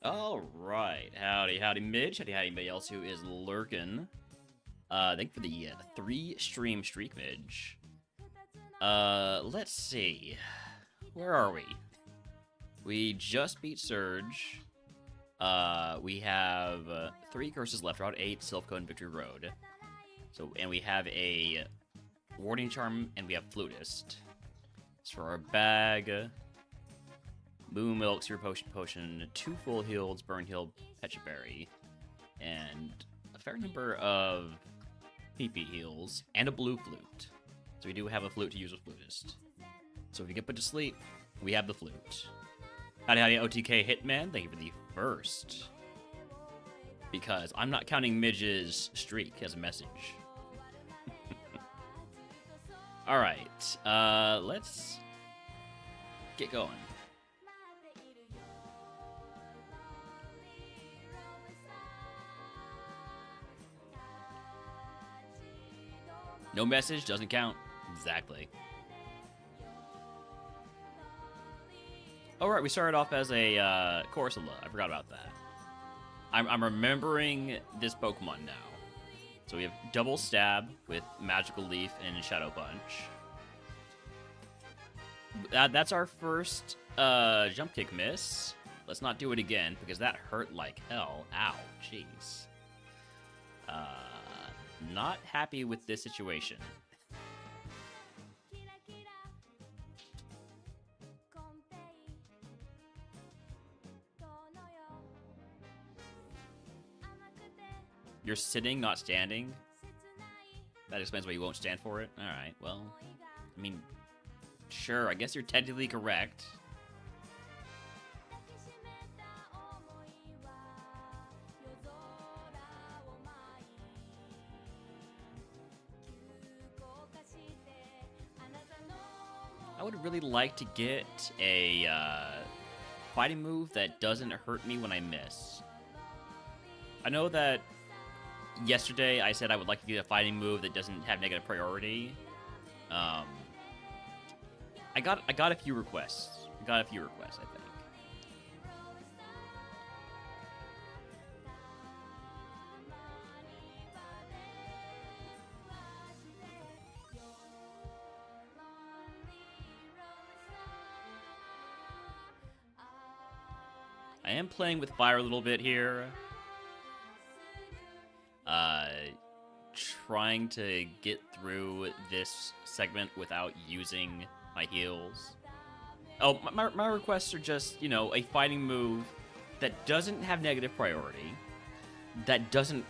All right, howdy, Midge, howdy, anybody else who is lurking. Thank you for the 3-stream streak, Midge. Let's see, where are we? We just beat Surge. We have 3 curses left, Route 8, Silph Code, and Victory Road. So, and we have a Warding Charm, and we have Flutist. So for our bag, Boom Milk, Seer Potion, 2 Full Heals, Burn Heal, Pecha Berry, and a fair number of PP heals, and a blue flute. So we do have a flute to use with Flutist. So if you get put to sleep, we have the flute. Howdy, OTK Hitman, thank you for the first. Because I'm not counting Midge's streak as a message. Alright, let's get going. No message doesn't count. Exactly. Alright, we started off as a Corsola. I forgot about that. I'm remembering this Pokemon now. So we have Double Stab with Magical Leaf and Shadow Punch. That's our first Jump Kick miss. Let's not do it again, because that hurt like hell. Ow, jeez. Not happy with this situation. You're sitting, not standing? That explains why you won't stand for it? Alright, well, I mean, sure, I guess you're technically correct. I would really like to get a fighting move that doesn't hurt me when I miss. I know that yesterday I said I would like to get a fighting move that doesn't have negative priority. I got a few requests. I think. I am playing with fire a little bit here. Trying to get through this segment without using my heals. Oh, my requests are just, you know, a fighting move that doesn't have negative priority, that doesn't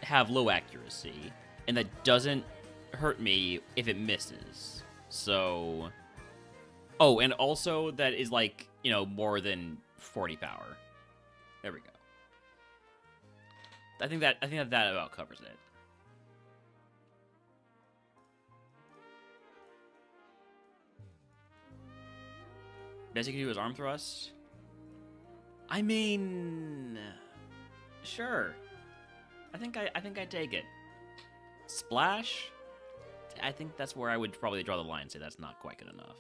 have low accuracy, and that doesn't hurt me if it misses. So... Oh, and also that is like, you know, more than 40 power. There we go. I think that about covers it. Best you can do is arm thrust. I mean, sure. I think I take it. Splash. I think that's where I would probably draw the line and say that's not quite good enough.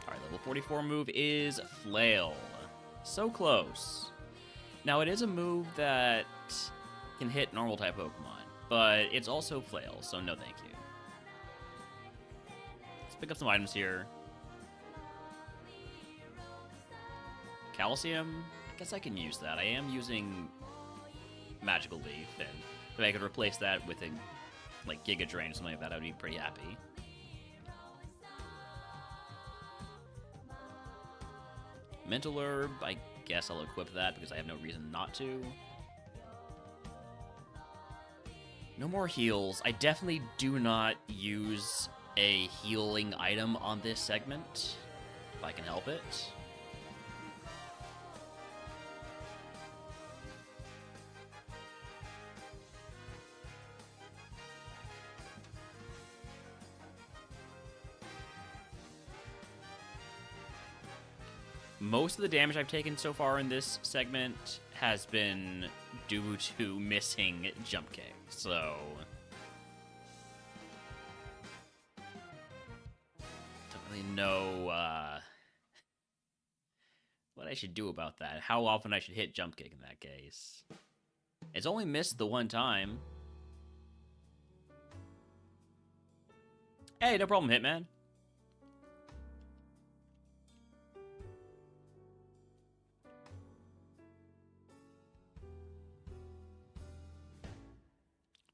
Alright, level 44 move is Flail. So close. Now, it is a move that can hit normal type Pokemon, but it's also Flail, so no thank you. Let's pick up some items here. Calcium? I guess I can use that. I am using Magical Leaf, and if I could replace that with a like Giga Drain or something like that, I would be pretty happy. Mental Herb, I guess I'll equip that because I have no reason not to. No more heals. I definitely do not use a healing item on this segment, if I can help it. Most of the damage I've taken so far in this segment has been due to missing jump kick. So don't really know what I should do about that. How often I should hit jump kick in that case. It's only missed the one time. Hey, no problem, Hitman.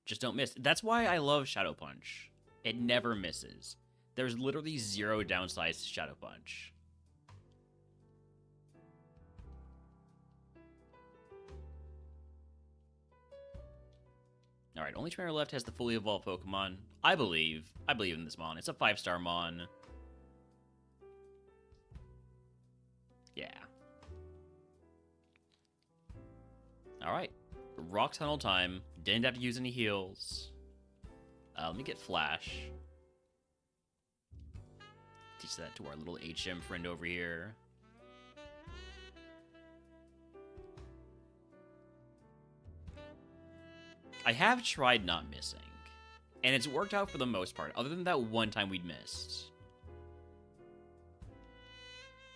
Just don't miss. That's why I love Shadow Punch. It never misses. There's literally zero downsides to Shadow Punch. Alright, only trainer left has the fully evolved Pokemon. I believe in this Mon. It's a 5-star Mon. Yeah. Alright. Rock Tunnel time. Didn't have to use any heals. Let me get Flash. Teach that to our little HM friend over here. I have tried not missing, and it's worked out for the most part, other than that one time we'd missed.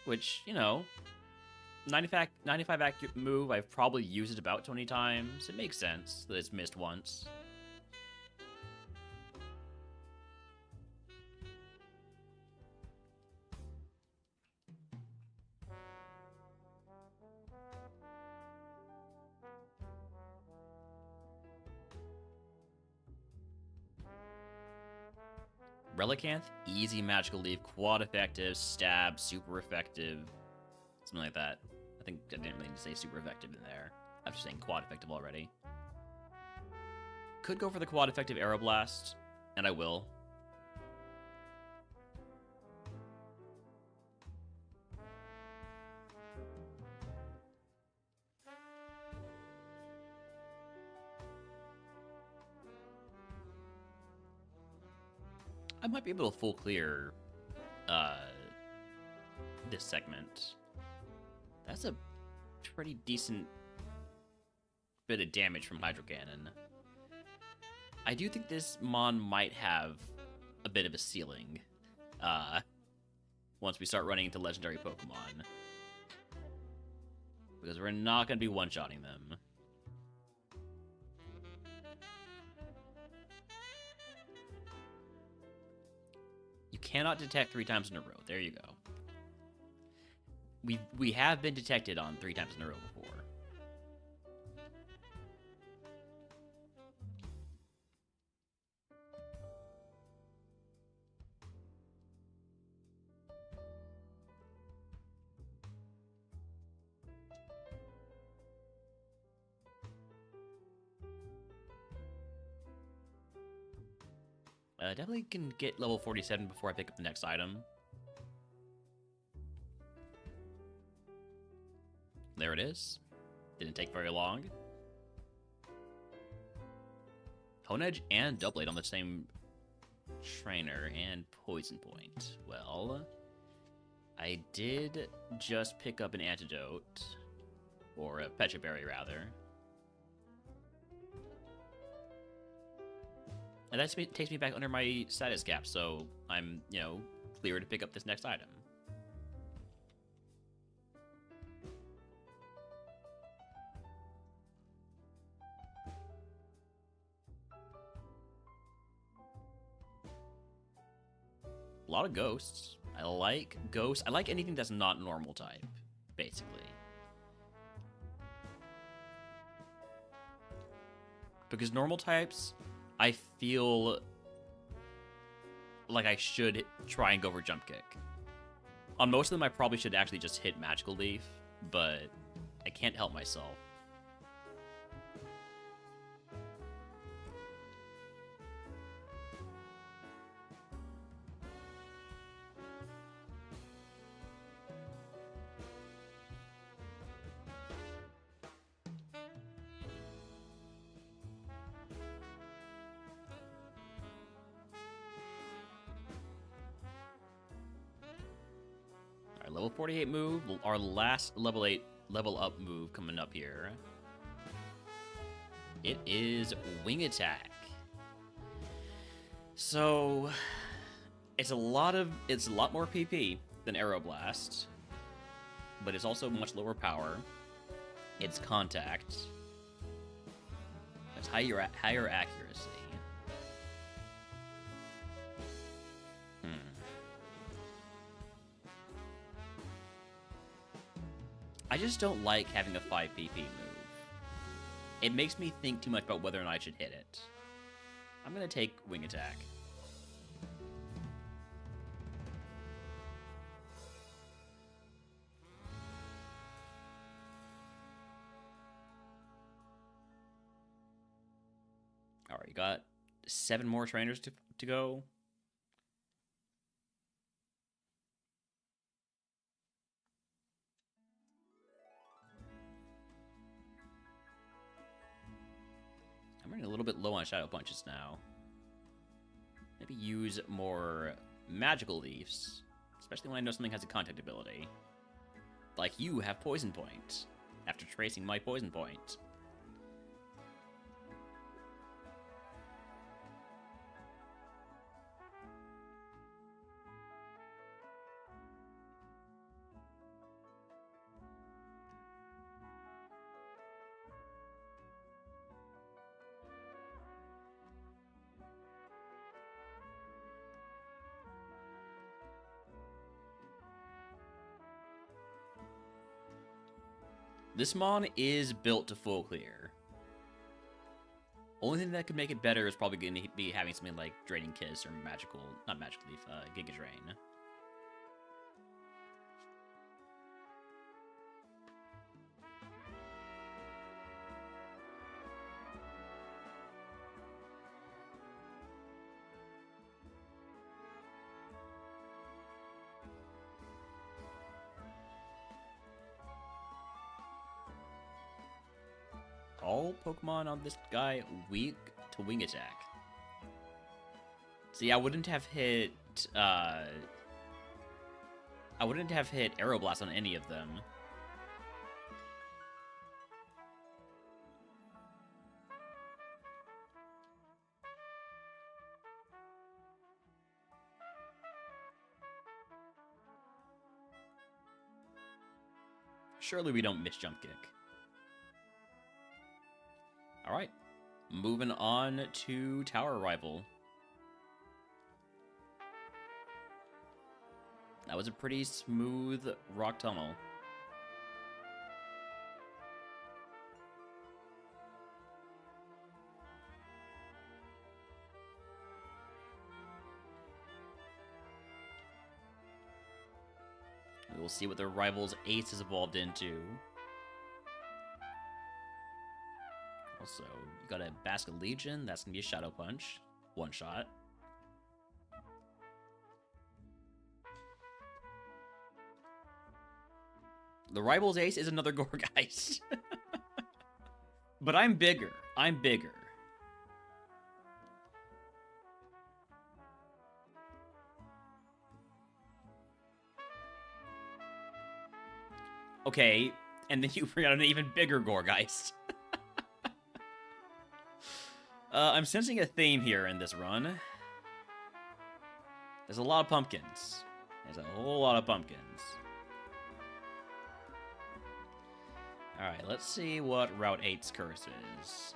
Which, you know, 95 accurate move, I've probably used it about 20 times. It makes sense that it's missed once. Relicanth, easy magical leaf, quad effective, stab, super effective, something like that. I think I didn't really need to say super effective in there after saying quad effective already. Could go for the quad effective Aeroblast, and I will. I might be able to full clear this segment. That's a pretty decent bit of damage from Hydro Cannon. I do think this Mon might have a bit of a ceiling once we start running into legendary Pokemon. Because we're not going to be one-shotting them. You cannot detect 3 times in a row. There you go. We have been detected on 3 times in a row before. Definitely can get level 47 before I pick up the next item. There it is. Didn't take very long. Honedge and Doublade on the same trainer and Poison Point. Well, I did just pick up an antidote, or a Pecha Berry rather. And that takes me back under my status cap, so I'm, you know, clear to pick up this next item. A lot of ghosts. I like ghosts. I like anything that's not normal type, basically. Because normal types, I feel like I should try and go for Jump Kick. On most of them, I probably should actually just hit Magical Leaf, but I can't help myself. Level 48 move, our last level 8 level up move coming up here. It is Wing Attack. So it's a lot more PP than Aeroblast, but it's also much lower power. It's contact. It's higher accuracy. I just don't like having a 5 PP move. It makes me think too much about whether or not I should hit it. I'm gonna take Wing Attack. Alright, you got 7 more trainers to go. I'm running a little bit low on Shadow Punches now. Maybe use more Magical Leafs, especially when I know something has a contact ability. Like you have Poison Point, after tracing my Poison Point. This Mon is built to full clear. Only thing that could make it better is probably going to be having something like Draining Kiss or not Magical Leaf, Giga Drain. All Pokemon on this guy weak to Wing Attack. See, I wouldn't have hit Aeroblast on any of them. Surely we don't miss Jump Kick. Alright, moving on to Tower Rival. That was a pretty smooth rock tunnel. We will see what their rival's ace has evolved into. Also, you got a Basket Legion, that's gonna be a Shadow Punch. One shot. The rival's ace is another Gourgeist. But I'm bigger. I'm bigger. Okay, and then you bring out an even bigger Gourgeist. I'm sensing a theme here in this run. There's a lot of pumpkins. There's a whole lot of pumpkins. Alright, let's see what Route 8's curse is.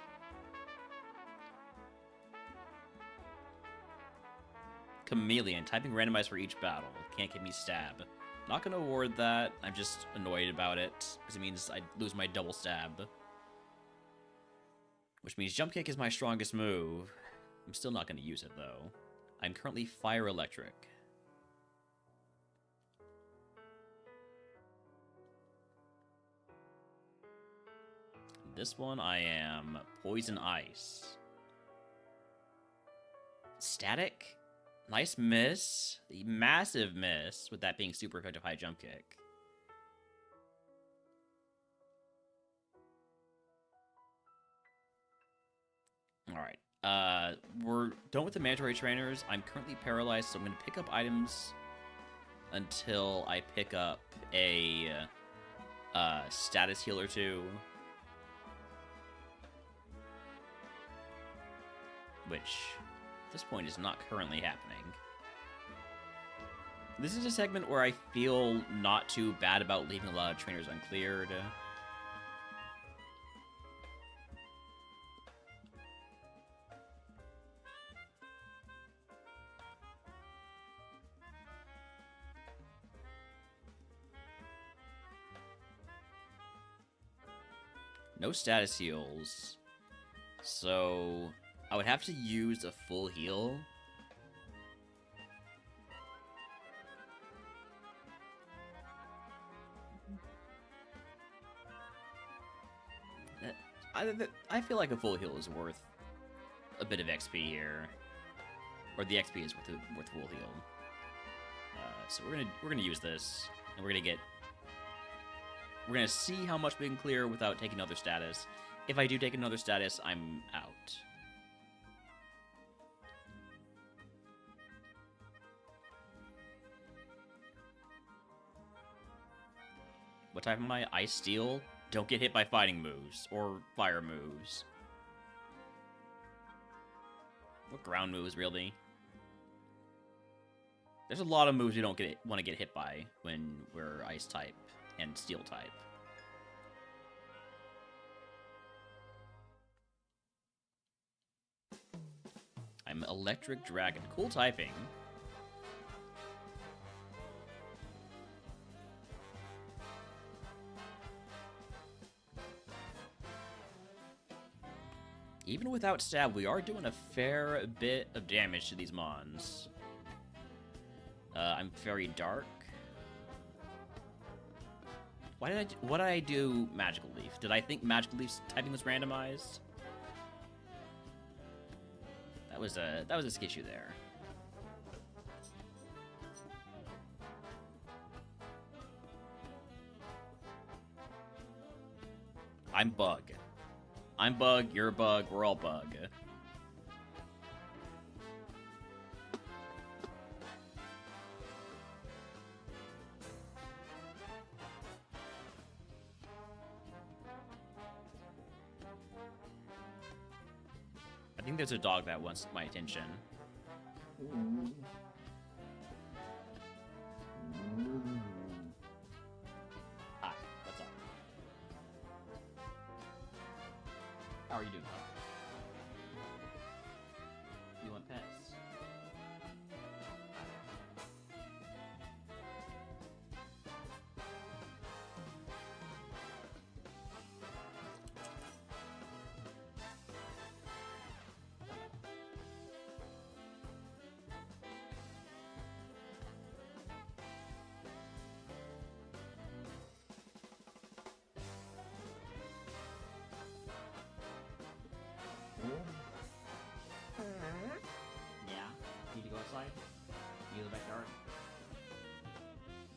Chameleon, typing randomized for each battle. Can't give me stab. Not gonna award that. I'm just annoyed about it, because it means I lose my double stab. Which means Jump Kick is my strongest move. I'm still not gonna use it, though. I'm currently Fire Electric. This one, I am Poison Ice. Static? Nice miss. A massive miss, with that being super effective high jump kick. Alright. We're done with the mandatory trainers. I'm currently paralyzed, so I'm going to pick up items until I pick up a status heal or two. which at this point is not currently happening. This is a segment where I feel not too bad about leaving a lot of trainers uncleared. No status heals, so I would have to use a full heal. I feel like a full heal is worth a bit of XP here, or the XP is worth full heal. So we're gonna use this, and we're gonna see how much we can clear without taking another status. If I do take another status, I'm out. What type am I? Ice Steel? Don't get hit by fighting moves or fire moves. What ground moves, really? There's a lot of moves we don't want to get hit by when we're Ice type and Steel type. I'm Electric Dragon. Cool typing. Even without stab, we are doing a fair bit of damage to these mons. I'm very dark. What did I do Magical Leaf? Did I think Magical Leaf's typing was randomized? That was a issue there. I'm Bug. I'm Bug, you're Bug, we're all Bug. I think there's a dog that wants my attention. Hi, what's up? How are you doing? You want pets? Yeah? Need to go outside? You in the backyard?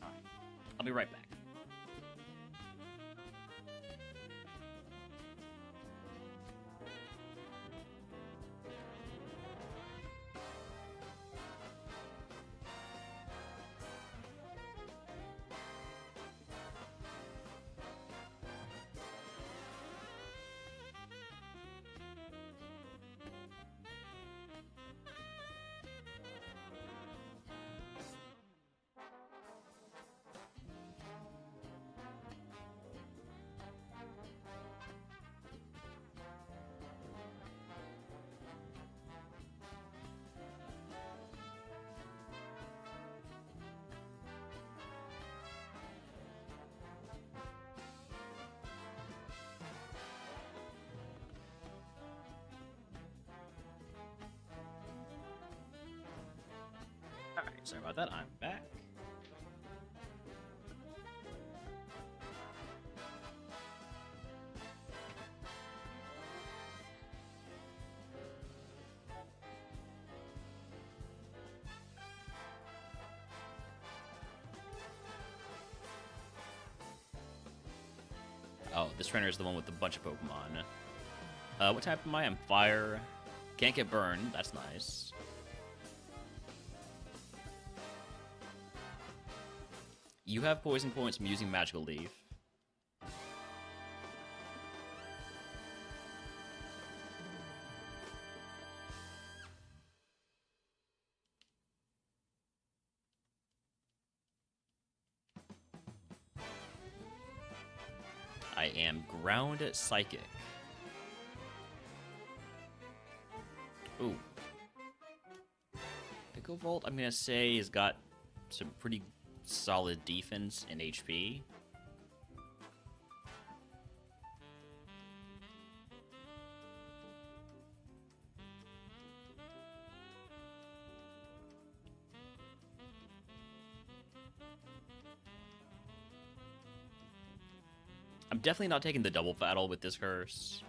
Alright. I'll be right back. Alright, sorry about that, I'm back. Oh, this trainer is the one with a bunch of Pokemon. What type am I? I'm Fire. Can't get burned, that's nice. You have poison points from using Magical Leaf. I am Ground Psychic. Ooh. Pickle Volt, I'm gonna say, has got some pretty solid defense and HP. I'm definitely not taking the double battle with this curse.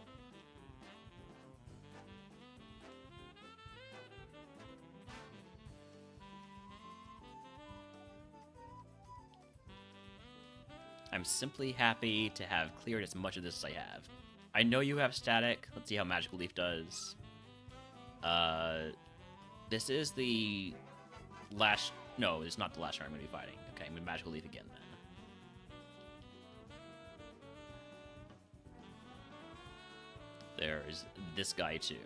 I'm simply happy to have cleared as much of this as I have. I know you have static. Let's see how Magical Leaf does. This is the last... No, it's not the last turn I'm going to be fighting. Okay, I'm going to Magical Leaf again then. There's this guy too.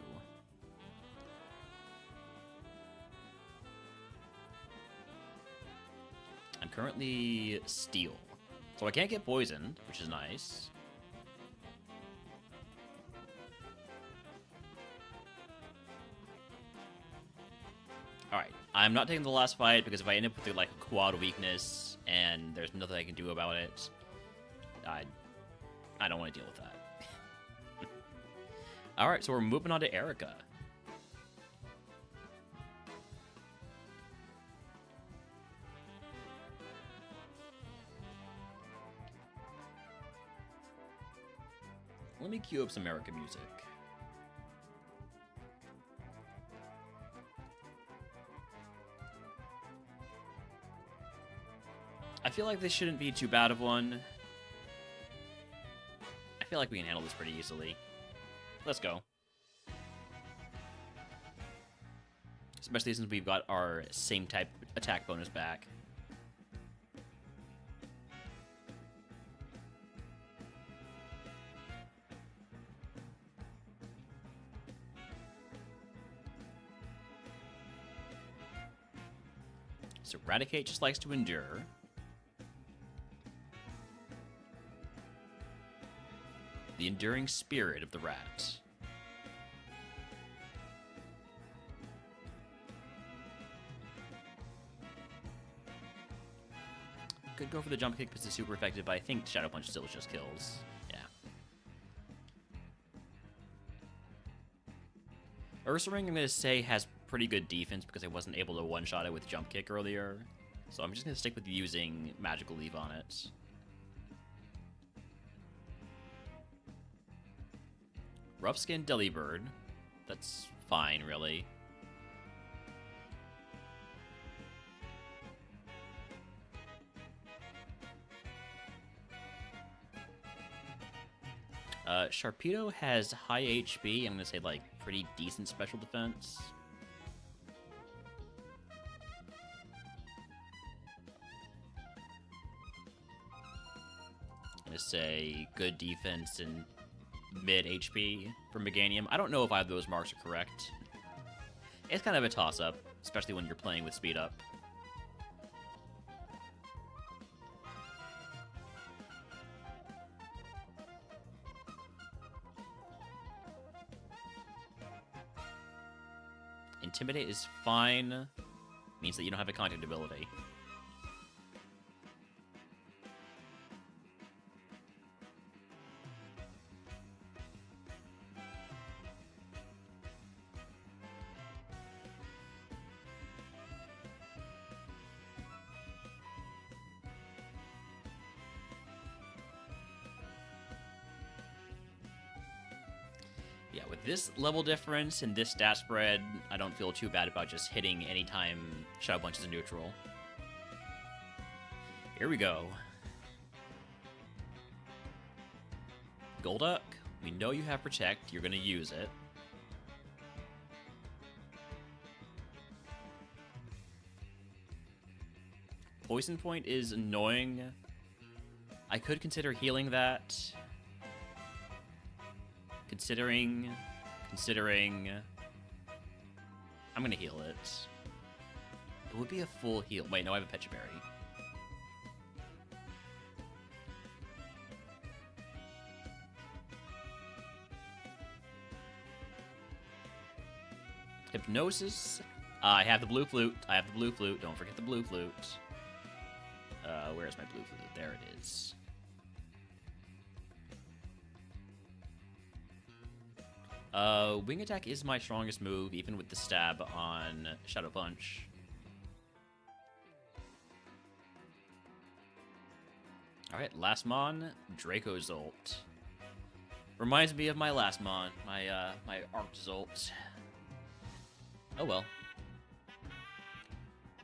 I'm currently Steel. So I can't get poisoned, which is nice. Alright, I'm not taking the last fight because if I end up with like a quad weakness and there's nothing I can do about it, I don't want to deal with that. Alright, so we're moving on to Erica. Let me cue up some Erica music. I feel like this shouldn't be too bad of one. I feel like we can handle this pretty easily. Let's go. Especially since we've got our same type attack bonus back. So Eradicate just likes to endure. The enduring spirit of the rat. Could go for the jump kick because it's super effective, but I think Shadow Punch still just kills. Yeah. Ursaring, I'm going to say, has pretty good defense because I wasn't able to one-shot it with jump kick earlier. So I'm just going to stick with using Magical Leaf on it. Rough Skin Delibird. That's fine, really. Sharpedo has high HP. I'm going to say, like, pretty decent special defense. I'm going to say good defense and mid HP for Meganium. I don't know if either of those marks are correct. It's kind of a toss-up, especially when you're playing with speed up. Intimidate is fine. Means that you don't have a contact ability. Yeah, with this level difference and this stat spread, I don't feel too bad about just hitting anytime Shadow Punch is neutral. Here we go. Golduck, we know you have Protect. You're going to use it. Poison Point is annoying. I could consider healing that. Considering, I'm gonna heal it. It would be a full heal. Wait, no, I have a Pecha Berry. Hypnosis. I have the blue flute. Don't forget the blue flute. Where's my blue flute? There it is. Wing attack is my strongest move, even with the stab on Shadow Punch. Alright, last Mon, Draco's ult. Reminds me of my last Mon, my Arc's ult. Oh well.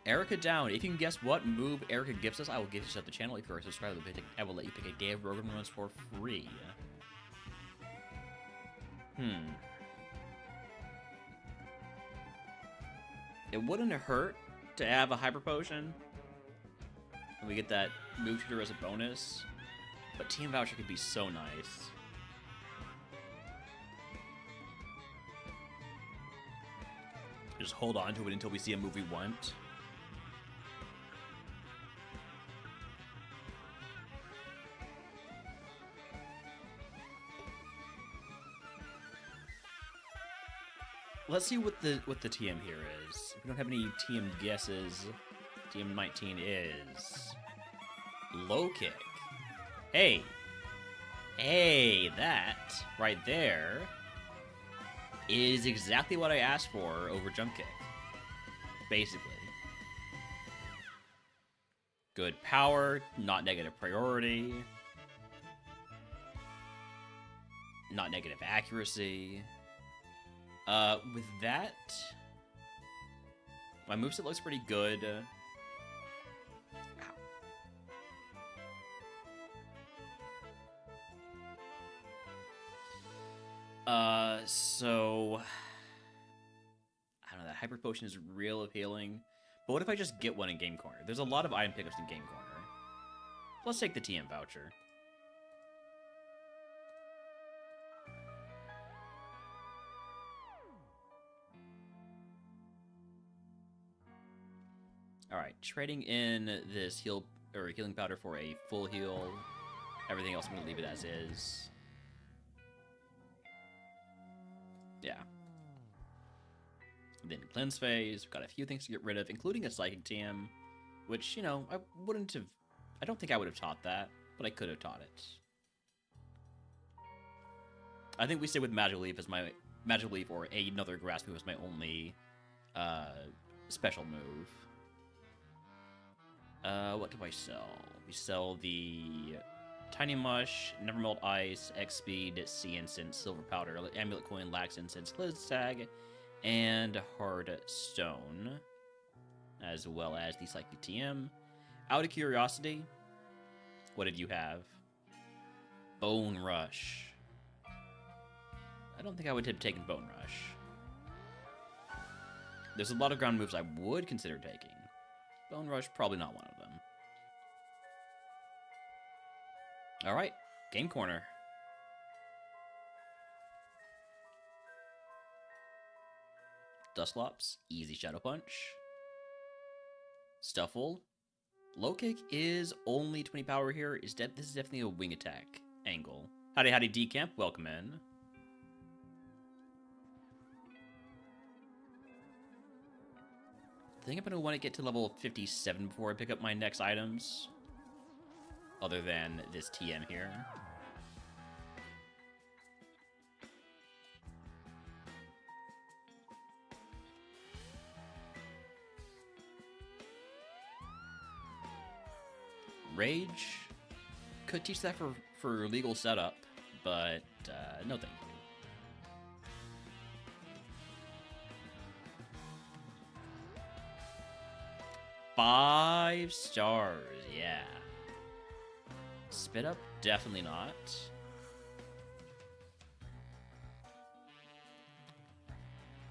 Erica down. If you can guess what move Erica gives us, I will give you the channel. If you are subscribed, I will let you pick a day of Rogan runs for free. It wouldn't hurt to have a Hyper Potion. And we get that move tutor as a bonus. But TM Voucher could be so nice. Just hold on to it until we see a move we want. Let's see what the TM here is. If we don't have any TM guesses, TM 19 is low kick. Hey, that right there is exactly what I asked for over jump kick. Basically, good power, not negative priority, not negative accuracy. With that, my moveset looks pretty good. So I don't know, that Hyper Potion is real appealing. But what if I just get one in Game Corner? There's a lot of item pickups in Game Corner. Let's take the TM voucher. Alright, trading in this healing powder for a full heal. Everything else I'm gonna leave it as is. Yeah. And then cleanse phase, we've got a few things to get rid of, including a psychic TM, which, you know, I don't think I would have taught that, but I could have taught it. I think we stay with Magic Leaf as my Magic Leaf or another grass move as my only special move. What do I sell? We sell the Tiny Mush, Nevermelt Ice, X Speed, Sea Incense, Silver Powder, Amulet Coin, Lax Incense, Gliz Tag, and Hard Stone, as well as the Psychic TM. Out of curiosity, what did you have? Bone Rush. I don't think I would have taken Bone Rush. There's a lot of ground moves I would consider taking. Bone Rush, probably not one of them. Alright, Game Corner. Dustlops, easy Shadow Punch. Stuffle. Low kick is only 20 power here. This is definitely a wing attack angle. Howdy, Decamp, welcome in. I think I'm going to want to get to level 57 before I pick up my next items. Other than this TM here. Rage. Could teach that for legal setup, but no thank you. 5 stars, yeah. Spit up? Definitely not.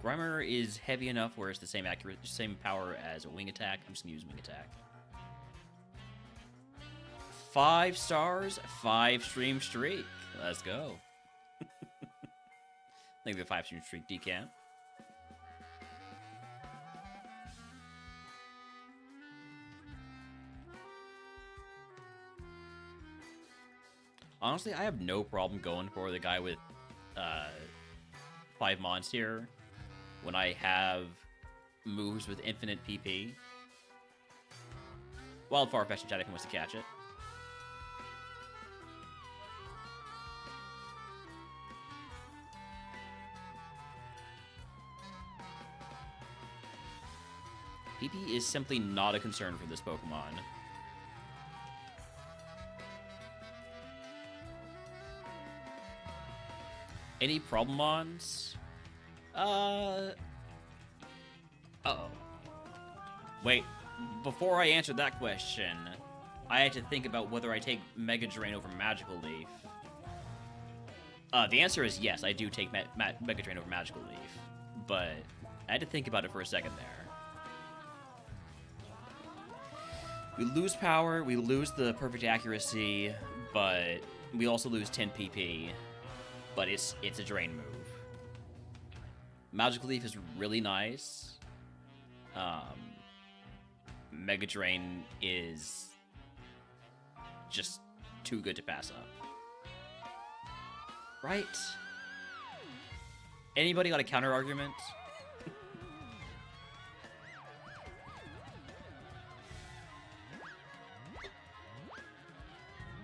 Grimer is heavy enough where it's the same power as a wing attack. I'm just gonna use wing attack. 5 stars, 5 stream streak. Let's go. I think the 5 stream streak decamp. Honestly, I have no problem going for the guy with 5 mons here. when I have moves with infinite PP. Wild Farfetch in chat if he wants to catch it. PP is simply not a concern for this Pokemon. Any Problemons? Uh-oh. Wait, before I answer that question, I had to think about whether I take Mega Drain over Magical Leaf. The answer is yes, I do take Mega Drain over Magical Leaf, but I had to think about it for a second there. We lose power, we lose the perfect accuracy, but we also lose 10 PP. But it's a drain move. Magical Leaf is really nice. Mega Drain is just too good to pass up. Right? Anybody got a counter argument?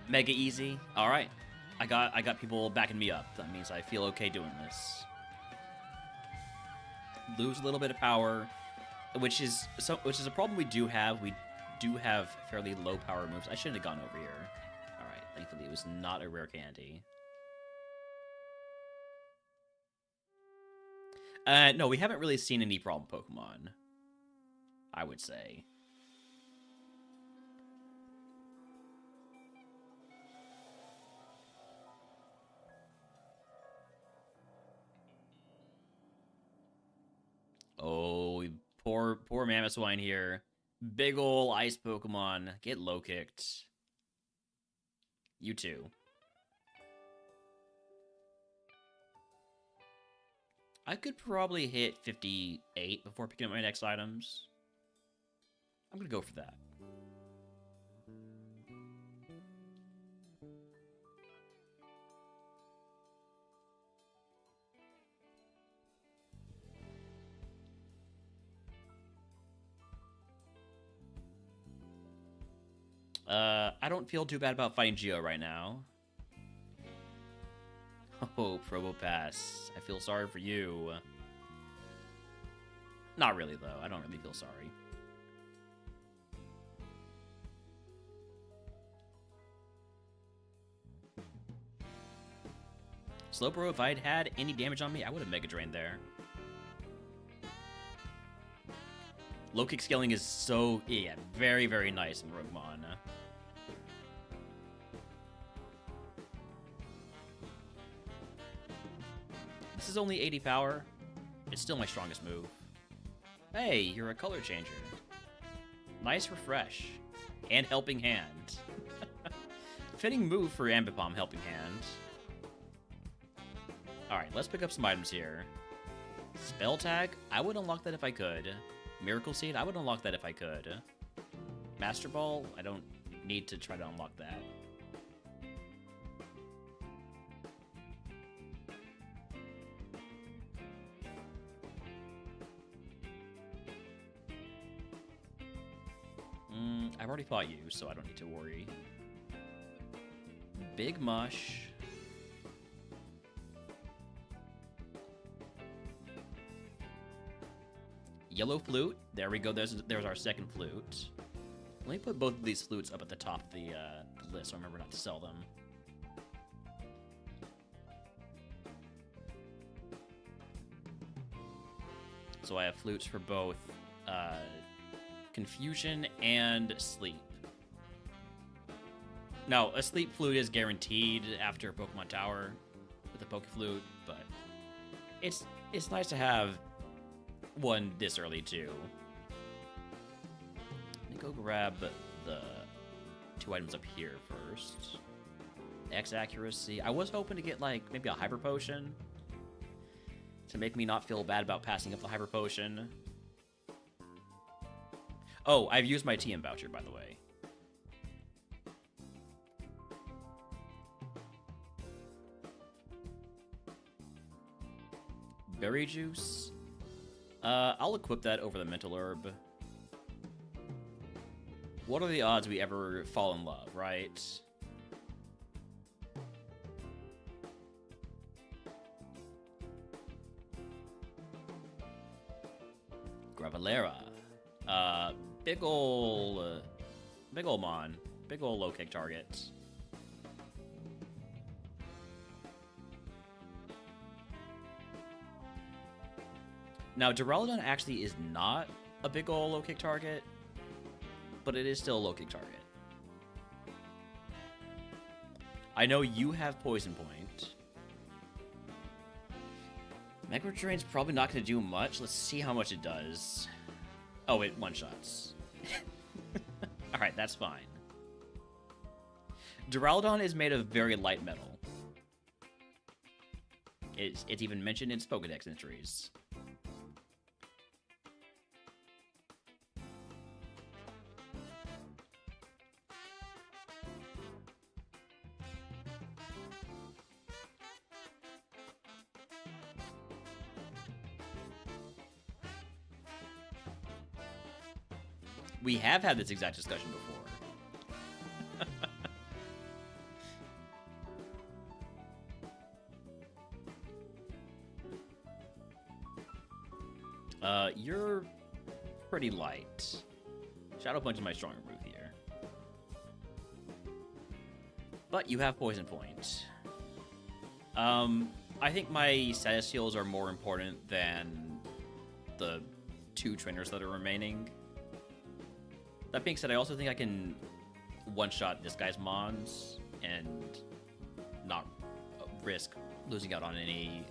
Mega easy. All right. I got people backing me up. That means I feel okay doing this. Lose a little bit of power, which is a problem we do have. We do have fairly low power moves. I shouldn't have gone over here. All right. Thankfully, it was not a rare candy. No, we haven't really seen any problem Pokemon, I would say. Oh, poor Mamoswine here. Big ol' ice Pokemon. Get low kicked. You too. I could probably hit 58 before picking up my next items. I'm gonna go for that. I don't feel too bad about fighting Geo right now. Oh, Probopass. I feel sorry for you. Not really, though. I don't really feel sorry. Slowbro, if I'd had any damage on me, I would have Mega Drained there. Low kick scaling is so, yeah, very, very nice in RogueMon. This is only 80 power. It's still my strongest move. Hey, you're a color changer. Nice refresh. And helping hand. Fitting move for Ambipom helping hand. Alright, let's pick up some items here. Spell Tag, I would unlock that if I could. Miracle Seed, I would unlock that if I could. Master Ball, I don't need to try to unlock that. I've already fought you, so I don't need to worry. Big Mush. Yellow Flute. There we go. There's our second flute. Let me put both of these flutes up at the top of the list so I remember not to sell them. So I have flutes for both Confusion and Sleep. No, a Sleep Flute is guaranteed after Pokemon Tower with a Poke Flute, but it's nice to have one this early too. Let me go grab the two items up here first. X accuracy. I was hoping to get like maybe a Hyper Potion to make me not feel bad about passing up the Hyper Potion. Oh, I've used my TM voucher, by the way. Berry Juice. I'll equip that over the mental herb. What are the odds we ever fall in love, right? Gravelera. Big ol' mon. Big ol' low kick target. Now, Duraludon actually is not a big ol' low kick target, but it is still a low kick target. I know you have Poison Point. Mega Drain's probably not going to do much. Let's see how much it does. Oh, it one-shots. Alright, that's fine. Duraludon is made of very light metal. It's even mentioned in its Pokedex entries. We have had this exact discussion before. You're pretty light. Shadow Punch is my stronger move here. But you have Poison Point. I think my status heals are more important than the 2 trainers that are remaining. That being said, I also think I can one-shot this guy's Mons and not risk losing out on any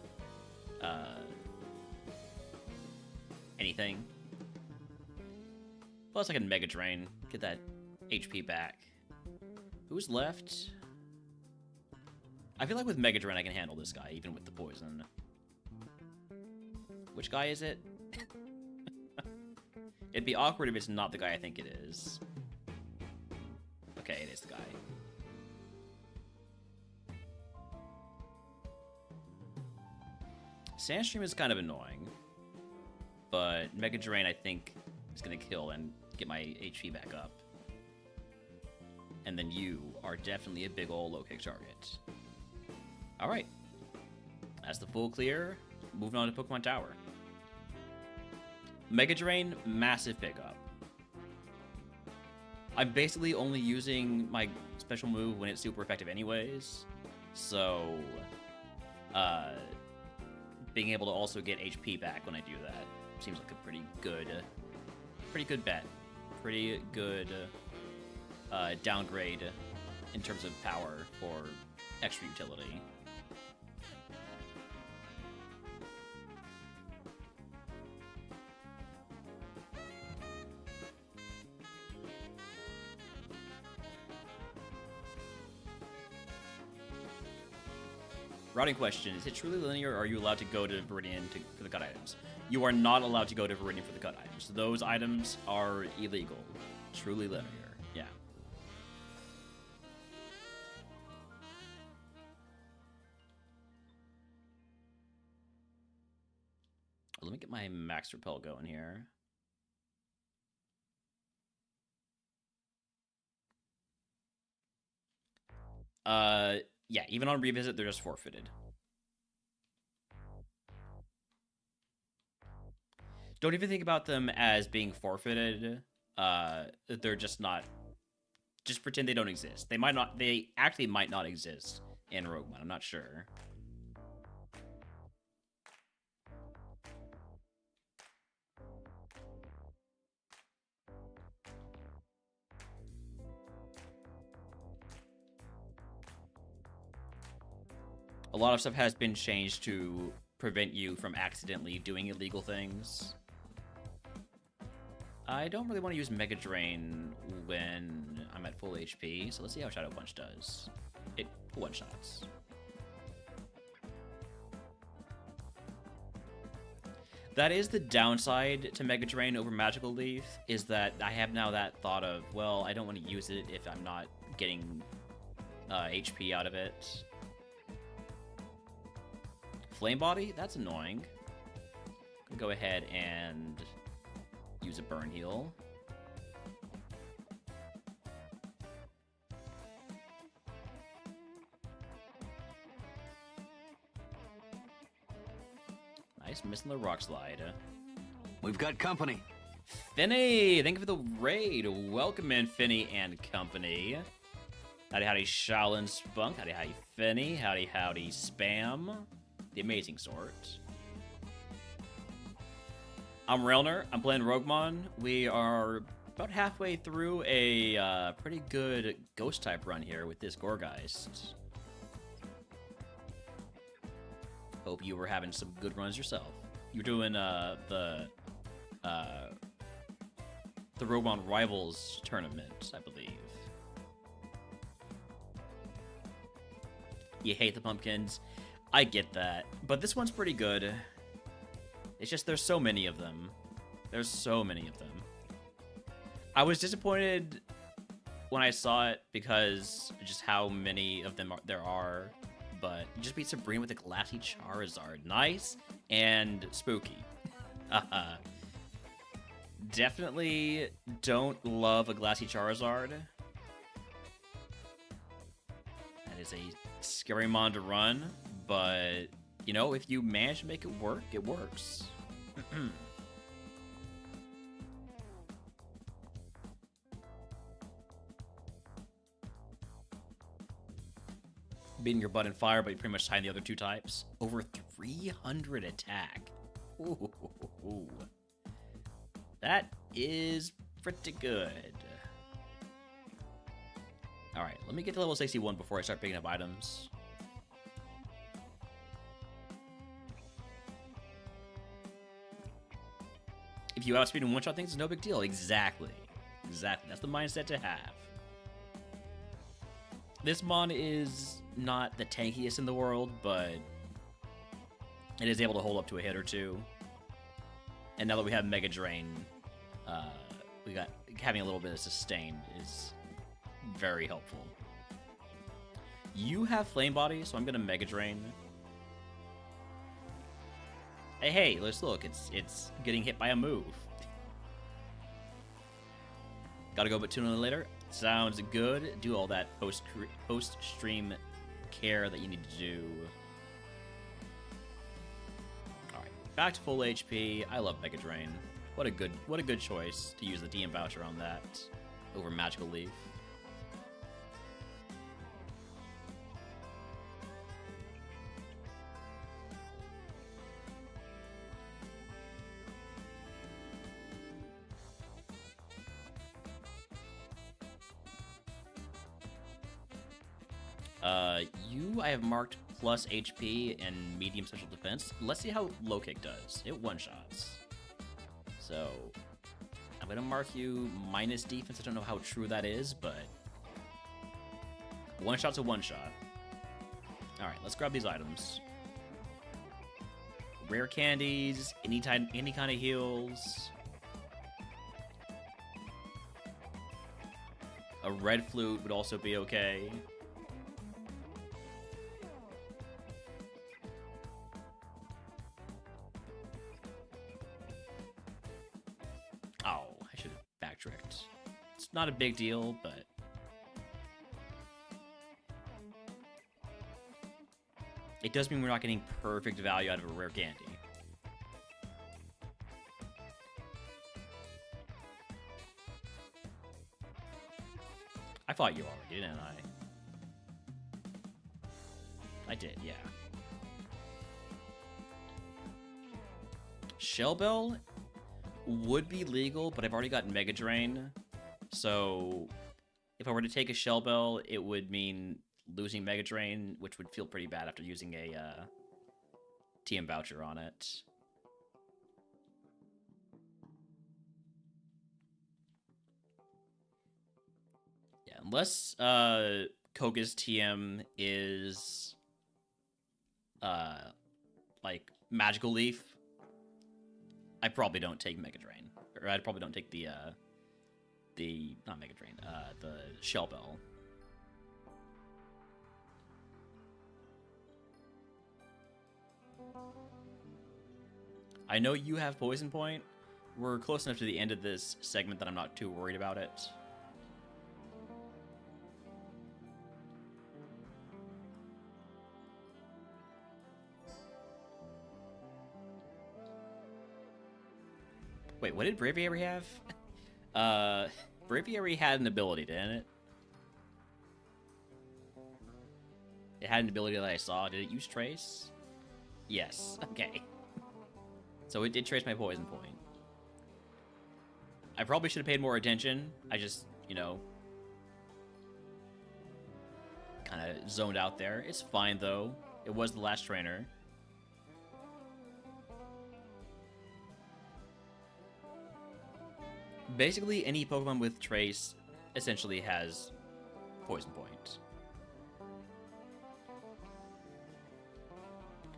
anything. Plus, I can Mega Drain, get that HP back. Who's left? I feel like with Mega Drain, I can handle this guy, even with the poison. Which guy is it? It'd be awkward if it's not the guy I think it is. Okay, it is the guy. Sandstream is kind of annoying, but Mega Drain I think is gonna kill and get my HP back up. And then you are definitely a big ol' low kick target. Alright. That's the full clear. Moving on to Pokemon Tower. Mega Drain, massive pickup. I'm basically only using my special move when it's super effective anyways. So, being able to also get HP back when I do that seems like a pretty good bet. Pretty good downgrade in terms of power for extra utility. Routing question, is it truly linear, or are you allowed to go to Viridian for the cut items? You are not allowed to go to Viridian for the cut items. Those items are illegal. Truly linear, yeah. Let me get my max repel going here. Yeah, even on revisit, they're just forfeited. Don't even think about them as being forfeited. They're just not. Just pretend they don't exist. They might not. They actually might not exist in RogueMon. I'm not sure. A lot of stuff has been changed to prevent you from accidentally doing illegal things. I don't really want to use Mega Drain when I'm at full HP, so let's see how Shadow Punch does. It one-shots. That is the downside to Mega Drain over Magical Leaf, is that I have now that thought of, well, I don't want to use it if I'm not getting HP out of it. Flame Body? That's annoying. Go ahead and use a burn heal. Nice, missing the rock slide. We've got company. Finny, thank you for the raid. Welcome in, Finny and company. Howdy, howdy, Shaolin Spunk. Howdy, howdy, Finny. Howdy, howdy, Spam. The amazing sort. I'm Railner. I'm playing RogueMon. We are about halfway through a pretty good ghost type run here with this Gorgeist. Hope you were having some good runs yourself. You're doing the RogueMon Rivals tournament, I believe. You hate the pumpkins. I get that. But this one's pretty good. It's just there's so many of them. There's so many of them. I was disappointed when I saw it because just how many of them there are. But you just beat Sabrina with a glassy Charizard. Nice and spooky. Definitely don't love a glassy Charizard. That is a scary mon to run, but you know, if you manage to make it work, it works. Beating your butt in fire, but you pretty much hide the other two types. Over 300 attack. Ooh. That is pretty good. Alright, let me get to level 61 before I start picking up items. If you outspeed and one-shot things, it's no big deal. Exactly. That's the mindset to have. This mon is not the tankiest in the world, but it is able to hold up to a hit or two. And now that we have Mega Drain, we got having a little bit of sustain is very helpful. You have Flame Body, so I'm gonna Mega Drain. Hey, let's look. It's getting hit by a move. Gotta go, but tune in later. Sounds good. Do all that post-stream care that you need to do. All right, back to full HP. I love Mega Drain. What a good choice to use the DM voucher on that over Magical Leaf. I have marked plus HP and medium special defense. Let's see how low kick does. It one-shots. So, I'm gonna mark you minus defense. I don't know how true that is, but one-shot's a one-shot. Alright, let's grab these items. Rare candies, any kind of heals. A red flute would also be okay. Backtricked. It's not a big deal, but it does mean we're not getting perfect value out of a rare candy. I fought you already, didn't I? I did, yeah. Shell Bell would be legal, but I've already got Mega Drain. So if I were to take a Shell Bell, it would mean losing Mega Drain, which would feel pretty bad after using a TM voucher on it. Yeah, unless Koga's TM is like Magical Leaf, I probably don't take Mega Drain. Or I probably don't take the not Mega Drain, the Shell Bell. I know you have Poison Point. We're close enough to the end of this segment that I'm not too worried about it. Wait, what did Braviary have? Braviary had an ability, didn't it? It had an ability that I saw. Did it use Trace? Yes. Okay. So it did trace my Poison Point. I probably should have paid more attention. I just, you know, kind of zoned out there. It's fine, though. It was the last trainer. Basically, any Pokemon with Trace essentially has Poison Point.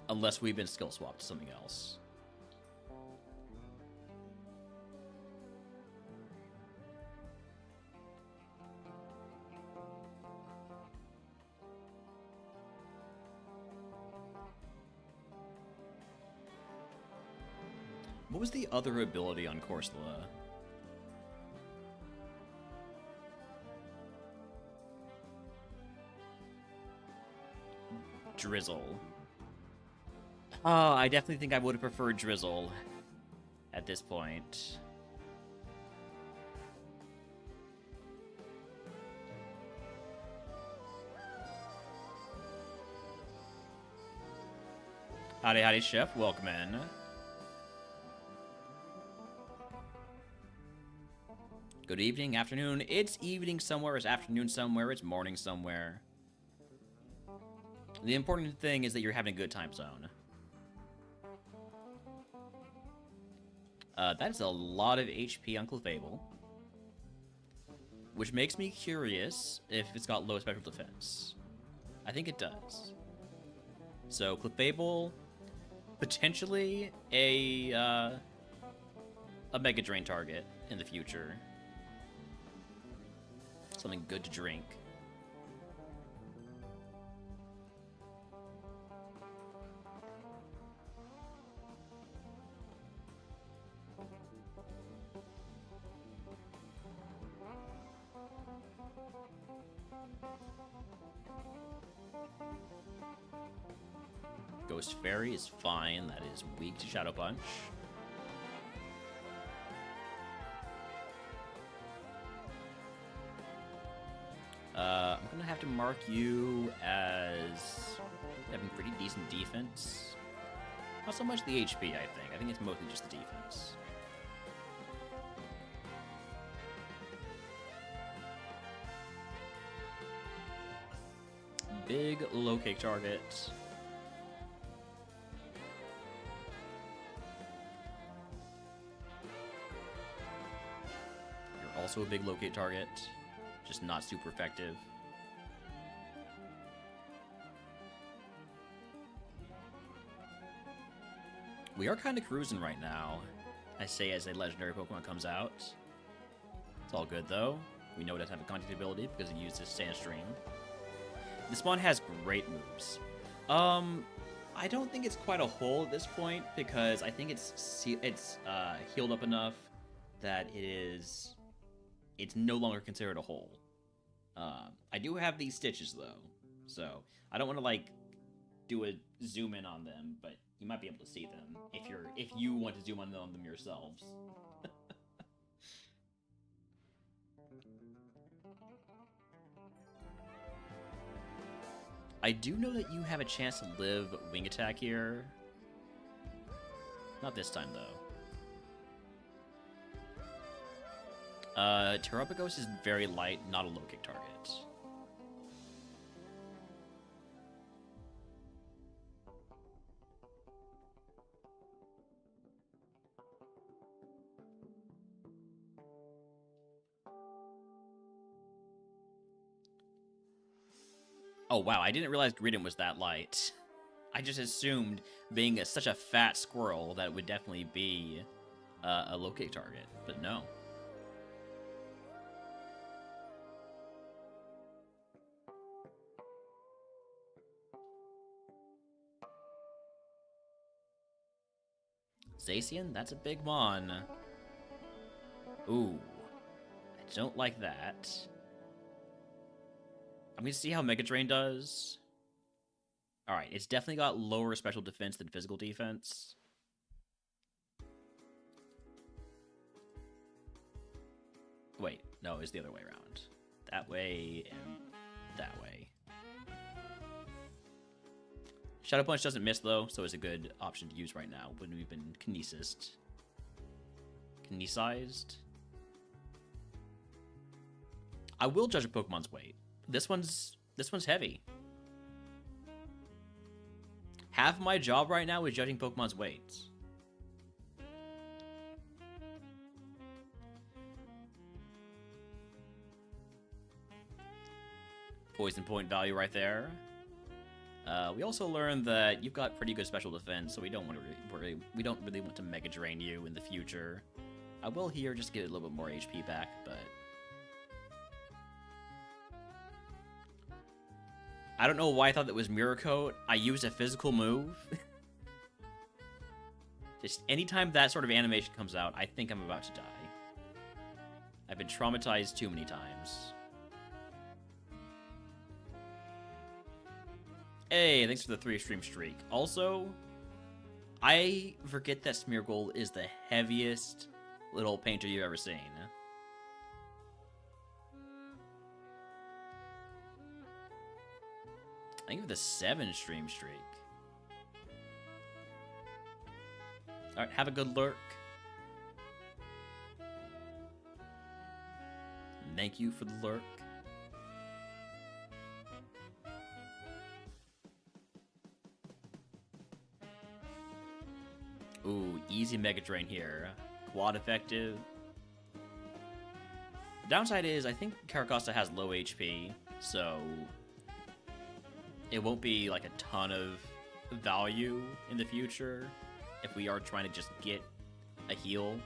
Unless we've been skill swapped to something else. What was the other ability on Corsola? Drizzle. Oh, I definitely think I would have preferred Drizzle at this point. Howdy, howdy, Chef. Welcome in. Good evening, afternoon. It's evening somewhere, it's afternoon somewhere, it's morning somewhere. The important thing is that you're having a good time zone. That's a lot of HP on Clefable. Which makes me curious if it's got low special defense. I think it does. So, Clefable, potentially a Mega Drain target in the future. Something good to drink. Ghost Fairy is fine. That is weak to Shadow Punch. I'm gonna have to mark you as having pretty decent defense. Not so much the HP, I think. I think it's mostly just the defense. Big low kick target. You're also a big locate target, just not super effective. We are kind of cruising right now, I say as a legendary Pokemon comes out. It's all good though. We know it doesn't have a contact ability because it uses Sandstream. This one has great moves. I don't think it's quite a hole at this point because I think it's healed up enough that it's no longer considered a hole. I do have these stitches though, so I don't want to like do a zoom in on them, but you might be able to see them if you want to zoom in on them yourselves. I do know that you have a chance to live Wing Attack here. Not this time, though. Terrapagos is very light, not a low kick target. Oh wow, I didn't realize Greedent was that light. I just assumed, being such a fat squirrel, that it would definitely be a low kick target, but no. Zacian, that's a big mon. Ooh. I don't like that. I'm gonna see how Mega Drain does. Alright, it's definitely got lower special defense than physical defense. Wait, no, it's the other way around. That way and that way. Shadow Punch doesn't miss, though, so it's a good option to use right now when we've been kinesized. Kinesized? I will judge a Pokemon's weight. This one's heavy. Half my job right now is judging Pokemon's weight. Poison point value right there. We also learned that you've got pretty good special defense, so we don't really want to Mega Drain you in the future. I will here just get a little bit more HP back, but I don't know why I thought that was Mirror Coat. I used a physical move. Just anytime that sort of animation comes out, I think I'm about to die. I've been traumatized too many times. Hey, thanks for the 3-stream streak. Also, I forget that Smeargle is the heaviest little painter you've ever seen. I think the 7-stream streak. Alright, have a good lurk. Thank you for the lurk. Ooh, easy Mega Drain here. Quad effective. The downside is, I think Caracosta has low HP, so it won't be like a ton of value in the future if we are trying to just get a heal.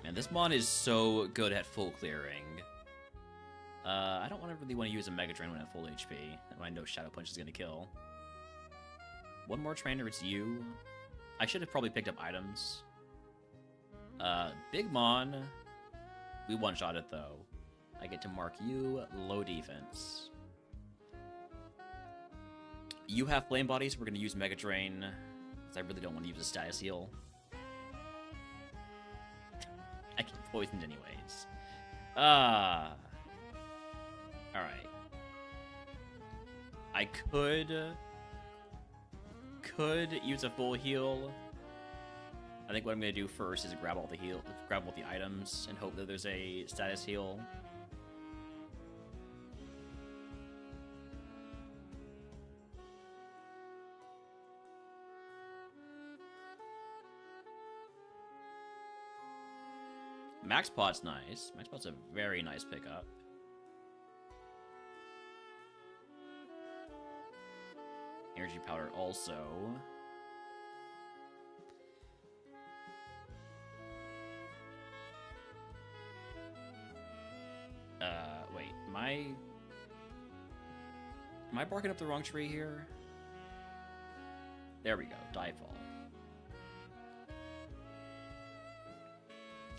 Man, this mon is so good at full clearing. I don't really want to use a Mega Drain when at full HP, and I know Shadow Punch is going to kill. One more trainer, it's you. I should have probably picked up items. Big Mon. We one-shot it, though. I get to mark you low defense. You have Flame Bodies, we're going to use Mega Drain, because I really don't want to use a status heal. I get poisoned anyways. Alright. I could use a full heal. I think what I'm gonna do first is grab all the items and hope that there's a status heal. Max Pot's nice. Max Pot's a very nice pickup. Energy Powder also. Wait, am I barking up the wrong tree here? There we go, Diefall.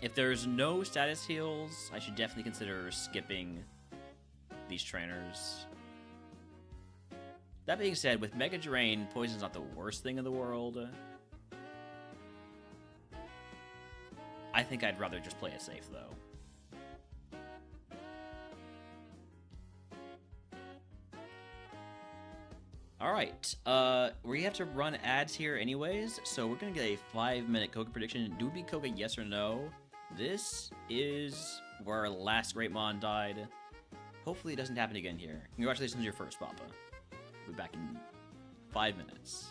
If there's no status heals, I should definitely consider skipping these trainers. That being said, with Mega Drain, Poison's not the worst thing in the world. I think I'd rather just play it safe, though. Alright, we have to run ads here anyways, so we're gonna get a 5-minute Koga prediction. Do we beat Koga, yes or no? This is where our last Greatmon died. Hopefully it doesn't happen again here. Congratulations on your first, Papa. We'll be back in 5 minutes.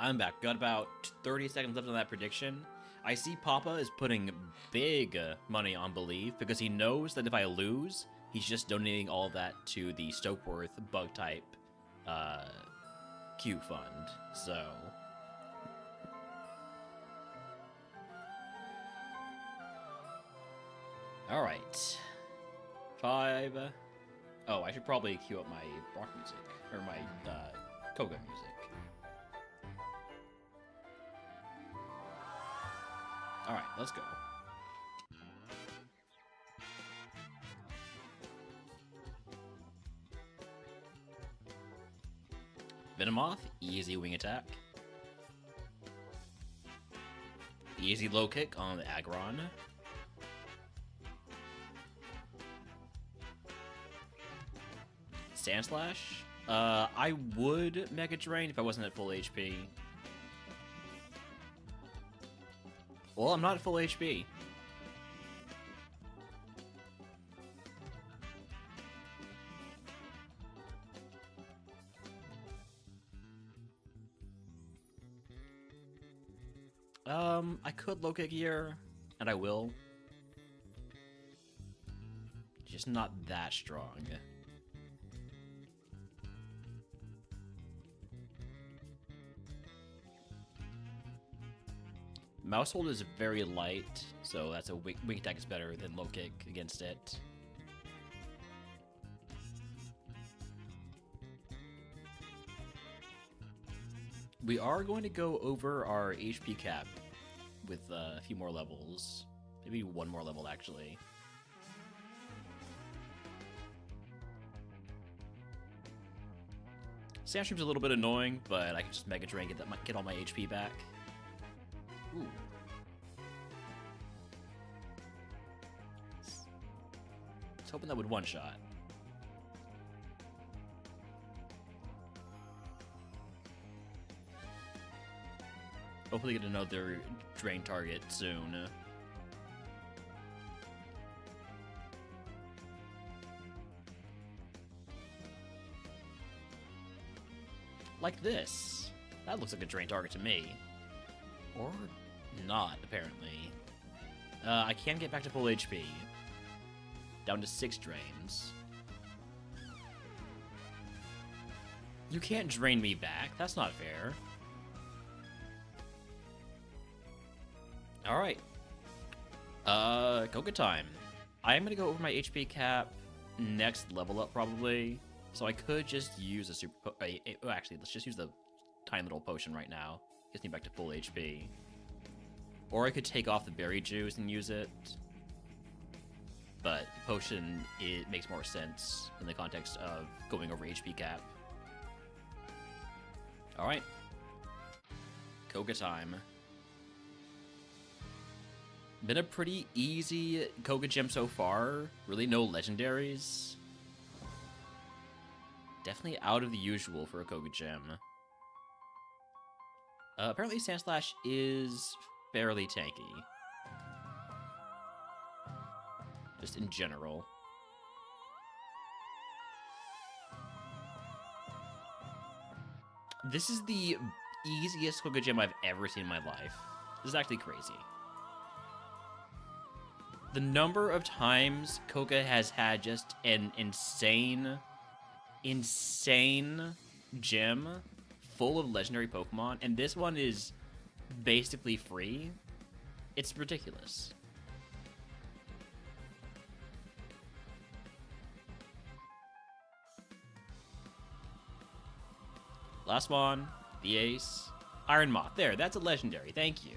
I'm back. Got about 30 seconds left on that prediction. I see Papa is putting big money on Believe because he knows that if I lose, he's just donating all of that to the Stokeworth bug type Q fund. So all right. 5. Oh, I should probably queue up my rock music or my Koga music. All right, let's go. Venomoth, easy wing attack. Easy low kick on the Aggron. Sand Slash. I would Mega Drain if I wasn't at full HP. Well, I'm not at full HP. I could low kick here, and I will. Just not that strong. Mouse hold is very light, so that's a wing attack is better than low kick against it. We are going to go over our HP cap with a few more levels. Maybe one more level, actually. Sandstream's a little bit annoying, but I can just Mega Drain, get all my HP back. Ooh. I was hoping that would one-shot. Hopefully get another drain target soon. Like this. That looks like a drain target to me. Or not, apparently. I can get back to full HP. Down to 6 drains. You can't drain me back. That's not fair. Alright. Koga time. I am going to go over my HP cap next level up, probably. So I could just use a super... actually, let's just use the tiny little potion right now. Gets me back to full HP. Or I could take off the berry juice and use it. But potion, it makes more sense in the context of going over HP cap. Alright. Koga time. Been a pretty easy Koga gem so far. Really no legendaries. Definitely out of the usual for a Koga gem. Apparently Sand Slash is fairly tanky. Just in general. This is the easiest Koga gem I've ever seen in my life. This is actually crazy. The number of times Koga has had just an insane gem full of legendary Pokemon, and this one is basically free. It's ridiculous. Last one, the Ace. Iron Moth. There, that's a legendary. Thank you.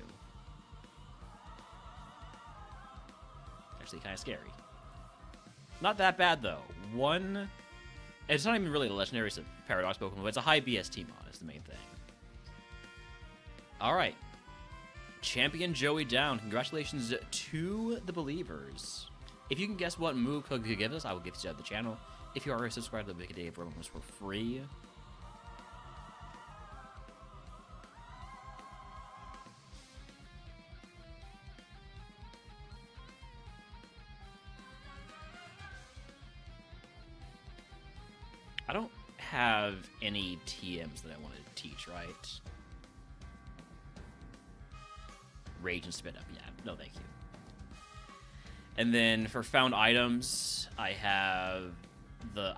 Actually kind of scary. Not that bad, though. One... It's not even really a legendary, it's a Paradox Pokemon, but it's a high BST mod is the main thing. Alright. Champion Joey down. Congratulations to the believers. If you can guess what move Koga could give us, I will give it to the channel. If you are a subscriber to the Day of RogueMon for free. I don't have any TMs that I want to teach, right? Rage and Spit Up. Yeah, no thank you. And then for found items, I have the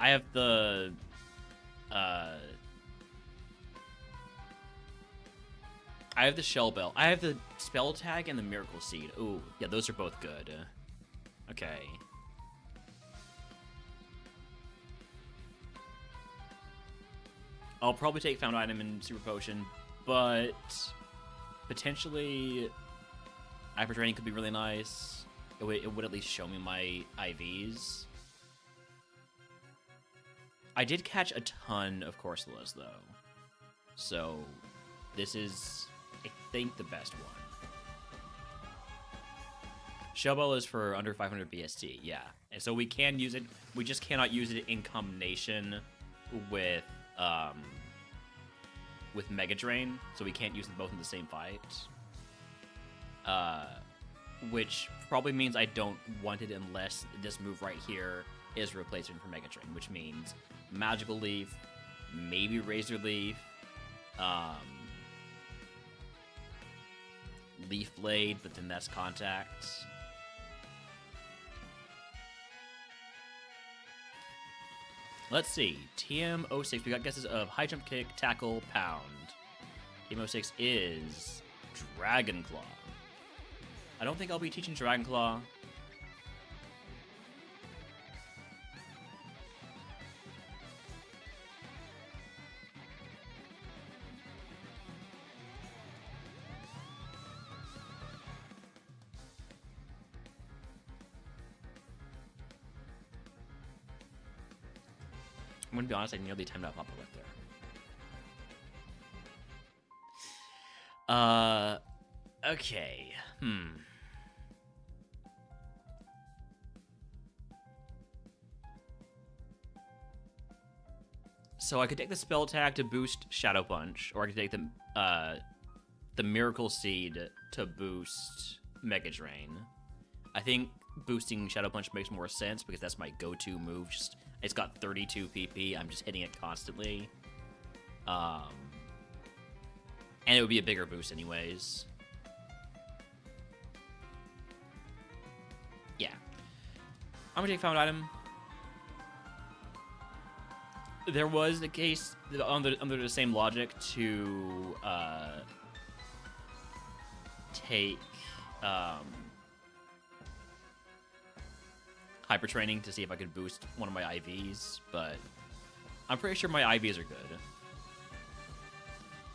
Shell Bell. I have the Spell Tag and the Miracle Seed. Ooh, yeah, those are both good. Okay. I'll probably take found item and Super Potion, but potentially Hyper Training could be really nice. It would at least show me my IVs. I did catch a ton of Corsolas, though. So this is, I think, the best one. Shellbell is for under 500 BST, yeah. And so we can use it. We just cannot use it in combination with Mega Drain. So we can't use them both in the same fight. Which probably means I don't want it unless this move right here is a replacement for Mega Drain, which means Magical Leaf, maybe Razor Leaf, Leaf Blade, but then that's Contact. Let's see. TM06, we got guesses of High Jump Kick, Tackle, Pound. TM06 is Dragon Claw. I don't think I'll be teaching Dragon Claw. I'm gonna be honest, I nearly timed out Papa Whip there. Okay. So I could take the Spell Tag to boost Shadow Punch, or I could take the Miracle Seed to boost Mega Drain. I think boosting Shadow Punch makes more sense because that's my go-to move. It's got 32 PP. I'm just hitting it constantly. And it would be a bigger boost anyways. Yeah. I'm gonna take found item. There was the case under the same logic to take Hyper Training to see if I could boost one of my IVs, but I'm pretty sure my IVs are good.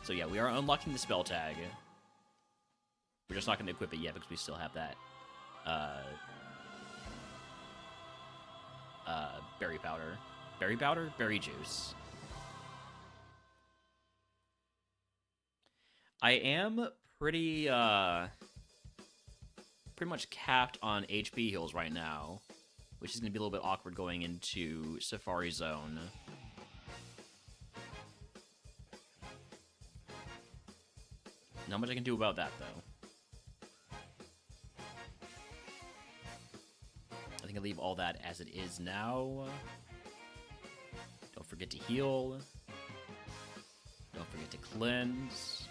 So yeah, we are unlocking the Spell Tag. We're just not going to equip it yet because we still have that Berry Powder. Berry Powder? Berry Juice. I am pretty much capped on HP heals right now, which is going to be a little bit awkward going into Safari Zone. Not much I can do about that, though. I think I'll leave all that as it is now. Don't forget to heal. Don't forget to cleanse.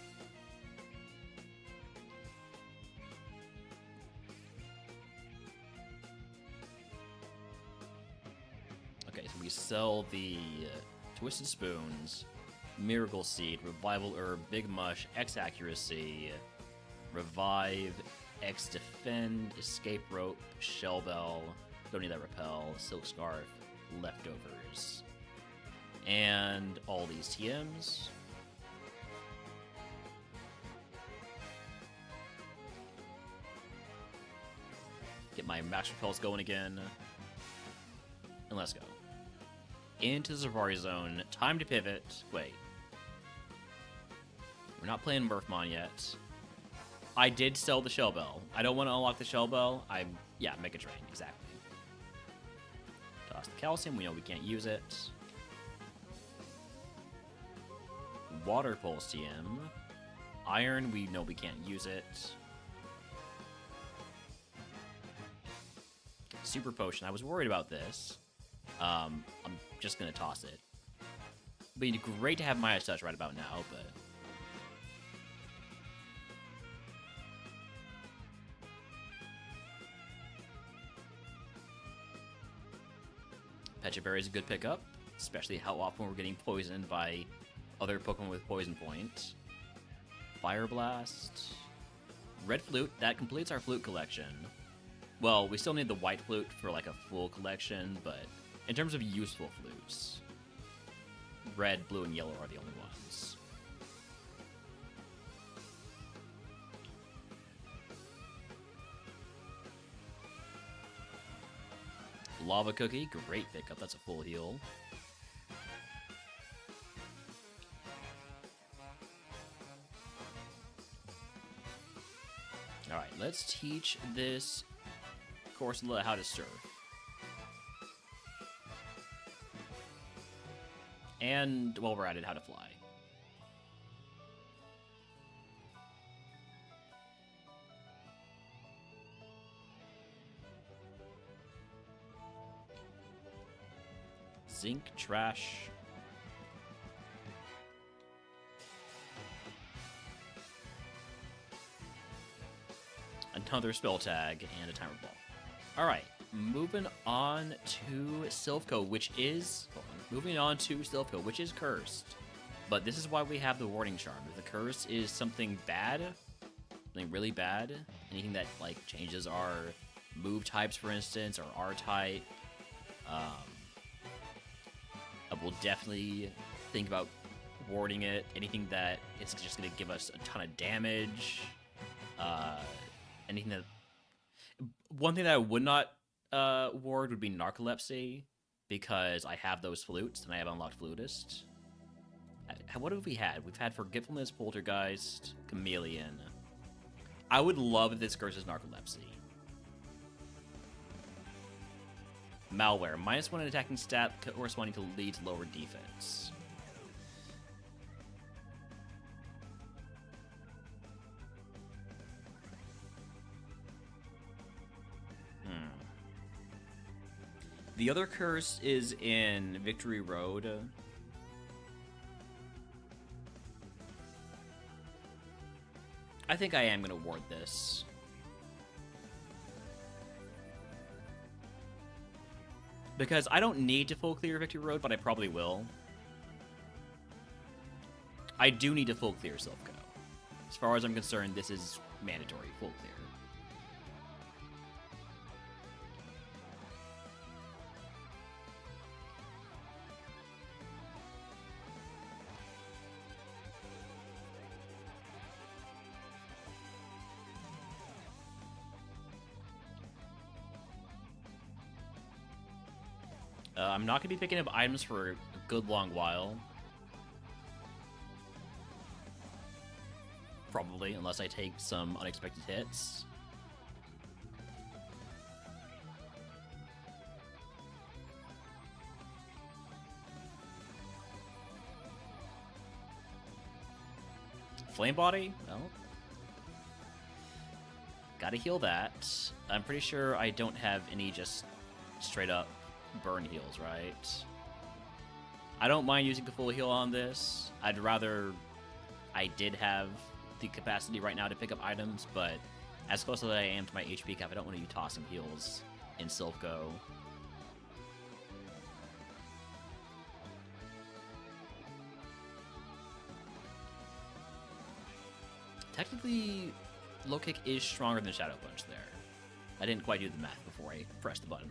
Okay, so we sell the Twisted Spoons, Miracle Seed, Revival Herb, Big Mush, X Accuracy, Revive, X Defend, Escape Rope, Shell Bell, don't need that Repel, Silk Scarf, Leftovers. And all these TMs. Get my Max Repels going again. And let's go. Into the Safari Zone. Time to pivot. Wait. We're not playing Murphmon yet. I did sell the Shell Bell. I don't want to unlock the Shell Bell. Yeah, Mega Drain. Exactly. Toss the Calcium. We know we can't use it. Water Pulse TM. Iron, we know we can't use it. Super Potion. I was worried about this. I'm just going to toss it. It'd be great to have Midas Touch right about now, but... Pecha Berry is a good pickup, especially how often we're getting poisoned by other Pokemon with Poison Point. Fire Blast. Red Flute, that completes our flute collection. Well, we still need the white flute for like a full collection, but in terms of useful flutes, red, blue, and yellow are the only ones. Lava Cookie, great pickup, that's a full heal. Alright, let's teach this Corsola how to surf. And, while we're at it, how to fly. Zinc, trash. Another spell tag, and a timer ball. Alright, moving on to Silphco, which is... Moving on to Silphco, which is cursed. But this is why we have the Warding Charm. If the curse is something bad, something really bad, anything that, like, changes our move types, for instance, or our type, we'll definitely think about warding it. Anything that it's just going to give us a ton of damage, anything that... One thing that I would not ward would be Narcolepsy, because I have those flutes, and I have unlocked Flutist. What have we had? We've had Forgetfulness, Poltergeist, Chameleon. I would love if this curses Narcolepsy. Malware. -1 in attacking stat corresponding to leads lower defense. The other curse is in Victory Road. I think I am going to ward this. Because I don't need to full clear Victory Road, but I probably will. I do need to full clear Silphco. As far as I'm concerned, this is mandatory full clear. I'm not going to be picking up items for a good long while. Probably, unless I take some unexpected hits. Flame Body? No. Gotta heal that. I'm pretty sure I don't have any just straight up burn heals, right? I don't mind using a full heal on this. I'd rather I did have the capacity right now to pick up items, but as close as I am to my HP cap, I don't want to be tossing heals in Silphco. Technically, Low Kick is stronger than Shadow Punch there. I didn't quite do the math before I pressed the button.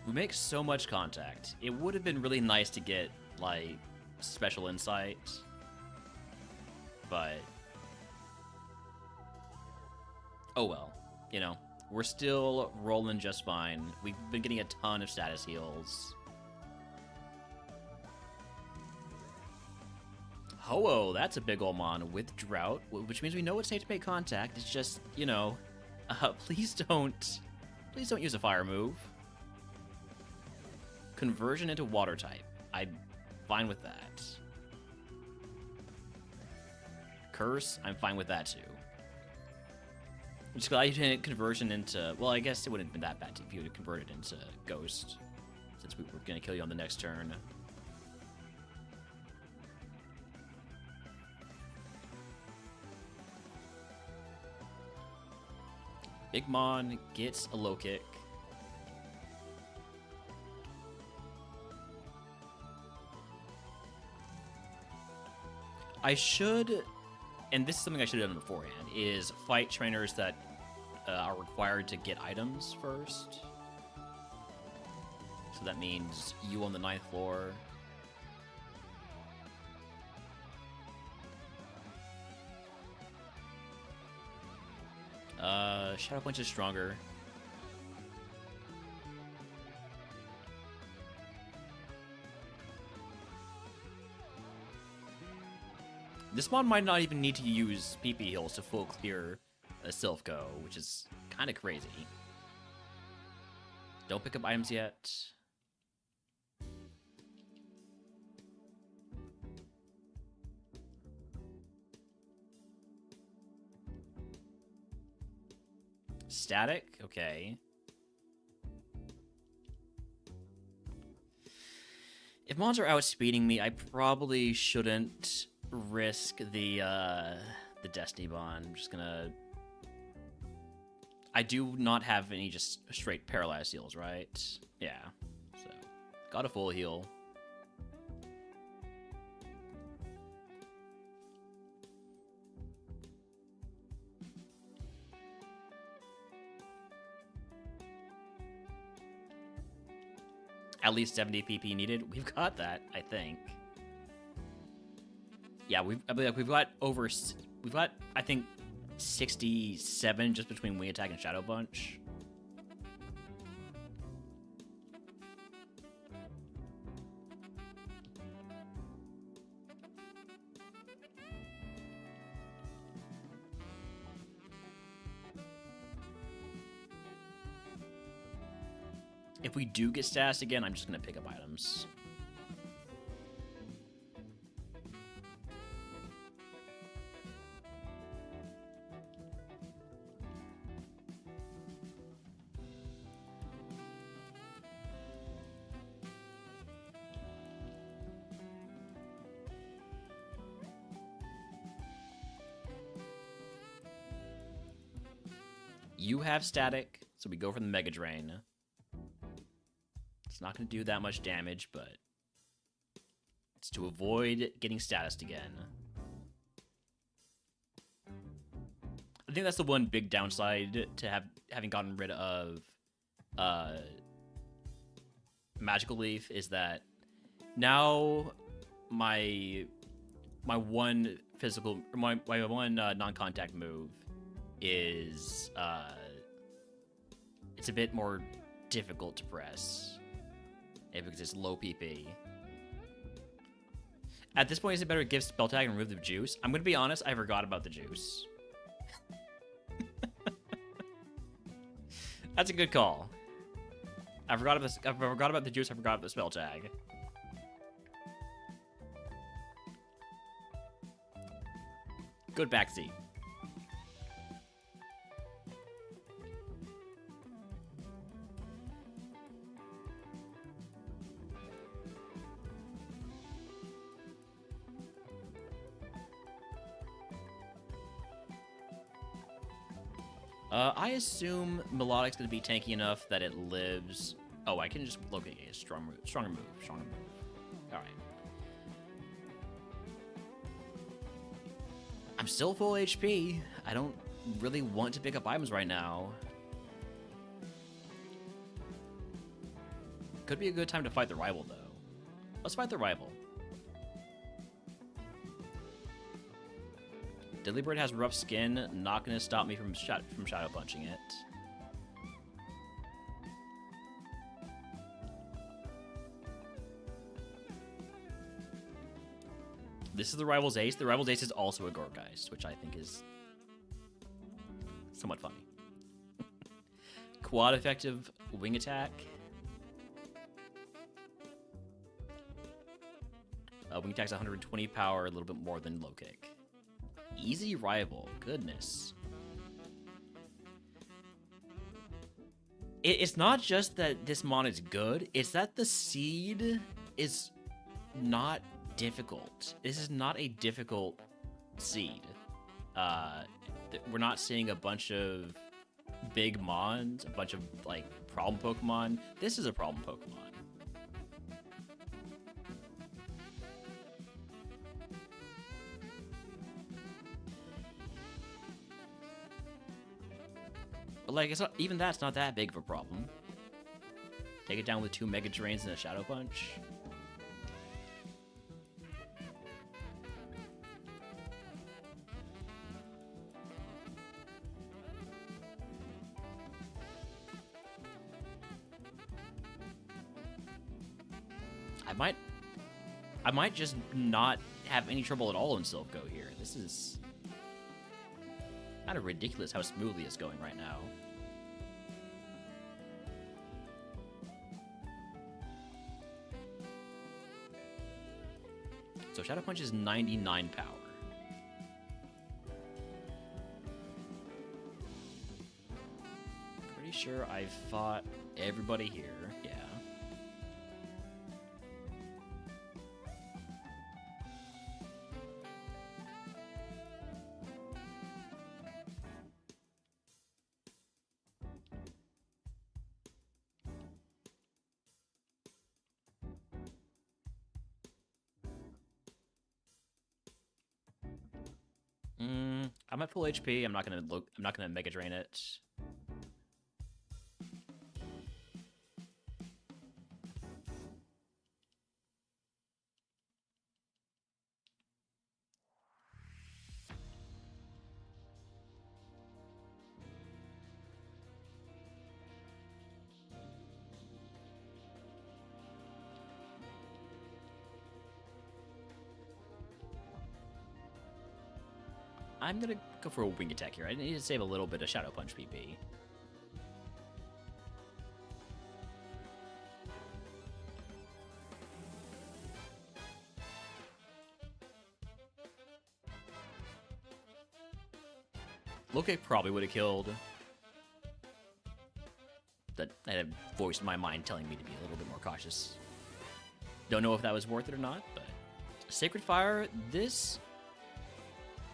We make so much contact. It would have been really nice to get, like, special insight. But... oh well. You know, we're still rolling just fine. We've been getting a ton of status heals. Ho-Oh, that's a big ol' mon with Drought, which means we know it's safe to make contact. It's just, you know, please don't use a fire move. Conversion into water type. I'm fine with that. Curse, I'm fine with that too. Just glad you didn't conversion into... Well, I guess it wouldn't have been that bad if you would have converted into Ghost, since we were going to kill you on the next turn. Big Mon gets a low kick. I should, and this is something I should have done beforehand, is fight trainers that are required to get items first. So that means you on the 9th floor. Shadow Punch is stronger. This mod might not even need to use PP heals to full clear a Silphco, which is kind of crazy. Don't pick up items yet. Static? Okay. If mons are outspeeding me, I probably shouldn't risk the Destiny Bond. I'm just gonna... I do not have any just straight paralyzed heals, right? Yeah. So, got a full heal. At least 70 PP needed. We've got that, I think. Yeah, I believe we've got I think 67 just between Wing Attack and Shadow Punch. If we do get status again, I'm just gonna pick up items. You have static, so we go for the Mega Drain. It's not going to do that much damage, but it's to avoid getting statused again. I think that's the one big downside to having gotten rid of Magical Leaf, is that now my one physical, my one non-contact move is it's a bit more difficult to press because it's low PP. At this point, is it better to give spell tag and remove the juice? I'm gonna be honest, I forgot about the juice. That's a good call. I forgot about the juice. I forgot about the spell tag. Good backseat. I assume Melodic's going to be tanky enough that it lives... Oh, I can just locate a stronger move. Alright. I'm still full HP. I don't really want to pick up items right now. Could be a good time to fight the rival, though. Let's fight the rival. Delibird has rough skin, not going to stop me from shadow punching it. This is the rival's ace. The rival's ace is also a Gorgeist, which I think is somewhat funny. Quad effective wing attack. Wing attack's 120 power, a little bit more than low kick. Easy rival. Goodness. It's not just that this mon is good, it's that the seed is not difficult. This is not a difficult seed. We're not seeing a bunch of big mons, a bunch of, like, problem Pokemon. This is a problem Pokemon. But, like, it's not, even that's not that big of a problem. Take it down with 2 Mega Drains and a Shadow Punch. I might just not have any trouble at all in Silph Go here. This is kind of ridiculous how smoothly it's going right now. So Shadow Punch is 99 power. Pretty sure I've fought everybody here. Yeah. I'm at full HP. I'm not gonna Mega Drain it. I'm gonna go for a Wing Attack here. I need to save a little bit of Shadow Punch PP. Low Kick probably would have killed. That had a voice in my mind telling me to be a little bit more cautious. Don't know if that was worth it or not, but Sacred Fire, this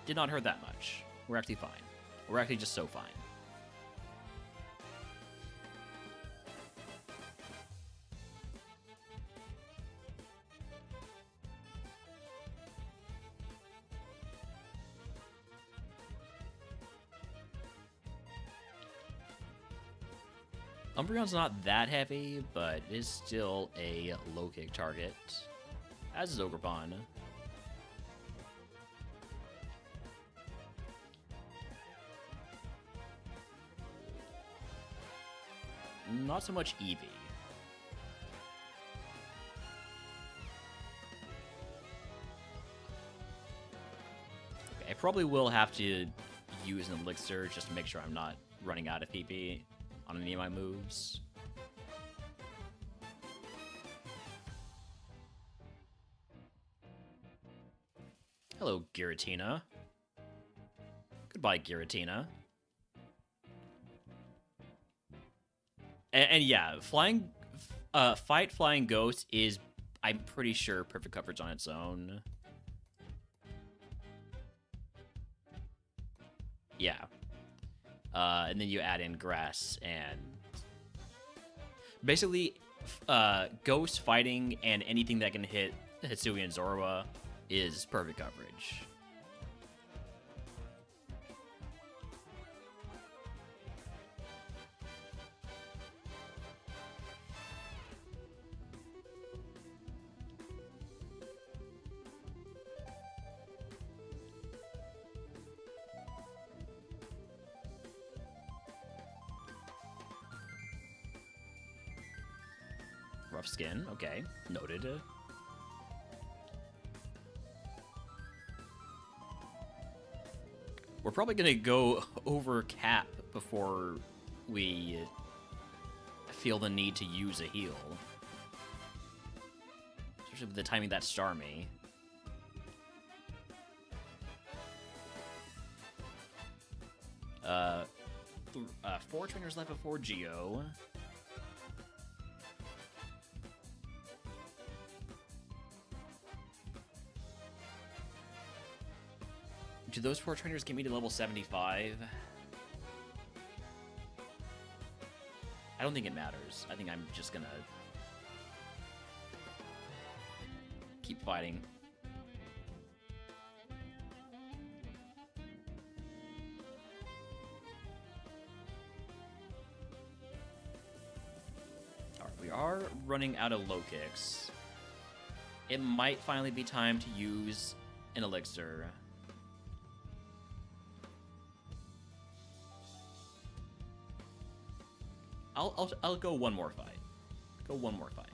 did not hurt that much. We're actually fine. We're actually just so fine. Umbreon's not that heavy, but it is still a low kick target, as is Ogerpon. Not so much Eevee. Okay, I probably will have to use an Elixir just to make sure I'm not running out of PP on any of my moves. Hello, Giratina. Goodbye, Giratina. And yeah, Fight Flying Ghost is, I'm pretty sure, perfect coverage on its own. Yeah. And then you add in Grass and basically Ghost fighting and anything that can hit Hisui and Zorua is perfect coverage. Rough Skin, okay, noted. We're probably gonna go over cap before we feel the need to use a heal. Especially with the timing that Starmie. 4 trainers left before Geo. Do those 4 trainers get me to level 75? I don't think it matters. I think I'm just gonna keep fighting. Alright, we are running out of low kicks. It might finally be time to use an elixir. I'll go one more fight. Go one more fight.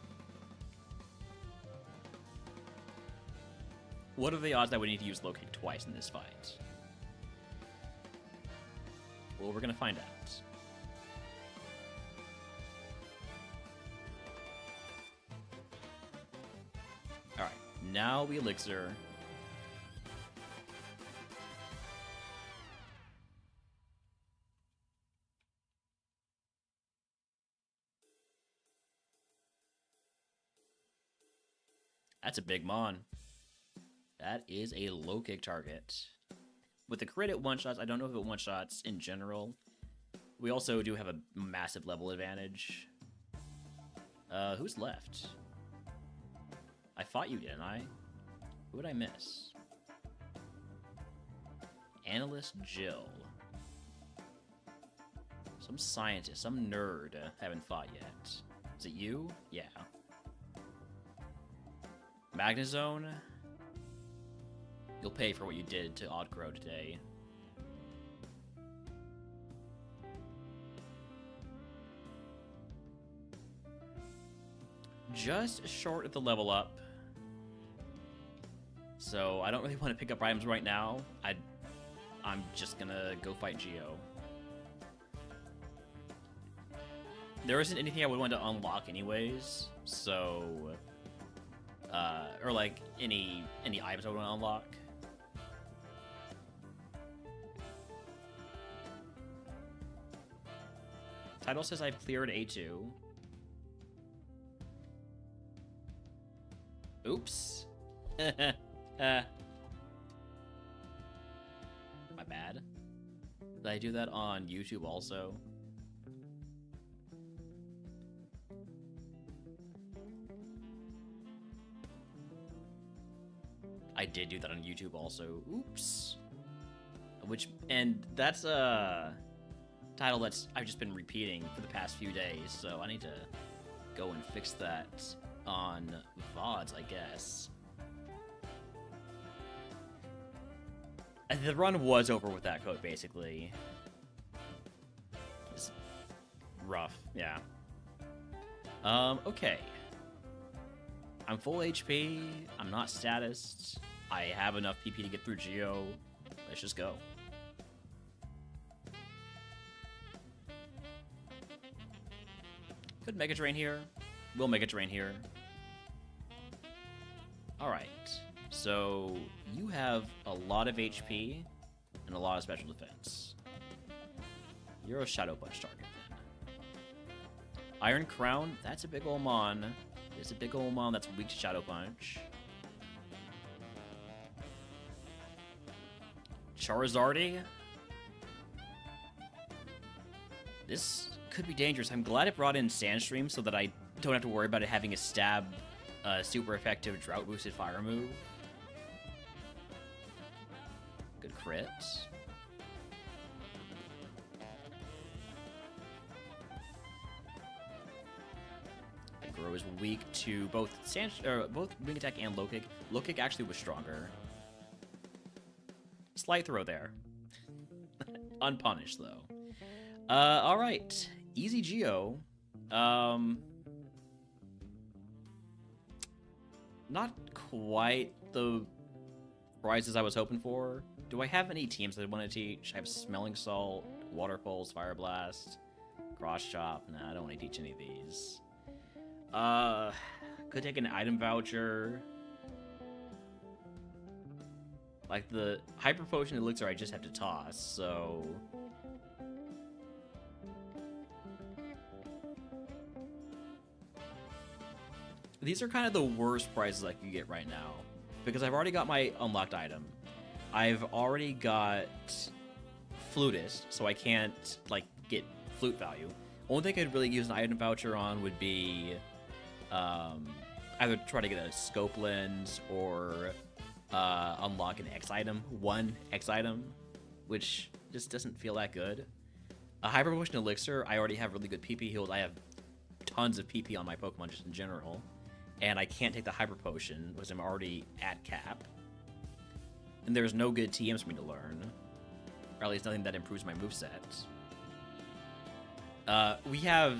What are the odds that we need to use low kick twice in this fight? Well, we're gonna find out. Alright, now we elixir. That's a big mon. That is a low kick target. With the crit, it one-shots. I don't know if it one-shots in general. We also do have a massive level advantage. Who's left? I fought you, didn't I? Who would I miss? Analyst Jill. Some scientist, some nerd haven't fought yet. Is it you? Yeah. Magnezone, you'll pay for what you did to Oddcrow today. Just short of the level up. So I don't really want to pick up items right now. I'm just gonna go fight Geo. There isn't anything I would want to unlock anyways, so... or like any items I want to unlock. Title says I've cleared A2. Oops. My bad. Did I do that on YouTube also? I did do that on YouTube also. Oops. And that's a title that's I've just been repeating for the past few days, so I need to go and fix that on VODs, I guess. The run was over with that code, basically. It's rough, yeah. Okay. I'm full HP, I'm not statused, I have enough PP to get through Geo. Let's just go. Could Mega Drain here. We'll Mega Drain here. Alright, so you have a lot of HP and a lot of special defense. You're a Shadow Punch target then. Iron Crown, that's a big ol' mon. It's a big ol' mon that's weak to Shadow Punch. Charizardy. This could be dangerous. I'm glad it brought in Sandstream so that I don't have to worry about it having a stab, super effective drought boosted fire move. Good crit. Grow is weak to both wing attack and low kick. Low kick actually was stronger. Slight throw there. Unpunished though. All right, easy Geo. Not quite the prizes I was hoping for. Do I have any teams that I want to teach? I have Smelling Salt, Water Pulse, Fire Blast, Cross Chop. Nah, I don't want to teach any of these. Could take an item voucher. Like the Hyper Potion Elixir I just have to toss, so these are kind of the worst prices I can get right now, because I've already got my unlocked item. I've already got Flutist, so I can't like get flute value. Only thing I'd really use an item voucher on would be either try to get a scope lens or unlock an X item, one X item, which just doesn't feel that good. A Hyper Potion Elixir, I already have really good PP heals. I have tons of PP on my Pokemon just in general. And I can't take the Hyper Potion because I'm already at cap. And there's no good TMs for me to learn. Or at least nothing that improves my moveset. We have...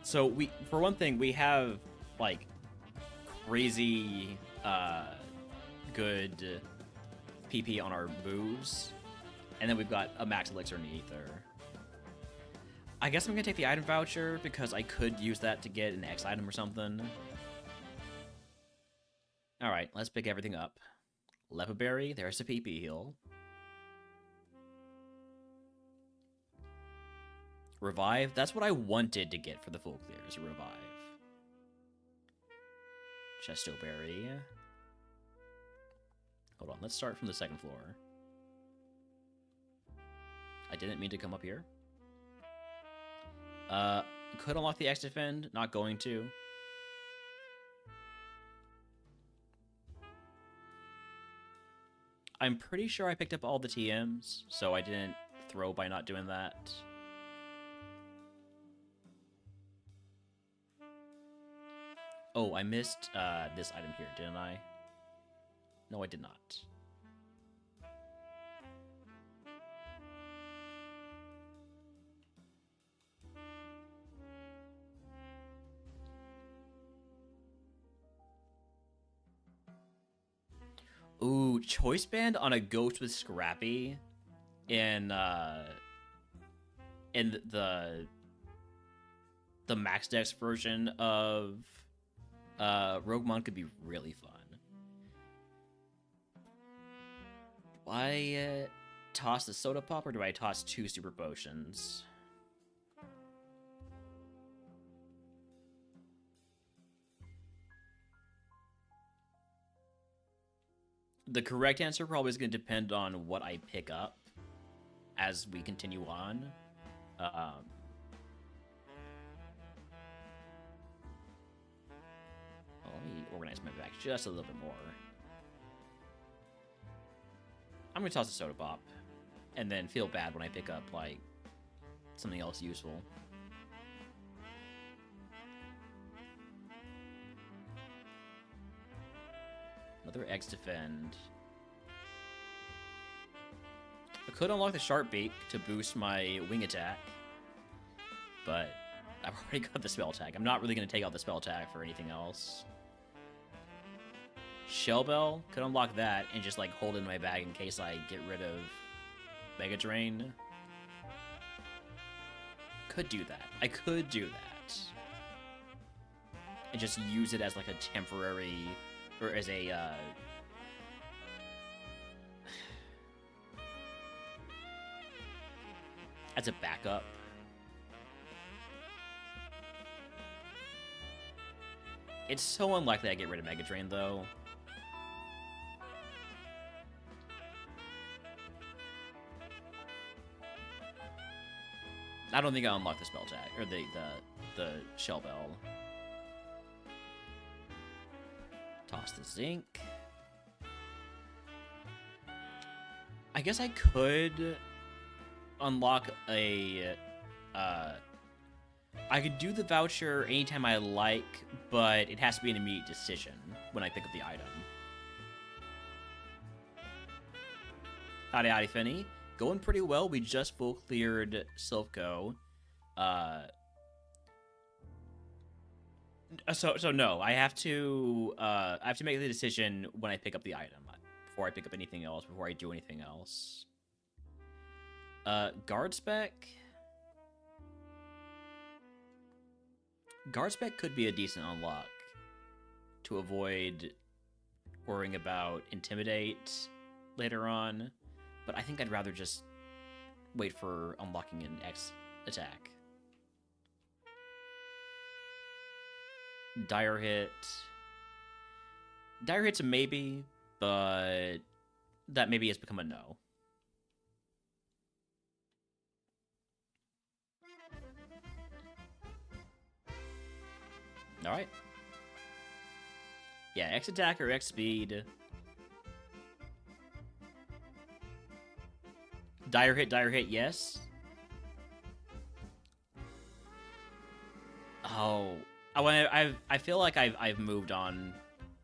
So, for one thing, we have, like, crazy good PP on our moves. And then we've got a max elixir in the ether. I guess I'm gonna take the item voucher because I could use that to get an X item or something. Alright, let's pick everything up. Lepaberry, there's a PP heal. Revive, that's what I wanted to get for the full clear, is a revive. Chestoberry. Hold on, let's start from the second floor. I didn't mean to come up here. Could unlock the X defend, not going to. I'm pretty sure I picked up all the TMs, so I didn't throw by not doing that. Oh, I missed this item here, didn't I? No, I did not. Ooh, Choice Band on a Ghost with Scrappy in the Max Dex version of RogueMon could be really fun. Do I toss the Soda Pop or do I toss 2 Super Potions? The correct answer probably is going to depend on what I pick up as we continue on. Let me organize my bag just a little bit more. I'm going to toss a Soda Pop and then feel bad when I pick up, like, something else useful. Another X defend. I could unlock the Sharp Beak to boost my wing attack, but I've already got the spell tag. I'm not really going to take out the spell tag for anything else. Shell Bell, could unlock that and just like hold it in my bag in case I get rid of Mega Drain. Could do that. I could do that. And just use it as like a temporary, or as a as a backup. It's so unlikely I get rid of Mega Drain, though. I don't think I'll unlock the spell tag, or the Shell Bell. Toss the Zinc. I guess I could unlock a... I could do the voucher anytime I like, but it has to be an immediate decision when I pick up the item. Howdy, Finny. Going pretty well. We just full cleared Silpho. So no, I have to make the decision when I pick up the item before I pick up anything else, before I do anything else. Guard Spec. Guard Spec could be a decent unlock to avoid worrying about Intimidate later on, but I think I'd rather just wait for unlocking an X attack. Dire Hit. Dire Hit's a maybe, but that maybe has become a no. Alright. Yeah, X attack or X speed. Dire hit, yes. Oh, I feel like I've moved on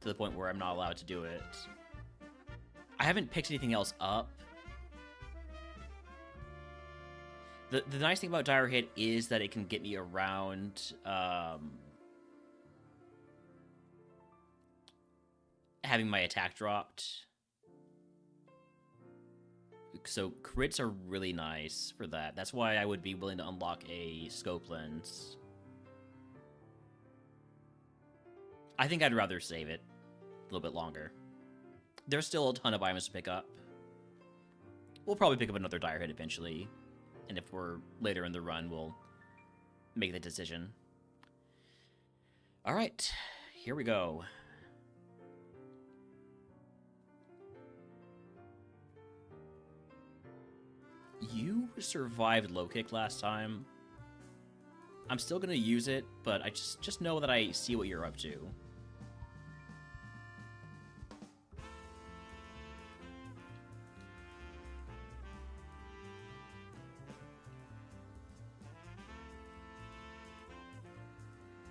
to the point where I'm not allowed to do it. I haven't picked anything else up. The nice thing about Dire Hit is that it can get me around having my attack dropped. So crits are really nice for that. That's why I would be willing to unlock a scope lens. I think I'd rather save it a little bit longer. There's still a ton of items to pick up. We'll probably pick up another Dire Hit eventually. And if we're later in the run, we'll make the decision. Alright, here we go. You survived low kick last time. I'm still gonna use it, but I just know that I see what you're up to.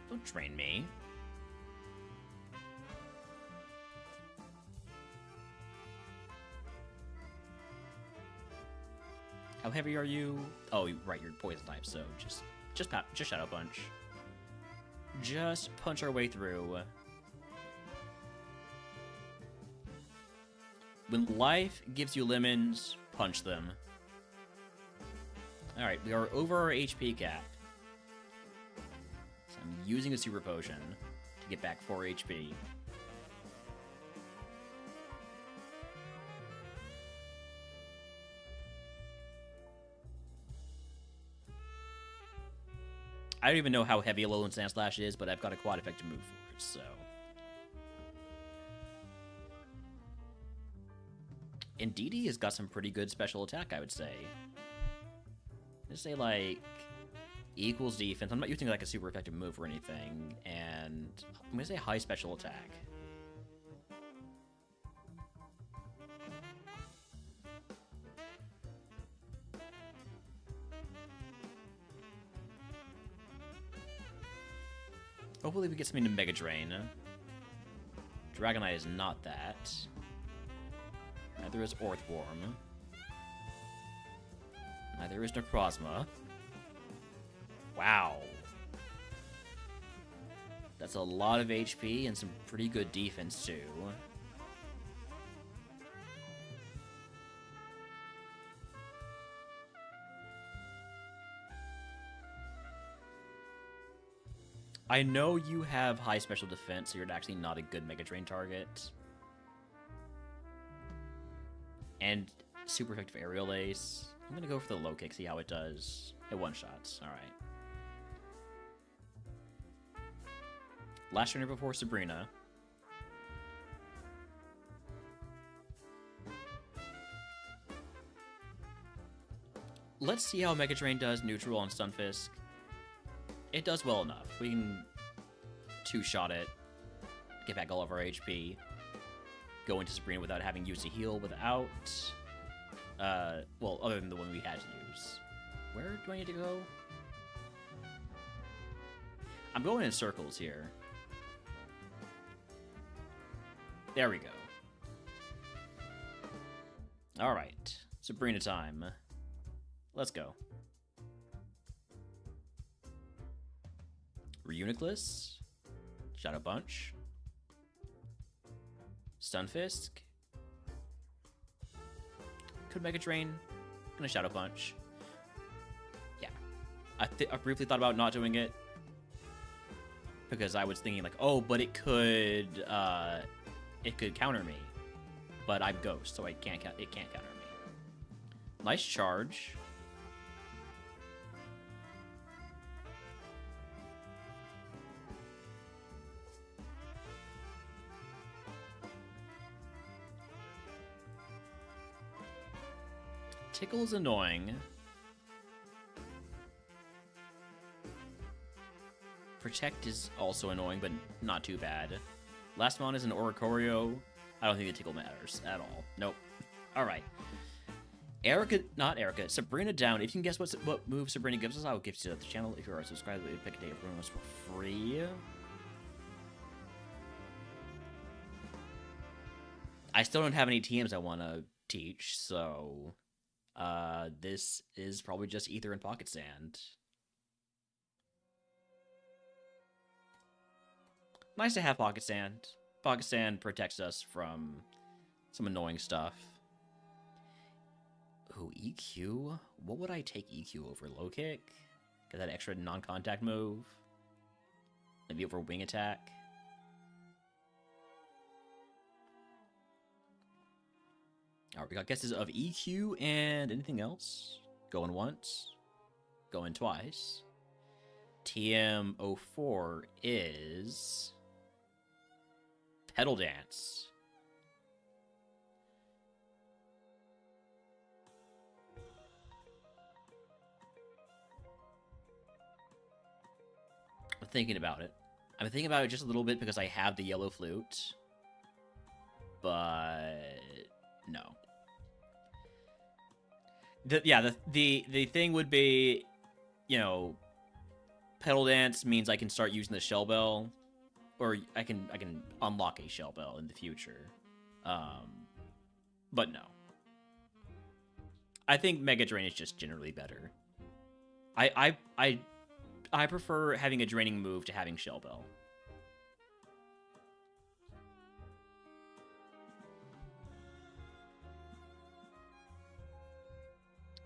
Don't train me. How heavy are you? Oh, right, you're poison type, so just Shadow Punch. Just punch our way through. When life gives you lemons, punch them. Alright, we are over our HP cap. So I'm using a super potion to get back 4 HP. I don't even know how heavy a Alolan Sandslash is, but I've got a quad effective move for it, so. Indeedee has got some pretty good special attack, I would say. Just say, like, equals defense. I'm not using, like, a super effective move or anything, and I'm gonna say high special attack. Hopefully we get something to Mega Drain. Dragonite is not that. Neither is Orthworm. Neither is Necrozma. Wow. That's a lot of HP and some pretty good defense, too. I know you have high special defense, so you're actually not a good Mega Drain target. And super effective Aerial Ace. I'm gonna go for the low kick, see how it does. It one-shots, alright. Last trainer before Sabrina. Let's see how Mega Drain does neutral on Stunfisk. It does well enough. We can two-shot it, get back all of our HP, go into Sabrina without having used a heal without... well, other than the one we had to use. Where do I need to go? I'm going in circles here. There we go. Alright. Sabrina time. Let's go. Reuniclus. Shadow Punch. Stunfisk. Could Mega Drain. Gonna Shadow Punch. Yeah. I briefly thought about not doing it. Because I was thinking like, oh, but it could counter me. But I'm Ghost, so it can't counter me. Nice charge. Tickle is annoying. Protect is also annoying, but not too bad. Last one is an Oricorio. I don't think the tickle matters at all. Nope. Alright. Sabrina down. If you can guess what move Sabrina gives us, I will give you to the channel. If you are subscribed, we pick a day of rumors for free. I still don't have any TMs I want to teach, so this is probably just Ether and Pocket Sand. Nice to have Pocket Sand. Pocket Sand protects us from some annoying stuff. Ooh, EQ? What would I take EQ over? Low kick? Get that extra non-contact move? Maybe over wing attack? Alright, we got guesses of EQ and anything else. Going once. Going twice. TM04 is... Pedal Dance. I'm thinking about it. I'm thinking about it just a little bit because I have the yellow flute. But... no. The thing would be, you know, Pedal Dance means I can start using the Shell Bell, or I can unlock a Shell Bell in the future. But no. I think Mega Drain is just generally better. I prefer having a draining move to having Shell Bell.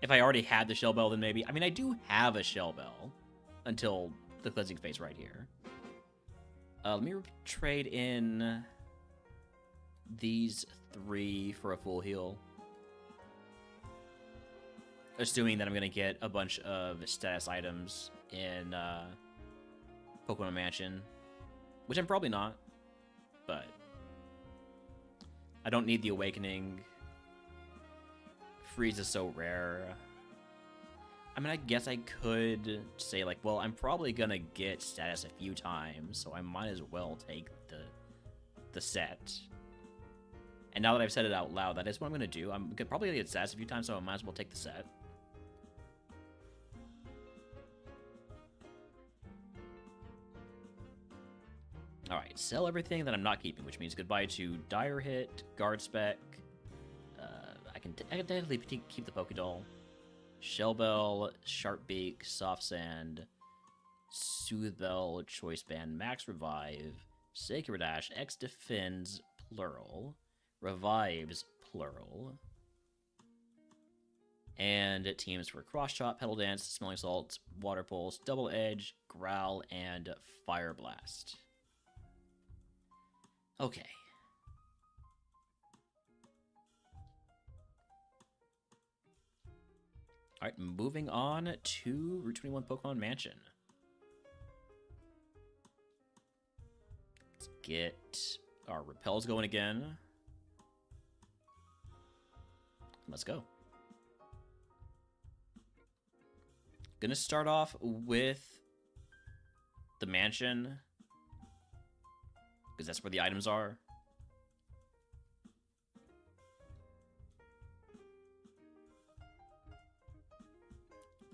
If I already had the Shell Bell, then maybe... I mean, I do have a Shell Bell until the cleansing phase right here. Let me trade in these 3 for a full heal. Assuming that I'm going to get a bunch of status items in Pokemon Mansion. Which I'm probably not. But I don't need the Awakening. Freeze is so rare. I mean, I guess I could say, like, well, I'm probably gonna get status a few times, so I might as well take the set. And now that I've said it out loud, that is what I'm gonna do. I'm probably gonna get status a few times, so I might as well take the set. Alright, sell everything that I'm not keeping, which means goodbye to Dire Hit, Guard Spec. I can definitely keep the Pokédoll. Shell Bell, Sharp Beak, Soft Sand, Soothe Bell, Choice Band, Max Revive, Sacred Ash, X Defends, plural, Revives, plural, and teams for Cross Chop, Pedal Dance, Smelling Salts, Water Pulse, Double Edge, Growl, and Fire Blast. Okay. Alright, moving on to Route 21 Pokemon Mansion. Let's get our repels going again. Let's go. Gonna start off with the mansion, because that's where the items are.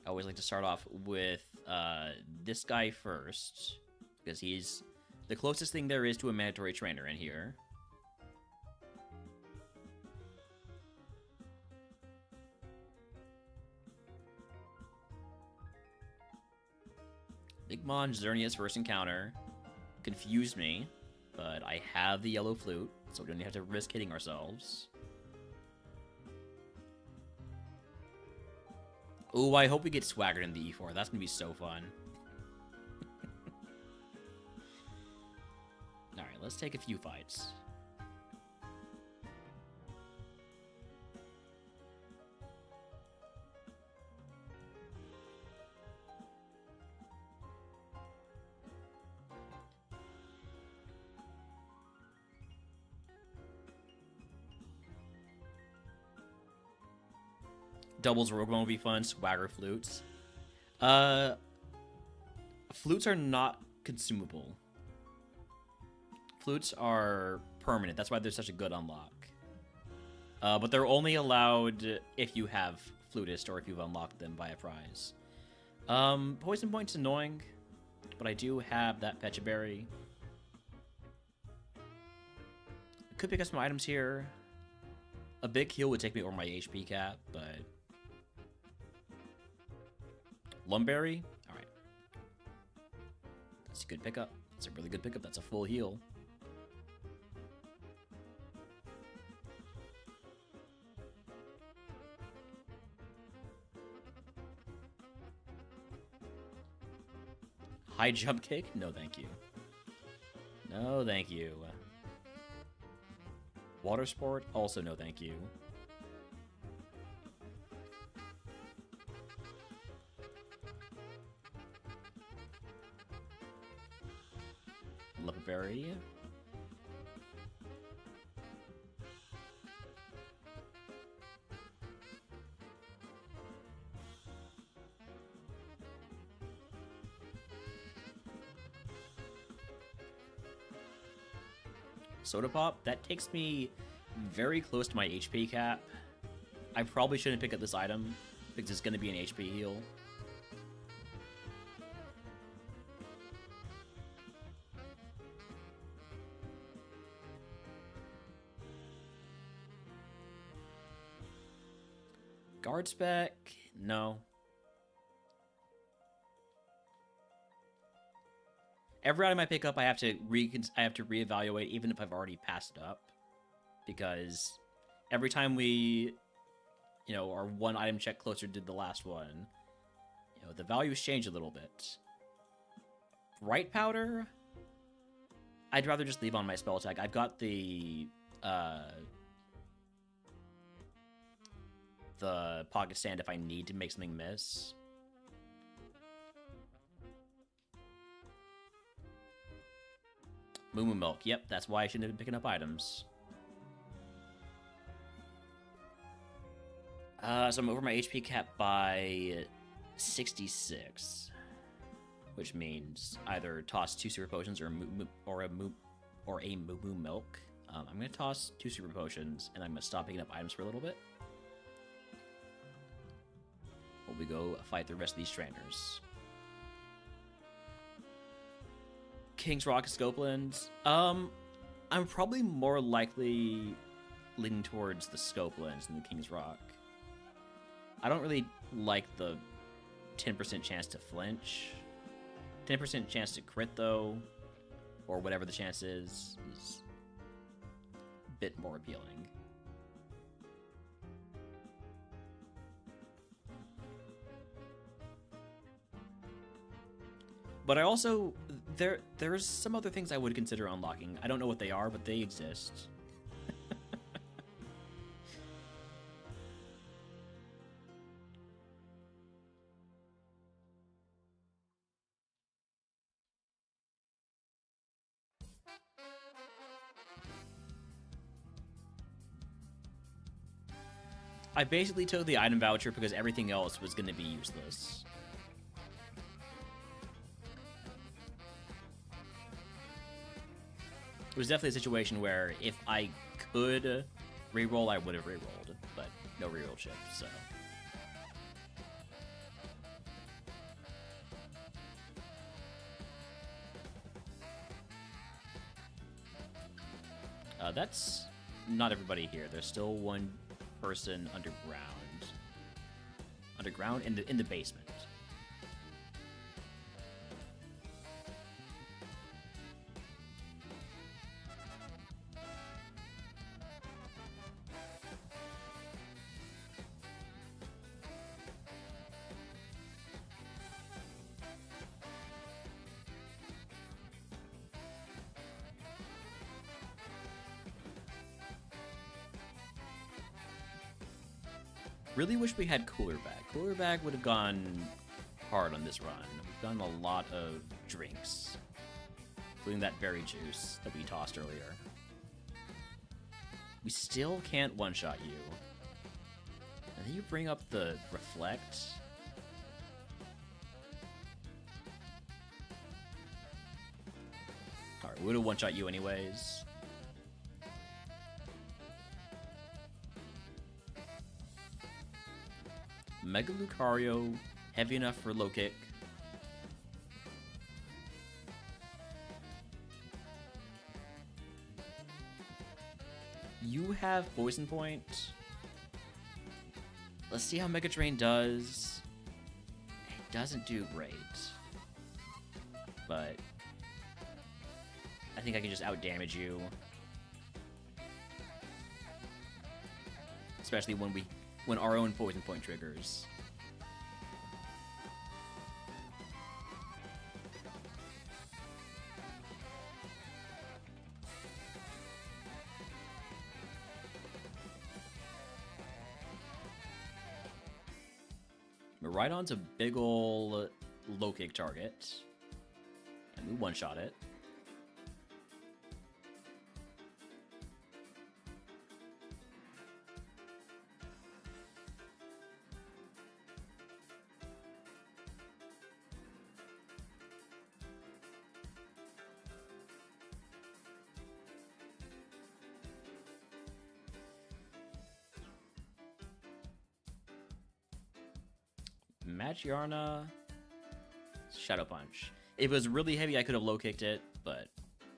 I always like to start off with this guy first, because he's the closest thing there is to a mandatory trainer in here. Big Mon Xerneas first encounter confused me, but I have the yellow flute, so we don't have to risk hitting ourselves. Ooh, I hope we get Swaggered in the E4. That's gonna be so fun. Alright, let's take a few fights. Doubles RogueMon would be fun. Swagger flutes. Flutes are not consumable. Flutes are permanent. That's why they're such a good unlock. But they're only allowed if you have Flutist or if you've unlocked them by a prize. Poison Point's annoying, but I do have that Pecha Berry. Could pick up some items here. A big heal would take me over my HP cap, but... Lumberry? Alright. That's a good pickup. That's a really good pickup. That's a full heal. High jump kick? No, thank you. No, thank you. Water sport? Also no, thank you. Leperberry. Soda Pop, that takes me very close to my HP cap. I probably shouldn't pick up this item because it's going to be an HP heal. Guard spec? No. Every item I pick up, I have to reevaluate, even if I've already passed it up, because every time we, are one item check closer to the last one, the values change a little bit. Bright powder, I'd rather just leave on my spell tag. I've got the pocket stand if I need to make something miss. Moo Moo Milk. Yep, that's why I shouldn't have been picking up items. So I'm over my HP cap by 66, which means either toss 2 super potions or a Moo Moo Milk. I'm gonna toss 2 super potions and I'm gonna stop picking up items for a little bit. While we go fight the rest of these trainers. King's Rock Scopelands. I'm probably more likely leaning towards the Scopelands than the King's Rock. I don't really like the 10% chance to flinch. 10% chance to crit, though, or whatever the chance is a bit more appealing. But I also, there's some other things I would consider unlocking. I don't know what they are, but they exist. I basically took the item voucher because everything else was going to be useless. It was definitely a situation where if I could reroll, I would have rerolled, but no reroll chip, so. That's not everybody here. There's still one person underground. Underground in the basement. Really wish we had Cooler Bag. Cooler Bag would have gone hard on this run. We've done a lot of drinks, including that berry juice that we tossed earlier. We still can't one-shot you. And then you bring up the Reflect? Alright, we would've one-shot you anyways. Mega Lucario, heavy enough for low kick. You have Poison Point. Let's see how Mega Drain does. It doesn't do great. But I think I can just out-damage you. Especially when our own Poison Point triggers. Rhydon's a big ol' low kick target. And we one-shot it. Magiarna, Shadow Punch. If it was really heavy, I could have low kicked it, but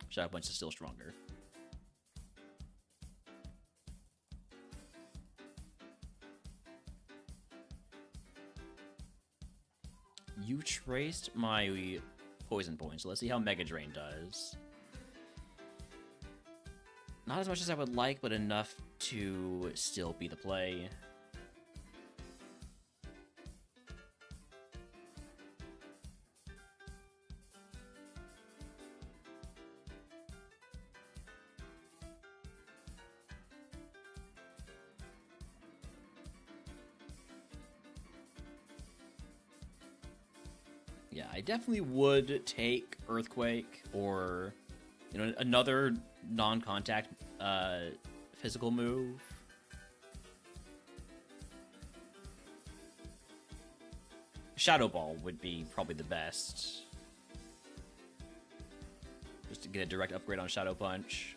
Shadow Punch is still stronger. You traced my Poison Point, so let's see how Mega Drain does. Not as much as I would like, but enough to still be the play. Yeah, I definitely would take Earthquake or, you know, another non-contact physical move. Shadow Ball would be probably the best. Just to get a direct upgrade on Shadow Punch.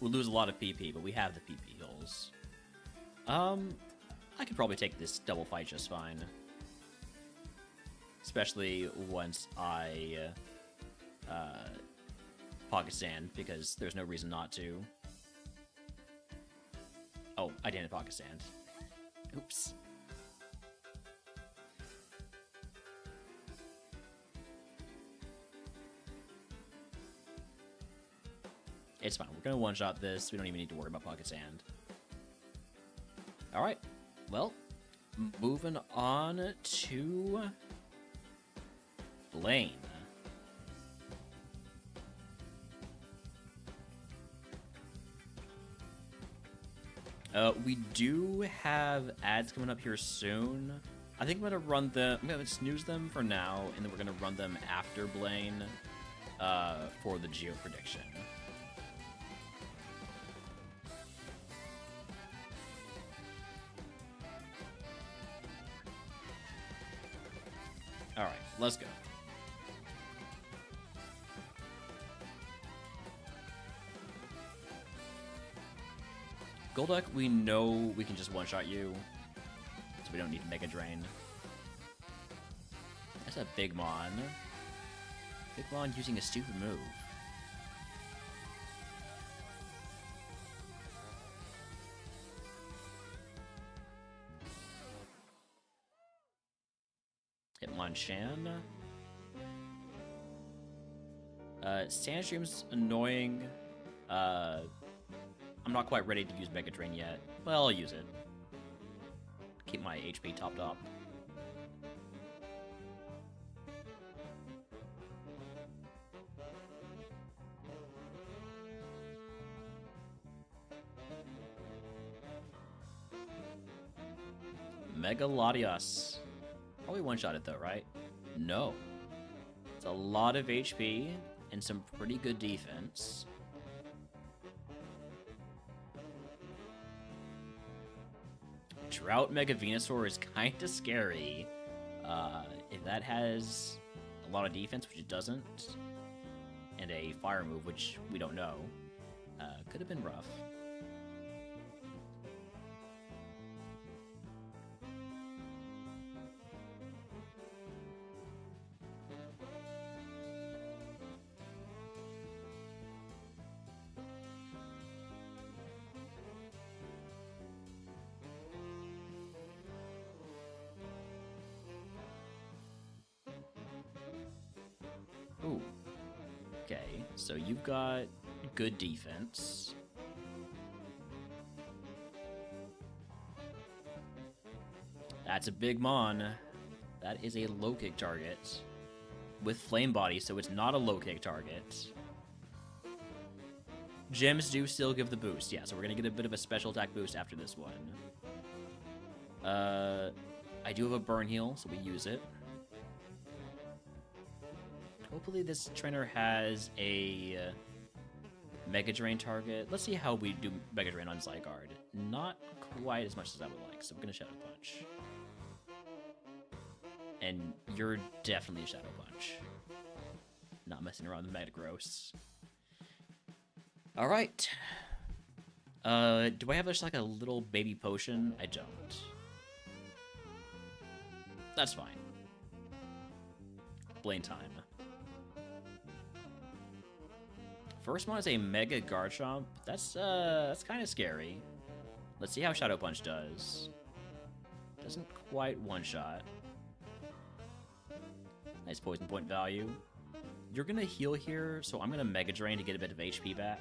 We'll lose a lot of PP, but we have the PP heals. I could probably take this double fight just fine. Especially once I Pocket Sand, because there's no reason not to. Oh, I didn't Pocket Sand. Oops. It's fine. We're gonna one-shot this. We don't even need to worry about Pocket Sand. Alright. Well, moving on to Blaine. We do have ads coming up here soon. I think I'm gonna run them. I'm gonna snooze them for now, and then we're gonna run them after Blaine for the Geo prediction. Alright, let's go. Golduck, we know we can just one-shot you, so we don't need to Mega Drain. That's a Big Mon. Big Mon using a stupid move. Hitmonchan. Sandstream's annoying. I'm not quite ready to use Mega Drain yet. Well, I'll use it. Keep my HP topped up. Mega Latios. Probably one-shot it though, right? No. It's a lot of HP and some pretty good defense. Drought Mega Venusaur is kind of scary. If that has a lot of defense, which it doesn't, and a fire move, which we don't know, could have been rough. Ooh. Okay, so you've got good defense. That's a big Mon. That is a low kick target with flame body, so it's not a low kick target. Gems do still give the boost, yeah, so we're gonna get a bit of a special attack boost after this one. I do have a burn heal, so we use it. Hopefully this trainer has a Mega Drain target. Let's see how we do Mega Drain on Zygarde. Not quite as much as I would like, so I'm going to Shadow Punch. And you're definitely a Shadow Punch. Not messing around with Metagross. Alright. Do I have just like a little baby potion? I don't. That's fine. Blaine time. First one is a Mega Garchomp. That's kind of scary. Let's see how Shadow Punch does. Doesn't quite one-shot. Nice poison point value. You're gonna heal here, so I'm gonna Mega Drain to get a bit of HP back.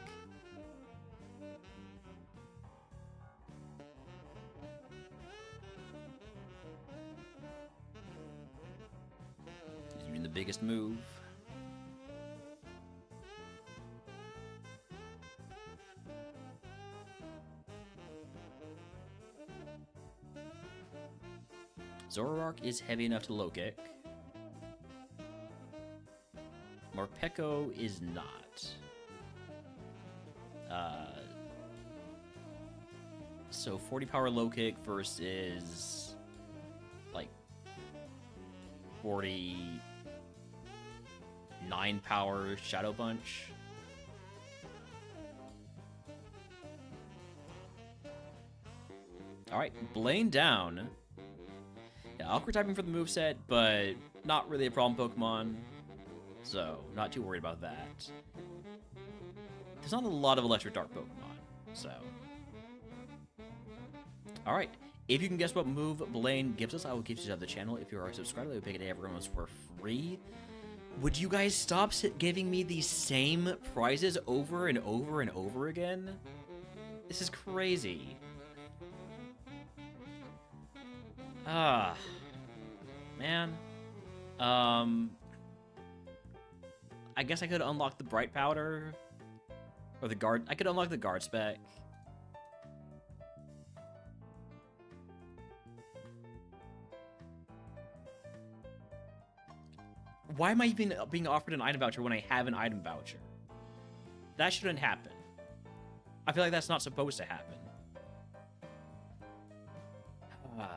He's doing the biggest move. Zoroark is heavy enough to low kick. Morpeko is not. So 40 power low kick versus like 49 power Shadow Punch. Alright, Blaine down. Yeah, awkward typing for the moveset, but not really a problem Pokemon. So, not too worried about that. There's not a lot of Electric Dark Pokemon, so. Alright, if you can guess what move Blaine gives us, I will give you to the channel. If you are a subscriber, I will pick it everyone's for free. Would you guys stop giving me these same prizes over and over and over again? This is crazy. Ah, man. I guess I could unlock the Bright Powder. Or the Guard. I could unlock the Guard spec. Why am I even being offered an item voucher when I have an item voucher? That shouldn't happen. I feel like that's not supposed to happen.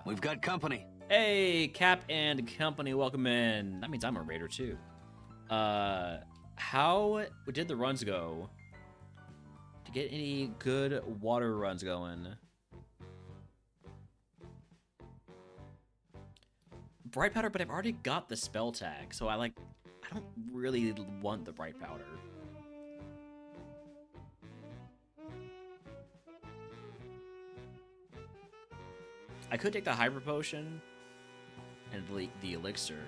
We've got company. Hey, Cap and company, welcome in. That means I'm a raider too. How did the runs go? To get any good water runs going? Bright Powder, but I've already got the spell tag, so I don't really want the Bright Powder. I could take the Hyper Potion and the Elixir,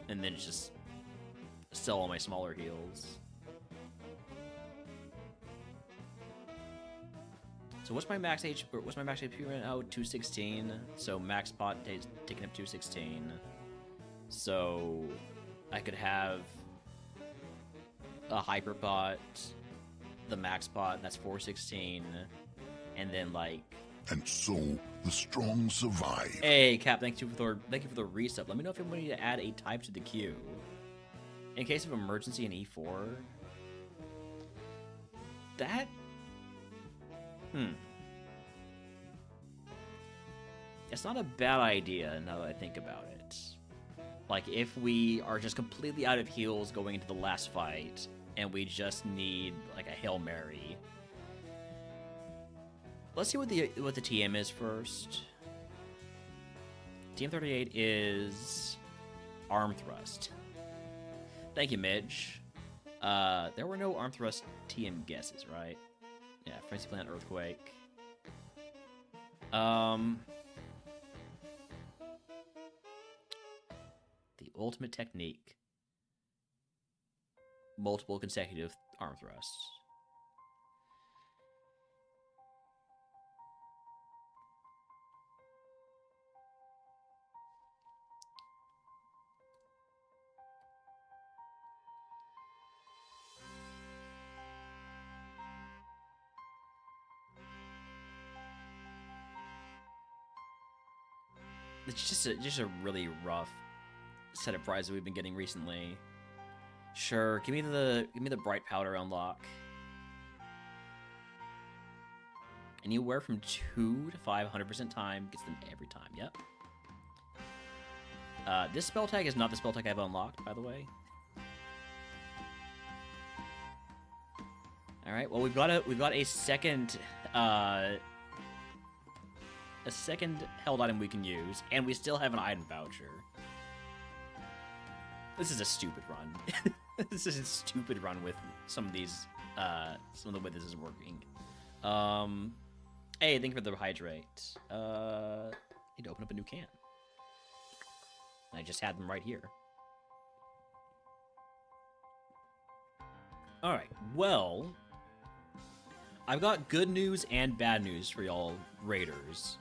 and then just sell all my smaller heals. So what's my max HP? What's my max HP right now? 216. So max pot taking up 216. So I could have a Hyper Pot, the max pot, that's 416, and then like. And so the strong survive. Hey, Cap, thank you for the resub. Let me know if you want me to add a type to the queue. In case of emergency in E4. That... It's not a bad idea now that I think about it. Like, if we are just completely out of heals going into the last fight, and we just need, like, a Hail Mary. Let's see what the TM is first. TM38 is Arm Thrust. Thank you, Midge. There were no Arm Thrust TM guesses, right? Yeah, Frenzy Plant, Earthquake. The ultimate technique. Multiple consecutive arm thrusts. It's just a really rough set of prizes we've been getting recently. Sure, give me the bright powder unlock. Anywhere from 2 to 500% time gets them every time. Yep. This spell tag is not the spell tag I've unlocked, by the way. All right. Well, we've got a second held item we can use, and we still have an item voucher. This is a stupid run. This is a stupid run with some of these, some of the way this is working. Hey, thank you for the hydrate. Need to open up a new can. I just had them right here. Alright, well, I've got good news and bad news for y'all raiders.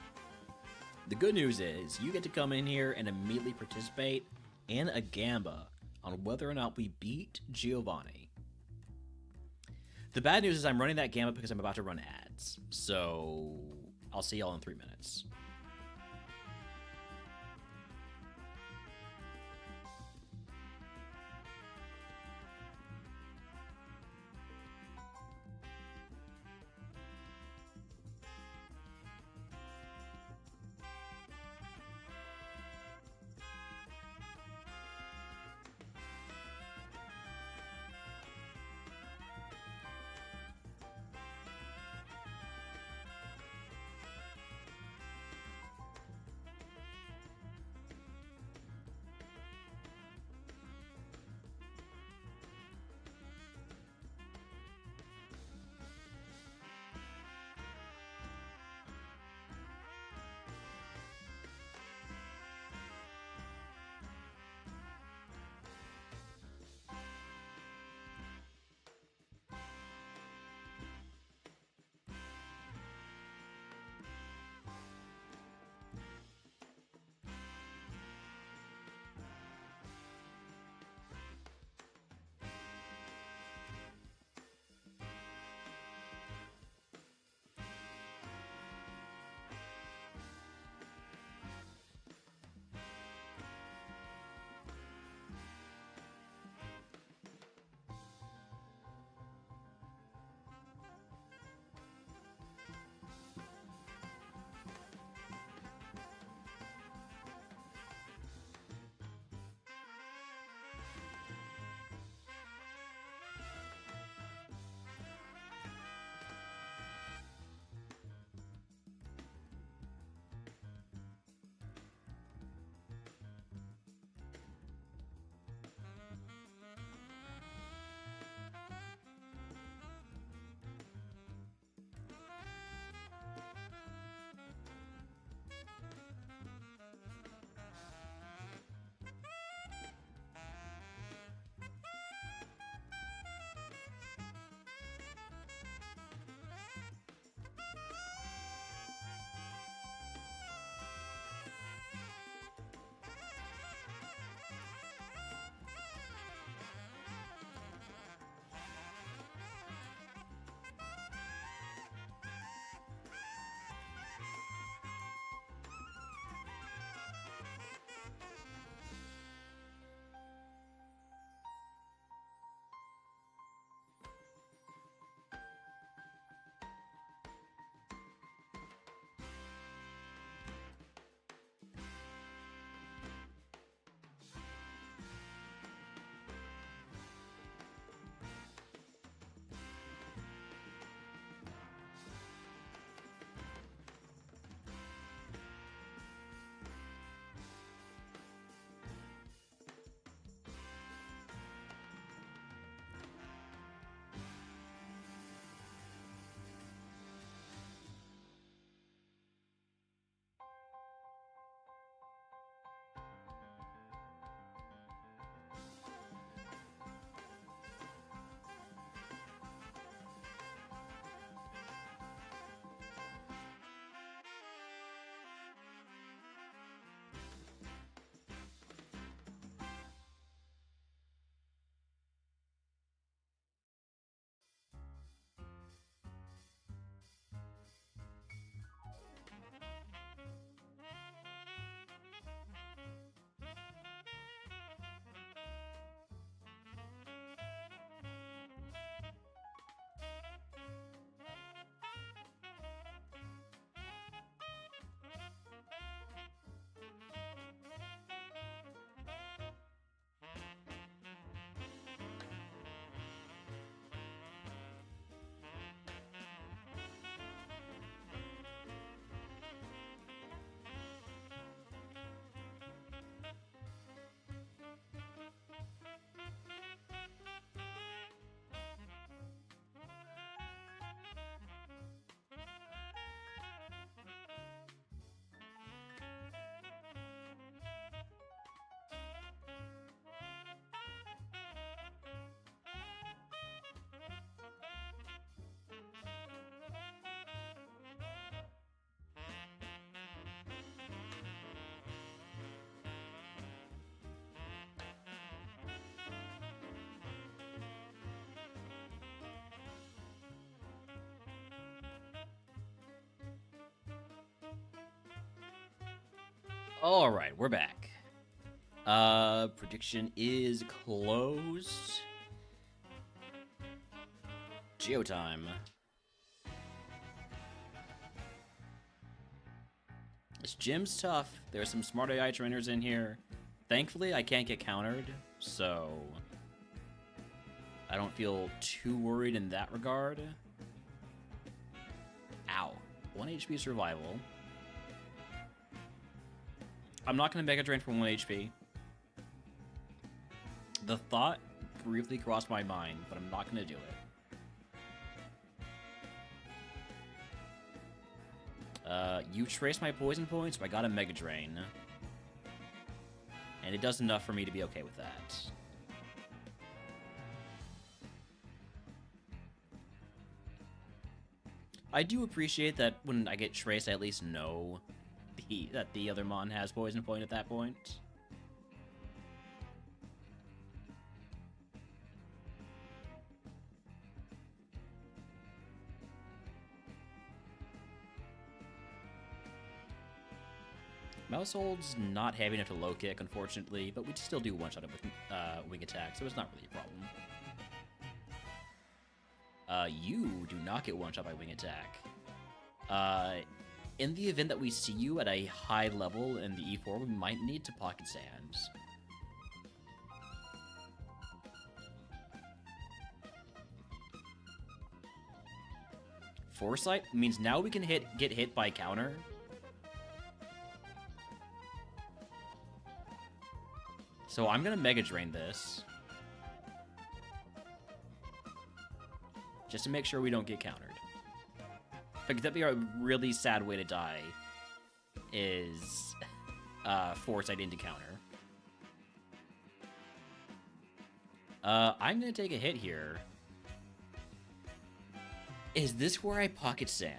The good news is you get to come in here and immediately participate in a gamba on whether or not we beat Giovanni. The bad news is I'm running that gamba because I'm about to run ads. So I'll see y'all in 3 minutes. Alright, we're back. Prediction is closed. Geo time. This gym's tough. There's some smart AI trainers in here. Thankfully, I can't get countered, so I don't feel too worried in that regard. Ow. 1 HP survival. I'm not going to Mega Drain for 1 HP. The thought briefly crossed my mind, but I'm not going to do it. You trace my poison points, so I got a Mega Drain. And it does enough for me to be okay with that. I do appreciate that when I get traced, I at least know that the other Mon has poison point at that point. Mousehold's not heavy enough to low kick, unfortunately, but we still do one-shot it with wing attack, so it's not really a problem. You do not get one-shot by wing attack. In the event that we see you at a high level in the E4, we might need to pocket sands. Foresight means now we can get hit by counter. So I'm gonna Mega Drain this. Just to make sure we don't get countered. Because that'd be a really sad way to die, is Foresight into counter. I'm gonna take a hit here. Is this where I pocket sand?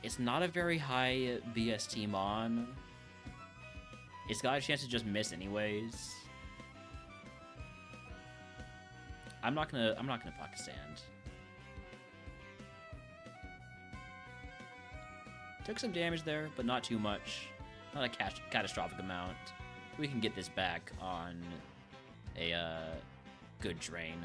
It's not a very high BST Mon. It's got a chance to just miss anyways. I'm not gonna pocket sand. Took some damage there, but not too much. Not a catastrophic amount. We can get this back on a good drain.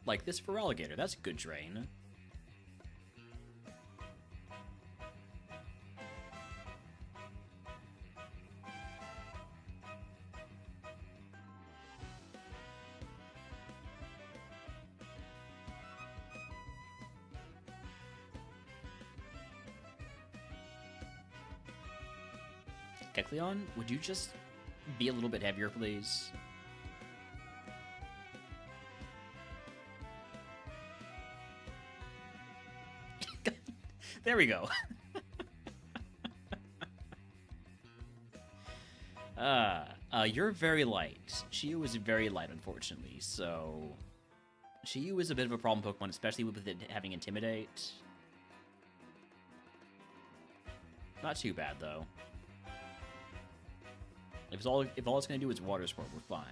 Like this for Alligator, that's a good drain. Kecleon, would you just be a little bit heavier, please? There we go. You're very light. Chiyu is very light, unfortunately, so Chiyu is a bit of a problem Pokemon, especially with it having Intimidate. Not too bad, though. If all it's gonna do is Water Sport, we're fine.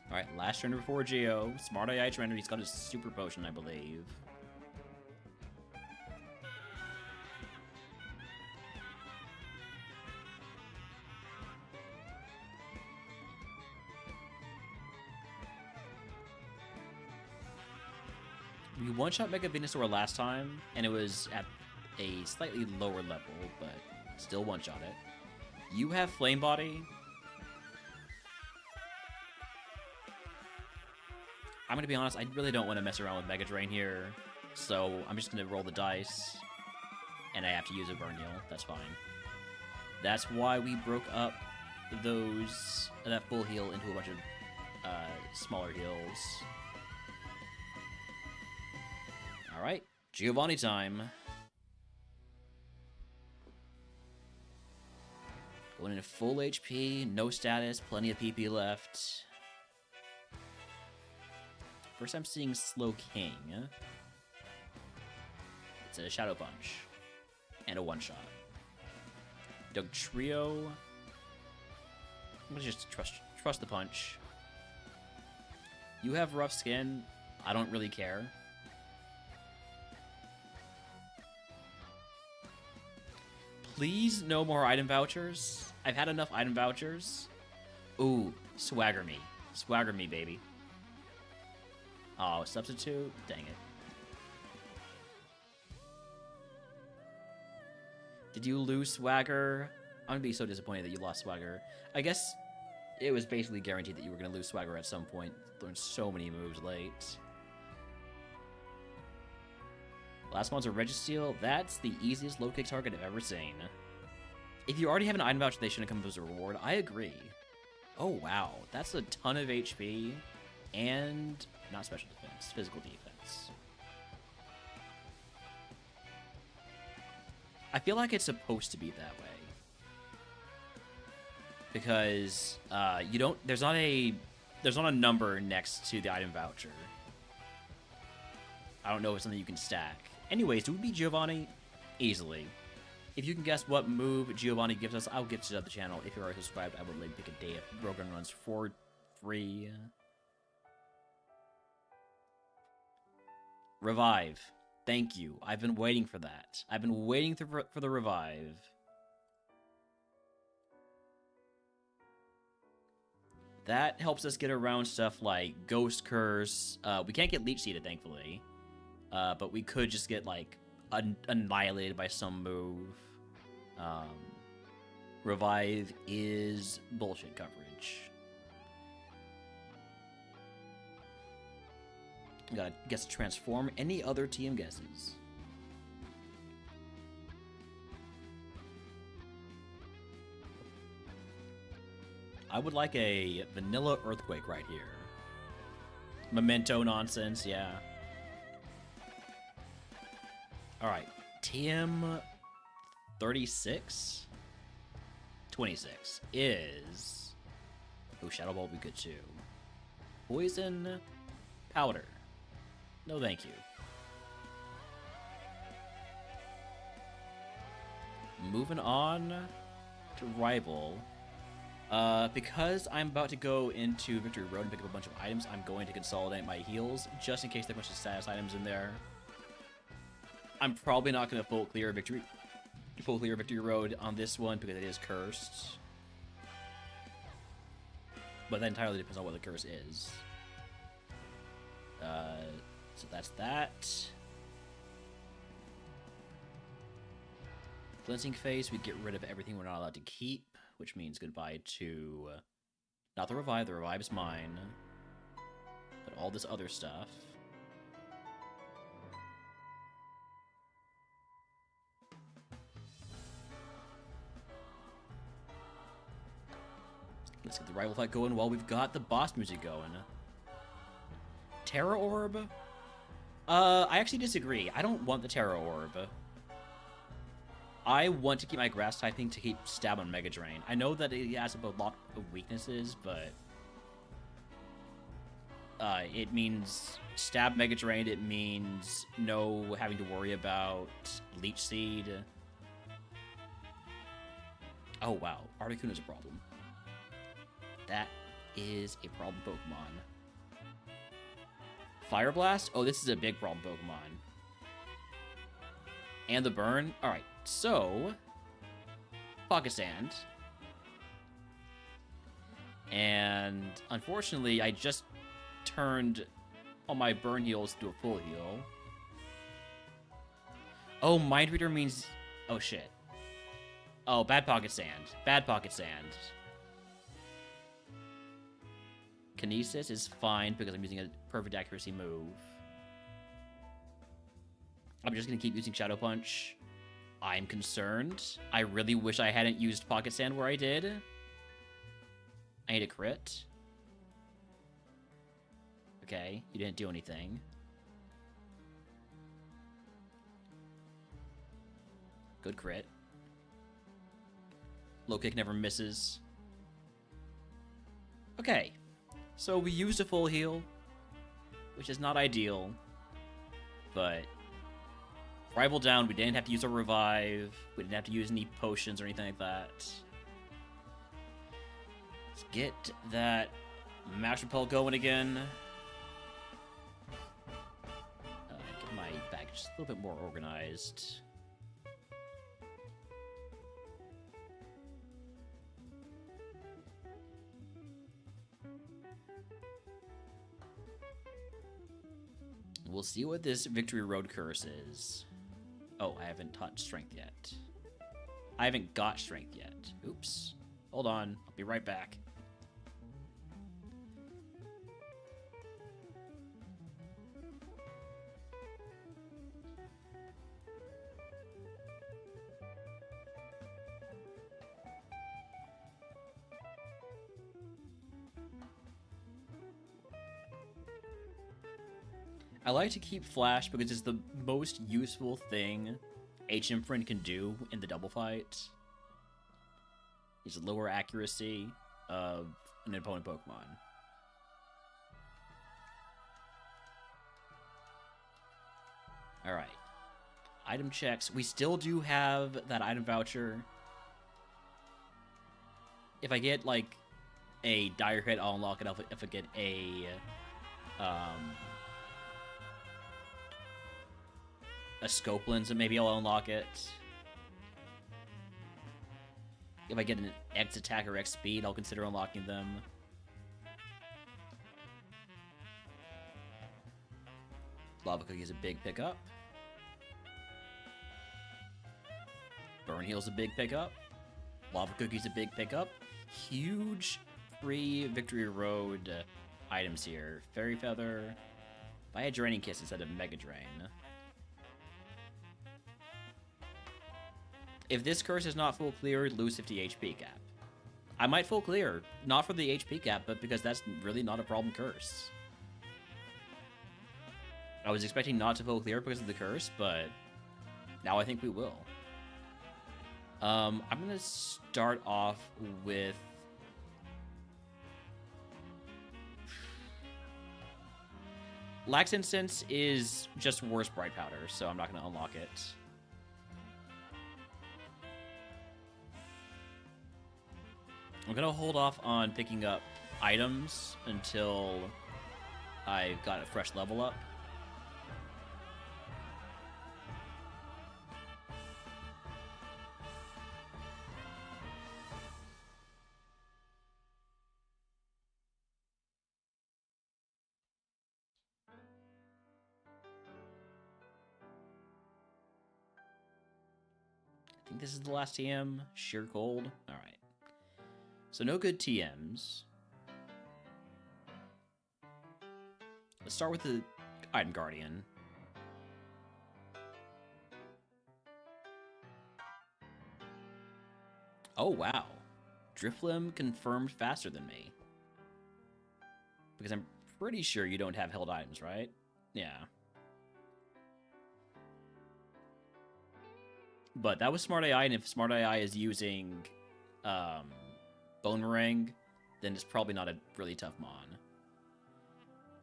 Alright, last trainer before Geo. Smart AI trainer, he's got his Super Potion, I believe. We one-shot Mega Venusaur last time, and it was at a slightly lower level, but still one-shot it. You have Flame Body. I'm gonna be honest, I really don't want to mess around with Mega Drain here, so I'm just gonna roll the dice, and I have to use a Burn Heal. That's fine. That's why we broke up that full heal into a bunch of smaller heals. Alright, Giovanni time. Going into full HP, no status, plenty of PP left. First I'm seeing Slow King. It's a Shadow Punch. And a one-shot. Doug Trio. I'm gonna just trust the punch. You have rough skin. I don't really care. Please, no more item vouchers. I've had enough item vouchers. Ooh, swagger me. Swagger me, baby. Oh, substitute? Dang it. Did you lose swagger? I'm gonna be so disappointed that you lost swagger. I guess it was basically guaranteed that you were gonna lose swagger at some point. Learned so many moves late. Last one's a Registeel. That's the easiest low kick target I've ever seen. If you already have an item voucher, they shouldn't come as a reward. I agree. Oh, wow. That's a ton of HP and not special defense, physical defense. I feel like it's supposed to be that way. Because you don't there's not a number next to the item voucher. I don't know if it's something you can stack. Anyways, do we beat Giovanni? Easily. If you can guess what move Giovanni gives us, I'll gift it to the channel. If you're already subscribed, I would pick a day if RogueMon runs for free. Revive. Thank you. I've been waiting for that. I've been waiting for the revive. That helps us get around stuff like Ghost Curse. We can't get Leech Seeded, thankfully. But we could just get, like, annihilated by some move. Revive is bullshit coverage. Gotta guess transform. Any other TM guesses? I would like a vanilla earthquake right here. Memento nonsense, yeah. Alright, TM 36? 26 is... Oh, Shadow Ball would be good too. Poison Powder. No thank you. Moving on to Rival. Because I'm about to go into Victory Road and pick up a bunch of items, I'm going to consolidate my heals, just in case there are a bunch of status items in there. I'm probably not going to full clear Victory Road on this one, because it is cursed. But that entirely depends on what the curse is. So that's that. Cleansing Face, we get rid of everything we're not allowed to keep, which means goodbye to... not the revive is mine. But all this other stuff. Let's get the rival fight going while we've got the boss music going. Terra Orb? I actually disagree. I don't want the Terra Orb. I want to keep my grass typing to keep stab on Mega Drain. I know that it has a lot of weaknesses, but it means stab Mega Drain. It means no having to worry about Leech Seed. Oh wow, Articuno is a problem. That is a problem Pokemon. Fire Blast? Oh, this is a big problem Pokemon. And the burn? Alright, so... Pocket Sand. And unfortunately, I just turned all my burn heals to a full heal. Oh, Mind Reader means... Oh, shit. Oh, bad Pocket Sand. Bad Pocket Sand. Kinesis is fine because I'm using a perfect accuracy move. I'm just going to keep using Shadow Punch. I'm concerned. I really wish I hadn't used Pocket Sand where I did. I need a crit. Okay, you didn't do anything. Good crit. Low kick never misses. Okay. So we used a full heal, which is not ideal, but Rival down, we didn't have to use a revive. We didn't have to use any potions or anything like that. Let's get that mash repel going again. Get my bag just a little bit more organized. We'll see what this Victory Road curse is. Oh, I haven't taught strength yet. I haven't got strength yet. Oops. Hold on. I'll be right back. I like to keep Flash because it's the most useful thing HM Friend can do in the double fight. Is lower accuracy of an opponent Pokemon. Alright. Item checks. We still do have that item voucher. If I get, like, a dire hit, I'll unlock it. If I get a scope lens, and maybe I'll unlock it. If I get an X attack or X speed, I'll consider unlocking them. Lava Cookie is a big pickup. Burn Heal's a big pickup. Lava Cookie's a big pickup. Huge free Victory Road items here. Fairy Feather. If I had Draining Kiss instead of Mega Drain. If this curse is not full clear, lose 50 HP cap. I might full clear. Not for the HP cap, but because that's really not a problem curse. I was expecting not to full clear because of the curse, but now I think we will. I'm going to start off with... Lax Incense is just worse Bright Powder, so I'm not going to unlock it. I'm going to hold off on picking up items until I've got a fresh level up. I think this is the last TM. Sheer Cold. All right. So no good TMs. Let's start with the Item Guardian. Oh, wow. Drifblim confirmed faster than me. Because I'm pretty sure you don't have held items, right? Yeah. But that was Smart AI, and if Smart AI is using Bone Ring, then it's probably not a really tough Mon.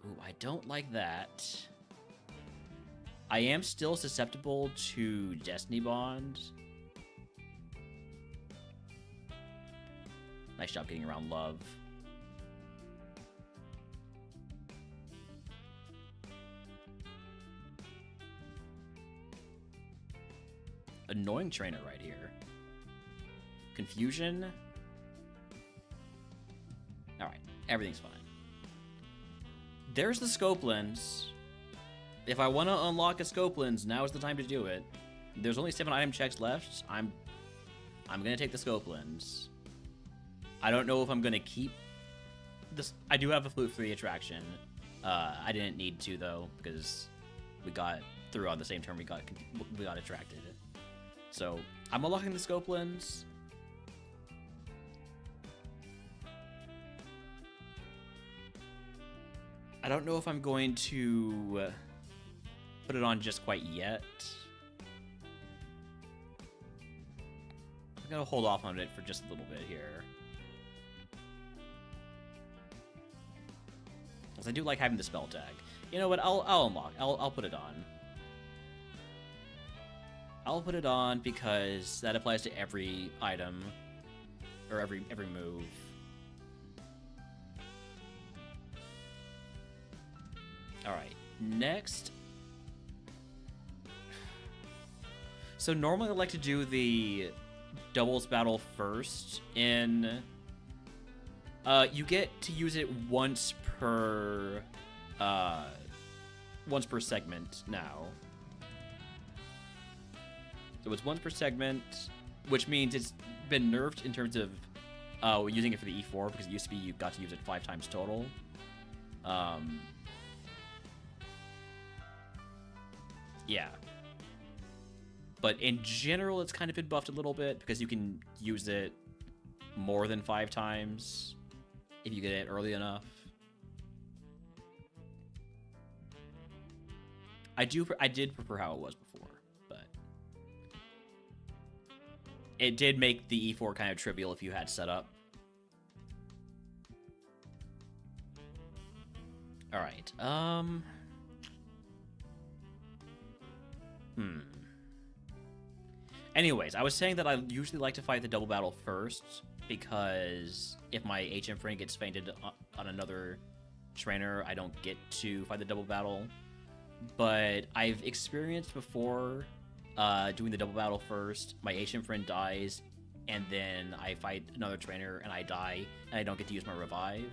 Ooh, I don't like that. I am still susceptible to Destiny Bond. Nice job getting around Love. Annoying trainer right here. Confusion. Alright, everything's fine. There's the scope lens. If I want to unlock a scope lens, now is the time to do it. There's only 7 item checks left. I'm gonna take the scope lens. I don't know if I'm gonna keep this. I do have a flute for the attraction. I didn't need to though, because we got through on the same turn we got attracted. So I'm unlocking the scope lens. I don't know if I'm going to put it on just quite yet. I'm gonna hold off on it for just a little bit here. Because I do like having the spell tag. You know what? I'll unlock. I'll put it on. I'll put it on because that applies to every item or every move. All right, next. So normally I like to do the doubles battle first. You get to use it once per segment now. So it's once per segment, which means it's been nerfed in terms of using it for the E4, because it used to be you got to use it 5 times total. Yeah. But in general, it's kind of been buffed a little bit, because you can use it more than 5 times if you get it early enough. I did prefer how it was before, but it did make the E4 kind of trivial if you had set up. All right. Anyways, I was saying that I usually like to fight the double battle first, because if my HM friend gets fainted on another trainer, I don't get to fight the double battle. But I've experienced before doing the double battle first, my HM friend dies, and then I fight another trainer and I die, and I don't get to use my revive.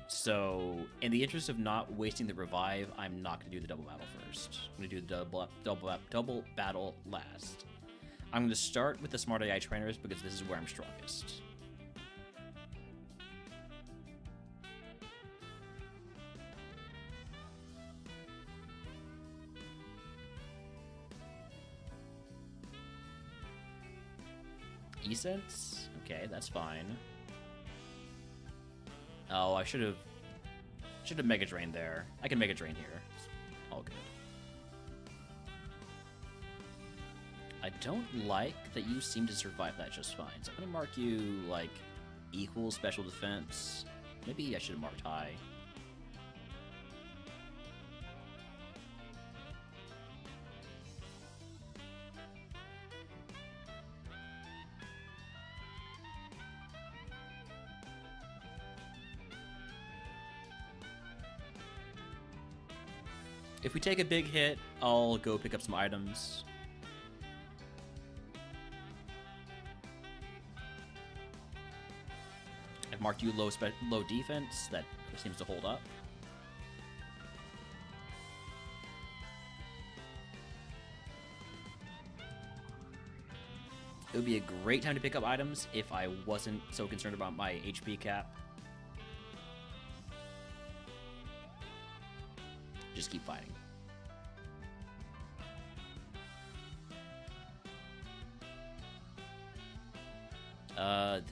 So, in the interest of not wasting the revive, I'm not going to do the double battle first. I'm going to do the double battle last. I'm going to start with the Smart AI trainers because this is where I'm strongest. E-Sense? Okay, that's fine. Oh, I should have Mega Drain there. I can Mega Drain here. It's all good. I don't like that you seem to survive that just fine. So I'm gonna mark you like equal special defense. Maybe I should have marked high. If we take a big hit, I'll go pick up some items. I've marked you low defense. That seems to hold up. It would be a great time to pick up items if I wasn't so concerned about my HP cap. Just keep fighting.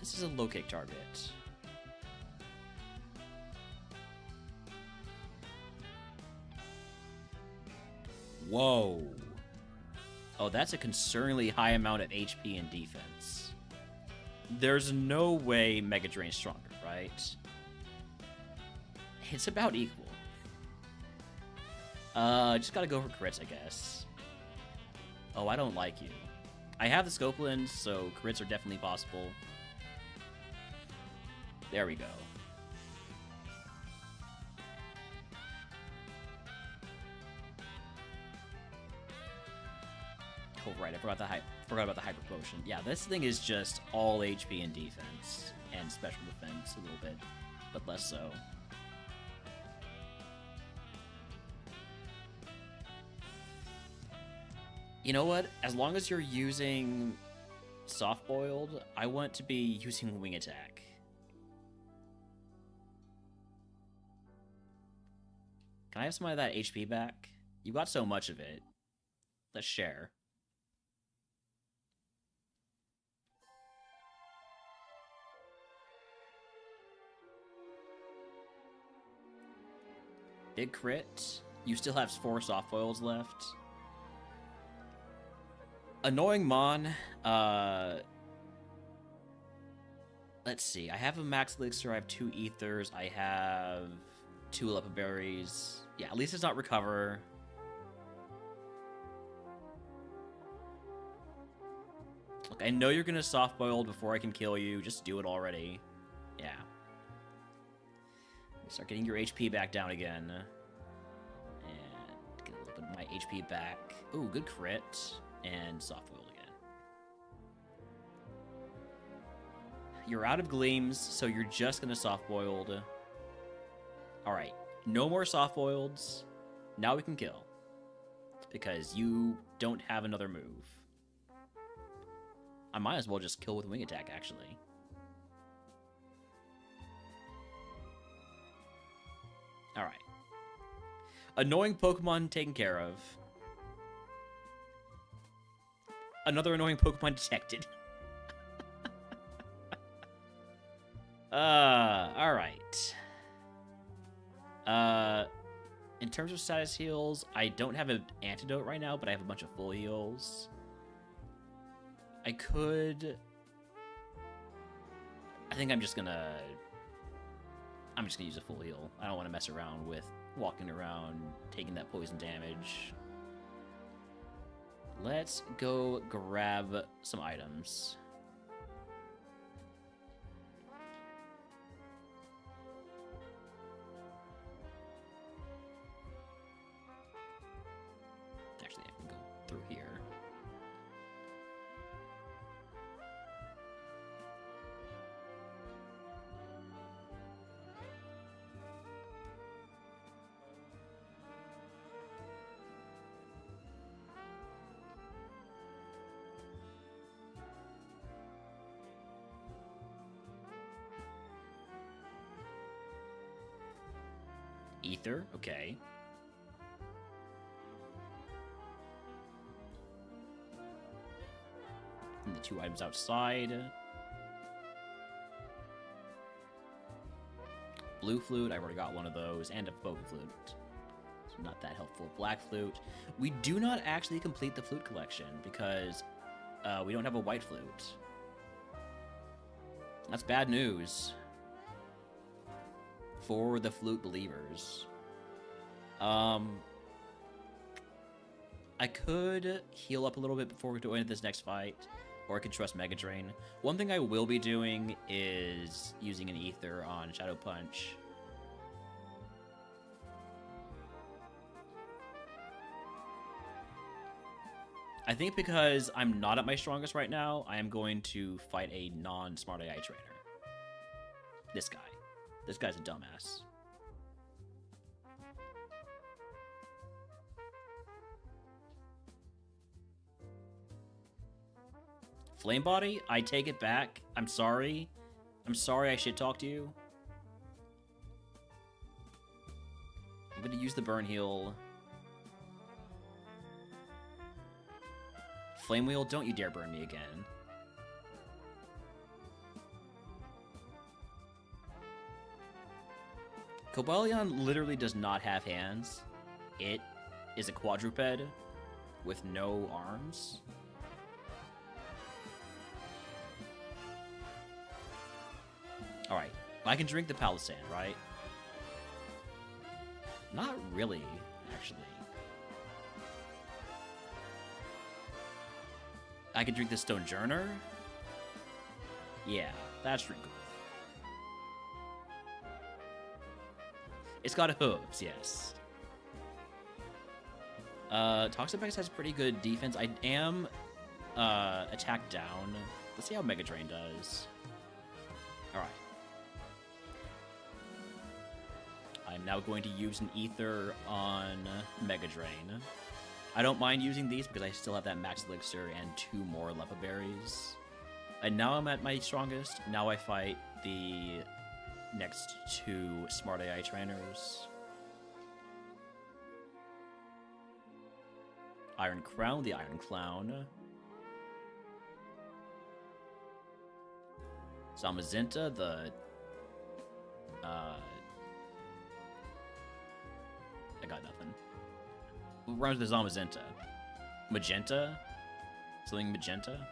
This is a low kick target. Whoa. Oh, that's a concerningly high amount of HP and defense. There's no way Mega Drain's stronger, right? It's about equal. Just gotta go for crits, I guess. Oh, I don't like you. I have the scope lens, so crits are definitely possible. There we go. Oh, right, I forgot about the hyper potion. Yeah, this thing is just all HP and defense, and special defense a little bit, but less so. You know what? As long as you're using soft-boiled, I want to be using wing attack. Can I have some of that HP back? You got so much of it. Let's share. Big crit. You still have 4 soft-boils left. Annoying Mon, let's see, I have a max elixir, I have 2 ethers, I have 2 leopard berries. Yeah, at least it's not recover. I know you're gonna soft-boiled before I can kill you. Just do it already. Yeah. Start getting your HP back down again. And get a little bit of my HP back. Ooh, good crit. And soft-boiled again. You're out of gleams, so you're just gonna soft-boiled. Alright. No more soft-boileds. Now we can kill. Because you don't have another move. I might as well just kill with wing attack, actually. Alright. Annoying Pokemon taken care of. Another annoying Pokemon detected. Alright. In terms of status heals, I don't have an antidote right now, but I have a bunch of full heals. I could... I think I'm just gonna use a full heal. I don't want to mess around with walking around, taking that poison damage. Let's go grab some items. Actually, I can go through here. Ether, okay. And the two items outside. Blue flute, I already got one of those, and a bogey flute. So not that helpful. Black flute. We do not actually complete the flute collection because we don't have a white flute. That's bad news for the flute believers. I could heal up a little bit before we go into this next fight, or I could trust Mega Drain. One thing I will be doing is using an Ether on Shadow Punch. I think because I'm not at my strongest right now, I am going to fight a non-Smart AI trainer. This guy. This guy's a dumbass. Flame Body, I take it back. I'm sorry. I'm sorry I shit talked you. I'm gonna use the burn heal. Flame Wheel, don't you dare burn me again. Cobalion literally does not have hands. It is a quadruped with no arms. Alright, I can drink the Palisand, right? Not really, actually. I can drink the Stonejourner? Yeah, that's pretty cool. It's got hooves, yes. Toxapex has pretty good defense. I am attack down. Let's see how Mega Drain does. Alright. I'm now going to use an Ether on Mega Drain. I don't mind using these because I still have that Max Elixir and 2 more Lepa Berries. And now I'm at my strongest. Now I fight the next 2 Smart AI trainers. Iron Crown, the Iron Clown. Zamazenta, the... I got nothing. What rhymes with Zamazenta? Magenta? Something magenta?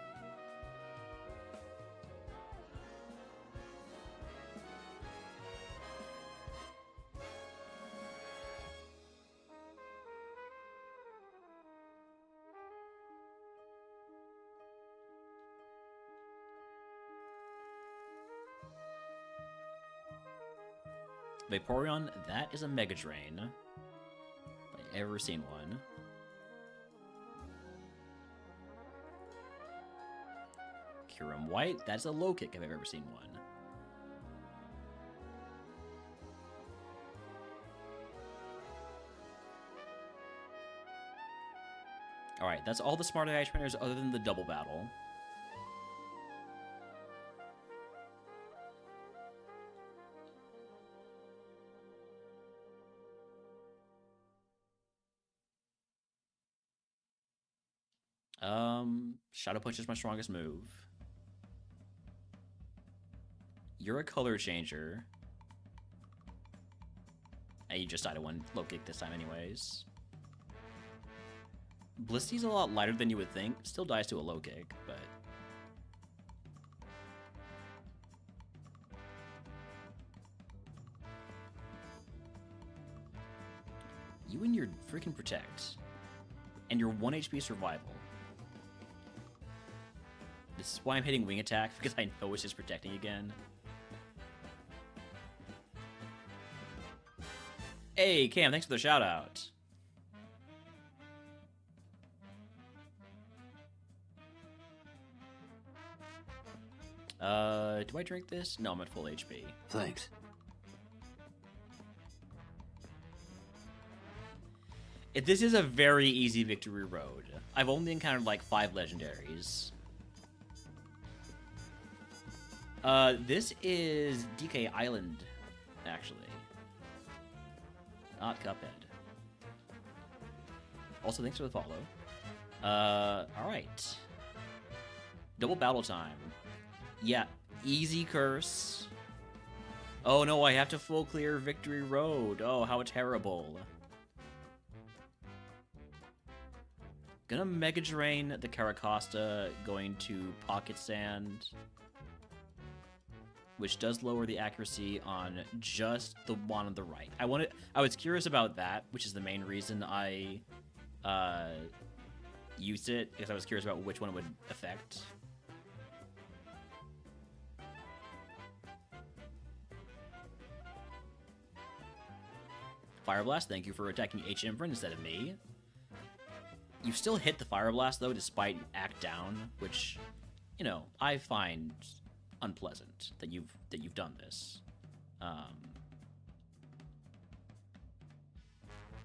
Vaporeon, that is a Mega Drain. If I've ever seen one. Kyurem White, that's a low kick if I've ever seen one. Alright, that's all the smart AI trainers other than the double battle. Shadow Punch is my strongest move. You're a color changer. And you just died to one low kick this time anyways. Blisty's a lot lighter than you would think. Still dies to a low kick, but... You and your freaking Protect. And your 1 HP survival. This is why I'm hitting Wing Attack, because I know it's just protecting again. Hey, Cam, thanks for the shout-out. Do I drink this? No, I'm at full HP. Thanks. This is a very easy victory road. I've only encountered like 5 legendaries. This is DK Island, actually. Not Cuphead. Also, thanks for the follow. Alright. Double battle time. Yeah, easy curse. Oh no, I have to full clear Victory Road. Oh, how terrible. Gonna Mega Drain the Caracosta, going to Pocket Sand, which does lower the accuracy on just the one on the right. I was curious about that, which is the main reason I used it, because I was curious about which one it would affect. Fire Blast, thank you for attacking H-Imprint instead of me. You still hit the Fire Blast, though, despite Act Down, which, you know, I find unpleasant that you've done this.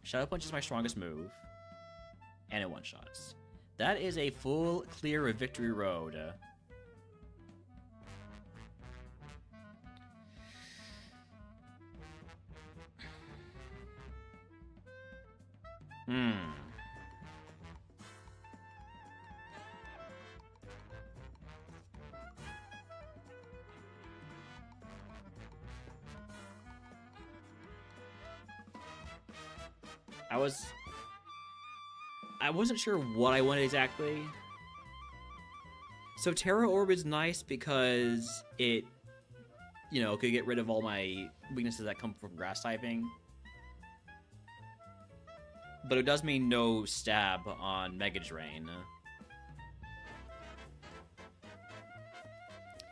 Shadow Punch is my strongest move, and it one-shots. That is a full clear of Victory Road. I wasn't sure what I wanted exactly. So Terra Orb is nice because it, you know, could get rid of all my weaknesses that come from grass typing. But it does mean no stab on Mega Drain.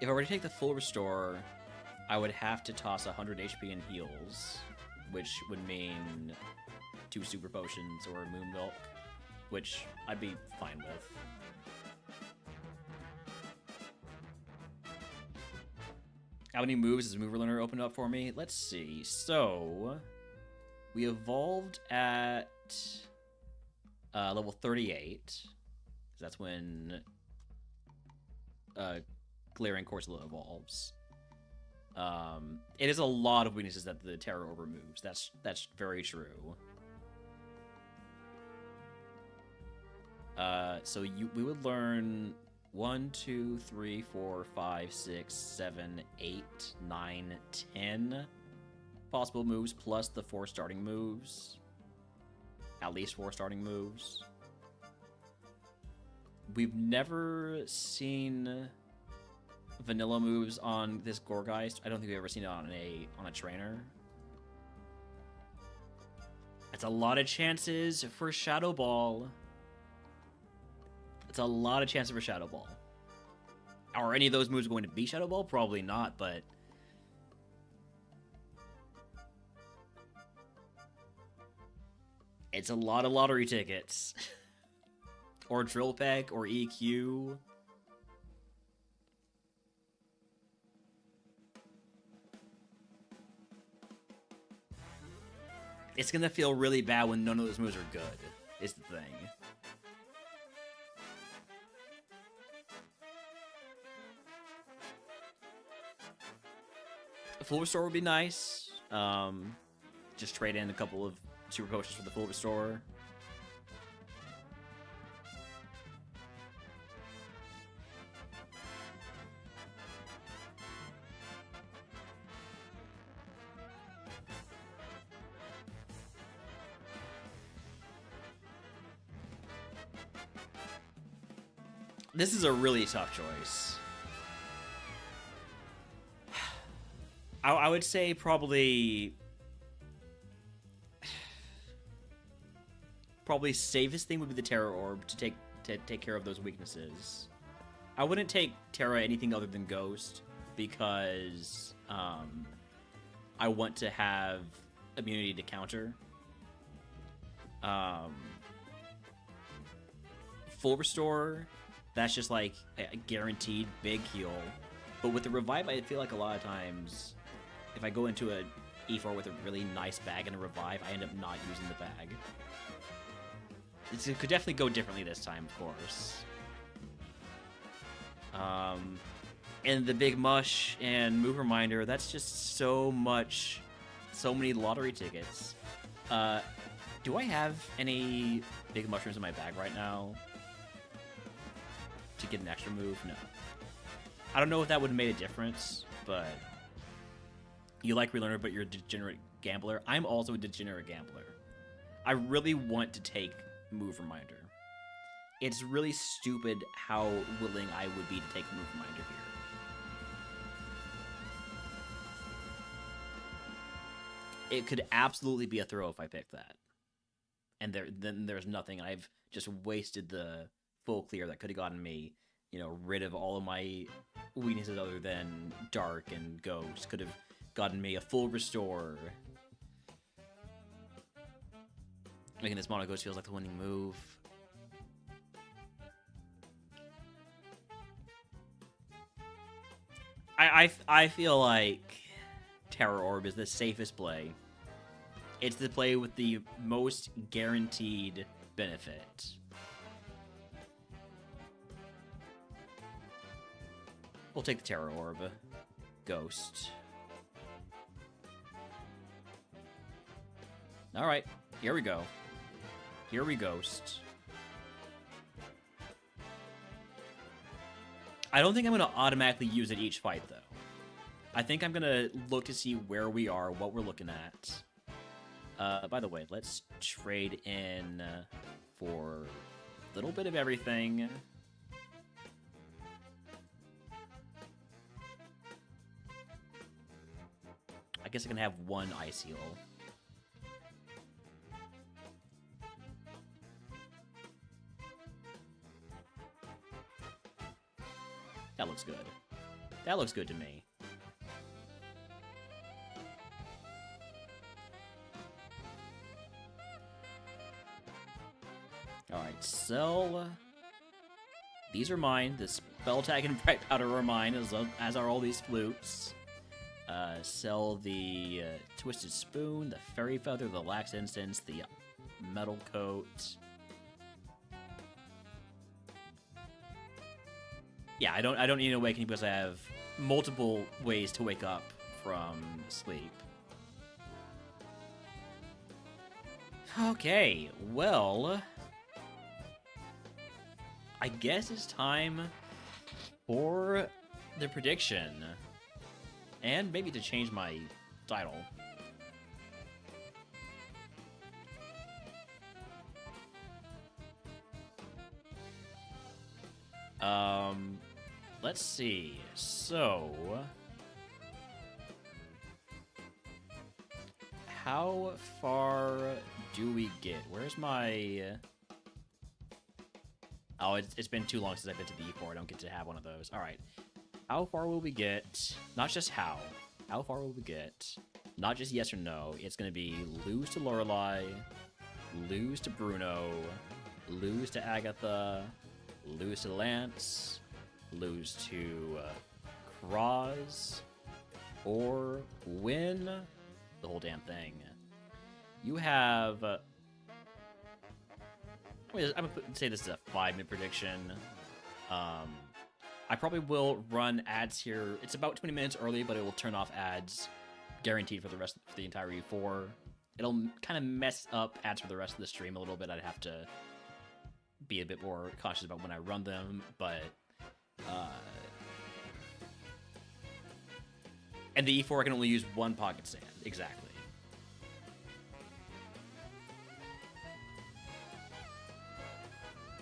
If I were to take the full restore, I would have to toss 100 HP in heals, which would mean 2 super potions or Moon Milk, which I'd be fine with. How many moves does Mover Learner open up for me? Let's see. So, we evolved at level 38. That's when Glaring Corsola evolves. It is a lot of weaknesses that the Terra Orb removes. That's very true. So we would learn 1, 2, 3, 4, 5, 6, 7, 8, 9, 10 possible moves, plus the 4 starting moves. At least 4 starting moves. We've never seen vanilla moves on this Gourgeist. I don't think we've ever seen it on a trainer. That's a lot of chances for Shadow Ball. It's a lot of chances for Shadow Ball. Are any of those moves going to be Shadow Ball? Probably not, but It's a lot of lottery tickets. Or drill peck, or EQ. It's gonna feel really bad when none of those moves are good, is the thing. A full restore would be nice. Just trade in a couple of super potions for the full restore. This is a really tough choice. I would say probably safest thing would be the Terra Orb to take care of those weaknesses. I wouldn't take Terra anything other than Ghost because I want to have immunity to counter. Full restore, that's just like a guaranteed big heal. But with the revive, I feel like a lot of times, if I go into a E4 with a really nice bag and a revive, I end up not using the bag. It could definitely go differently this time, of course. And the big mush and move reminder, that's just so many lottery tickets. Do I have any big mushrooms in my bag right now to get an extra move? No. I don't know if that would have made a difference, but you like Relearner, but you're a degenerate gambler. I'm also a degenerate gambler. I really want to take move reminder. It's really stupid how willing I would be to take move reminder here. It could absolutely be a throw if I picked that. And then there's nothing. I've just wasted the full clear that could have gotten me, rid of all of my weaknesses other than Dark and Ghost. Could have gotten me a full restore. Making this Mono Ghost feels like the winning move. I feel like Terror Orb is the safest play. It's the play with the most guaranteed benefit. We'll take the Terror Orb. Ghost. Alright, here we go. Here we Ghost. I don't think I'm going to automatically use it each fight, though. I think I'm going to look to see where we are, what we're looking at. By the way, let's trade in for a little bit of everything. I guess I can have one Ice Heal. That looks good. That looks good to me. Alright, sell. These are mine. The Spell Tag and Bright Powder are mine, as are all these flutes. Sell the Twisted Spoon, the Fairy Feather, the Lax Instance, the Metal Coat. Yeah, I don't need an awakening because I have multiple ways to wake up from sleep. Okay, well, I guess it's time for the prediction. And maybe to change my title. Let's see. So, how far do we get? Where's my... Oh, it's been too long since I've been to the E4. I don't get to have one of those. All right. How far will we get? Not just how. How far will we get? Not just yes or no. It's going to be lose to Lorelei, lose to Bruno, lose to Agatha, lose to Lance, lose to Cross, or win the whole damn thing. You have... I'm going to say this is a 5-minute prediction. I probably will run ads here. It's about 20 minutes early, but it will turn off ads guaranteed for the entire E4. It'll kind of mess up ads for the rest of the stream a little bit. I'd have to be a bit more cautious about when I run them, but and the E4 can only use one pocket stand. Exactly.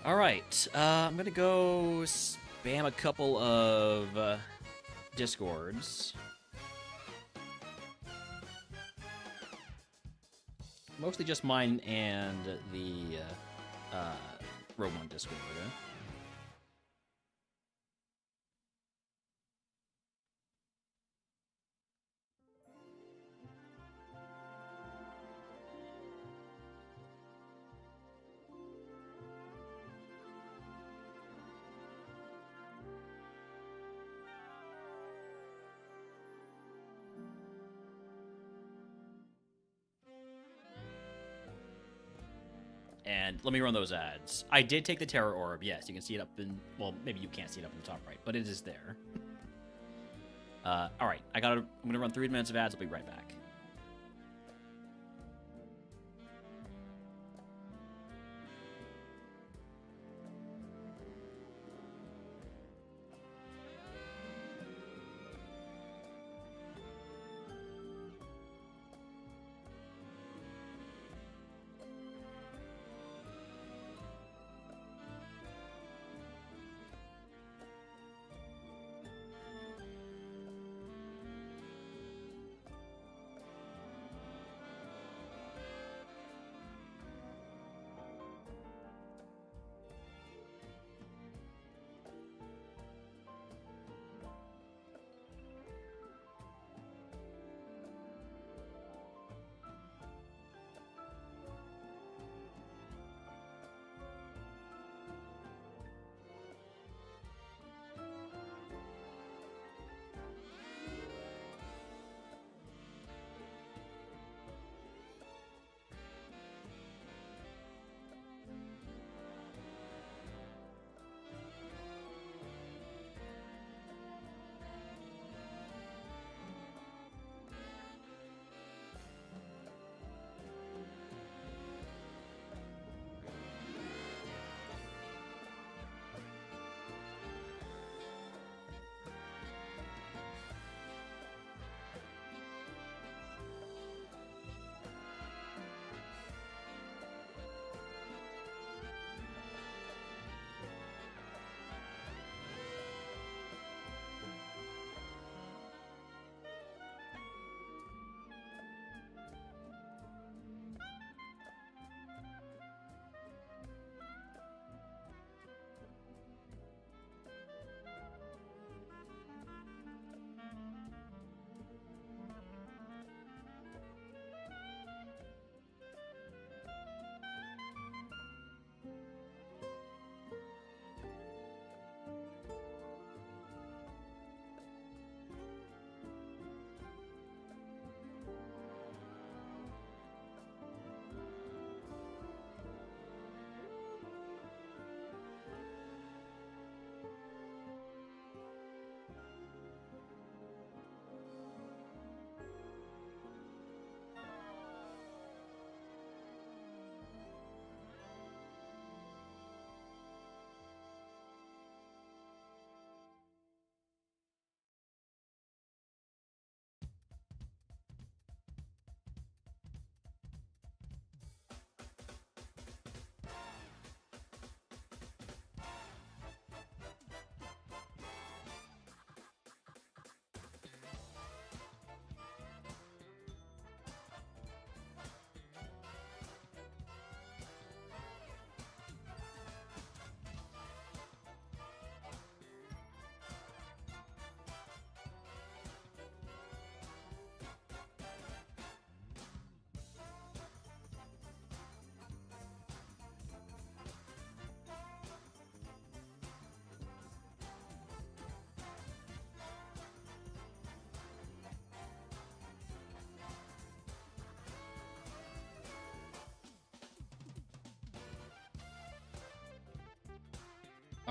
All right, I'm gonna go spam a couple of Discords. Mostly just mine and the RogueMon Discord. And let me run those ads. I did take the Terror Orb. Yes, you can see it up in... Well, maybe you can't see it up in the top right, but it is there. All right, I'm going to run 3 minutes of ads. I'll be right back.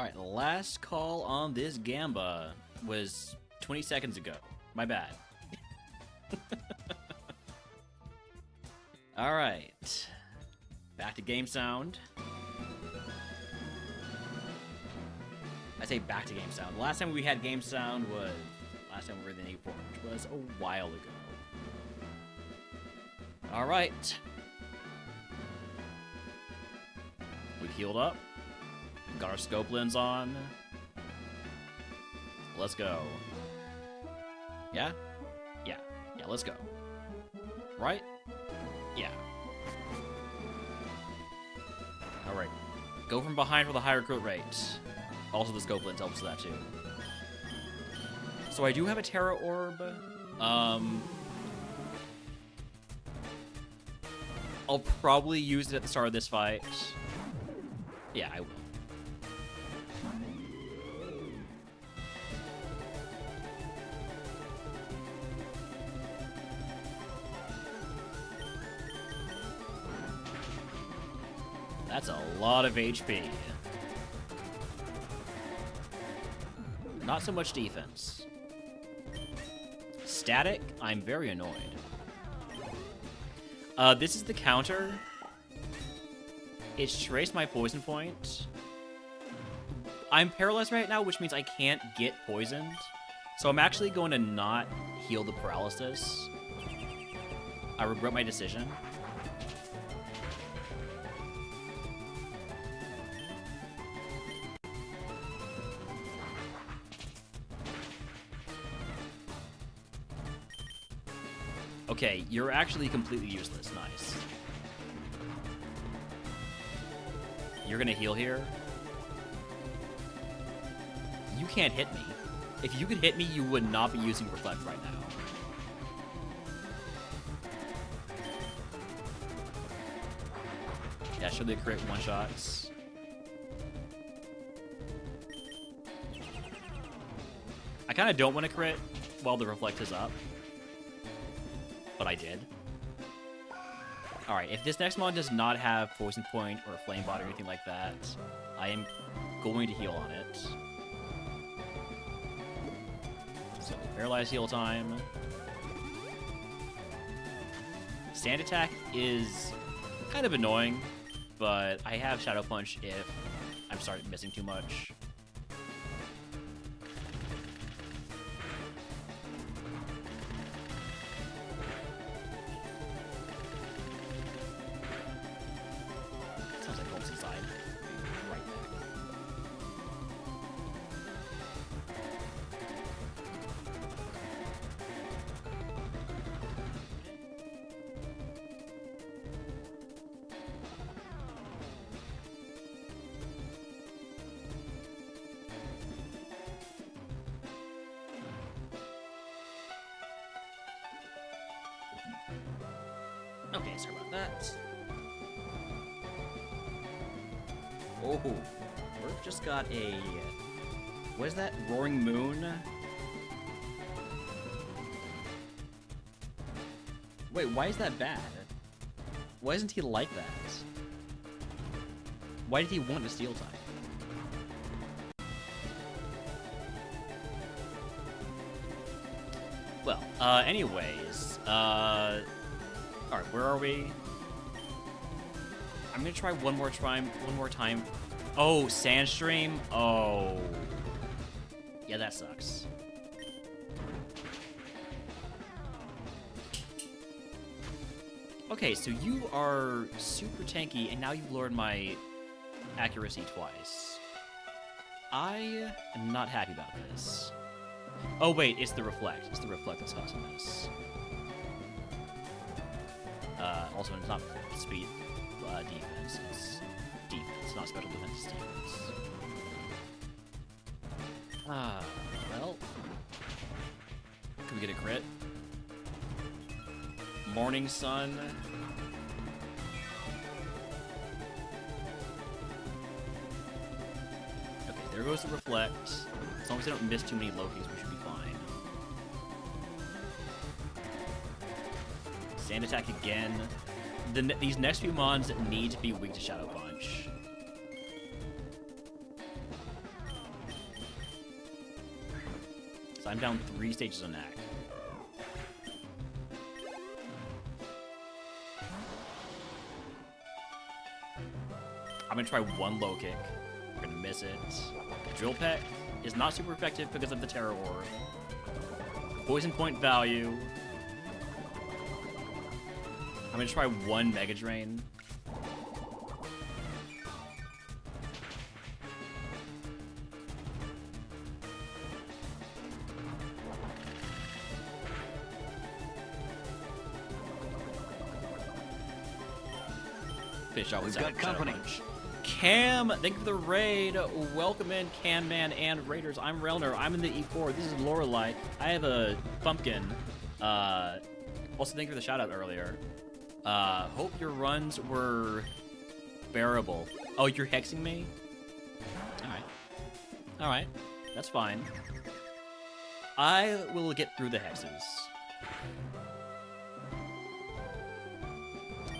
Alright, the last call on this Gamba was 20 seconds ago. My bad. Alright. Back to game sound. I say back to game sound. The last time we had game sound was... Last time we were in the 84, which was a while ago. Alright. We've healed up. Got our scope lens on. Let's go. Yeah? Yeah. Yeah, let's go. Right? Yeah. Alright. Go from behind for the higher crit rate. Also, the scope lens helps with that, too. So I do have a Terra Orb. I'll probably use it at the start of this fight. Yeah, I will. That's a lot of HP. Not so much defense. Static, I'm very annoyed. This is the counter. It's traced my poison point. I'm paralyzed right now, which means I can't get poisoned. So I'm actually going to not heal the paralysis. I regret my decision. Okay, you're actually completely useless. Nice. You're gonna heal here? You can't hit me. If you could hit me, you would not be using Reflect right now. Yeah, should they crit one-shots? I kind of don't want to crit while the Reflect is up. But I did. Alright, if this next mon does not have Poison Point or Flame Bot or anything like that, I am going to heal on it. So, Paralyzed heal time. Stand attack is kind of annoying, but I have Shadow Punch if I'm starting missing too much. Okay, sorry about that. Oh, Murph just got a... What is that? Roaring Moon? Wait, why is that bad? Why isn't he like that? Why did he want a Steel type? Well, anyways, alright, where are we? I'm gonna try one more time. Oh, Sandstream? Oh. Yeah, that sucks. Okay, so you are super tanky, and now you've lowered my accuracy twice. I am not happy about this. Oh wait, it's the Reflect. It's the Reflect that's causing this. Also, it's not speed defense, it's defense, not special defense, it's defense. Well. Can we get a crit? Morning Sun. Okay, there goes the Reflect. As long as I don't miss too many Lokis, we should be fine. Sand attack again. These next few mons need to be weak to Shadow Punch. I'm down 3 stages on Knack. I'm gonna try one low kick. We're gonna miss it. Drill Peck is not super effective because of the Terror Orb. Poison point value. I'm gonna try one Mega Drain. Fish out with We've got company. Punch. Cam, thank you for the raid. Welcome in, Cam Man and Raiders. I'm Relner. I'm in the E4. This is Lorelei. I have a pumpkin. Also, thank you for the shout out earlier. Hope your runs were bearable. Oh, you're hexing me? Alright. Alright. That's fine. I will get through the hexes.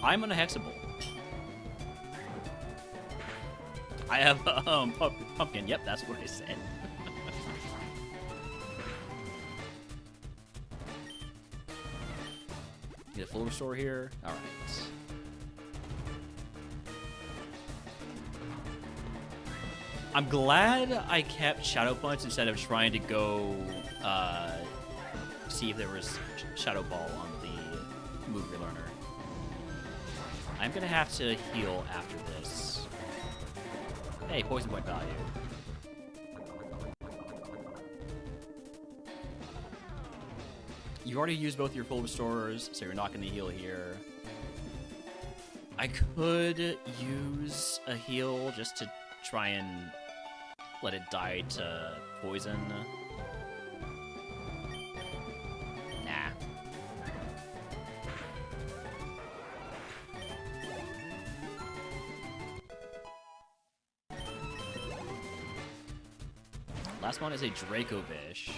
I'm unhexable. I have pumpkin. Yep, that's what I said. Get a full restore here. All right. I'm glad I kept Shadow Punch instead of trying to go see if there was Shadow Ball on the move relearner. I'm gonna have to heal after this. Hey, poison point value. You already used both your full restorers, so you're not going to heal here. I could use a heal just to try and let it die to poison. Nah. Last one is a Dracovish.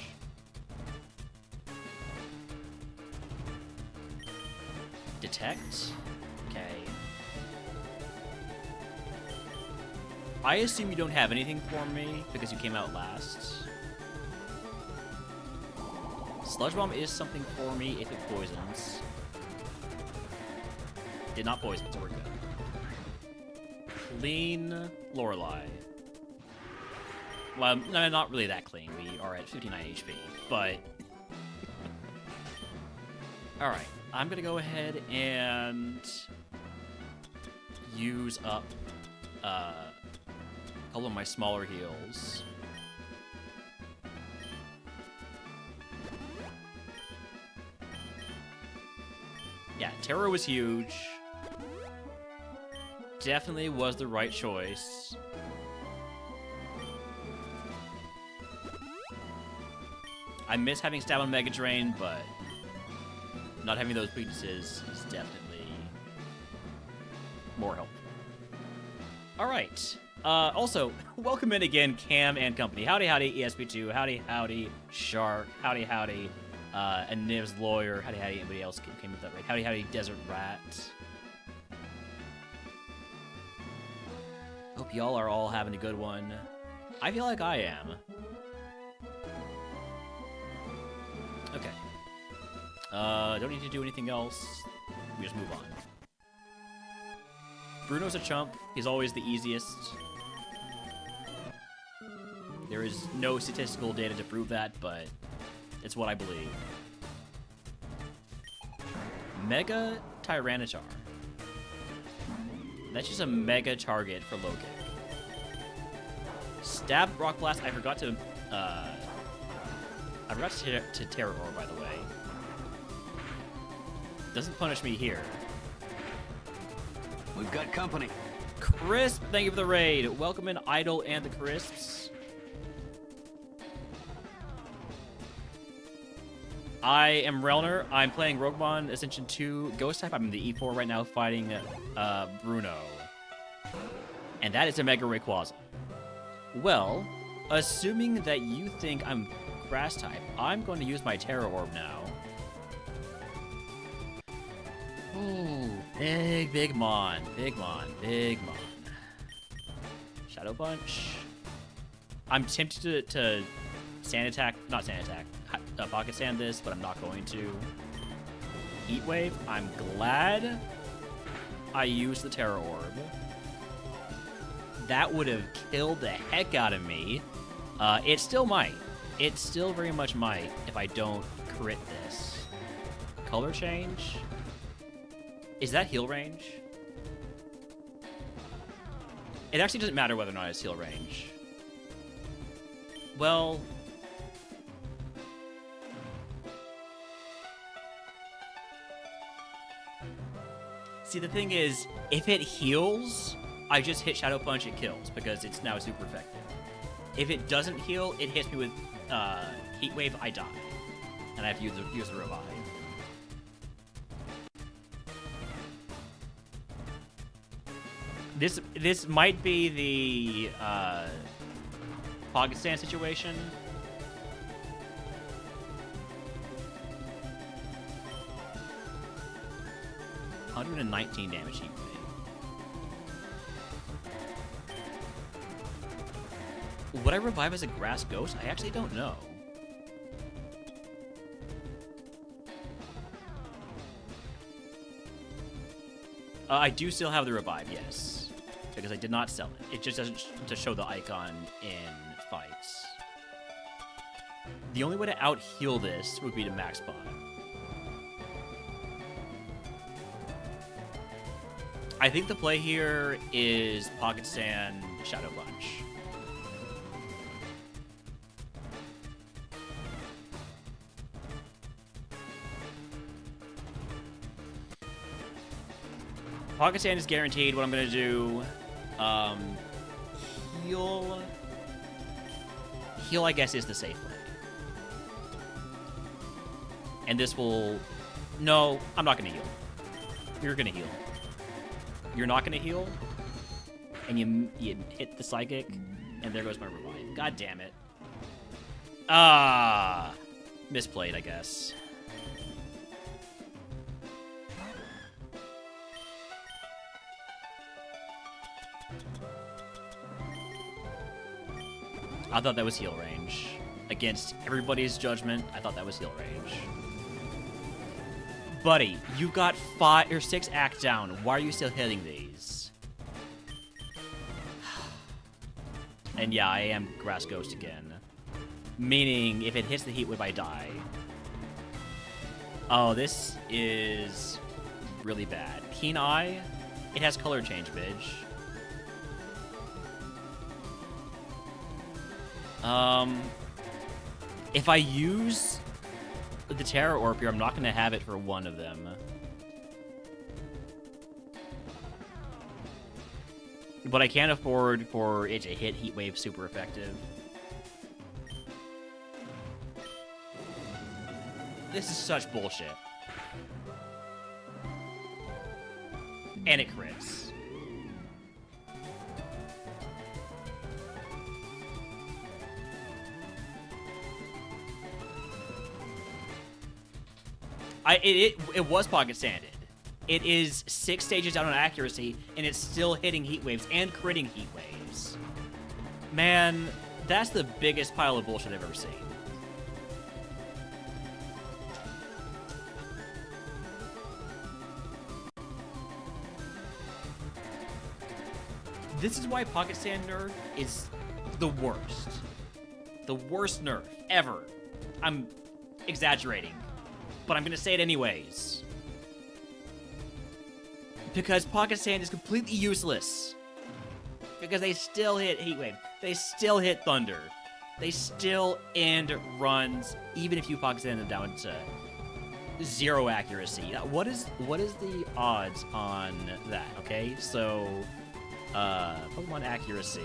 Detect? Okay. I assume you don't have anything for me because you came out last. Sludge Bomb is something for me if it poisons. Did not poison, so we're good. Clean Lorelei. Well, no, not really that clean. We are at 59 HP, but... Alright, I'm gonna go ahead and use up a couple of my smaller heals. Yeah, Terror was huge. Definitely was the right choice. I miss having stab on Mega Drain, but not having those weaknesses is definitely more helpful. All right. Also, welcome in again, Cam and company. Howdy, howdy, ESP2. Howdy, howdy, Shark. Howdy, howdy, and Niv's Lawyer. Howdy, howdy, anybody else came with that right? Howdy, howdy, Desert Rat. Hope y'all are all having a good one. I feel like I am. Okay. Don't need to do anything else. We just move on. Bruno's a chump. He's always the easiest. There is no statistical data to prove that, but it's what I believe. Mega Tyranitar. That's just a mega target for low kick. Stab Rock Blast. I forgot to Terror Orb, by the way. Doesn't punish me here. We've got company. Crisp, thank you for the raid. Welcome in, Idol and the Crisps. I am Relner. I'm playing RogueMon Ascension 2 Ghost type. I'm in the E4 right now fighting Bruno. And that is a Mega Rayquaza. Well, assuming that you think I'm Grass type, I'm going to use my Terror Orb now. Ooh, big Mon. Big Mon. Shadow Punch. I'm tempted to Sand Attack, not Sand Attack, Pocket Sand this, but I'm not going to. Heat Wave, I'm glad I used the Terror Orb. That would have killed the heck out of me. It still might. It still very much might if I don't crit this. Color change? Is that heal range? It actually doesn't matter whether or not it's heal range. Well... See, the thing is, if it heals, I just hit Shadow Punch, it kills, because it's now super effective. If it doesn't heal, it hits me with Heat Wave, I die. And I have to use the Revive. This might be the Pocket Stand situation. $119 damage Heat Wave. Would I revive as a Grass Ghost? I actually don't know. I do still have the revive, yes. Because I did not sell it. It just doesn't to show the icon in fights. The only way to out-heal this would be to max bot. I think the play here is Pocket Sand, Shadow Punch. Pocket Sand is guaranteed. What I'm going to do, heal. Heal, I guess, is the safe play. And this will... No, I'm not going to heal. You're going to heal. You're not going to heal. And you hit the Psychic, and there goes my revive. God damn it. Ah, misplayed, I guess. I thought that was heal range. Against everybody's judgment, I thought that was heal range. Buddy, you got 5 or 6 acts down. Why are you still hitting these? And yeah, I am Grass Ghost again. Meaning, if it hits the Heat Wave, I die. Oh, this is really bad. Keen Eye, it has color change, bitch. If I use the Terror Orb here, I'm not going to have it for one of them. But I can't afford for it to hit Heat Wave super effective. This is such bullshit. And it crits. It was pocket sanded. It is 6 stages down on accuracy, and it's still hitting heat waves and critting heat waves. Man, that's the biggest pile of bullshit I've ever seen. This is why Pocket Sand nerf is the worst. The worst nerf ever. I'm exaggerating, but I'm gonna say it anyways. Because Pocket Sand is completely useless. Because they still hit Heat Wave. They still hit Thunder. They still end runs, even if you Pocket Sand them down to 0 accuracy. What is the odds on that? Okay, so Pokemon accuracy.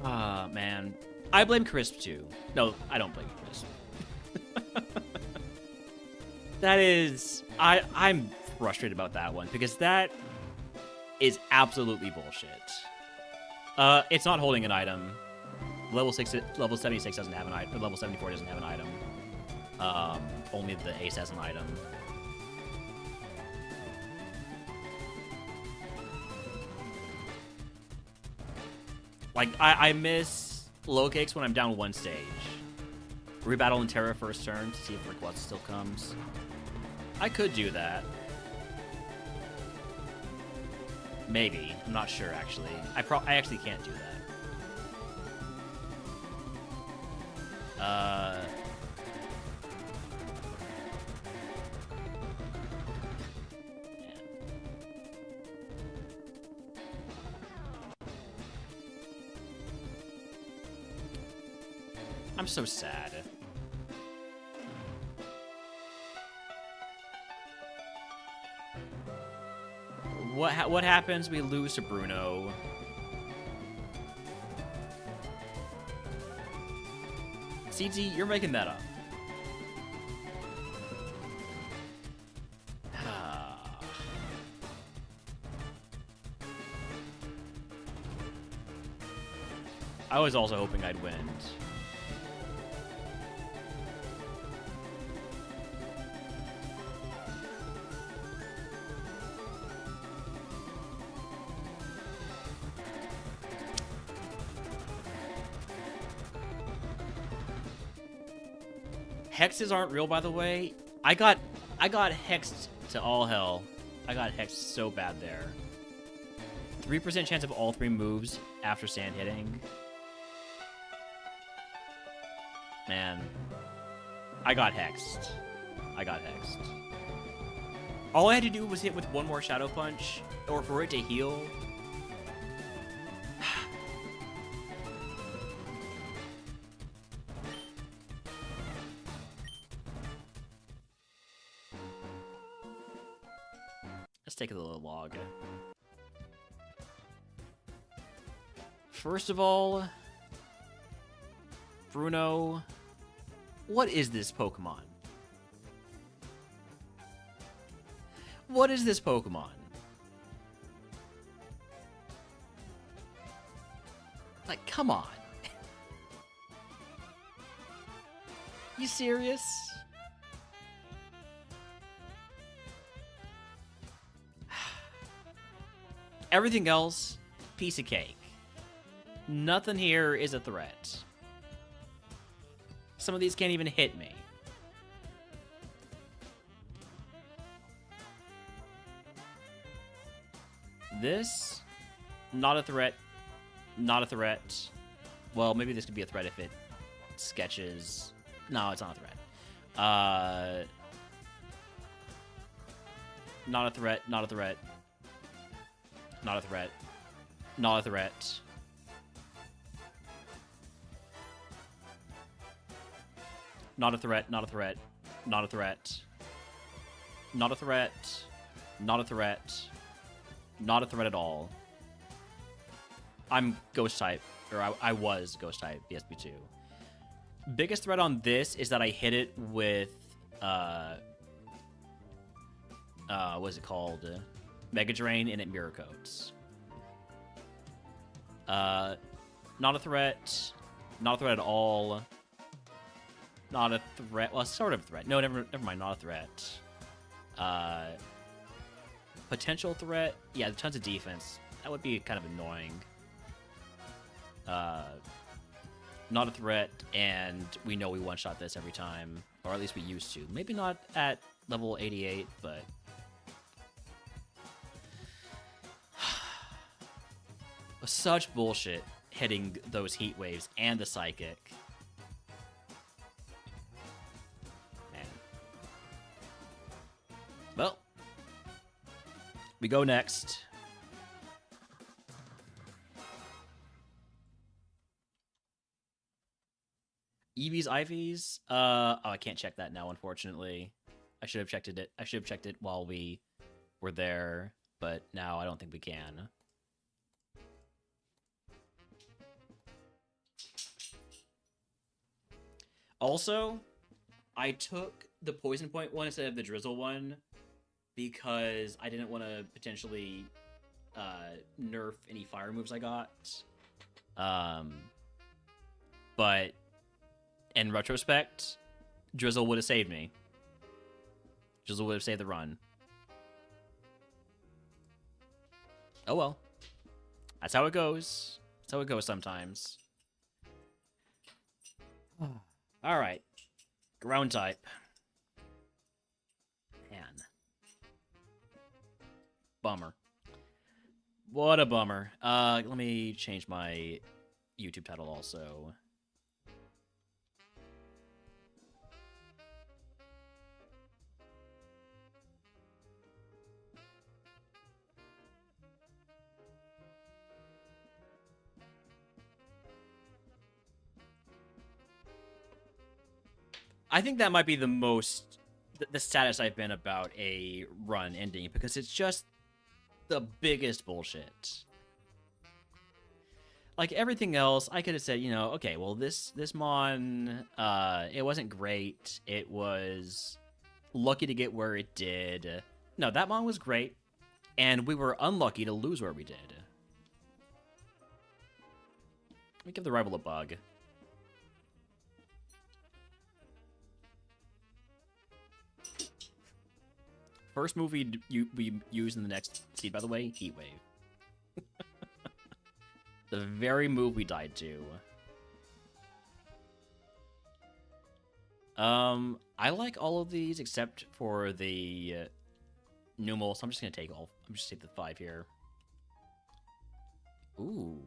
Ah, man. I blame Crisp, too. No, I don't blame Crisp. That is... I'm frustrated about that one, because that is absolutely bullshit. It's not holding an item. Level 76 doesn't have an item, or level 74 doesn't have an item. Only the ace has an item. Like, I miss low kicks when I'm down one stage. Rebattle in Terra first turn to see if request still comes. I could do that. Maybe. I'm not sure, actually. I actually can't do that. I'm so sad. What happens? We lose to Bruno. CT, you're making that up. I was also hoping I'd win. Hexes aren't real, by the way. I got hexed to all hell. I got hexed so bad there. 3% chance of all 3 moves after sand hitting. Man, I got hexed. I got hexed. All I had to do was hit with one more Shadow Punch, or for it to heal. Let's take a little log. First of all, Bruno, what is this Pokemon? What is this Pokemon? Like, come on. You serious? Everything else, piece of cake. Nothing here is a threat. Some of these can't even hit me. This, not a threat. Not a threat. Well, maybe this could be a threat if it sketches. No, it's not a threat. Not a threat. Not a threat. Not a threat. Not a threat. Not a threat. Not a threat. Not a threat. Not a threat. Not a threat. Not a threat at all. I'm Ghost type, or I was Ghost type, BSB2. Biggest threat on this is that I hit it with, what's it called? Mega Drain, and it mirror coats. Not a threat. Not a threat at all. Not a threat. Well, sort of a threat. No, never mind. Not a threat. Potential threat. Yeah, tons of defense. That would be kind of annoying. Not a threat, and we know we one-shot this every time. Or at least we used to. Maybe not at level 88, but... Such bullshit hitting those heat waves and the psychic. Man. Well, we go next. Eevee's Ivies? Oh, I can't check that now, unfortunately. I should have checked it. I should have checked it while we were there, but now I don't think we can. Also, I took the Poison Point one instead of the Drizzle one because I didn't want to potentially nerf any fire moves I got. But in retrospect, Drizzle would have saved me. Drizzle would have saved the run. Oh well. That's how it goes. That's how it goes sometimes. Alright. Ground type. Man. Bummer. What a bummer. Let me change my YouTube title also. I think that might be the most, the saddest I've been about a run ending, because it's just the biggest bullshit. Like, everything else, I could have said, you know, okay, well, this Mon, it wasn't great. It was lucky to get where it did. No, that Mon was great, and we were unlucky to lose where we did. Let me give the rival a bug. First move we use in the next seed, by the way, Heat Wave. The very move we died to. I like all of these except for the Numel, so I'm just gonna take all. I'm just gonna take the 5 here. Ooh,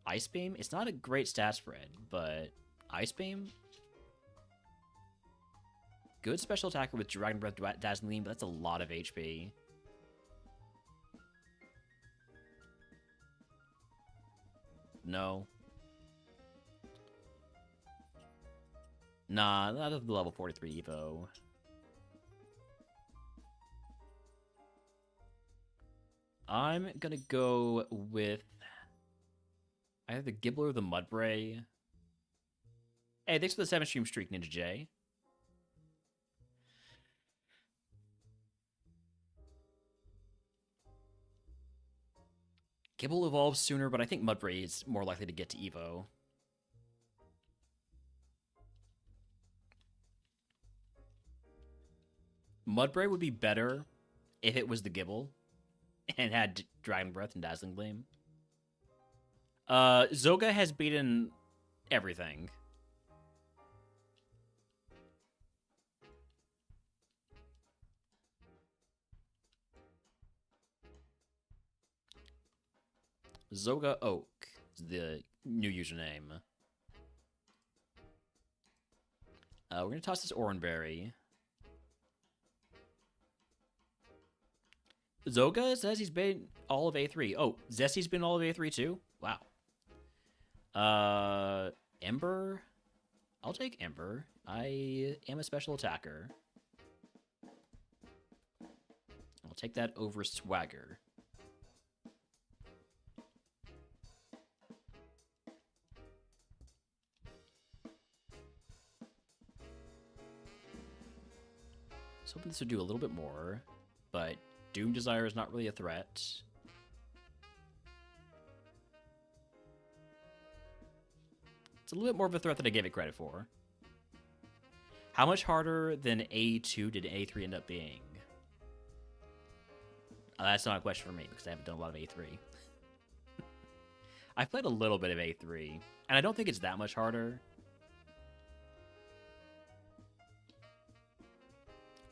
Ice Beam. It's not a great stat spread, but Ice Beam. Good special attacker with Dragon Breath, Dazzling Gleam, but that's a lot of HP. No. Nah, not at the level 43 Evo. I'm gonna go with either the Gibbler or the Mudbray. Hey, thanks for the 7 stream streak, Ninja J. Gibble evolves sooner, but I think Mudbray is more likely to get to Evo. Mudbray would be better if it was the Gibble and had Dragon Breath and Dazzling Gleam. Zoga has beaten everything. Zoga Oak is the new username. We're going to toss this Oranberry. Zoga says he's been all of A3. Oh, Zessy's been all of A3 too? Wow. Ember? I'll take Ember. I am a special attacker. I'll take that over Swagger. I was hoping this would do a little bit more, but Doom Desire is not really a threat. It's a little bit more of a threat than I gave it credit for. How much harder than A2 did A3 end up being? That's not a question for me, because I haven't done a lot of A3. I've played a little bit of A3, and I don't think it's that much harder.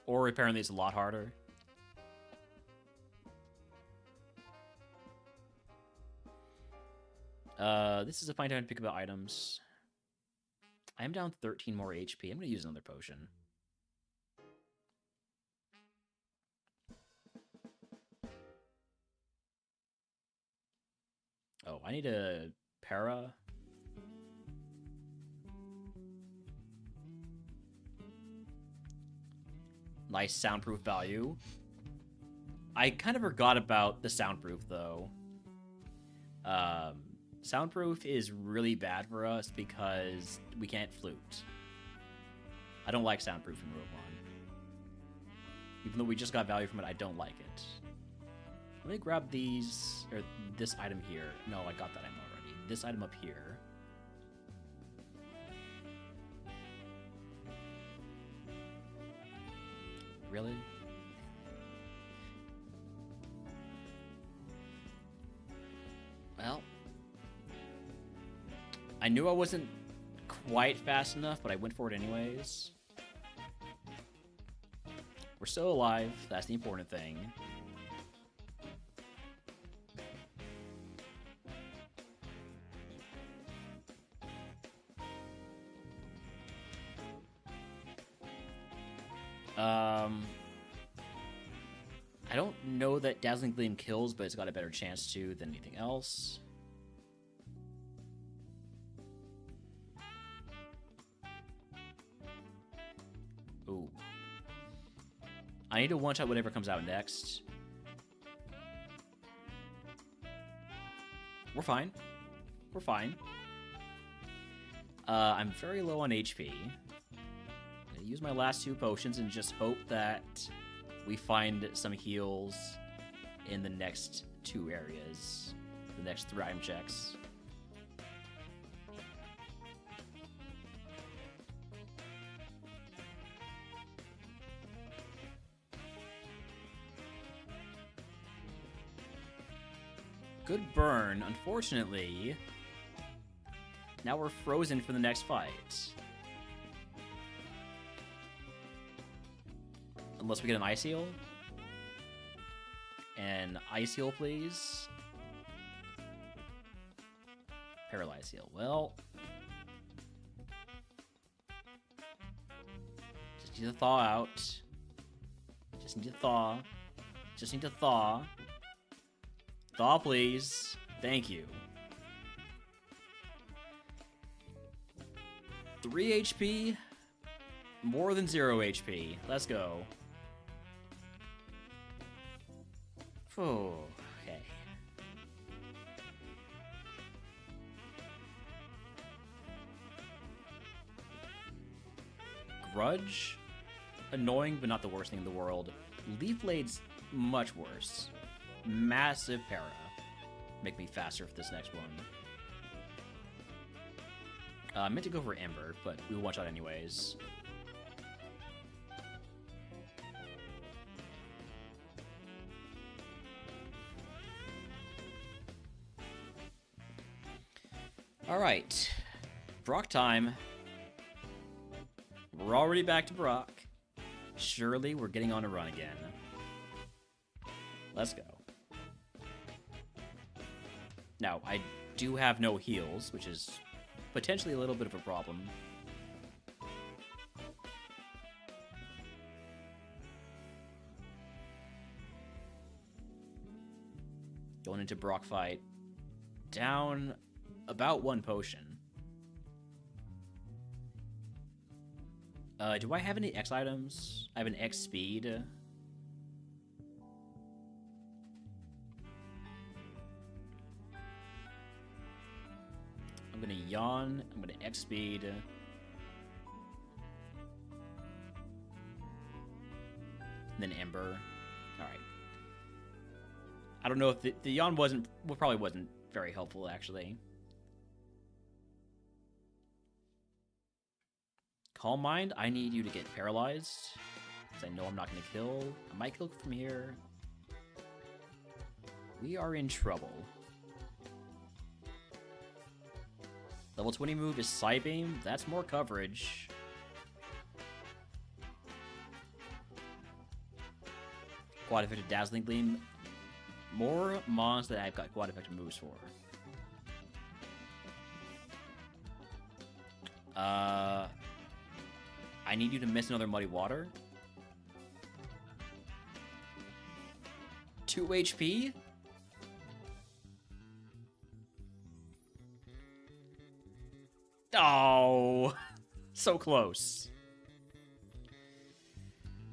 Or apparently it's a lot harder. This is a fine time to pick about items. I am down 13 more HP. I'm going to use another potion. Oh, I need a para. Nice soundproof value. I kind of forgot about the soundproof, though. Soundproof is really bad for us because we can't flute. I don't like soundproof in RogueMon. Even though we just got value from it, I don't like it. Let me grab these, or this item here. No, I got that item already. This item up here. Really? Well, I knew I wasn't quite fast enough, but I went for it anyways. We're still alive. That's the important thing. I don't know that Dazzling Gleam kills, but it's got a better chance to than anything else. Ooh. I need to one-shot whatever comes out next. We're fine. We're fine. I'm very low on HP. I'm gonna use my last 2 potions and just hope that we find some heals in the next 2 areas. The next 3 item checks. Good burn. Unfortunately, now we're frozen for the next fight. Unless we get an ice heal. An ice heal, please. Paralyze heal. Well, just need to thaw out. Just need to thaw. Just need to thaw. Thaw, please. Thank you. 3 HP. More than 0 HP. Let's go. Oh, okay. Grudge? Annoying, but not the worst thing in the world. Leaf Blade's much worse. Massive para. Make me faster for this next one. I meant to go for Ember, but we will watch out anyways. Alright. Brock time. We're already back to Brock. Surely we're getting on a run again. Let's go. Now, I do have no heals, which is potentially a little bit of a problem. Going into Brock fight. Down about 1 potion. Do I have any X items? I have an X speed. I'm gonna yawn. I'm gonna X speed. And then Ember. Alright. I don't know if the yawn probably wasn't very helpful, actually. Calm Mind, I need you to get paralyzed. Because I know I'm not going to kill. I might kill from here. We are in trouble. Level 20 move is Psybeam. That's more coverage. Quad effective Dazzling Gleam. More mons that I've got quad effective moves for. I need you to miss another Muddy Water. 2 HP? Oh, so close.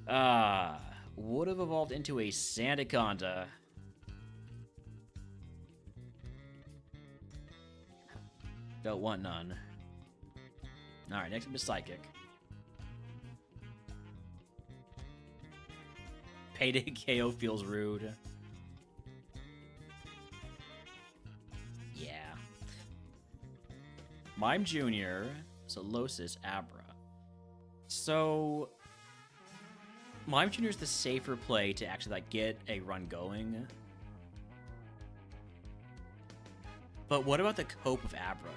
Would have evolved into a Sandaconda. Don't want none. Alright, next up is Psychic. payday KO feels rude. Yeah. Mime Jr., Solosis, Abra. So, Mime Jr. is the safer play to actually like get a run going. But what about the cope of Abra?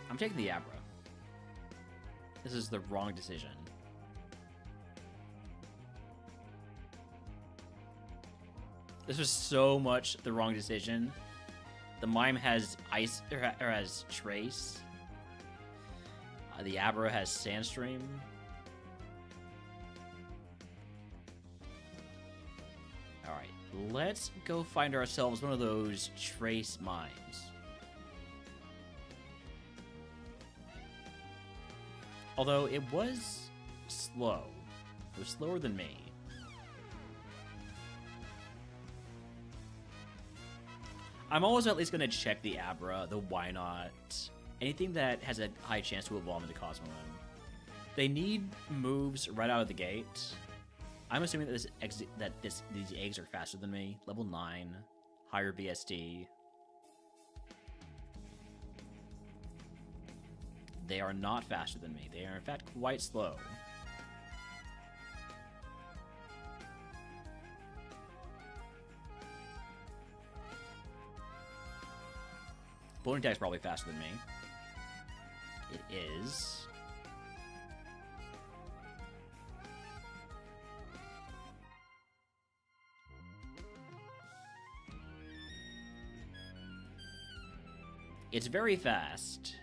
I'm taking the Abra. This is the wrong decision. This was so much the wrong decision. The Mime has ice or has Trace. The Abra has Sandstream. All right, let's go find ourselves one of those Trace Mimes. Although it was slow. It was slower than me. I'm always at least going to check the Abra, the Why Not, anything that has a high chance to evolve into Cosmo M. They need moves right out of the gate. I'm assuming that these eggs are faster than me. Level 9, higher BSD. They are not faster than me. They are in fact quite slow. Bone attack is probably faster than me. It is. It's very fast.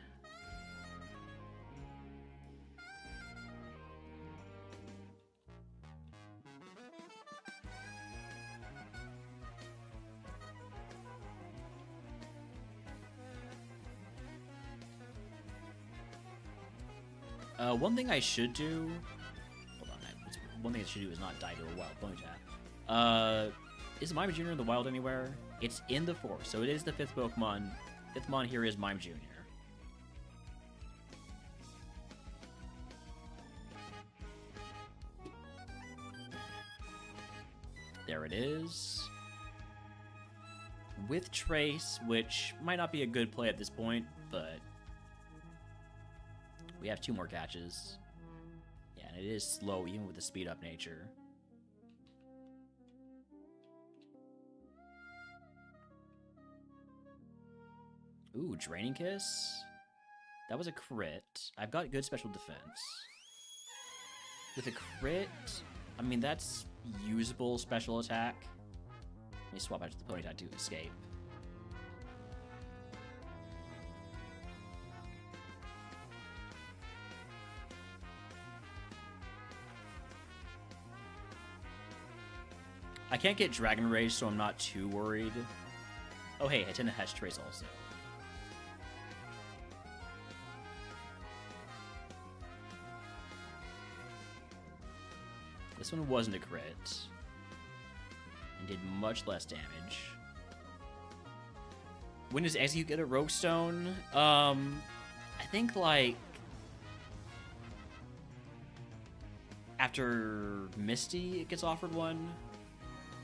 One thing I should do... Hold on. One thing I should do is not die to a wild bone attack. Is Mime Jr. in the wild anywhere? It's in the forest, so it is the 5th Pokemon. 5th Mon here is Mime Jr. There it is. With Trace, which might not be a good play at this point, but... we have 2 more catches. Yeah, and it is slow, even with the speed-up nature. Ooh, Draining Kiss? That was a crit. I've got good special defense. With a crit, I mean, that's usable special attack. Let me swap out to the Ponyta to escape. I can't get Dragon Rage, so I'm not too worried. Oh, hey, I tend to has Trace also. This one wasn't a crit. And did much less damage. When does Execute get a Rogue Stone? I think, like... after Misty, it gets offered one.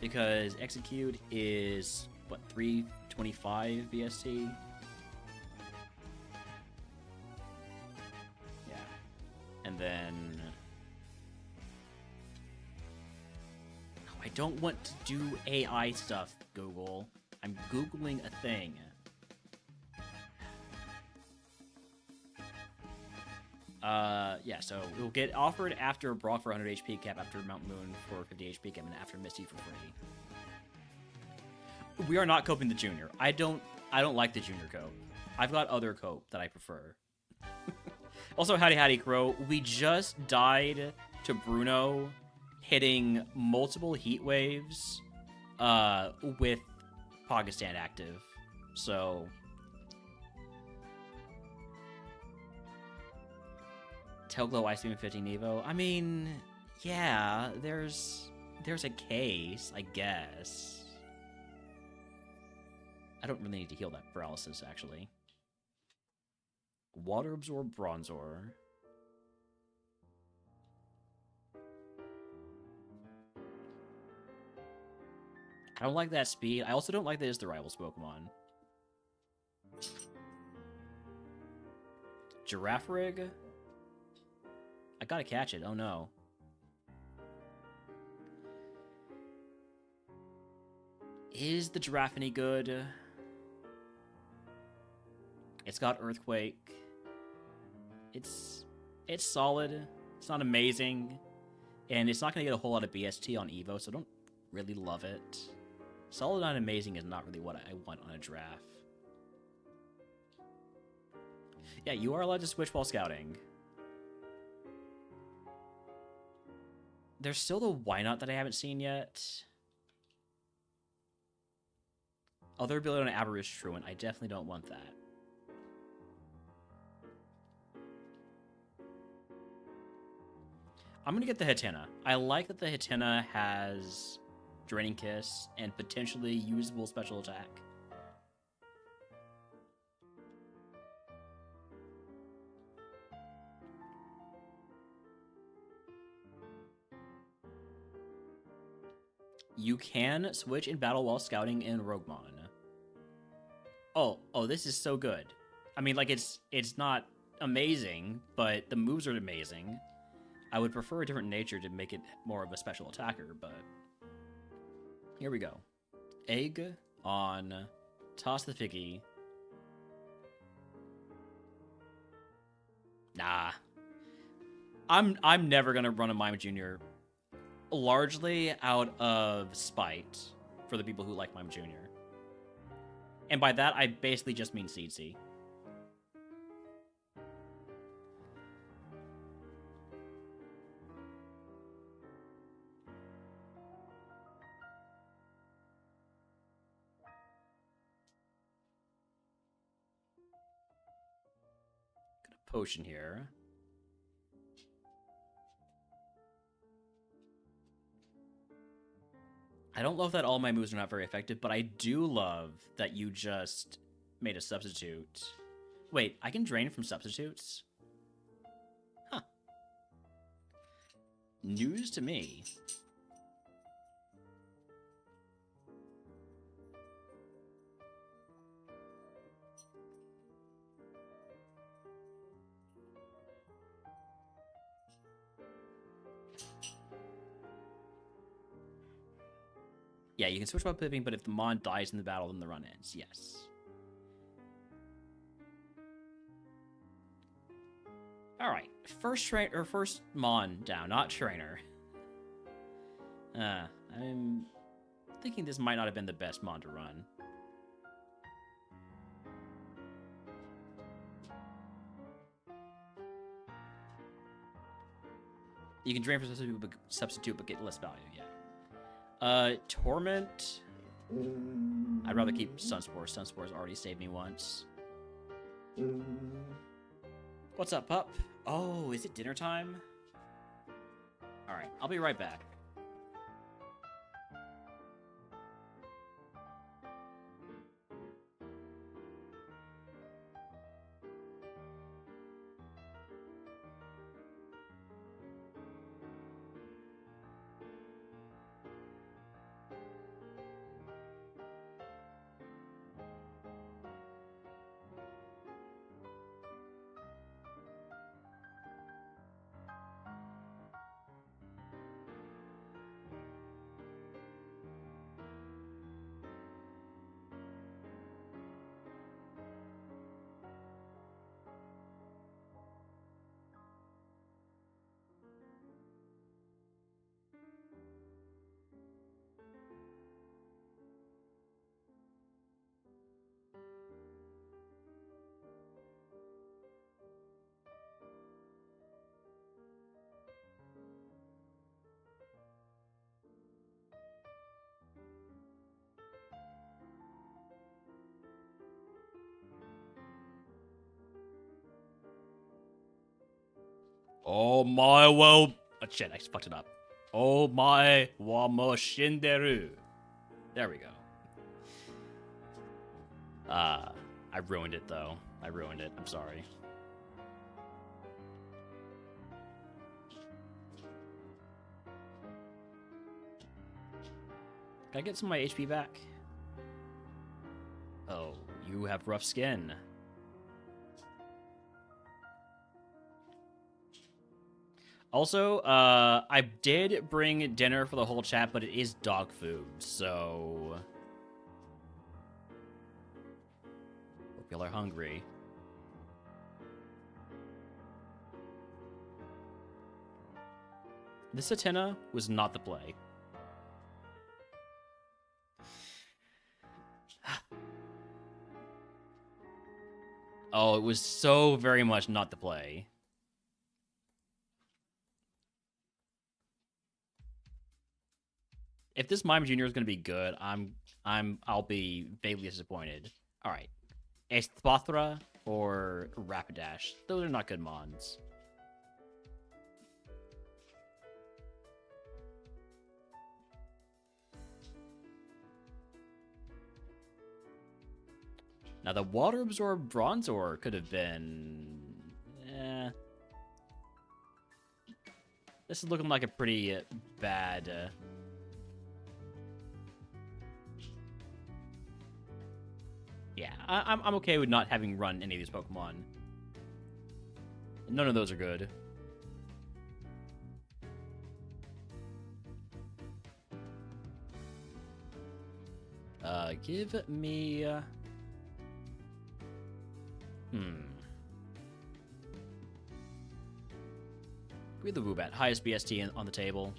Because Execute is, what, 325 BST? Yeah. And then... oh, I don't want to do AI stuff, Google. I'm Googling a thing. Yeah, so it will get offered after Brock for 100 HP cap, after Mount Moon for 50 HP cap, and after Misty for free. We are not coping the Junior. I don't like the Junior cope. I've got other cope that I prefer. Also, howdy Crow. We just died to Bruno hitting multiple heat waves with Pakistan active. So Tailglow Ice Beam 15 Evo. I mean, yeah, there's a case, I guess. I don't really need to heal that paralysis, actually. Water Absorb Bronzor. I don't like that speed. I also don't like that it's the rivals Pokemon. Giraffe Rig? I gotta catch it. Oh no. Is the giraffe any good? It's got Earthquake. It's solid. It's not amazing. And it's not gonna get a whole lot of BST on Evo, so I don't really love it. Solid, not amazing is not really what I want on a giraffe. Yeah, you are allowed to switch while scouting. There's still the Why Not that I haven't seen yet. Other ability on Aberrus Truant. I definitely don't want that. I'm gonna get the Hatenna. I like that the Hatenna has Draining Kiss and potentially usable special attack. You can switch in battle while scouting in RogueMon. Oh, this is so good. I mean, like, it's not amazing, but the moves are amazing. I would prefer a different nature to make it more of a special attacker, but... Here we go. Egg on Toss the Figgy. Nah. I'm never gonna run a Mime Jr. largely out of spite for the people who like Mime Jr. And by that, I basically just mean Seedsy. Got a potion here. I don't love that all my moves are not very effective, but I do love that you just made a substitute. Wait, I can drain from substitutes? Huh. News to me. Yeah, you can switch while pivoting, but if the Mon dies in the battle, then the run ends. Yes. Alright. First Mon down, not trainer. I'm thinking this might not have been the best Mon to run. You can drain for substitute, but get less value, yeah. Torment. I'd rather keep Sunspore. Sunspore's already saved me once. What's up, pup? Oh, is it dinner time? Alright, I'll be right back. Oh my well... Oh shit, I fucked it up. Oh my Wamoshinderu. There we go. I ruined it though. I ruined it. I'm sorry. Can I get some of my HP back? Oh, you have rough skin. Also, I did bring dinner for the whole chat, but it is dog food, so... Hope y'all are hungry. This Atenna was not the play. Oh, it was so very much not the play. If this Mime Jr. is gonna be good, I'll be vaguely disappointed. All right, Esthpothra or Rapidash. Those are not good mons. Now, the Water Absorbed Bronzor could have been... This is looking like a pretty bad... Yeah, I'm okay with not having run any of these Pokemon. None of those are good. Give me... Give me the Woobat. Highest BST on the table.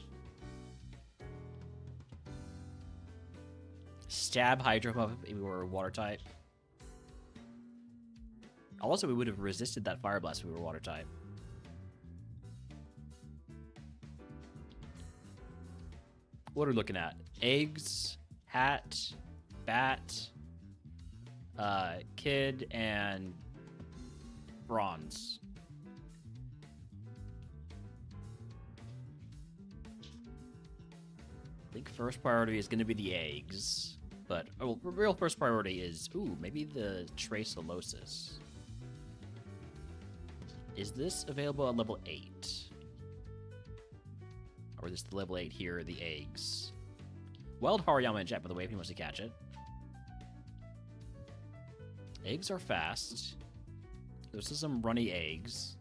Stab Hydro Pump if we were Water type. Also, we would have resisted that Fire Blast if we were Water type. What are we looking at? Eggs, Hat, Bat, Kid, and Bronze. I think first priority is going to be the eggs, but real first priority is maybe the Tracolosis. Is this available at level 8? Or is this the level 8 here, the eggs? Wild Hariyama in chat, by the way, if he wants to catch it. Eggs are fast. There's some runny eggs.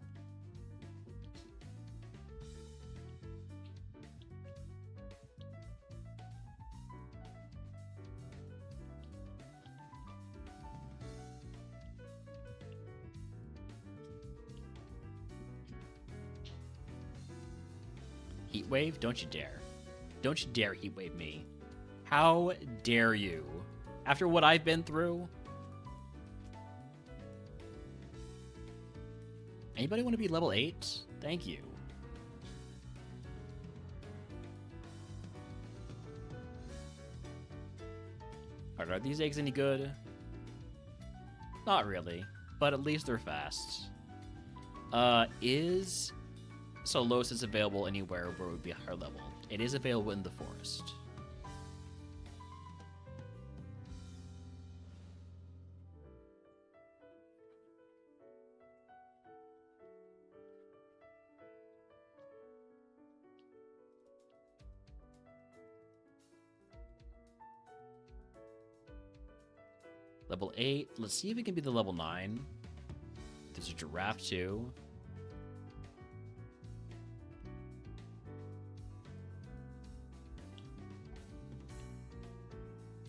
Heat Wave? Don't you dare. Don't you dare Heat Wave me. How dare you? After what I've been through? Anybody want to be level 8? Thank you. Are these eggs any good? Not really, but at least they're fast. Is Solosis available anywhere where it would be a higher level? It is available in the forest. Level 8. Let's see if it can be the level 9. There's a giraffe too.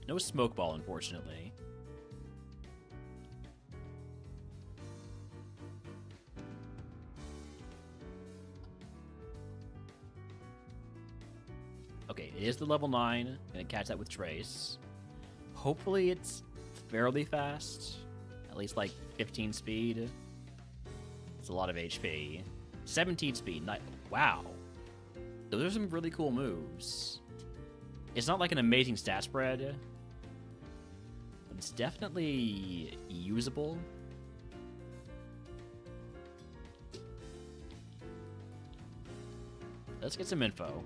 No smoke ball, unfortunately. Okay, it is the level 9. Gonna catch that with Trace. Hopefully it's fairly fast. At least like 15 speed. It's a lot of HP. 17 speed. Wow. Those are some really cool moves. It's not like an amazing stat spread, but it's definitely usable. Let's get some info.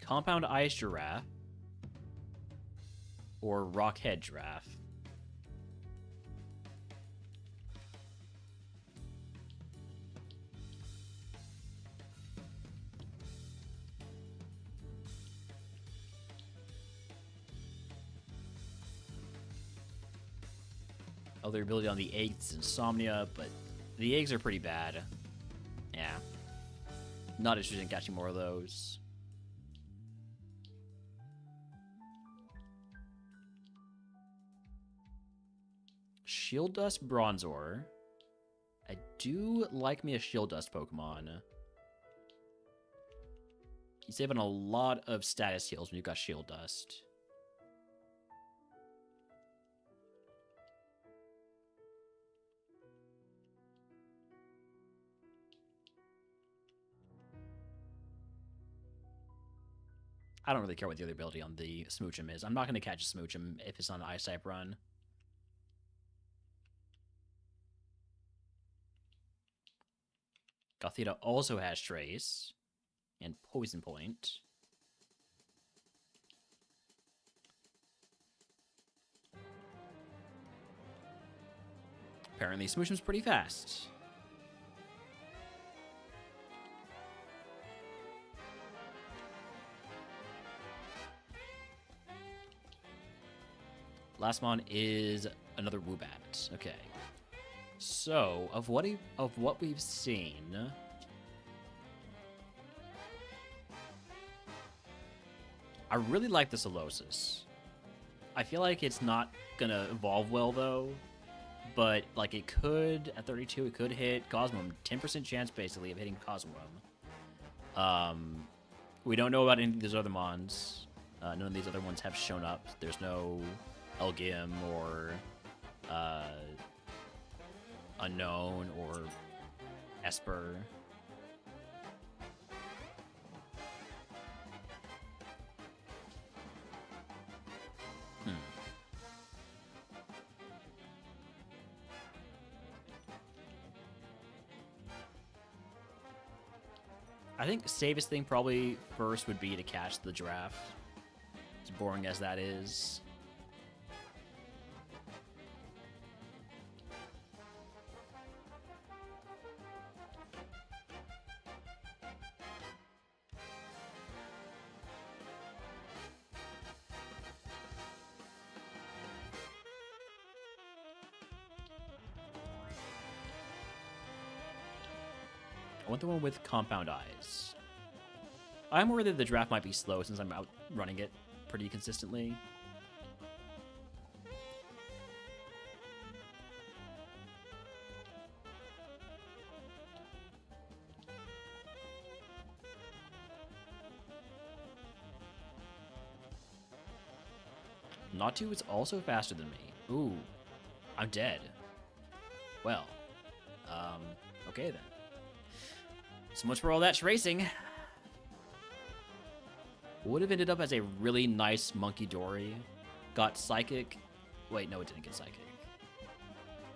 Compound Ice Giraffe or Rockhead Giraffe. Other ability on the eggs is Insomnia, but the eggs are pretty bad. Yeah. Not interested in catching more of those. Shield Dust Bronzor. I do like me a Shield Dust Pokemon. You save on a lot of status heals when you've got Shield Dust. I don't really care what the other ability on the Smoochum is. I'm not going to catch a Smoochum if it's on an Ice-type run. Gothita also has Trace and Poison Point. Apparently, Smoochum's pretty fast. Last mon is another Woobat. Okay. So, of what we've seen, I really like the Solosis. I feel like it's not gonna evolve well though, but like it could at 32, it could hit Cosmom. 10% chance basically of hitting Cosmom. We don't know about any of these other mons. None of these other ones have shown up. There's no Elgium or Unknown or Esper. I think safest thing probably first would be to catch the giraffe. As boring as that is. I want the one with Compound Eyes. I'm worried that the draft might be slow since I'm out running it pretty consistently. Natu is also faster than me. Ooh, I'm dead. Well, okay then. So much for all that tracing. Would have ended up as a really nice Monkey Dory. Got Psychic. Wait, no, it didn't get Psychic.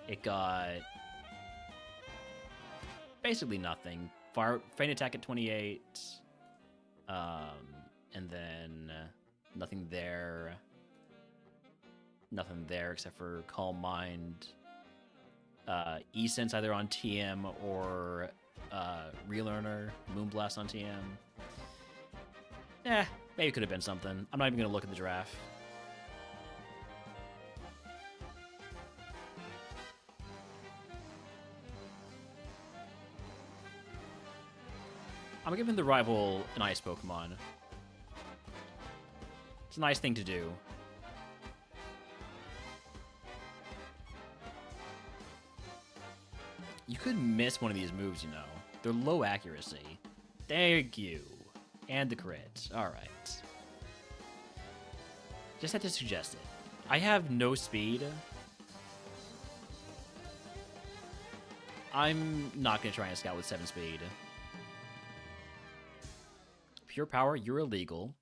It got basically nothing. Feint Attack at 28. And then nothing there. Nothing there except for Calm Mind. E-Sense either on TM or Relearner, Moonblast on TM. Maybe it could have been something. I'm not even going to look at the giraffe. I'm giving the rival an ice Pokemon. It's a nice thing to do. You could miss one of these moves, you know. They're low accuracy. Thank you. And the crit. Alright. Just had to suggest it. I have no speed. I'm not going to try and scout with 7 speed. Pure Power, you're illegal.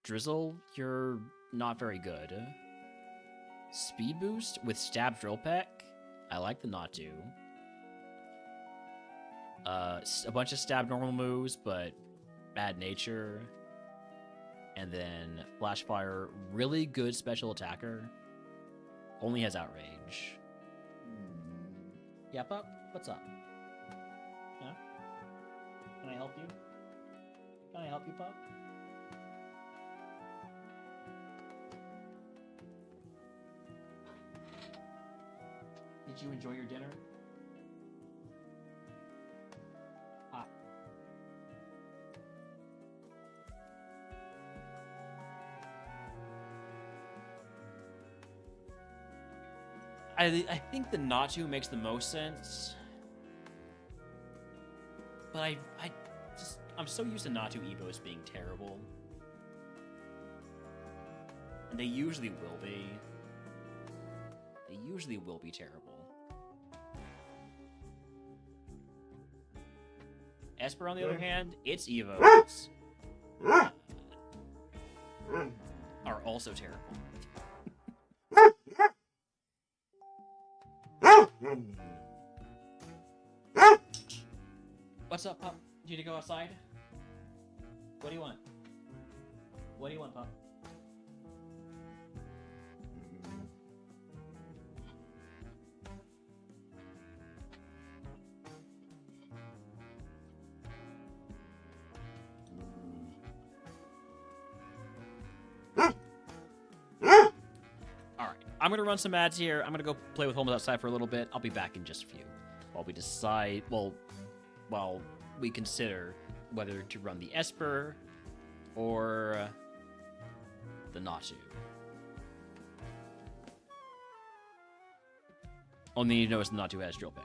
Drizzle, you're not very good. Speed Boost with Stab Drill Peck? I like the Natu. A bunch of stab normal moves, but bad nature. And then Flashfire, really good special attacker. Only has outrage. Yeah, pup? What's up? Huh? Can I help you? Can I help you, pup? Did you enjoy your dinner? I think the Natu makes the most sense. But I'm so used to Natu Evos being terrible. And they usually will be. They usually will be terrible. Esper, on the other hand, its Evos are also terrible. What's up, pup? Do you need to go outside? What do you want? What do you want, pup? Alright, I'm gonna run some ads here. I'm gonna go play with Holmes outside for a little bit. I'll be back in just a few. While we decide, while we consider whether to run the Esper or the Natu. Only you notice the Natu has Drill Pick.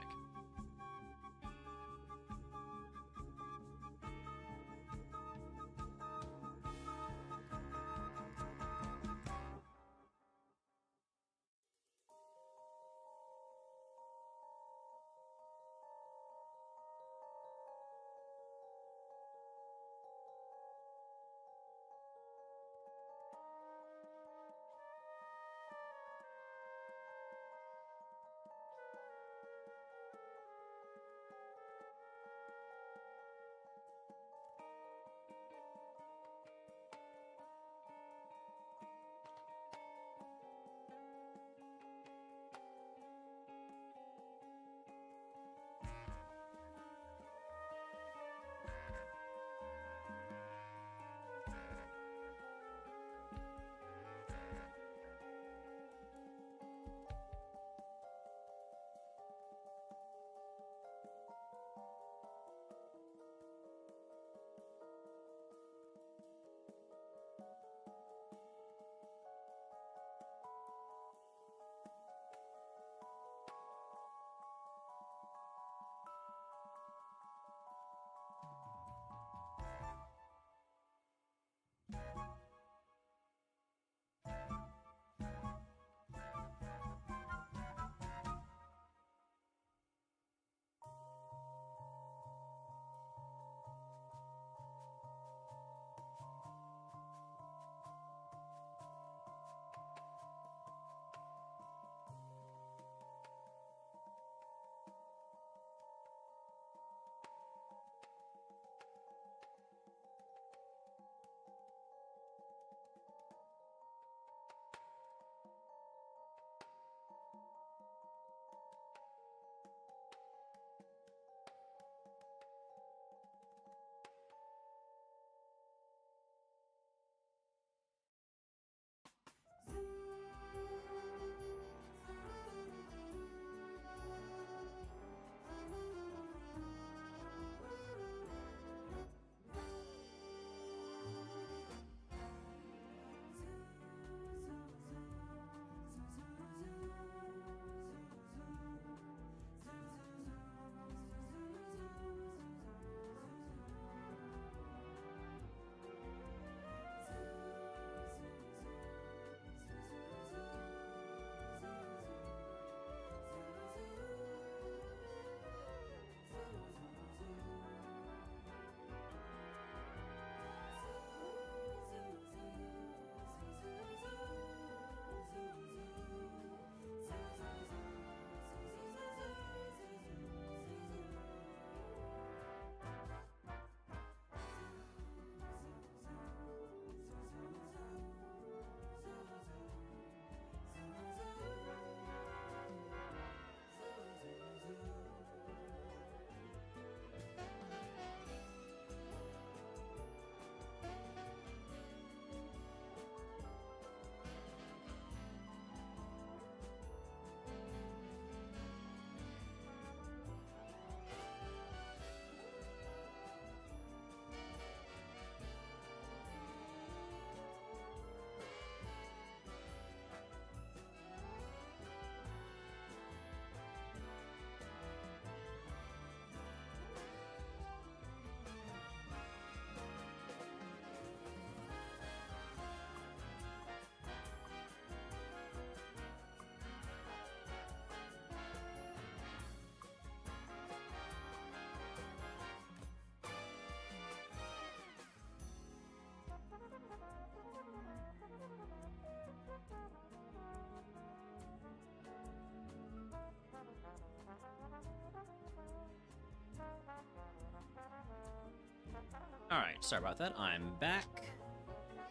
Sorry about that. I'm back.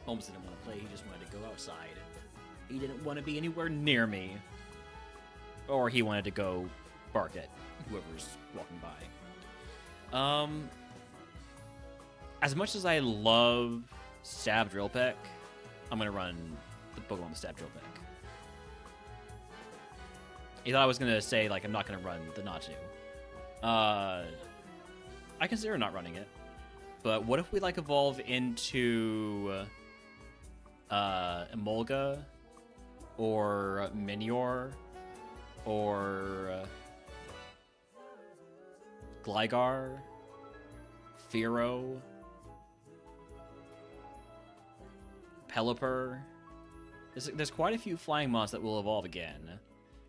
Holmes didn't want to play. He just wanted to go outside. He didn't want to be anywhere near me. Or he wanted to go bark at whoever's walking by. As much as I love Stab Drill Peck, I'm going to run the Pokemon with Stab Drill Peck. He thought I was going to say, like, I'm not going to run the Natu. I consider not running it. But what if we, like, evolve into Emolga or Minior or Gligar, Fearow, Pelipper. There's quite a few flying mons that will evolve again.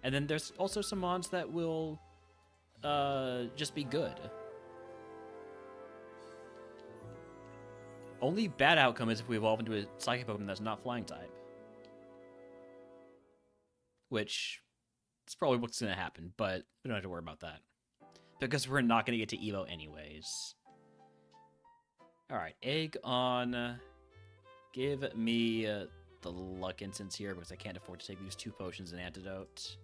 And then there's also some mons that will just be good. Only bad outcome is if we evolve into a Psychic Pokemon that's not Flying type. Which is probably what's going to happen, but we don't have to worry about that. Because we're not going to get to Evo anyways. Alright, egg on. Give me the luck instance here because I can't afford to take these 2 potions and antidote.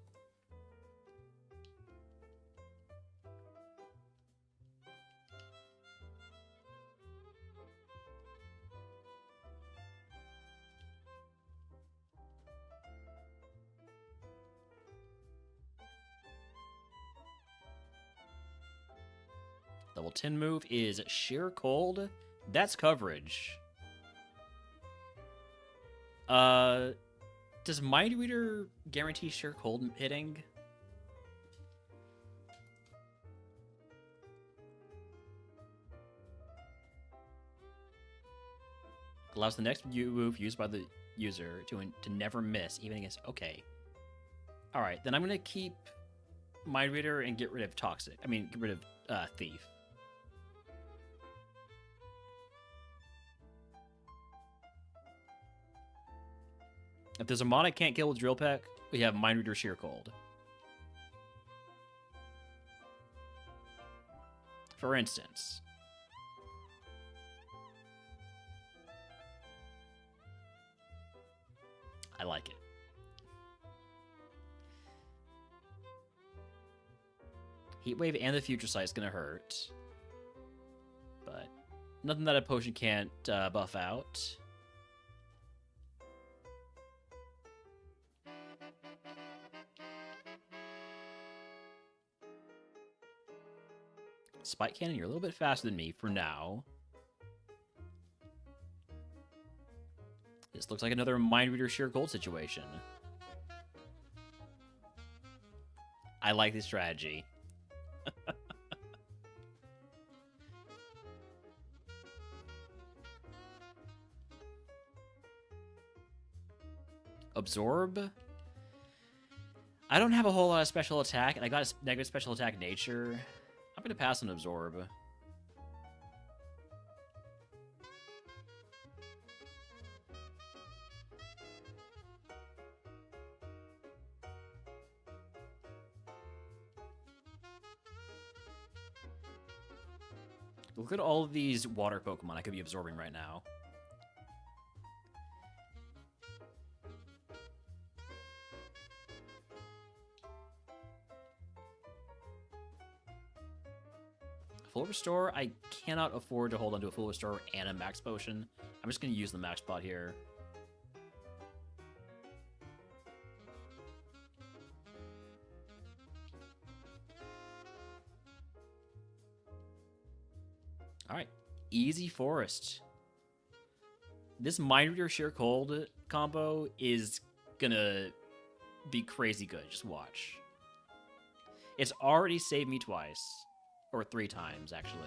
Level 10 move is Sheer Cold. That's coverage. Does Mind Reader guarantee Sheer Cold hitting? Allows the next move used by the user to never miss, even against... Okay. Alright, then I'm going to keep Mind Reader and get rid of Toxic. I mean, get rid of Thief. If there's a mod I can't kill with Drill Peck, we have Mind Reader Sheer Cold. For instance. I like it. Heat Wave and the Future Sight is going to hurt. But nothing that a potion can't buff out. Spike Cannon, you're a little bit faster than me for now. This looks like another Mind Reader Sheer Cold situation. I like this strategy. Absorb? I don't have a whole lot of special attack, and I got a negative special attack nature. I'm going to pass on Absorb. Look at all of these water Pokemon I could be absorbing right now. Full Restore, I cannot afford to hold on to a Full Restore and a Max Potion. I'm just going to use the Max Pot here. Alright, Easy Forest. This Mind Reader Sheer Cold combo is gonna be crazy good, just watch. It's already saved me twice. Or 3 times, actually.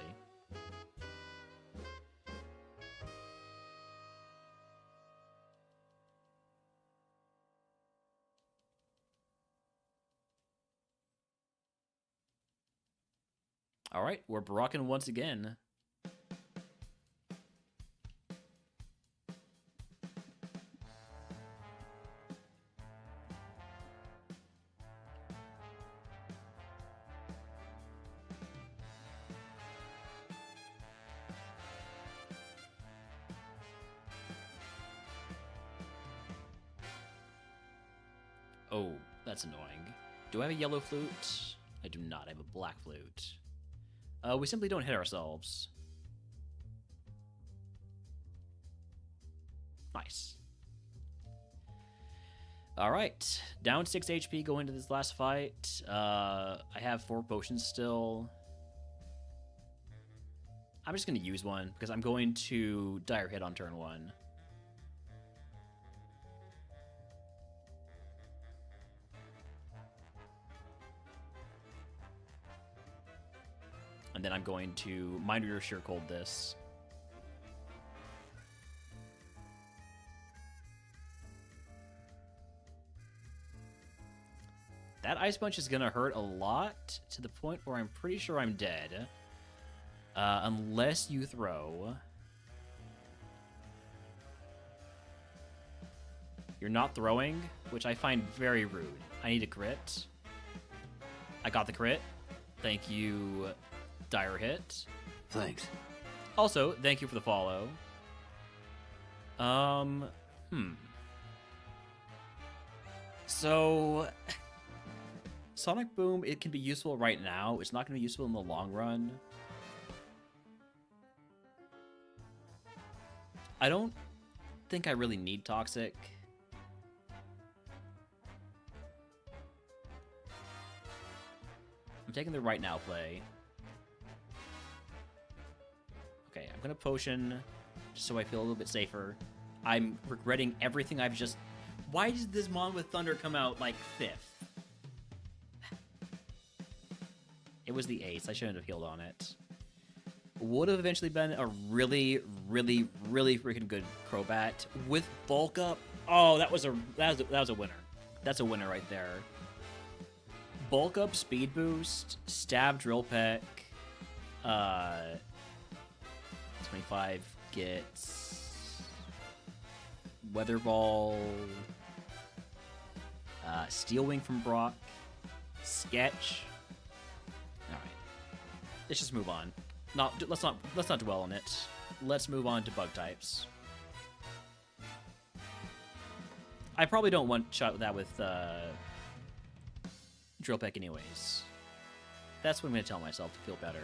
Alright, we're Barocking once again. Oh, that's annoying. Do I have a yellow flute? I do not. I have a black flute. We simply don't hit ourselves. Nice. Alright. Down 6 HP going into this last fight. I have 4 potions still. I'm just going to use one because I'm going to Dire Hit on turn 1. And then I'm going to Mind Reader Sure Cold this. That Ice Punch is going to hurt a lot to the point where I'm pretty sure I'm dead. Unless you throw. You're not throwing, which I find very rude. I need a crit. I got the crit. Thank you, Dire Hit. Thanks. Also, thank you for the follow. So, Sonic Boom, it can be useful right now. It's not going to be useful in the long run. I don't think I really need Toxic. I'm taking the right now play. Okay, I'm gonna potion just so I feel a little bit safer. I'm regretting everything I've just... Why did this Mon with Thunder come out like 5th? It was the ace. I shouldn't have healed on it. Would have eventually been a really, really, really freaking good Crobat with bulk up. Oh, that was a winner. That's a winner right there. Bulk up, speed boost, stab, drill peck. 25 gets Weather Ball. Steel Wing from Brock. Sketch. All right, let's just move on. Let's not dwell on it. Let's move on to bug types. I probably don't one-shot that with Drill Peck anyways. That's what I'm going to tell myself to feel better.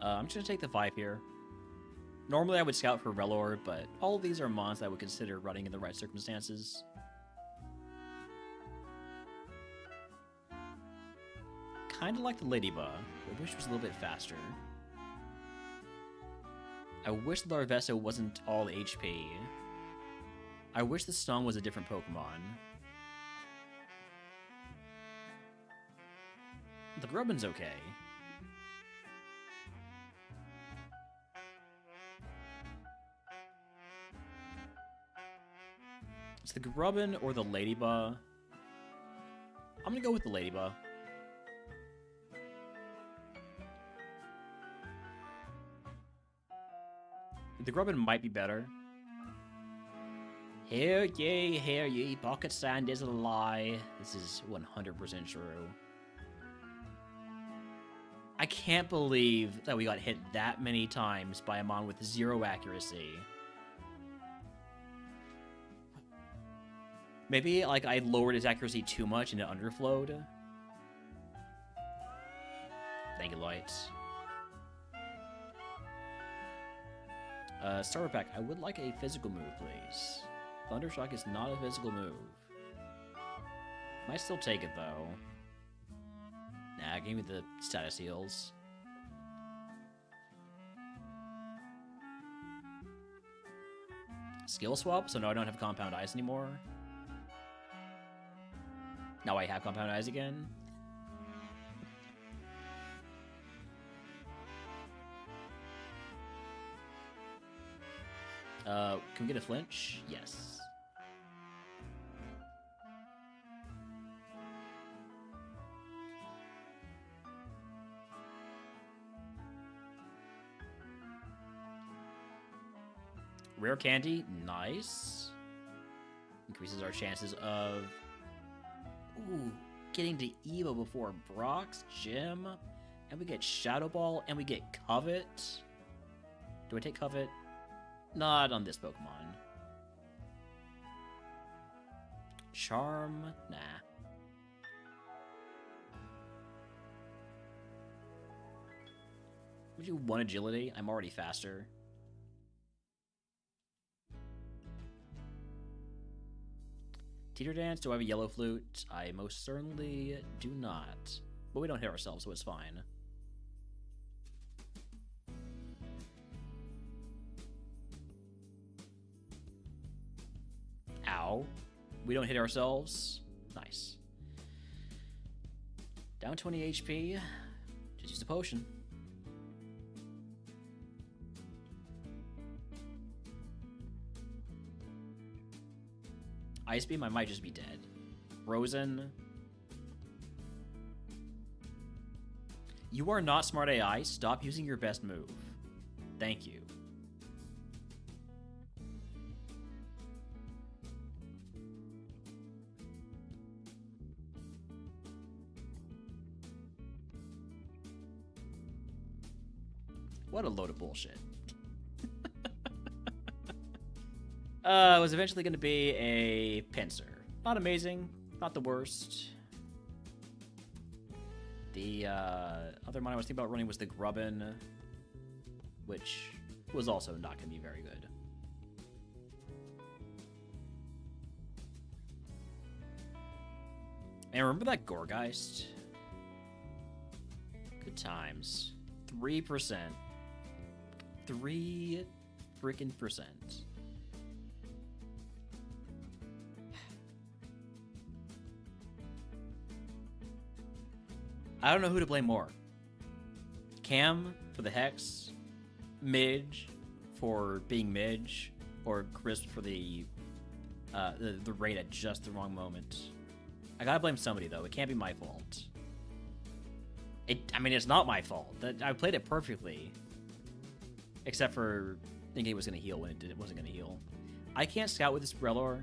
I'm just going to take the 5 here. Normally I would scout for Relor, but all of these are mons that I would consider running in the right circumstances. Kind of like the Ladybug. I wish it was a little bit faster. I wish the Larvesta wasn't all HP. I wish the Stung was a different Pokemon. The Grubbin's okay. It's the Grubbin or the Ladybug. I'm gonna go with the Ladybug. The Grubbin might be better. Hear ye, pocket sand is a lie. This is 100% true. I can't believe that we got hit that many times by a mon with 0 accuracy. Maybe, like, I lowered his accuracy too much and it underflowed. Thank you, Lights. Starter pack, I would like a physical move, please. Thundershock is not a physical move. Might still take it, though. Nah, give me the status heals. Skill swap, so now I don't have Compound Eyes anymore. Now I have Compound Eyes again. Can we get a flinch? Yes. Rare candy, nice. Increases our chances of getting to Evo before Brock's gym. And we get Shadow Ball, and we get Covet. Do I take Covet? Not on this Pokemon. Charm? Nah. Would you 1 agility? I'm already faster. Teeter Dance, do I have a yellow flute? I most certainly do not. But we don't hit ourselves, so it's fine. Ow. We don't hit ourselves. Nice. Down 20 HP. Just use a potion. Ice Beam, I might just be dead. Frozen. You are not smart AI. Stop using your best move. Thank you. What a load of bullshit. It was eventually going to be a Pinsir. Not amazing, not the worst. The other one I was thinking about running was the Grubbin, which was also not going to be very good. And remember that Gorgeist? Good times. 3%. 3 freaking percent. I don't know who to blame more. Cam for the Hex, Midge for being Midge, or Crisp for the raid at just the wrong moment. I gotta blame somebody though. It can't be my fault. I mean, it's not my fault. I played it perfectly, except for thinking it was gonna heal when it wasn't gonna heal. I can't scout with this Rellor,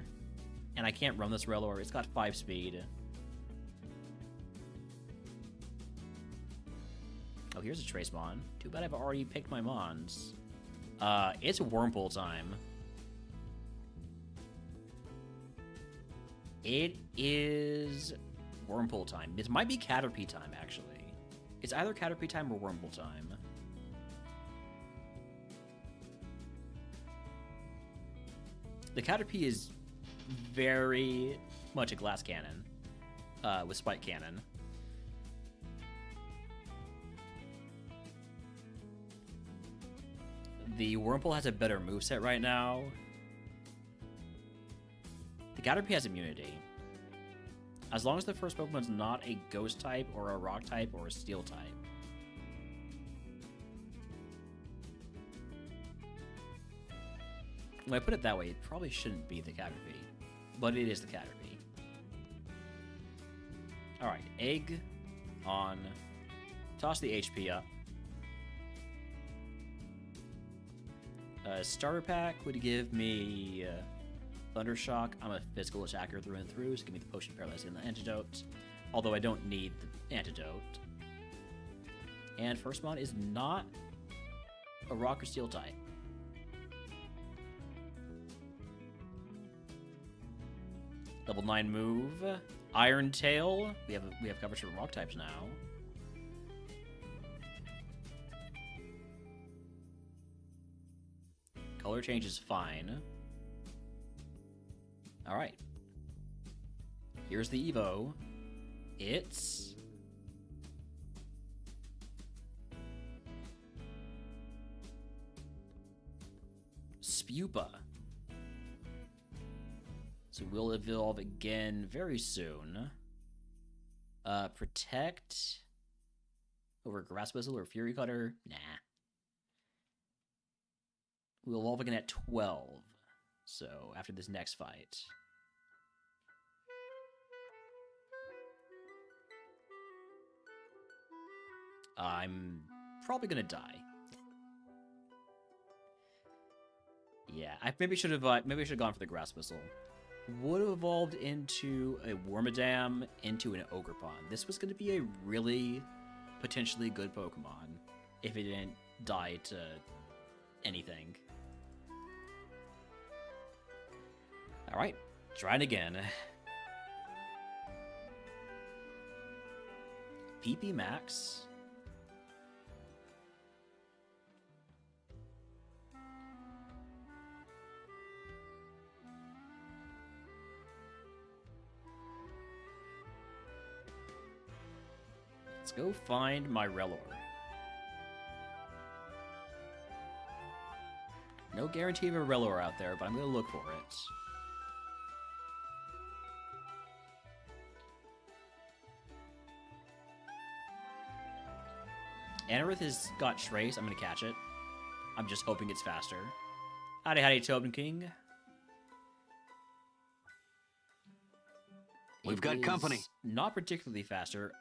and I can't run this Rellor. It's got 5 speed. Oh, here's a Trace Mon. Too bad I've already picked my Mons. It's Wurmple time. It is Wurmple time. It might be Caterpie time, actually. It's either Caterpie time or Wurmple time. The Caterpie is very much a glass cannon with Spike Cannon. The Wurmple has a better moveset right now. The Caterpie has immunity. As long as the first Pokemon's not a Ghost type or a Rock type or a Steel type. When I put it that way, it probably shouldn't be the Caterpie. But it is the Caterpie. Alright, Egg on. Toss the HP up. Starter pack would give me Thundershock. I'm a physical attacker through and through, so give me the Potion Paralysis and the Antidote. Although I don't need the Antidote. And first Mon is not a Rock or Steel type. Level 9 move. Iron Tail. We have coverage for Rock types now. Color change is fine. Alright. Here's the Evo. It's... Spupa. So we'll evolve again very soon. Protect over Grass Whistle or Fury Cutter? Nah. We'll evolve again at 12. So after this next fight. I'm probably gonna die. Yeah, I maybe should have gone for the grass whistle. Would have evolved into a Wormadam, into an Ogerpon. This was going to be a really potentially good Pokemon if it didn't die to anything. All right, trying again. PP Max. Let's go find my Relor. No guarantee of a Relor out there, but I'm going to look for it. Anorith has got Trace. I'm going to catch it. I'm just hoping it's faster. Howdy, howdy, Tobin King. We've got company. Not particularly faster.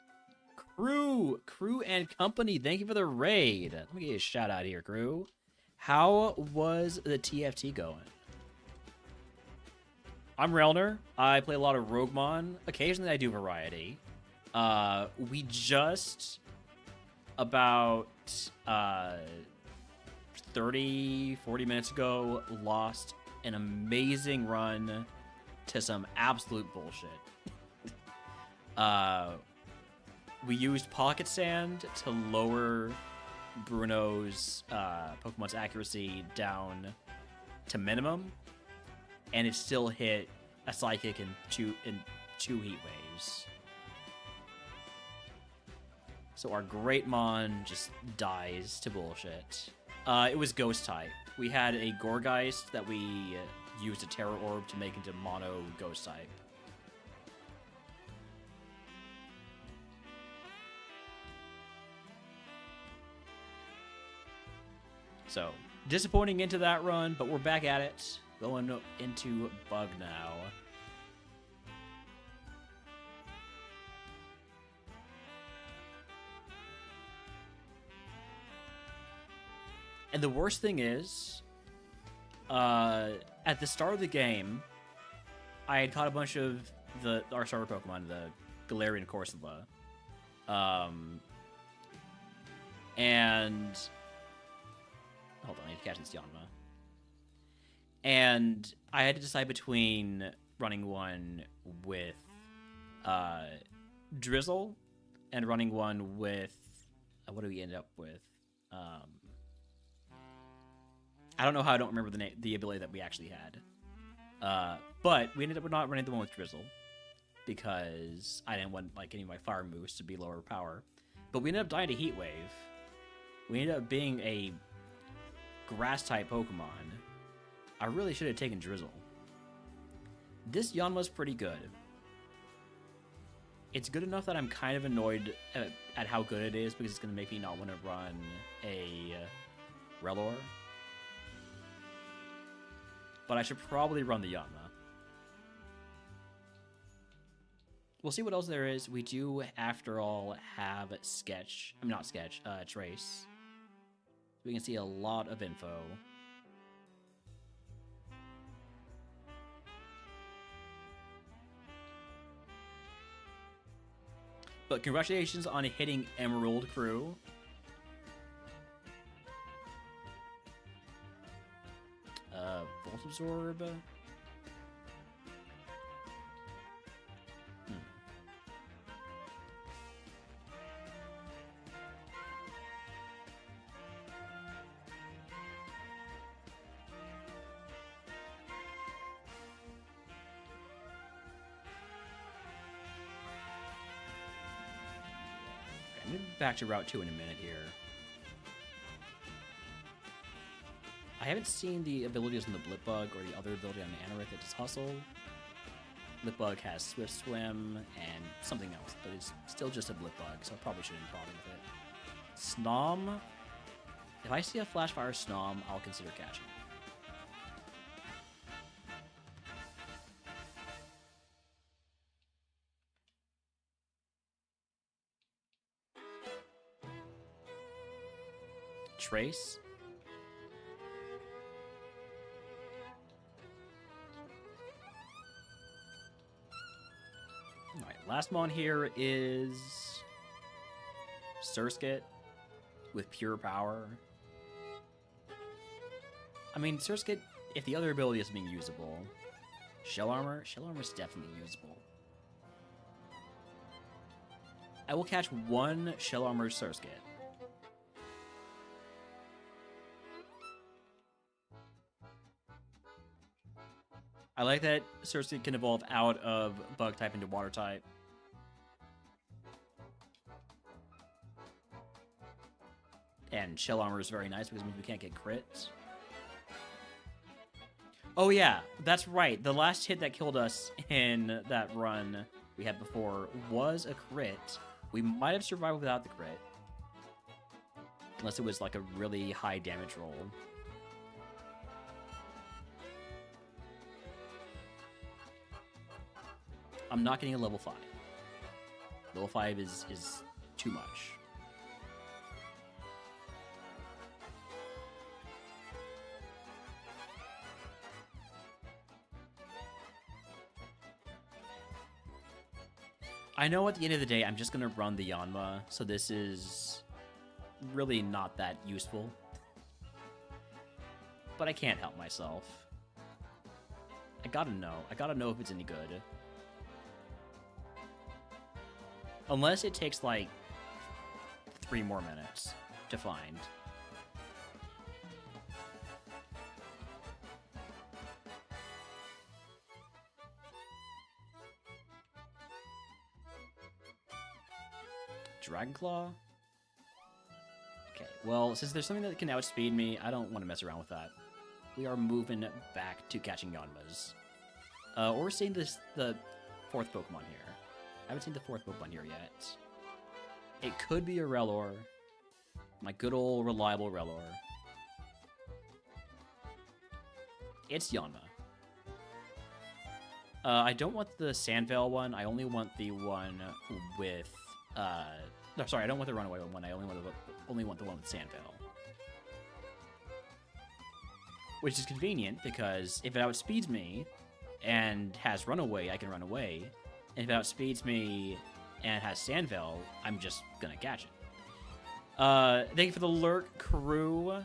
Crew and company, thank you for the raid. Let me get you a shout out here, Crew. How was the TFT going? I'm Relner. I play a lot of RogueMon. Occasionally I do variety. We just about 30, 40 minutes ago lost an amazing run to some absolute bullshit. We used Pocket Sand to lower Bruno's Pokemon's accuracy down to minimum, and it still hit a Psychic in two Heat Waves. So our Great Mon just dies to bullshit. It was Ghost type. We had a Gourgeist that we used a Terror Orb to make into Mono Ghost type. So, disappointing into that run, but we're back at it. Going into Bug now. And the worst thing is, at the start of the game, I had caught a bunch of our starter Pokemon, the Galarian Corsola. And hold on, I need to catch this Yanma. And I had to decide between running one with Drizzle and running one with what do we end up with? I don't know how I don't remember the ability that we actually had. But we ended up not running the one with Drizzle because I didn't want like any of my fire moves to be lower power. But we ended up dying to Heat Wave. We ended up being a grass-type Pokemon. I really should have taken Drizzle. This Yanma's pretty good. It's good enough that I'm kind of annoyed at how good it is because it's going to make me not want to run a Relor. But I should probably run the Yanma. We'll see what else there is. We do, after all, have Trace. We can see a lot of info. But congratulations on hitting Emerald, Crew. Volt Absorb. I'm going to be back to Route 2 in a minute here. I haven't seen the abilities on the Blipbug or the other ability on the Anorith that does Hustle. Blipbug has Swift Swim and something else, but it's still just a Blipbug, so I probably shouldn't bother with it. Snom. If I see a Flash Fire Snom, I'll consider catching it. Trace. last mon here is Surskit with pure power. I mean, Surskit, if the other ability is being usable, Shell Armor is definitely usable. I will catch one Shell Armor Surskit. I like that Surskit can evolve out of Bug type into Water type. And Shell Armor is very nice because it means we can't get crits. Oh yeah, that's right. The last hit that killed us in that run we had before was a crit. We might have survived without the crit. Unless it was like a really high damage roll. I'm not getting a level 5. Level 5 is too much. I know at the end of the day, I'm just going to run the Yanma, so this is really not that useful. But I can't help myself. I gotta know. I gotta know if it's any good. Unless it takes, like, 3 more minutes to find. Dragonclaw? Okay, well, since there's something that can outspeed me, I don't want to mess around with that. We are moving back to catching Yanmas. Or we're seeing the 4th Pokemon here. I haven't seen the 4th Pokemon here yet. It could be a Relor. My good old reliable Relor. It's Yanma. I don't want the Sandvale one. I only want the one with... No, sorry, I don't want the Runaway one. I only want the one with Sandvale. Which is convenient, because if it outspeeds me and has Runaway, I can run away. And if it outspeeds me and has Sandvale, I'm just gonna catch it. Thank you for the lurk, crew.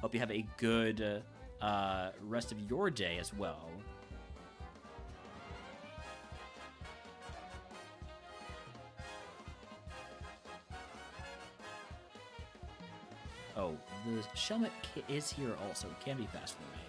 Hope you have a good rest of your day as well. Oh, the Shelmet is here also. It can be fast for me.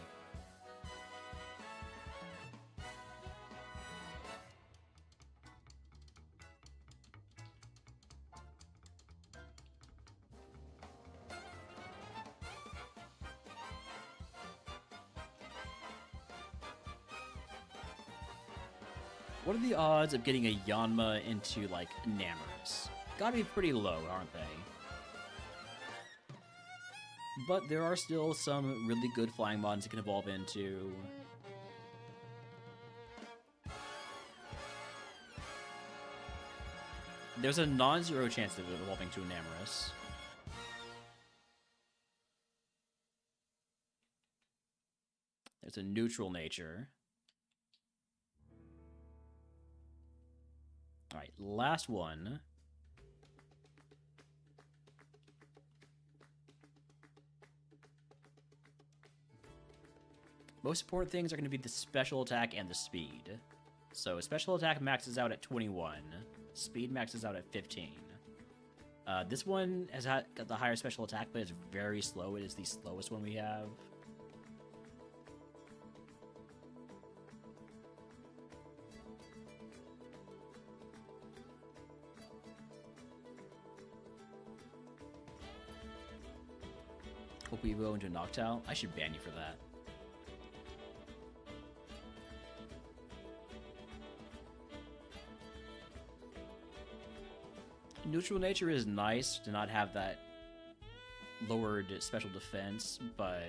What are the odds of getting a Yanma into, like, Namorous? Gotta be pretty low, aren't they? But there are still some really good flying mons it can evolve into. There's a non-zero chance of it evolving to a Namorous. There's a neutral nature. Alright, last one. Most important things are going to be the special attack and the speed. So special attack maxes out at 21. Speed maxes out at 15. This one has got the higher special attack, but it's very slow. It is the slowest one we have. Hope we go into Noctowl. I should ban you for that. Neutral nature is nice to not have that lowered special defense, but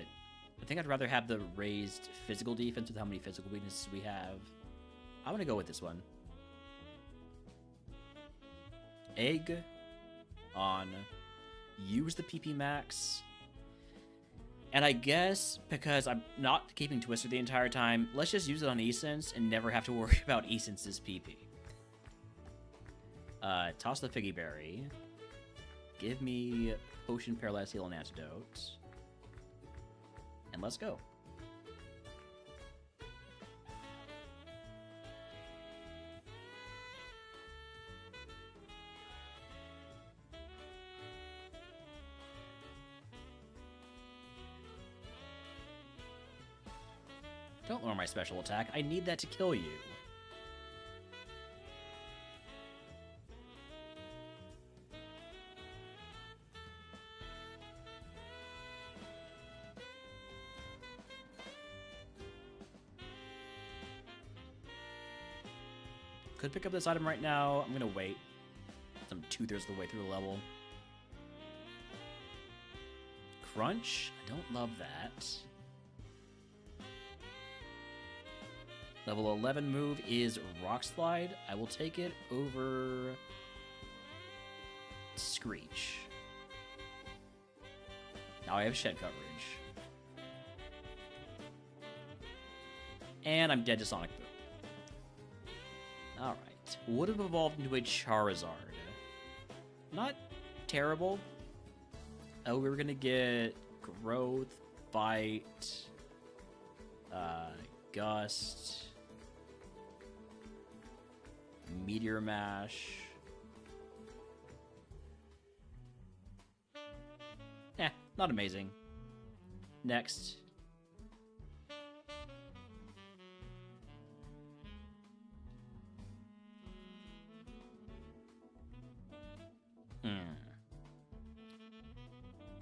I think I'd rather have the raised physical defense with how many physical weaknesses we have. I'm gonna go with this one. Egg on, use the PP max, and I guess because I'm not keeping Twister the entire time, let's just use it on Esense and never have to worry about Esense's PP. Toss the Figgy Berry. Give me Potion, Paralyzed Heal, and Antidote. And let's go. Don't lower my special attack. I need that to kill you. Could pick up this item right now. I'm gonna wait. I'm 2/3 of the way through the level. Crunch? I don't love that. Level 11 move is Rock Slide. I will take it over Screech. Now I have Shed coverage. And I'm dead to Sonic Boom. Alright. Would have evolved into a Charizard. Not terrible. Oh, we were gonna get Growth, Bite, Gust, Meteor Mash. Not amazing. Next.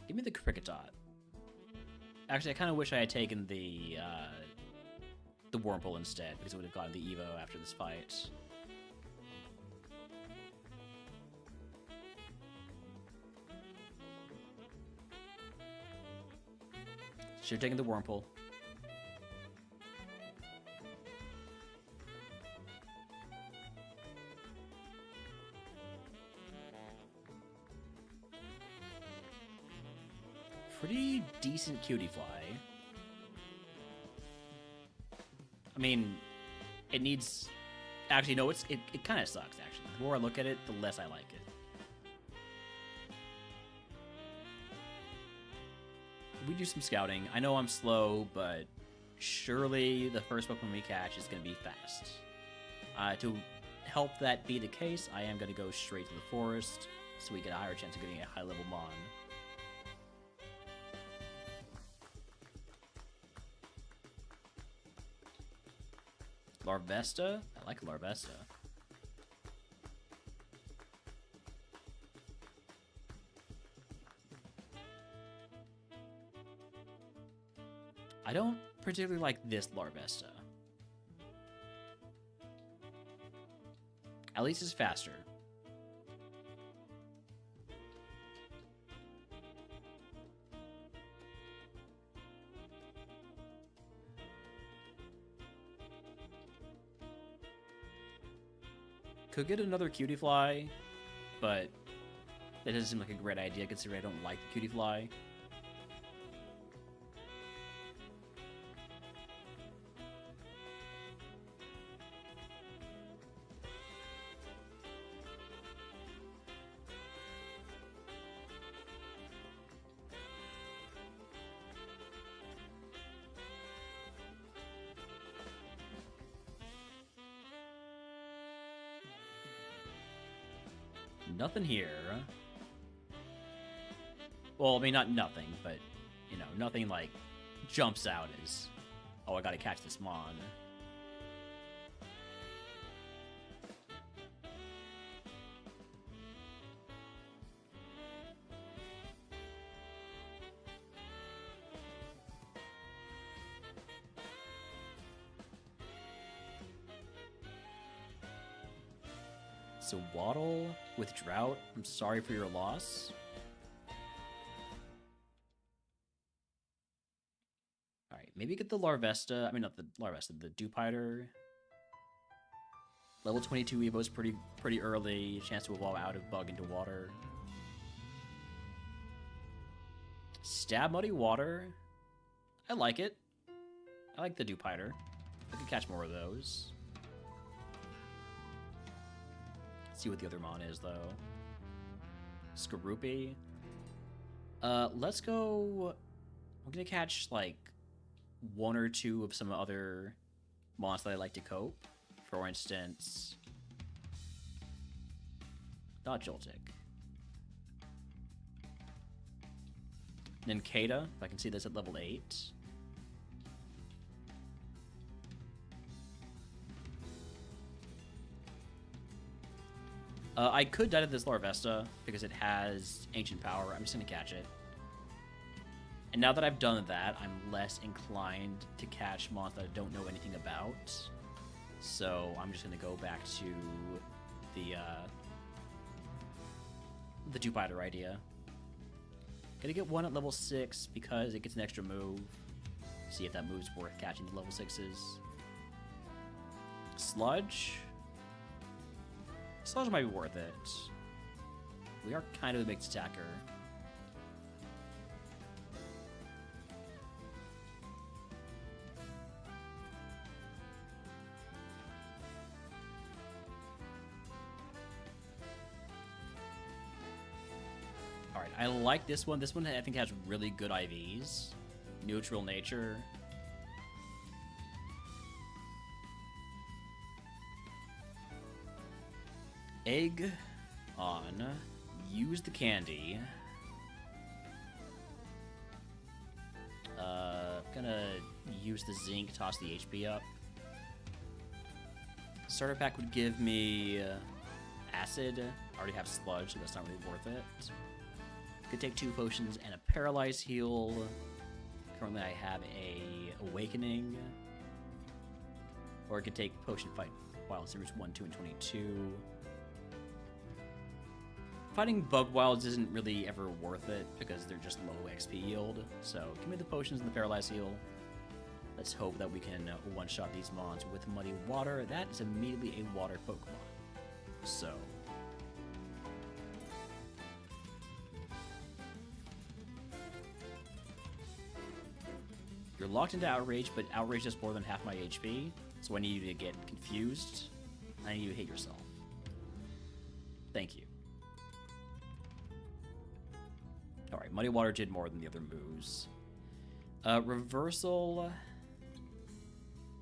Give me the Kricketot. Actually, I kind of wish I had taken the Wurmple instead, because it would have gotten the Evo after this fight. Should have taken the Wurmple. Pretty decent Cutie Fly. I mean, it needs... Actually, no, it kind of sucks, actually. The more I look at it, the less I like it. We do some scouting. I know I'm slow, but surely the first Pokemon we catch is going to be fast. To help that be the case, I am going to go straight to the forest, so we get a higher chance of getting a high-level Mon. Larvesta? I like Larvesta. I don't particularly like this Larvesta. At least it's faster. Could get another Cutie Fly, but that doesn't seem like a great idea considering I don't like the Cutie Fly. Nothing here. Well, I mean, not nothing, but, you know, nothing, like, jumps out as, oh, I gotta catch this Mon. So Waddle with Drought, I'm sorry for your loss. Alright, maybe get the Larvesta, I mean not the Larvesta, the Dewpider. Level 22 Evo is pretty early, chance to evolve out of Bug into Water. Stab Muddy Water, I like it. I like the Dewpider. I could catch more of those. See what the other mon is, though. Skorupi. Let's go... I'm gonna catch, like, one or two of some other mons that I like to cope. For instance... Not Joltik. Ninkata, if I can see this at level 8. I could die to this Larvesta because it has Ancient Power. I'm just going to catch it. And now that I've done that, I'm less inclined to catch mons that I don't know anything about. So I'm just going to go back to the two-biter idea. Gonna get one at level 6 because it gets an extra move. See if that move's worth catching the level 6s. Sludge? Sludge might be worth it. We are kind of a big stacker. Alright, I like this one. This one I think has really good IVs. Neutral nature. Egg on. Use the candy. Gonna use the zinc, toss the HP up. Starter pack would give me acid. I already have sludge, so that's not really worth it. Could take 2 potions and a paralyze heal. Currently I have a awakening. Or I could take potion fight wild series 1, 2, and 22. Fighting bug wilds isn't really ever worth it because they're just low XP yield. So give me the potions and the paralyze heal. Let's hope that we can one-shot these mons with Muddy Water. That is immediately a water Pokemon. So you're locked into Outrage, but Outrage does more than half my HP. So I need you to get confused. I need you to hit yourself. Thank you. Alright, Muddy Water did more than the other moves. Reversal.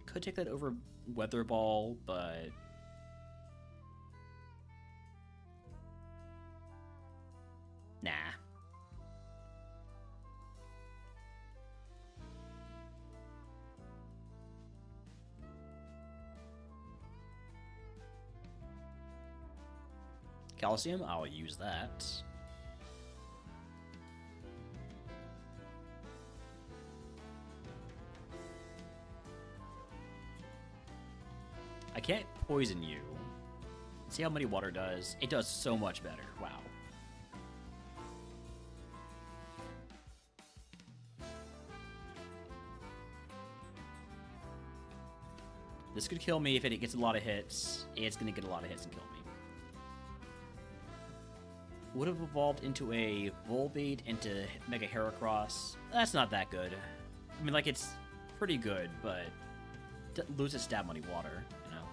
Could take that over Weather Ball, but... Nah. Calcium, I'll use that. I can't poison you. See how Muddy Water does? It does so much better. Wow. This could kill me if it gets a lot of hits. It's going to get a lot of hits and kill me. Would have evolved into a Volbeat, into Mega Heracross. That's not that good. I mean, like, it's pretty good, but loses stab Muddy Water, you know?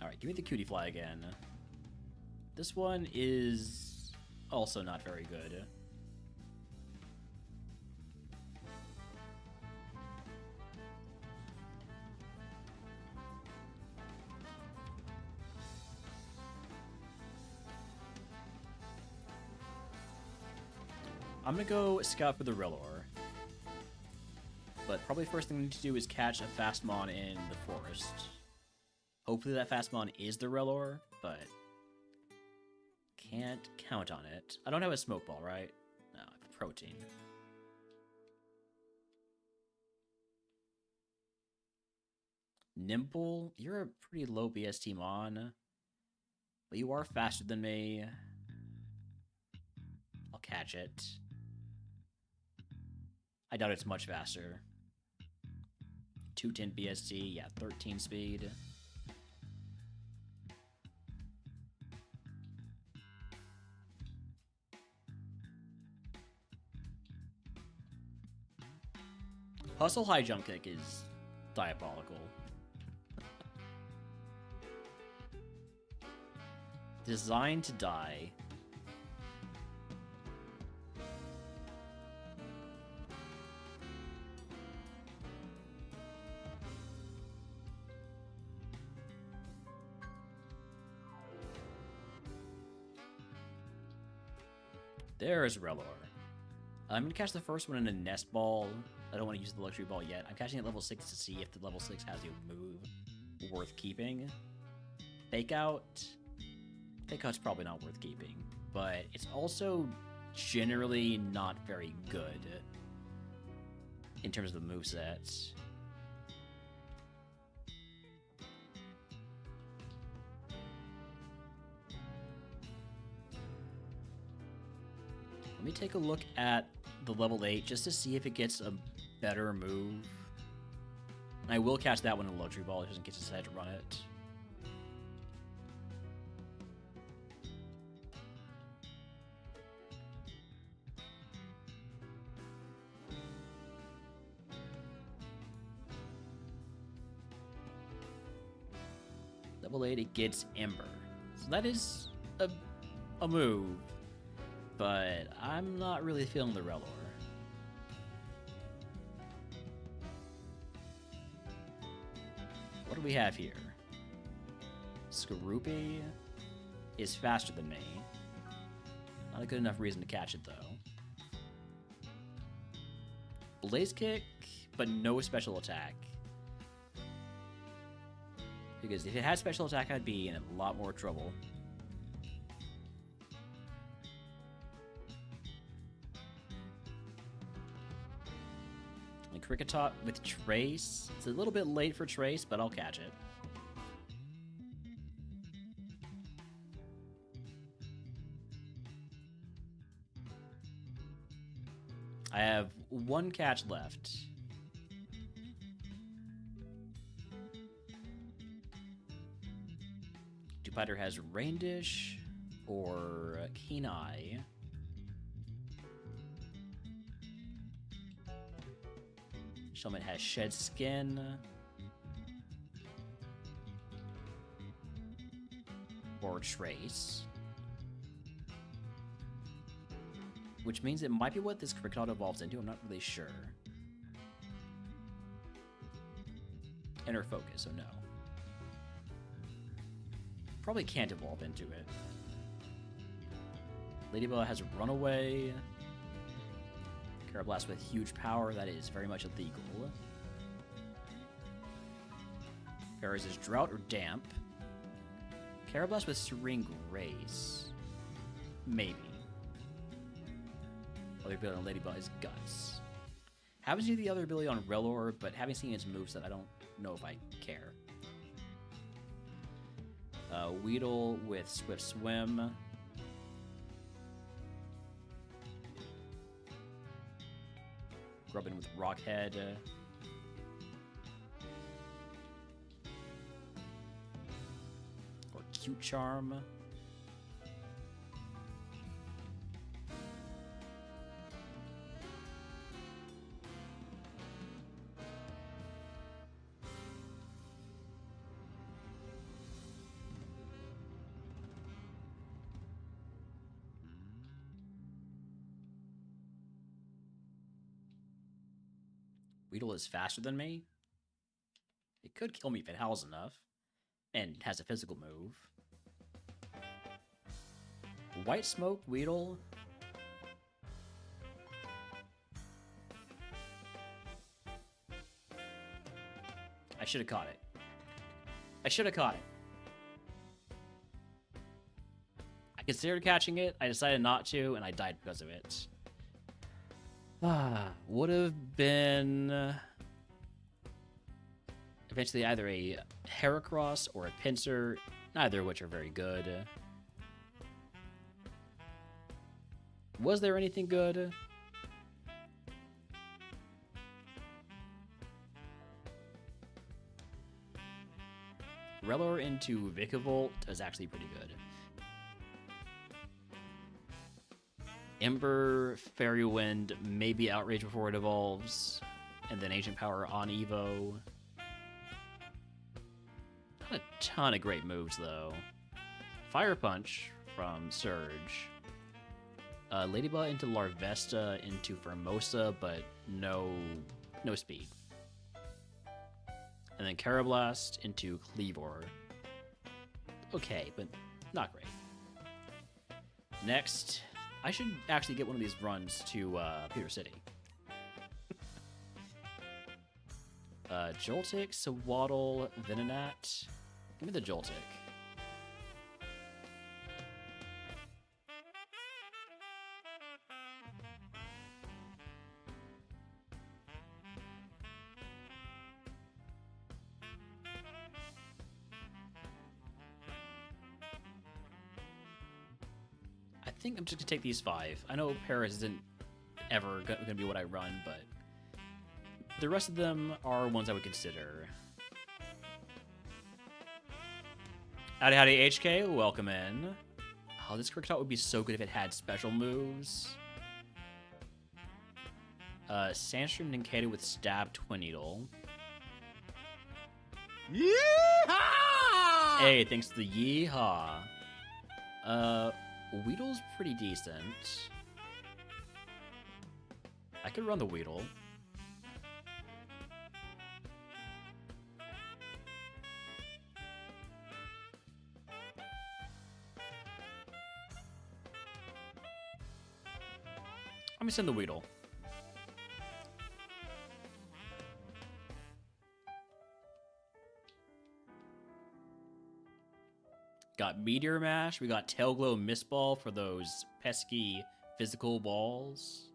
Alright, give me the Cutie Fly again. This one is also not very good. I'm gonna go scout for the Rillor. But probably first thing we need to do is catch a Fastmon in the forest. Hopefully that Fastmon is the Rillor, but can't count on it. I don't have a Smoke Ball, right? No, I have Protein. Nimble, you're a pretty low BST Mon, but you are faster than me. I'll catch it. I doubt it's much faster. 210 BST, yeah, 13 speed. Hustle high jump kick is diabolical. Designed to die. There's Relor. I'm going to catch the first one in a nest ball. I don't want to use the luxury ball yet. I'm catching at level 6 to see if the level 6 has a move worth keeping. Fake out. Fake out's probably not worth keeping, but it's also generally not very good in terms of the moveset. Let me take a look at the level 8 just to see if it gets a better move. I will catch that one in a luxury ball. It doesn't get to decide to run it. Level 8, it gets Ember. So that is a move. But I'm not really feeling the Relor. What do we have here? Skorupi is faster than me. Not a good enough reason to catch it, though. Blaze Kick, but no special attack. Because if it had special attack, I'd be in a lot more trouble. Kricketot with Trace. It's a little bit late for Trace, but I'll catch it. I have one catch left. Dupider has Rain Dish or Keen Eye. Shellman has Shed Skin. Or Trace. Which means it might be what this Kricketot evolves into. I'm not really sure. Inner Focus, so no. Probably can't evolve into it. Ladybell has Runaway. Carablast with huge power, that is very much illegal. Paras is Drought or Damp. Carablast with Serene Grace. Maybe. Other ability on Ladybell is Guts. Haven't seen the other ability on Relor, but having seen its moveset, I don't know if I care. Weedle with Swift Swim. Grubbin with Rockhead. Or Cute Charm. Weedle is faster than me. It could kill me if it howls enough. And has a physical move. White Smoke, Weedle. I should have caught it. I should have caught it. I considered catching it. I decided not to, and I died because of it. Would have been eventually either a Heracross or a Pinsir, neither of which are very good. Was there anything good? Relor into Vikavolt is actually pretty good. Ember, Fairy Wind, maybe Outrage before it evolves. and then Ancient Power on Evo. Not a ton of great moves, though. Fire Punch from Surge. Ladybug into Larvesta into Formosa, but no speed. And then Carablast into Cleavor. Okay, but not great. Next, I should actually get one of these runs to Pewter City. Joltik, Sawaddle, Venonat. Give me the Joltik. I think I'm just going to take these 5. I know Paris isn't ever going to be what I run, but the rest of them are ones I would consider. Howdy, HK. Welcome in. Oh, this Kricketot would be so good if it had special moves. Sandstream Nincada with Stab Twin Needle. Yeehaw! Hey, thanks to the yeehaw. Weedle's pretty decent. I could run the Weedle. Let me send the Weedle. Got Meteor Mash. We got Tailglow Mistball for those pesky physical balls.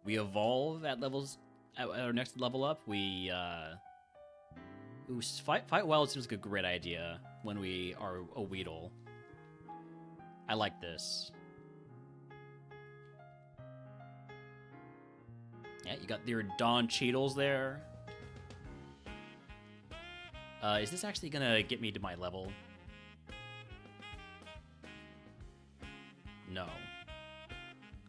We evolve at levels at our next level up. We ooh, fight wild seems like a great idea when we are a Weedle. I like this. Yeah, you got your Dawn Cheetles there. Is this actually gonna get me to my level? No.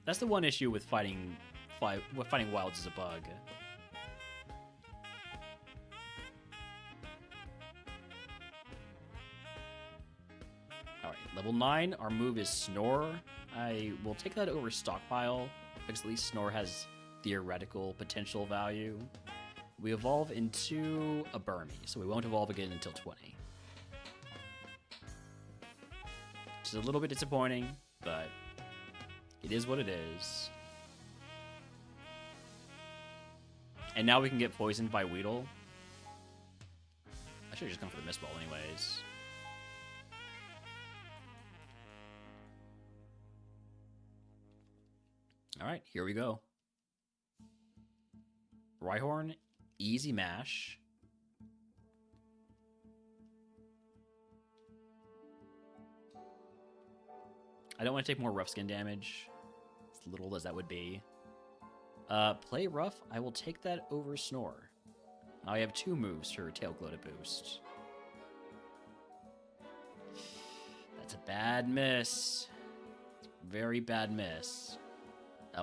That's the one issue with fighting wilds as a bug. Alright, level 9, our move is Snore. I will take that over Stockpile, because at least Snore has theoretical potential value. We evolve into a Burmy, so we won't evolve again until 20. Which is a little bit disappointing, but it is what it is. And now we can get poisoned by Weedle. I should have just gone for the Mistball anyways. Alright, here we go. Rhyhorn, easy mash. I don't want to take more rough skin damage, as little as that would be. Play rough, I will take that over Snore. Now I have 2 moves for Tailglow to boost. That's a bad miss. Very bad miss.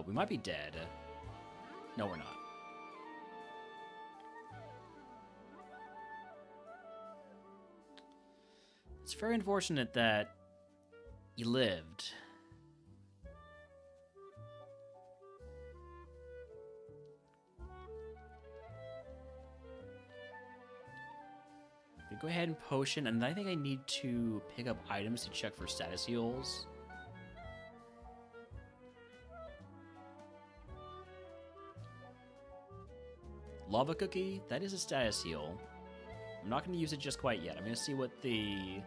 We might be dead. No, we're not. It's very unfortunate that you lived. Go ahead and potion, and I think I need to pick up items to check for status heals. Lava Cookie, that is a status heal. I'm not going to use it just quite yet. I'm going to see what the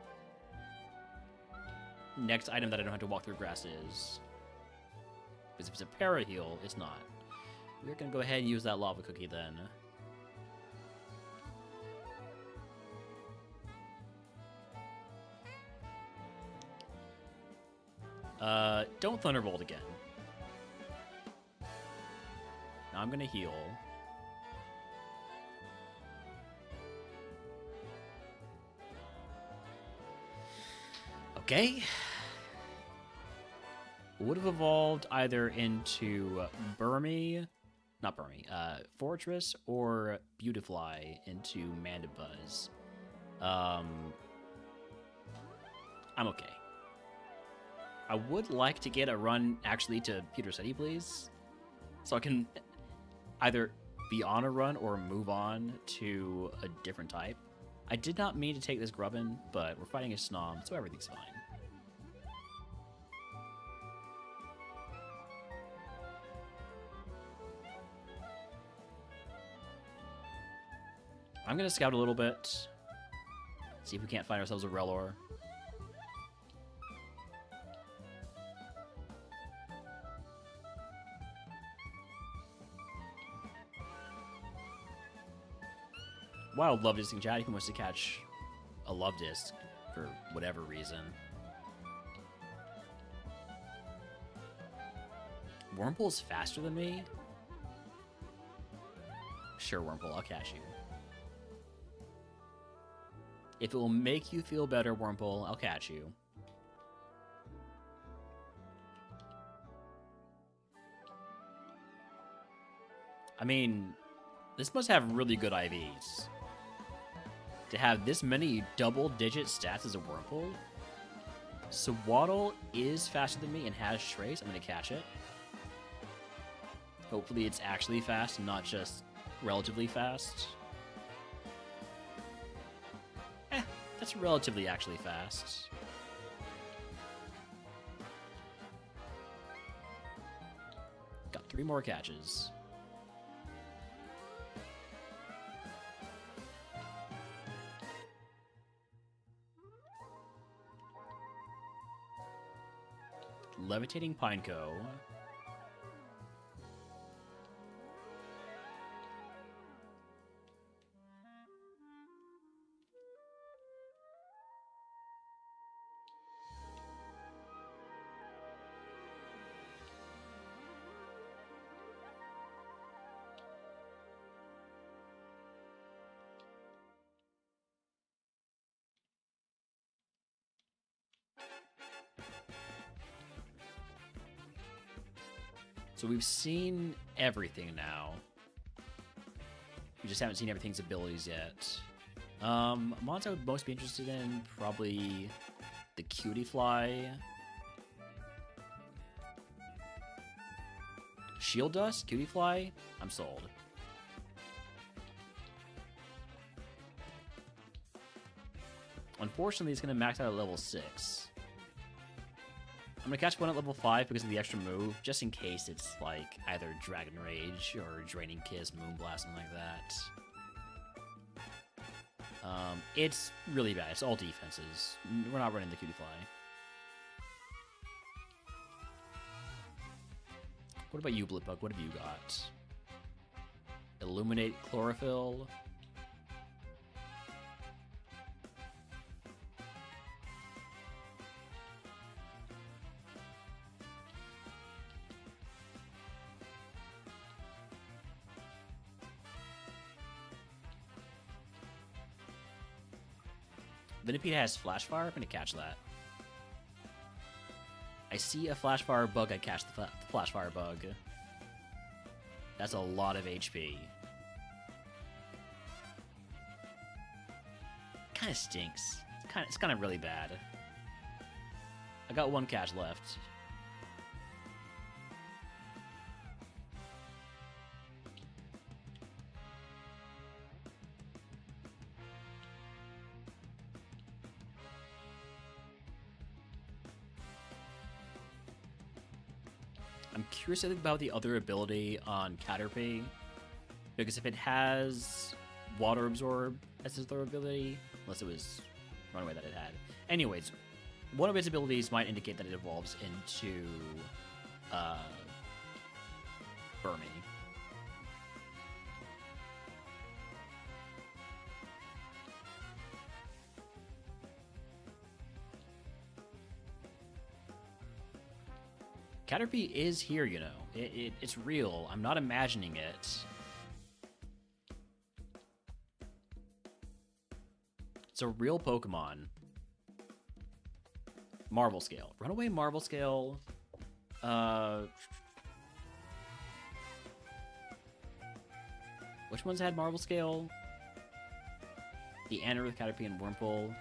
next item that I don't have to walk through grass is. Because if it's a para heal, it's not. We're going to go ahead and use that Lava Cookie then. Don't Thunderbolt again. Now I'm going to heal. Okay. Would have evolved either into Burmy not Burmy, Fortress or Beautifly into Mandibuzz. I'm okay. I would like to get a run actually to Pewter City, please, so I can either be on a run or move on to a different type. I did not mean to take this Grubbin, but we're fighting a Snom, so everything's fine. I'm gonna scout a little bit, see if we can't find ourselves a Relor. Wild Love Disc in chat if he wants to catch a Love Disc for whatever reason. Wurmple's faster than me? Sure, Wurmple, I'll catch you. If it will make you feel better, Wurmple, I'll catch you. I mean, this must have really good IVs. To have this many double-digit stats as a Wurmple. So Waddle is faster than me and has Trace. I'm going to catch it. Hopefully it's actually fast and not just relatively fast. That's relatively actually fast. Got 3 more catches. Levitating Pineco. So we've seen everything now. We just haven't seen everything's abilities yet. Mons I would most be interested in, probably the Cutie Fly. Shield Dust? Cutie Fly? I'm sold. Unfortunately, it's going to max out at level 6. I'm going to catch one at level 5 because of the extra move, just in case it's like either Dragon Rage or Draining Kiss, Moonblast, something like that. It's really bad. It's all defenses. We're not running the Cutie Fly. What about you, Blipbug? What have you got? Illuminate Chlorophyll. Venipede has Flash Fire. I'm going to catch that. I see a Flash Fire bug. I catch the Flash Fire bug. That's a lot of HP. Kind of stinks. It's kind of really bad. I got 1 catch left. I'm curious about the other ability on Caterpie, because if it has Water Absorb as its other ability, unless it was Runaway that it had. Anyways, one of its abilities might indicate that it evolves into Burmy. Caterpie is here, you know. It's real. I'm not imagining it. It's a real Pokemon. Marvel Scale. Runaway Marvel Scale. Which ones had Marvel Scale? The Anorith, Caterpie, and Wurmple.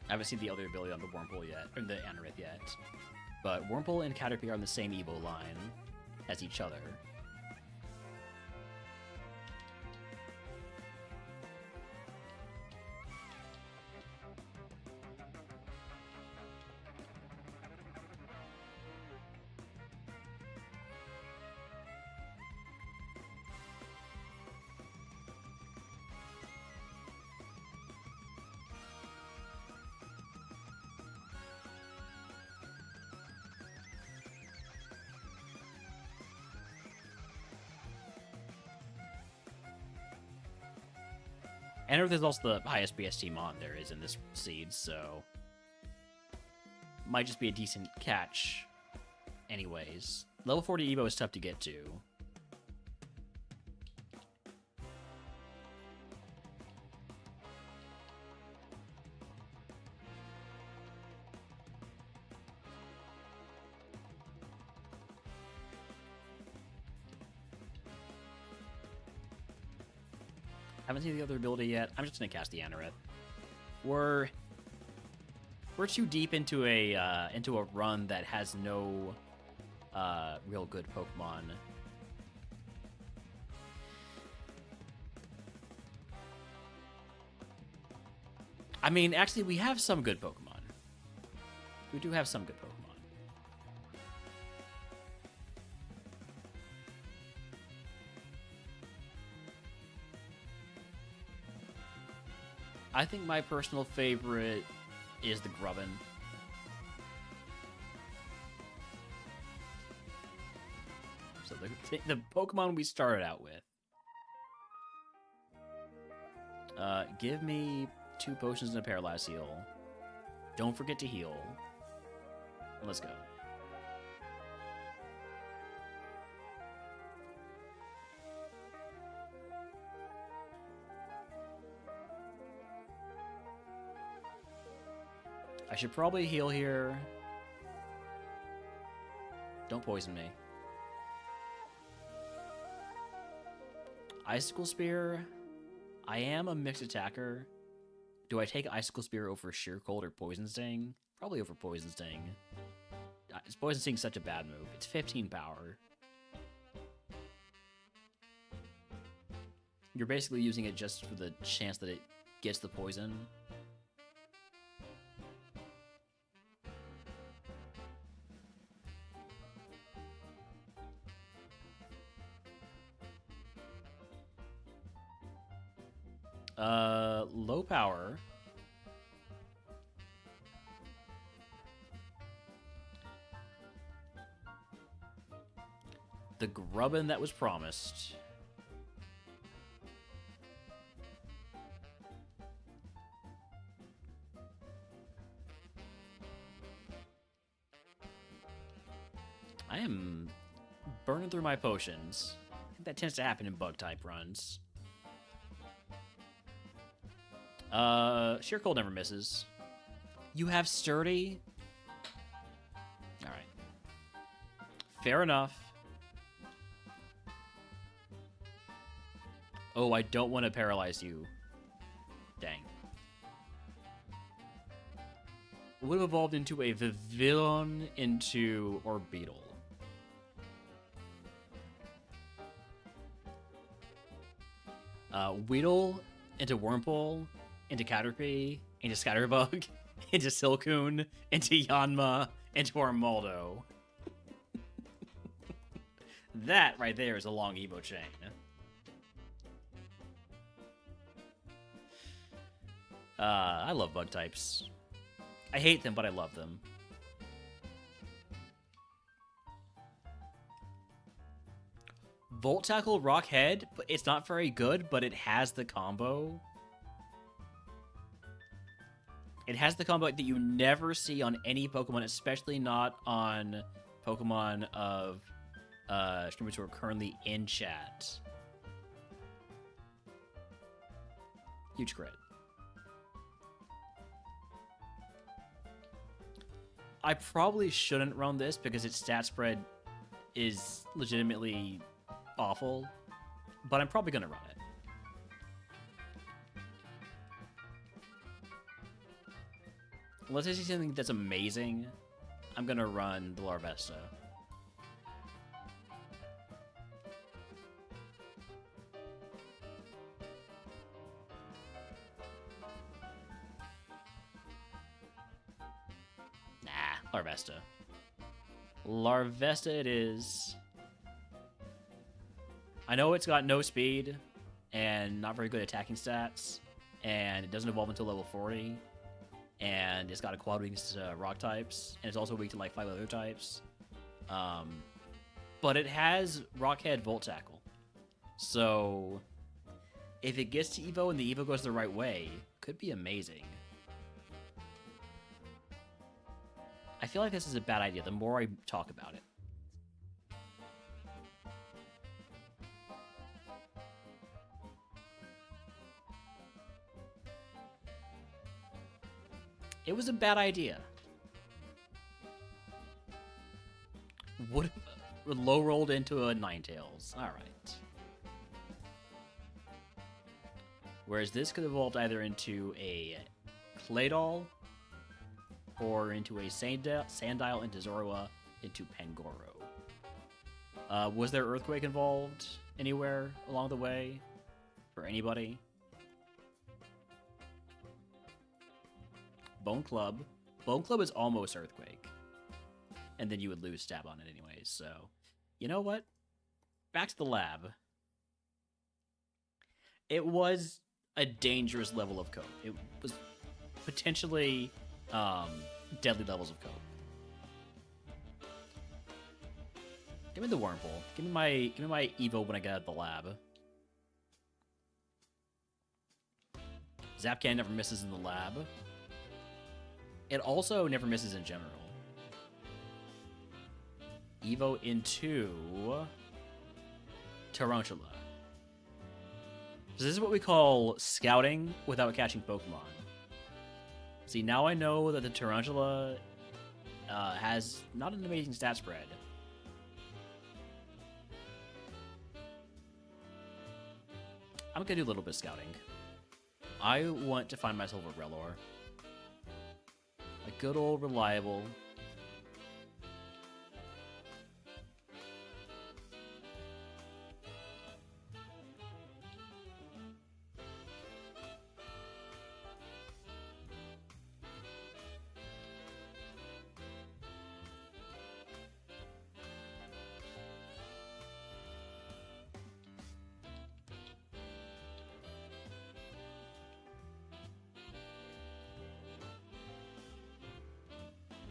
I haven't seen the other ability on the Wurmple yet, or the Anorith yet. But Wurmple and Caterpie are on the same Evo line as each other. Anorith is also the highest BST mon there is in this seed, so might just be a decent catch anyways. Level 40 Evo is tough to get to. Haven't seen the other ability yet. I'm just gonna cast the Anorith. We're too deep into a run that has no real good Pokemon. I mean, actually, we have some good Pokemon. We do have some good Pokemon. I think my personal favorite is the Grubbin. So the Pokemon we started out with. Give me 2 potions and a Paralyze Heal. Don't forget to heal. Let's go. I should probably heal here. Don't poison me. Icicle Spear. I am a mixed attacker. Do I take Icicle Spear over Sheer Cold or Poison Sting? Probably over Poison Sting. Poison Sting's such a bad move. It's 15 power. You're basically using it just for the chance that it gets the poison. Low power. The Grubbin that was promised. I am burning through my potions. I think that tends to happen in Bug-type runs. Sheer Cold never misses. You have Sturdy? Alright. Fair enough. Oh, I don't want to paralyze you. Dang. Would have evolved into a Vivillon into Orbeetle. Weedle into Wurmple, into Caterpie, into Scatterbug, into Silcoon, into Yanma, into Armaldo. That right there is a long Evo chain. I love bug types. I hate them, but I love them. Volt Tackle, Rock Head, but it's not very good, but it has the combo. It has the combo that you never see on any Pokemon, especially not on Pokemon of streamers who are currently in chat. Huge crit. I probably shouldn't run this because its stat spread is legitimately awful, but I'm probably going to run it. Unless I see something that's amazing, I'm going to run the Larvesta. Nah, Larvesta. Larvesta it is. I know it's got no speed and not very good attacking stats, and it doesn't evolve until level 40, and it's got a quad weakness to rock types, and it's also weak to like 5 other types. But it has Rockhead Volt Tackle. So if it gets to Evo and the Evo goes the right way, could be amazing. I feel like this is a bad idea the more I talk about it. It was a bad idea. Would low rolled into a Ninetales. Alright. Whereas this could evolve either into a Claydol or into a Sandile into Zorua into Pangoro. Was there Earthquake involved anywhere along the way? For anybody? Bone Club. Bone Club is almost Earthquake. And then you would lose stab on it anyways, so... You know what? Back to the lab. It was a dangerous level of cope. It was potentially deadly levels of cope. Give me the Wurmple. Give me my Evo when I get out of the lab. Zapcan never misses in the lab. It also never misses in general. Evo into Tarantula. So this is what we call scouting without catching Pokemon. See, now I know that the Tarantula has not an amazing stat spread. I'm gonna do a little bit of scouting. I want to find myself a Relor. A good old reliable.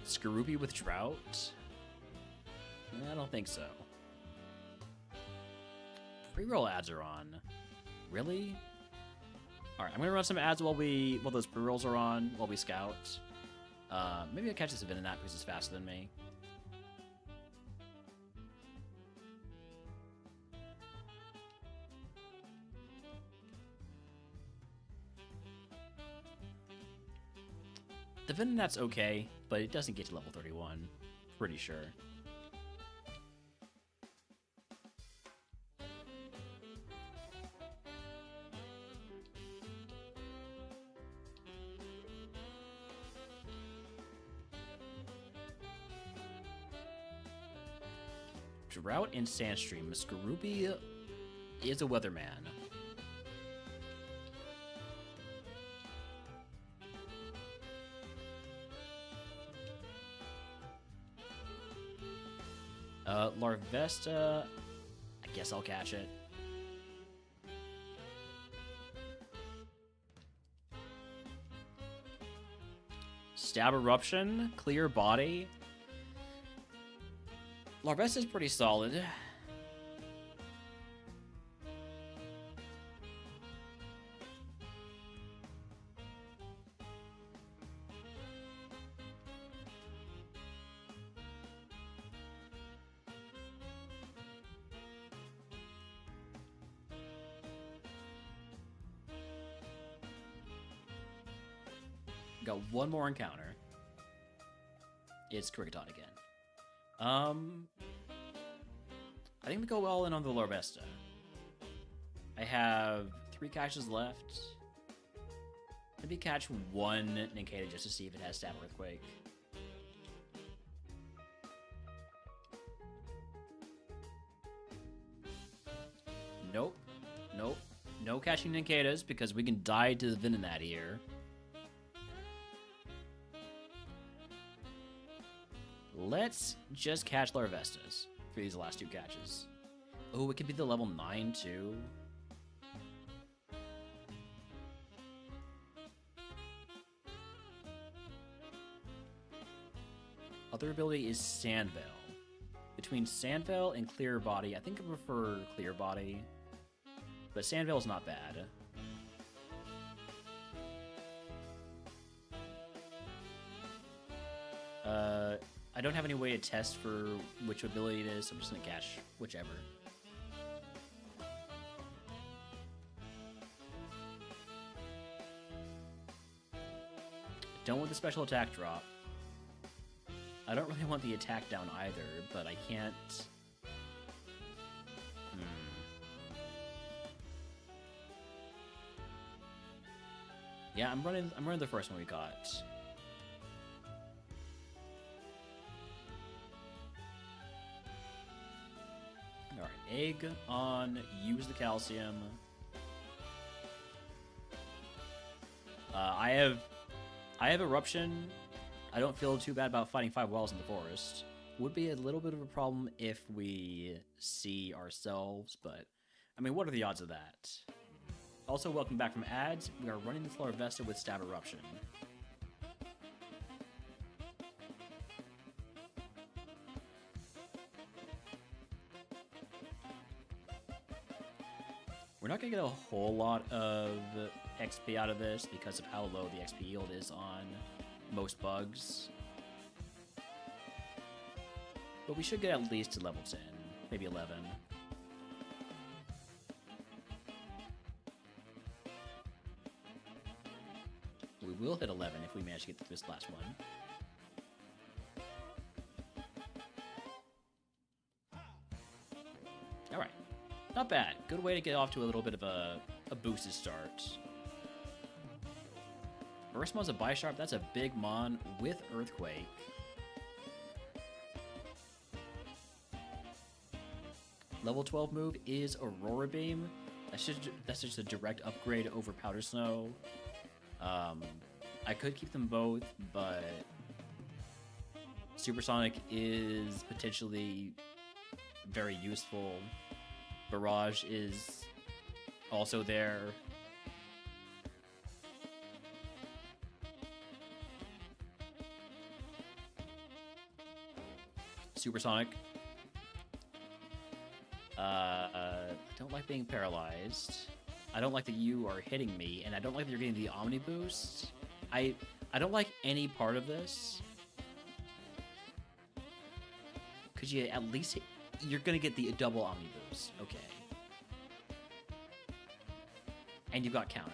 Skorupi with Drought? I don't think so. Pre-roll ads are on. Really? Alright, I'm gonna run some ads while those pre-rolls are on, while we scout. Maybe I'll catch this event in that because it's faster than me. The Venonat's okay, but it doesn't get to level 31. Pretty sure. Drought and Sandstream. Skorupi is a Weatherman. Larvesta, I guess I'll catch it. Stab Eruption, Clear Body. Larvesta is pretty solid. Got one more encounter. It's Krikaton again. I think we go all in on the Larvesta. I have 3 catches left. Maybe catch one Nincada just to see if it has Stab Earthquake. Nope. Nope. No catching Nincadas because we can die to the Venonat here. Let's just catch Larvestas for these last 2 catches. Oh, it could be the level 9 too. Other ability is Sandveil. Between Sandveil and Clear Body, I think I prefer Clear Body. But Sandveil's not bad. I don't have any way to test for which ability it is, so I'm just gonna catch whichever. Don't want the special attack drop. I don't really want the attack down either, but I can't... Yeah, I'm running the first one we got. Alright, egg on use the calcium. I have eruption. I don't feel too bad about fighting 5 wells in the forest. Would be a little bit of a problem if we see ourselves, but I mean, what are the odds of that? Also, welcome back from ads. We are running this Larvesta with Stab Eruption. We're not going to get a whole lot of XP out of this because of how low the XP yield is on most bugs. But we should get at least to level 10, maybe 11. We will hit 11 if we manage to get through this last one. Alright. Not bad. Good way to get off to a little bit of a boosted start. Burstmon's a Bisharp. That's a big Mon with Earthquake. Level 12 move is Aurora Beam. That's just a direct upgrade over Powder Snow. I could keep them both, but Supersonic is potentially very useful. Barrage is also there. Supersonic. I don't like being paralyzed. I don't like that you are hitting me, and I don't like that you're getting the Omni boost. I don't like any part of this. Could you at least hit... You're gonna get the double Omni boost. Okay. And you've got counter.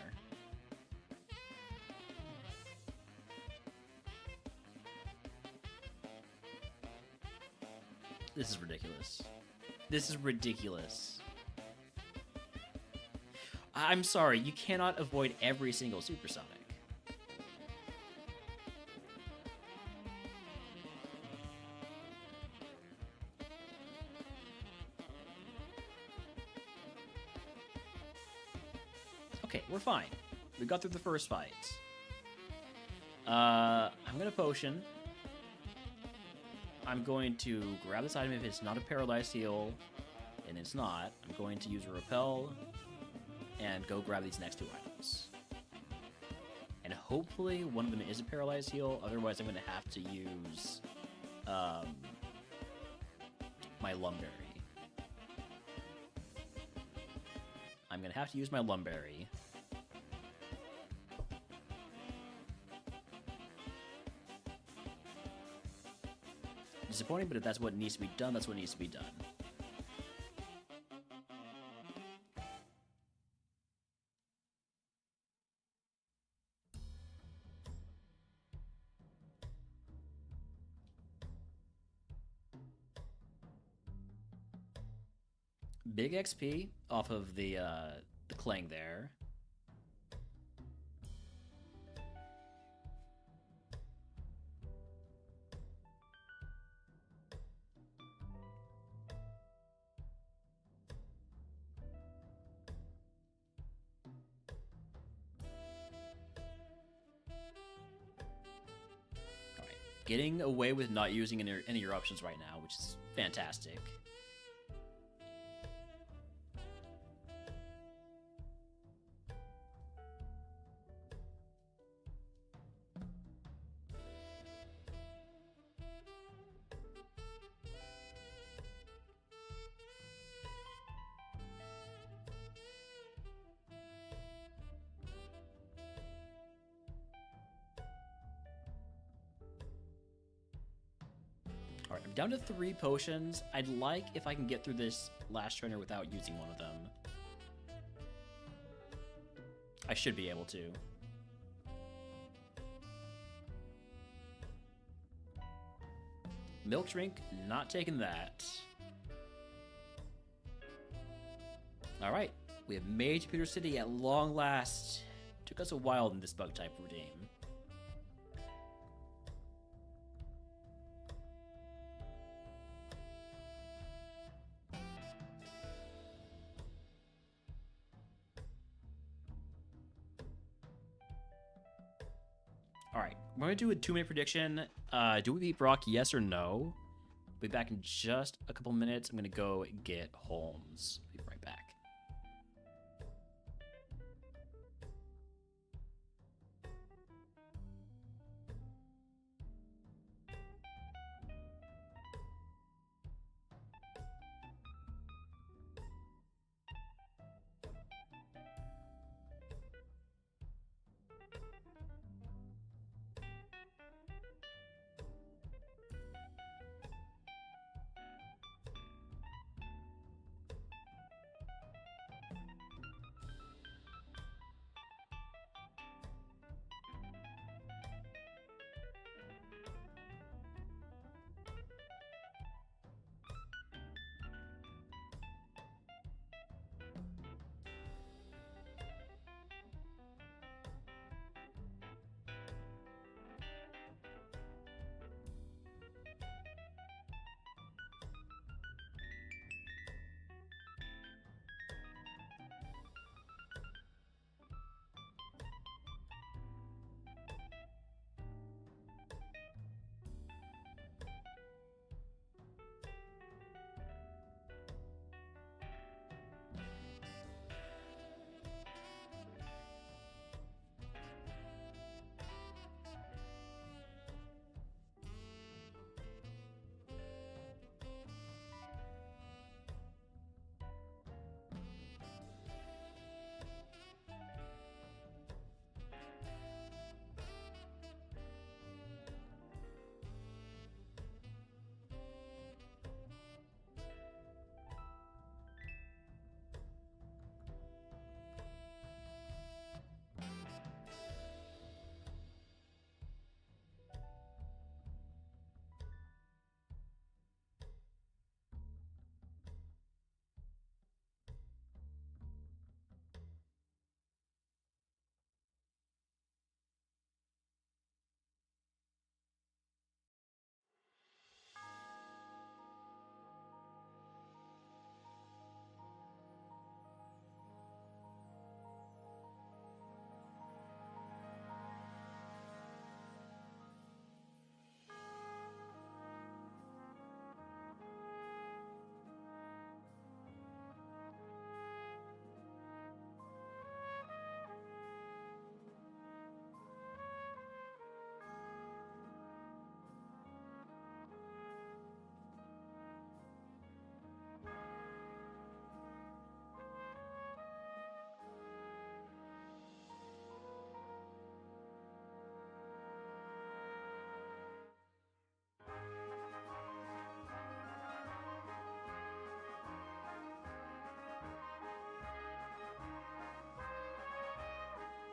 This is ridiculous. This is ridiculous. I'm sorry, you cannot avoid every single Supersonic. Okay, we're fine. We got through the first fight. I'm gonna potion. I'm going to grab this item if it's not a paralyzed heal, and it's not. I'm going to use a repel and go grab these next 2 items. And hopefully one of them is a paralyzed heal, otherwise I'm going to have to use my Lumberry. I'm going to have to use my Lumberry. Disappointing, but if that's what needs to be done, that's what needs to be done. Big XP off of the clang there. Getting away with not using any of your options right now, which is fantastic. Alright, I'm down to 3 potions. I'd like if I can get through this last trainer without using one of them. I should be able to. Milk drink, not taking that. Alright, we have made Jupiter City at long last. Took us a while in this bug type redeem. Alright, we're going to do a 2-minute prediction. Do we beat Brock, yes or no? Be back in just a couple minutes. I'm going to go get Holmes. Be right back.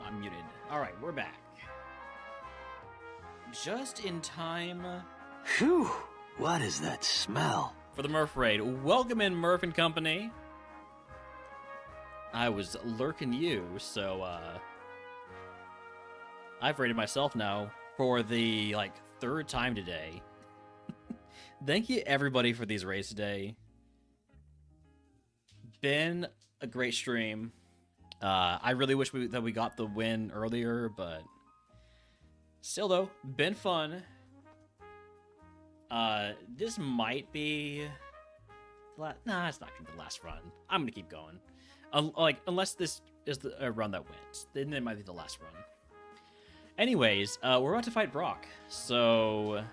I'm muted. Alright, we're back. Just in time. Phew! What is that smell? For the Murph raid. Welcome in, Murph and company. I was lurking you, so I've rated myself now for the like third time today. Thank you everybody for these raids today. Been a great stream. I really wish that we got the win earlier, but still though, been fun. This might be nah, it's not gonna be the last run. I'm gonna keep going. Unless this is the run that wins, then it might be the last run. Anyways, we're about to fight Brock, so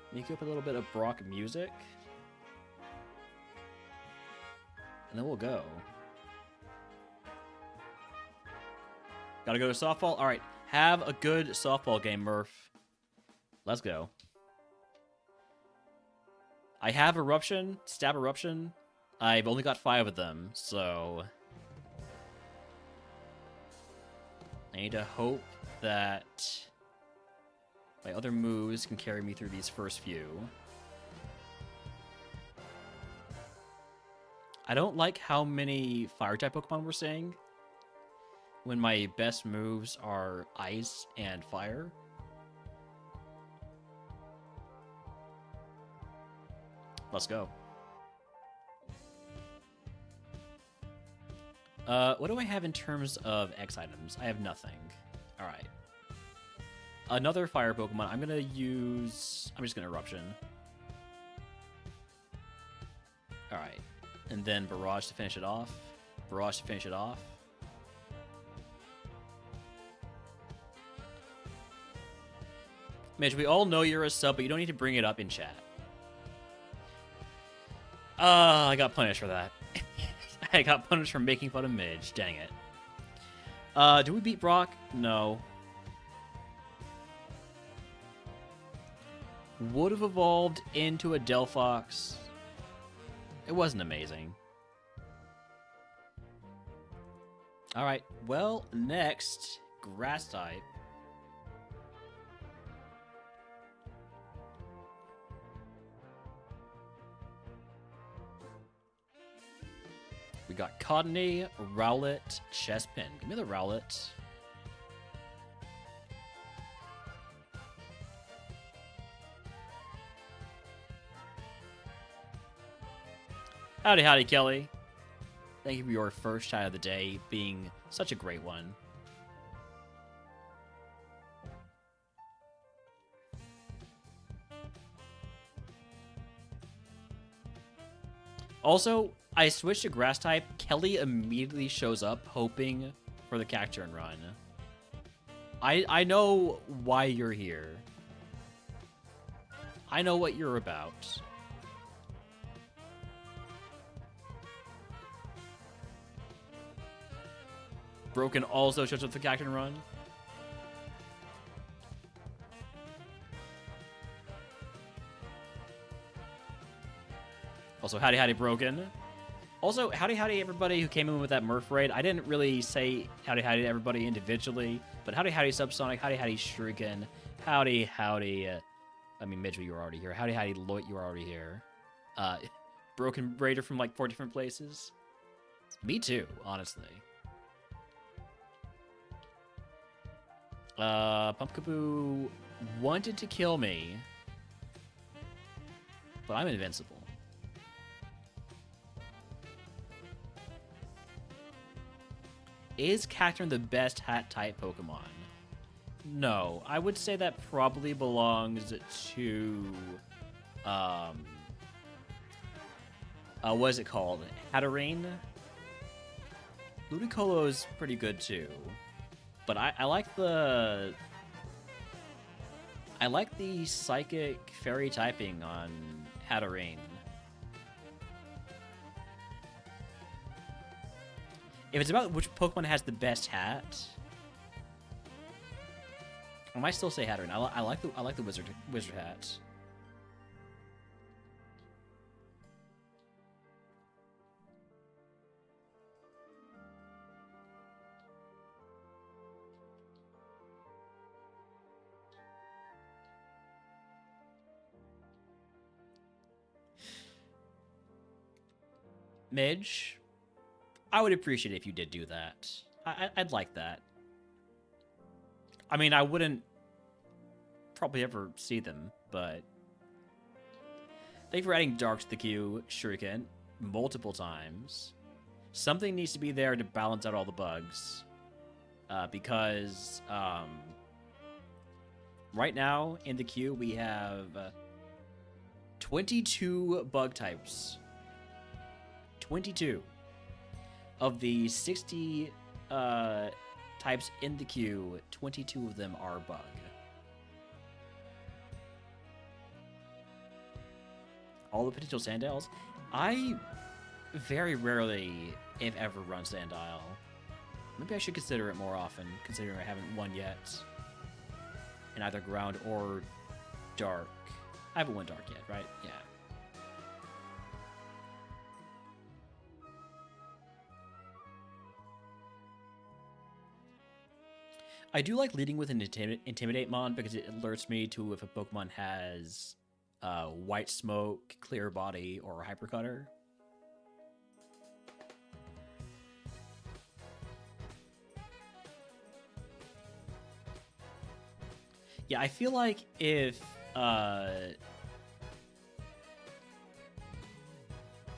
let me cue up a little bit of Brock music, and then we'll go. Gotta go to softball? Alright, have a good softball game, Murph. Let's go. I have Eruption, Stab Eruption. I've only got 5 of them, so I need to hope that my other moves can carry me through these first few. I don't like how many Fire-type Pokemon we're seeing when my best moves are Ice and Fire. Let's go. What do I have in terms of X items? I have nothing. Alright. Another fire Pokemon. I'm just gonna Eruption. Alright. And then Barrage to finish it off. Barrage to finish it off. Mitch, we all know you're a sub, but you don't need to bring it up in chat. I got punished for that. I got punished for making fun of Midge. Dang it. Do we beat Brock? No. Would have evolved into a Delphox. It wasn't amazing. Alright, well, next, Grass type. We got Cottonee, Rowlet, Chespin. Give me the Rowlet. Howdy, howdy, Kelly. Thank you for your first shot of the day being such a great one. Also, I switched to Grass type. Kelly immediately shows up hoping for the Cacturne run. I know why you're here. I know what you're about. Broken also shows up the Cacturne run. Also, howdy howdy Broken. Also, howdy howdy everybody who came in with that Murph raid. I didn't really say howdy howdy to everybody individually, but howdy howdy Subsonic, howdy howdy Shuriken, howdy howdy, I mean Midge, you were already here. Howdy howdy Loit, you were already here. Broken Raider from like 4 different places. Me too, honestly. Pumpkaboo wanted to kill me, but I'm invincible. Is Cacturne the best hat-type Pokemon? No. I would say that probably belongs to... what is it called? Hatterene? Ludicolo is pretty good, too. But I like the... I like the Psychic Fairy typing on Hatterene. If it's about which Pokemon has the best hat, I might still say Hatterene. I like the wizard hat. Midge, I would appreciate it if you did do that. I'd like that. I mean, I wouldn't probably ever see them, but thank you for adding Dark to the queue, Shuriken, multiple times. Something needs to be there to balance out all the bugs, because right now in the queue we have 22 bug types. 22 of the 60 types in the queue. 22 of them are bug. All the potential Sandals. I very rarely, if ever, run Sandile. Maybe I should consider it more often, considering I haven't won yet in either ground or dark. I haven't won dark yet, right? Yeah. I do like leading with an Intimidate mon because it alerts me to if a Pokemon has White Smoke, Clear Body, or Hypercutter. Yeah, I feel like if...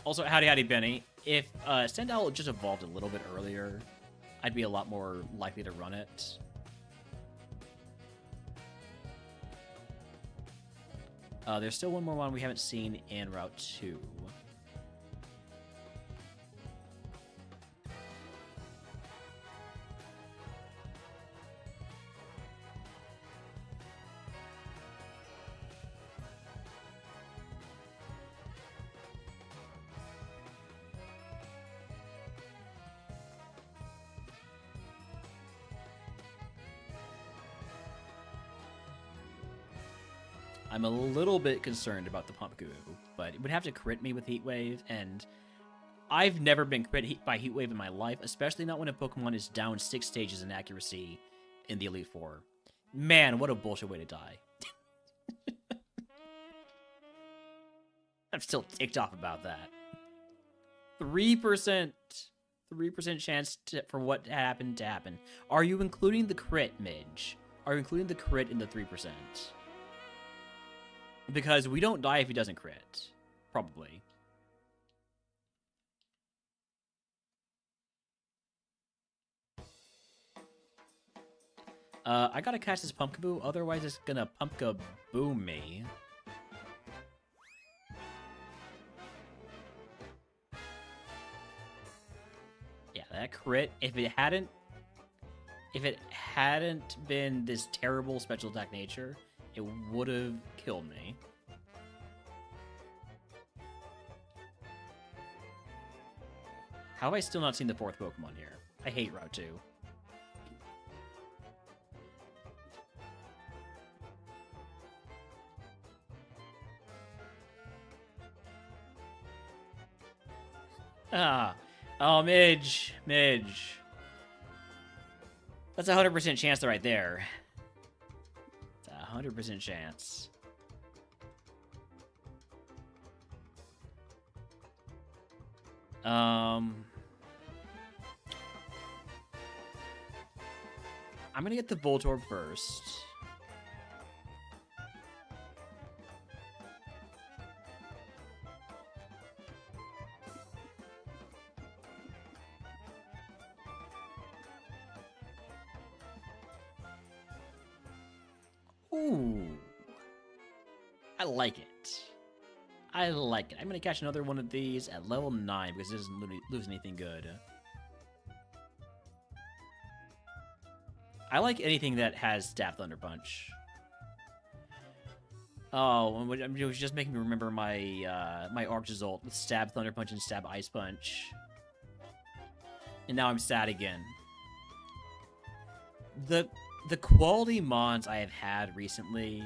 Also, howdy Benny. If Sandile just evolved a little bit earlier, I'd be a lot more likely to run it. There's still one more one we haven't seen in Route 2. I'm a little bit concerned about the Pump Goo, but it would have to crit me with Heat Wave, and I've never been crit by Heat Wave in my life, especially not when a Pokemon is down 6 stages in accuracy in the Elite Four. Man, what a bullshit way to die. I'm still ticked off about that. 3% chance for what happened to happen. Are you including the crit, Midge? Are you including the crit in the 3%? Because we don't die if he doesn't crit. Probably. I gotta catch this Pumpkaboo, otherwise it's gonna Pumpkaboo me. Yeah, that crit, if it hadn't been this terrible special attack nature, it would have killed me. How have I still not seen the 4th Pokemon here? I hate Route 2. Oh, Midge. That's a 100% chance right there. 100% chance. I'm gonna get the Voltorb first. Ooh. I like it. I like it. I'm going to catch another one of these at level 9 because it doesn't lose anything good. I like anything that has Stab Thunder Punch. Oh, it was just making me remember my my Arc Result with Stab Thunder Punch and Stab Ice Punch. And now I'm sad again. The quality mons I have had recently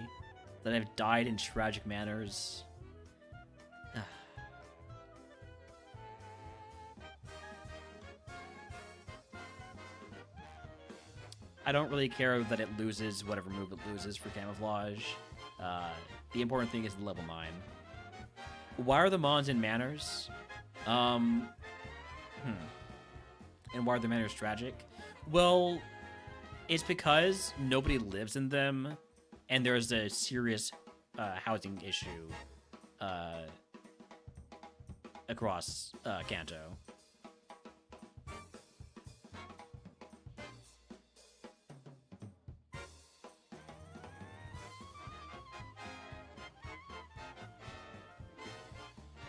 that have died in tragic manners. I don't really care that it loses whatever move it loses for camouflage. The important thing is the level 9. Why are the mons in manners? And why are the manors tragic? Well, it's because nobody lives in them, and there's a serious housing issue across Kanto.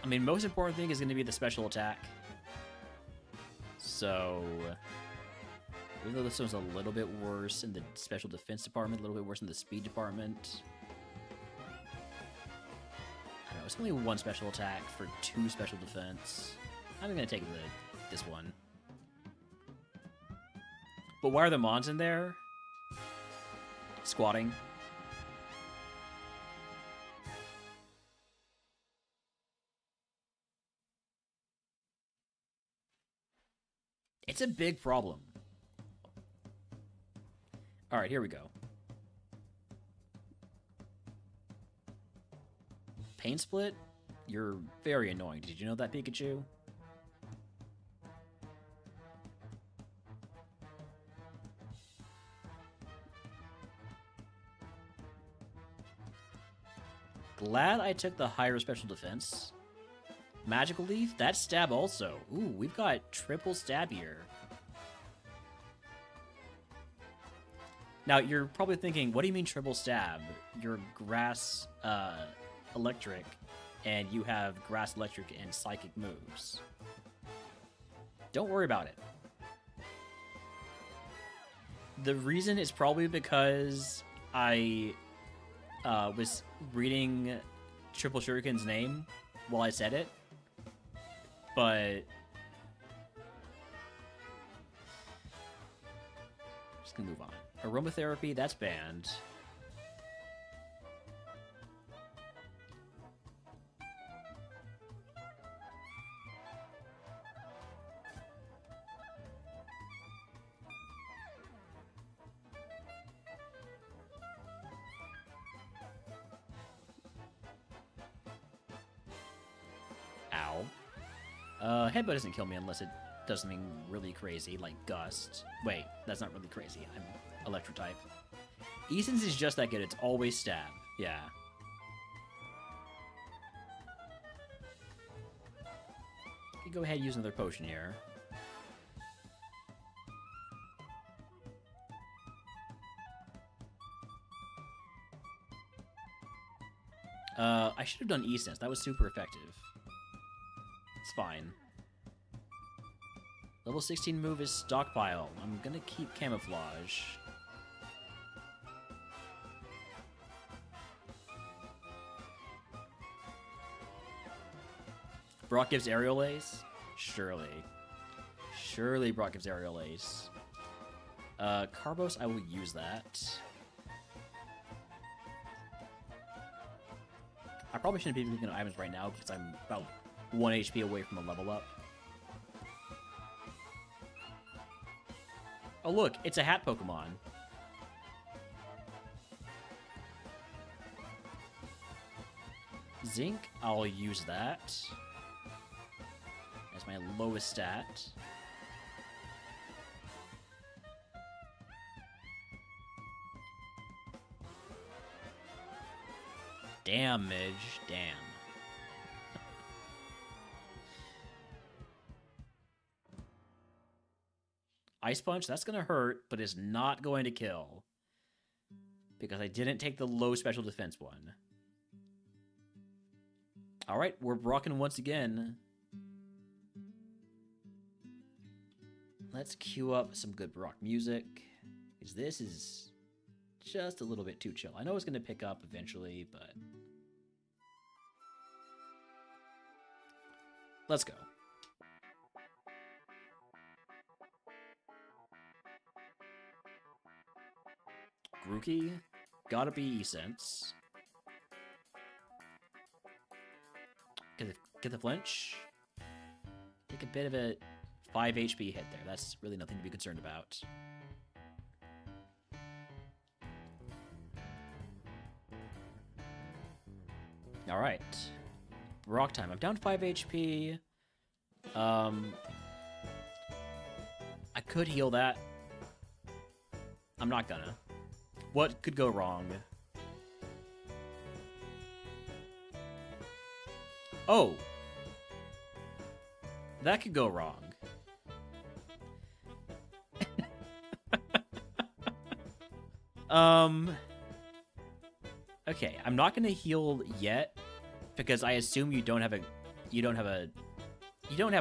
I mean, most important thing is going to be the special attack. So, even though this one's a little bit worse in the special defense department, a little bit worse in the speed department. I don't know, it's only one special attack for 2 special defense. I'm going to take this one. But why are the Mons in there? Squatting. It's a big problem. Alright, here we go. Pain split? You're very annoying. Did you know that, Pikachu? Glad I took the higher special defense. Magical Leaf? That's stab also. Ooh, we've got triple stab here. Now, you're probably thinking, what do you mean triple stab? You're grass electric, and you have grass electric and psychic moves. Don't worry about it. The reason is probably because I was reading Triple Shuriken's name while I said it. But just gonna move on. Aromatherapy, that's banned. Ow. Headbutt doesn't kill me unless it does something really crazy, like Gust. Wait, that's not really crazy. I'm Electro type. Eason's is just that good. It's always stab. Yeah. You go ahead and use another potion here. I should have done E-Sense. That was super effective. It's fine. Level 16 move is Stockpile. I'm gonna keep Camouflage. Brock gives Aerial Ace? Surely. Surely Brock gives Aerial Ace. Carbos, I will use that. I probably shouldn't be looking at items right now because I'm about 1 HP away from a level up. Oh look, it's a hat Pokemon. Zinc, I'll use that as my lowest stat. Damn, Midge, damn. Ice Punch, that's gonna hurt, but it's not going to kill. Because I didn't take the low special defense one. Alright, we're Brocking once again. Let's cue up some good Brock music. Because this is just a little bit too chill. I know it's gonna pick up eventually, but... let's go. Grookey, gotta be E-Sense. Get the flinch. Take a bit of a 5 HP hit there. That's really nothing to be concerned about. Alright. Brock time. I'm down 5 HP. could heal that. I'm not gonna. What could go wrong? Oh. That could go wrong. Okay, I'm not gonna heal yet because I assume you don't have a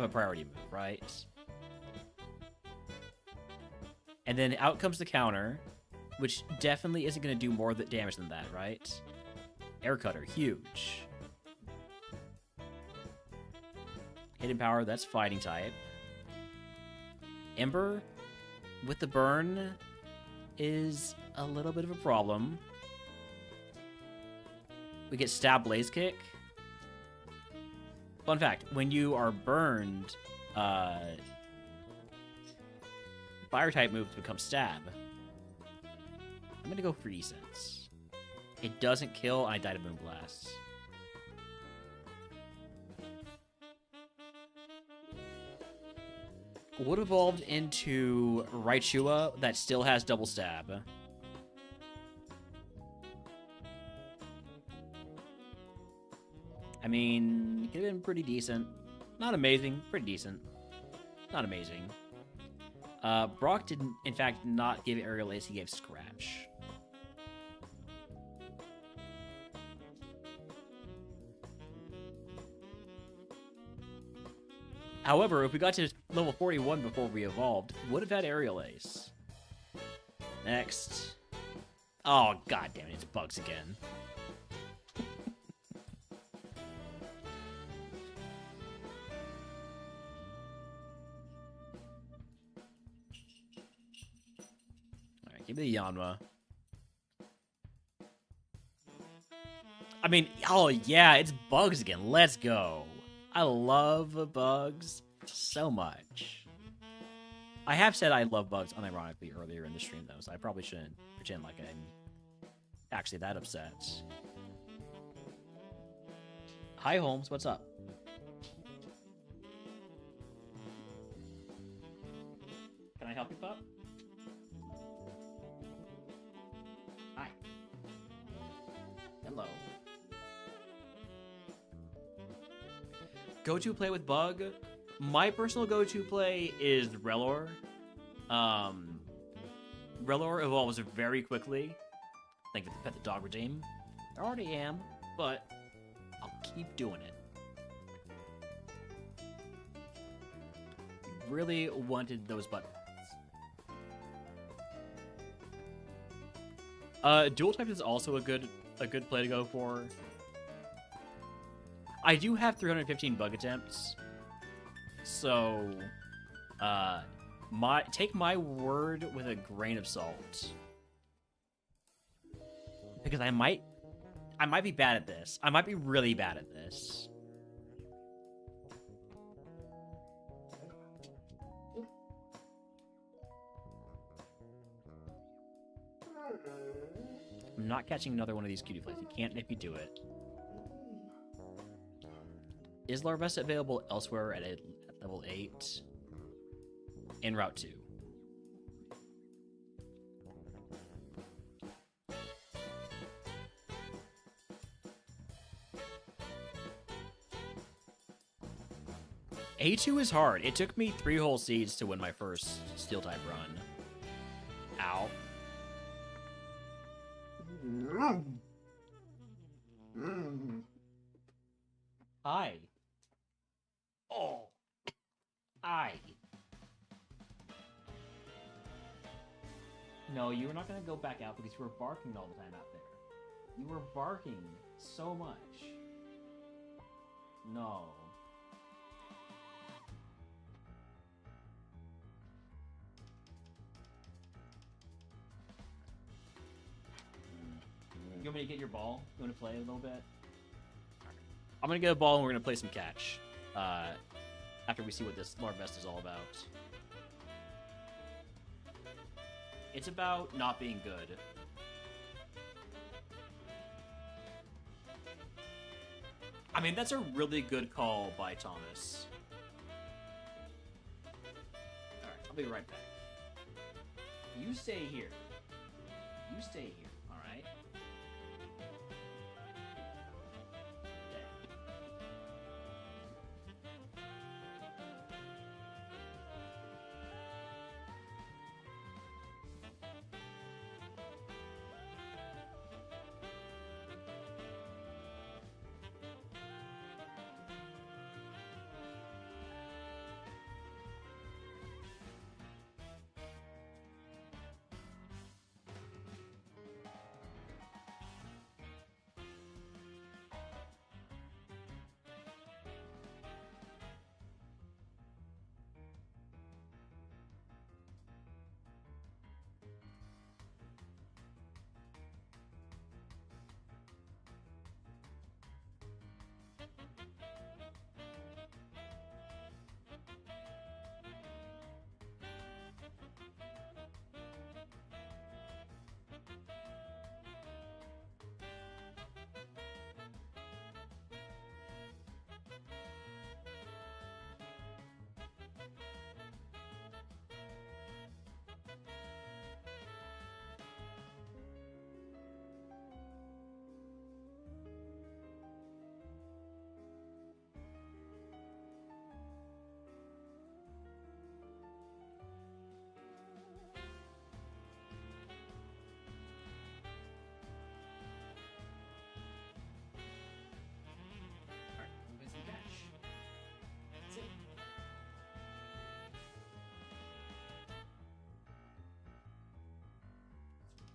priority move, right? And then out comes the counter, which definitely isn't gonna do more damage than that, right? Air Cutter, huge. Hidden Power, that's fighting type. Ember with the burn is a little bit of a problem. We get Stab Blaze Kick. Fun fact, when you are burned, fire type moves become Stab. I'm gonna go for Cents. It doesn't kill, and I died of Moonblast. Would evolved into Raichua that still has double stab. I mean, it could have been pretty decent. Not amazing, pretty decent. Not amazing. Brock did, in fact, not give Aerial Ace, he gave Scratch. However, if we got to level 41 before we evolved, would have had Aerial Ace. Next. Oh, god damn it, it's bugs again. Alright, give me the Yanma. I mean, oh yeah, it's bugs again. Let's go. I love bugs so much. I have said I love bugs unironically earlier in the stream, though, so I probably shouldn't pretend like I'm actually that upset. Hi, Holmes. What's up? Can I help you, pup? Hi. Hello. Go-to play with Bug. My personal go-to play is Relor. Relor evolves very quickly. Thank you for the Pet the Dog redeem. I already am, but I'll keep doing it. Really wanted those buttons. Dual type is also a good play to go for. I do have 315 bug attempts, so take my word with a grain of salt, because I might be bad at this. I might be really bad at this. I'm not catching another one of these cutie plays. You can't if you do it. Is Larvesta available elsewhere at level 8? In Route 2. A2 is hard. It took me 3 whole seeds to win my first Steel-type run. Ow. Hi. Oh. Hi. No, you were not going to go back out because you were barking all the time out there. You were barking so much. No. You want me to get your ball? You want to play a little bit? I'm going to get a ball and we're going to play some catch. After we see what this Larvesta is all about. It's about not being good. I mean, that's a really good call by Thomas. Alright, I'll be right back. You stay here. You stay here, alright?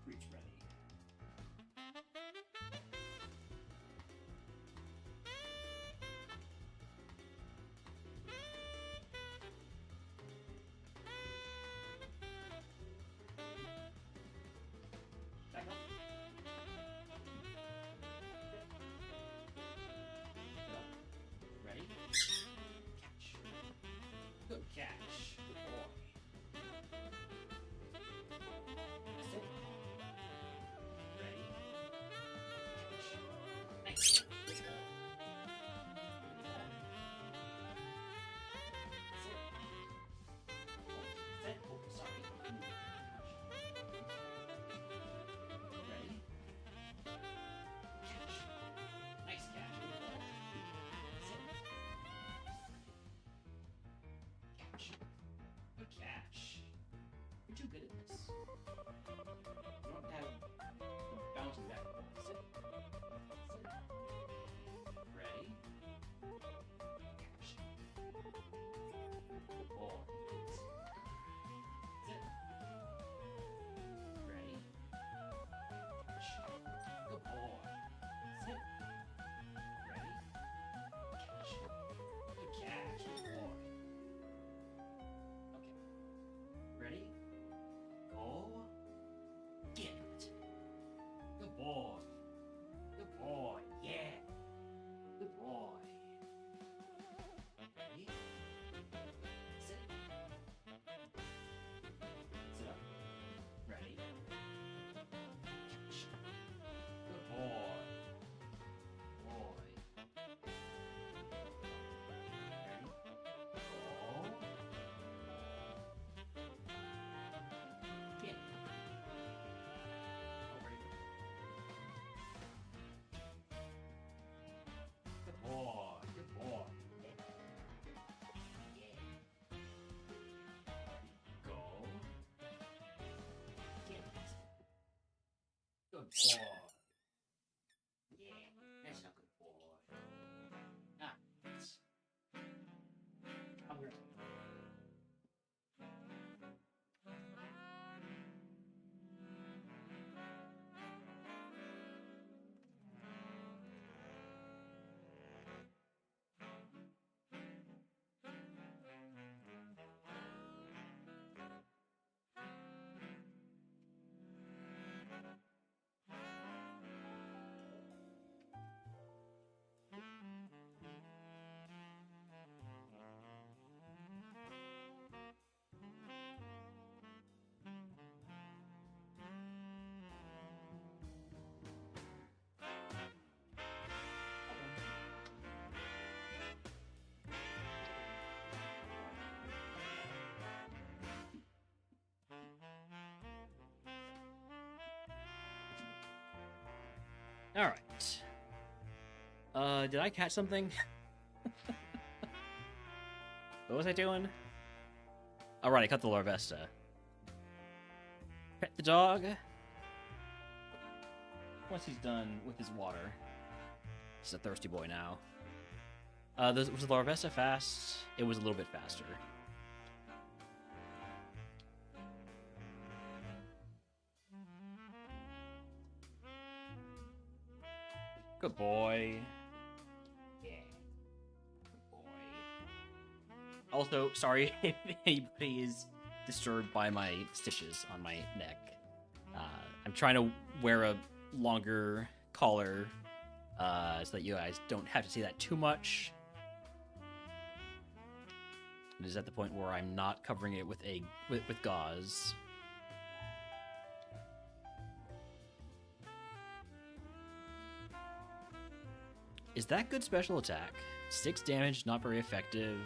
Reach ready. Back up. Go. Ready? Catch. Good catch. Good boy. That's it. Ready? Catch. Nice. Let's go. That's it. That's it. Oh, sorry. Ready? Catch. Nice catch. Good ball. That's it. Catch. Good catch. You're too good at this. You don't have bouncing back. Sit. Sit. Ready? Catch. Good ball. Sit. Ready? Catch. Good boy. Sit. Ready? Catch. Good catch. Good boy. Okay. Ready? Go. Get it. Good boy. Good boy. Yeah. Good boy. Ready? Sit. Sit up. Ready? Catch. Good boy. Boy. Ready? Go. Get it. Oh, ready? Good boy. Good boy. Yeah. Yeah. Go. Get it. Good boy. Yeah. That's a good boy. Nice. I'm ready. All right. Did I catch something? What was I doing? All right, I cut the Larvesta. Pet the dog. Once he's done with his water. He's a thirsty boy now. Was the Larvesta fast? It was a little bit faster. Good boy. Yeah. Good boy. Also, sorry if anybody is disturbed by my stitches on my neck. I'm trying to wear a longer collar so that you guys don't have to see that too much. It is at the point where I'm not covering it with gauze. Is that good special attack? 6 damage, not very effective.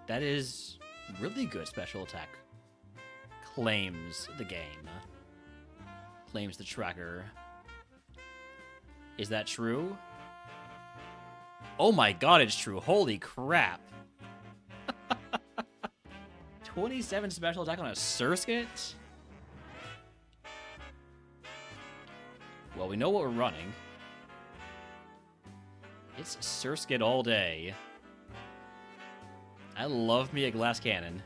That is really good special attack. Claims the game. Claims the tracker. Is that true? Oh my god, it's true. Holy crap. 27 special attack on a Surskit? Well, we know what we're running. It's Surskit all day. I love me a glass cannon.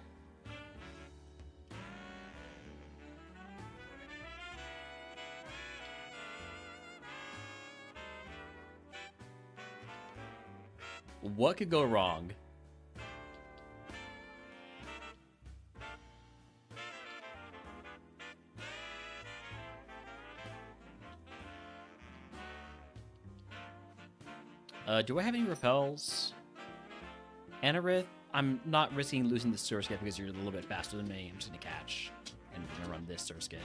What could go wrong? Do I have any repels? Anorith? I'm not risking losing the Surskit because you're a little bit faster than me. I'm just gonna catch. And we're gonna run this Surskit.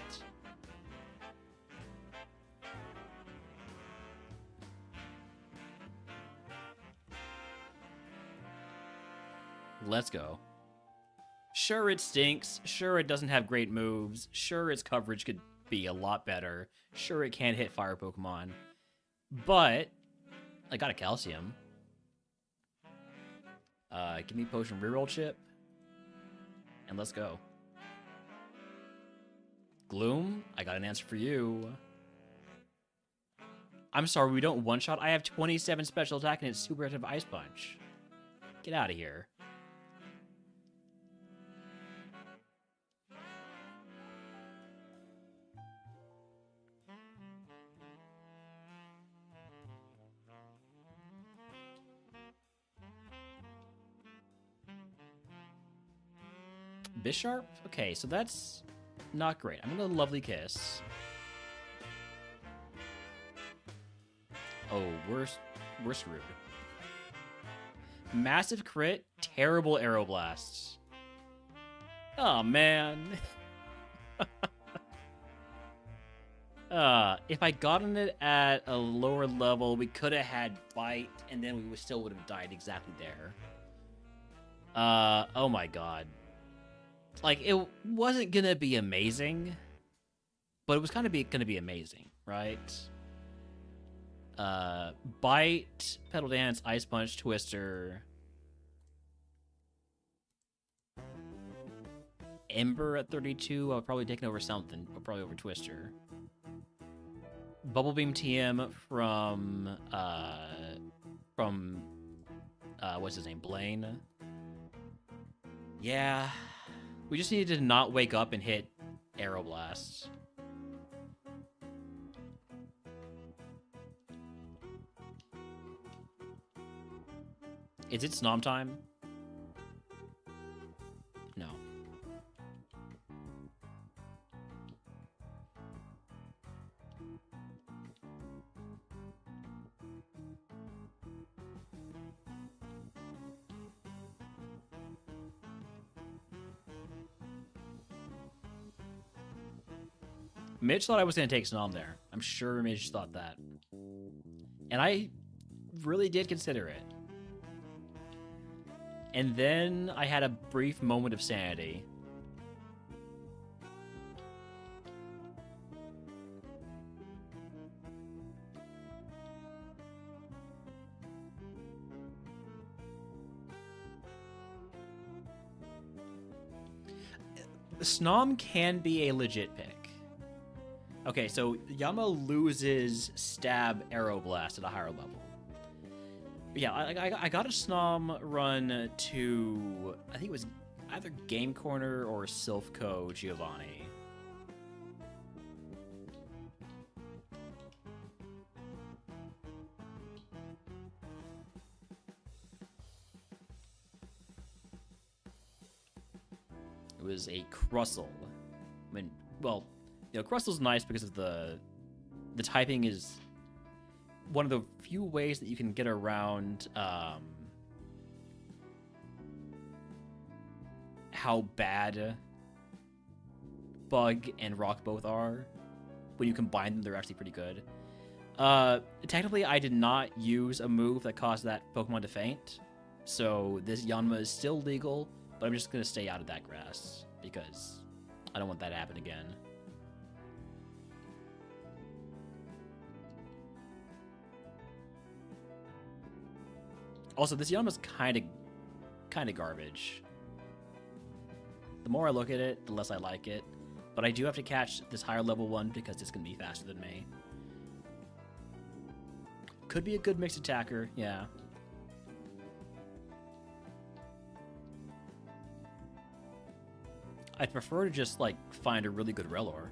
Let's go. Sure, it stinks. Sure, it doesn't have great moves. Sure, its coverage could be a lot better. Sure, it can't hit fire Pokemon. But I got a calcium. Give me potion reroll chip. And let's go. Gloom, I got an answer for you. I'm sorry, we don't one-shot. I have 27 special attack and it's super active Ice Punch. Get out of here. Bisharp? Okay, so that's not great. I'm gonna Lovely Kiss. Oh, we're screwed. Massive crit, terrible Aeroblast. Oh man. If I gotten it at a lower level, we could have had Bite, and then we still would have died exactly there. Oh my god. Like, it wasn't gonna be amazing, but it was kind of gonna be amazing, right? Bite, Petal Dance, Ice Punch, Twister. Ember at 32, I'll probably taken over something, but probably over Twister. Bubble Beam TM from what's his name, Blaine? Yeah. We just needed to not wake up and hit Aeroblast. Is it Snom time? No. Mitch thought I was going to take Snom there. I'm sure Mitch thought that. And I really did consider it. And then I had a brief moment of sanity. Snom can be a legit pick. Okay, so Yama loses Stab Arrow Blast at a higher level. But yeah, I got a Snom run to, I think it was either Game Corner or Silphco Giovanni. It was a Crustle. I mean, well, you know, Crustle's nice because of the typing is one of the few ways that you can get around how bad Bug and Rock both are. When you combine them, they're actually pretty good. Technically, I did not use a move that caused that Pokemon to faint, so this Yanma is still legal, but I'm just going to stay out of that grass because I don't want that to happen again. Also, this Yanma's kind of garbage. The more I look at it, the less I like it. But I do have to catch this higher level one because it's going to be faster than me. Could be a good mixed attacker, yeah. I'd prefer to just, like, find a really good Relor.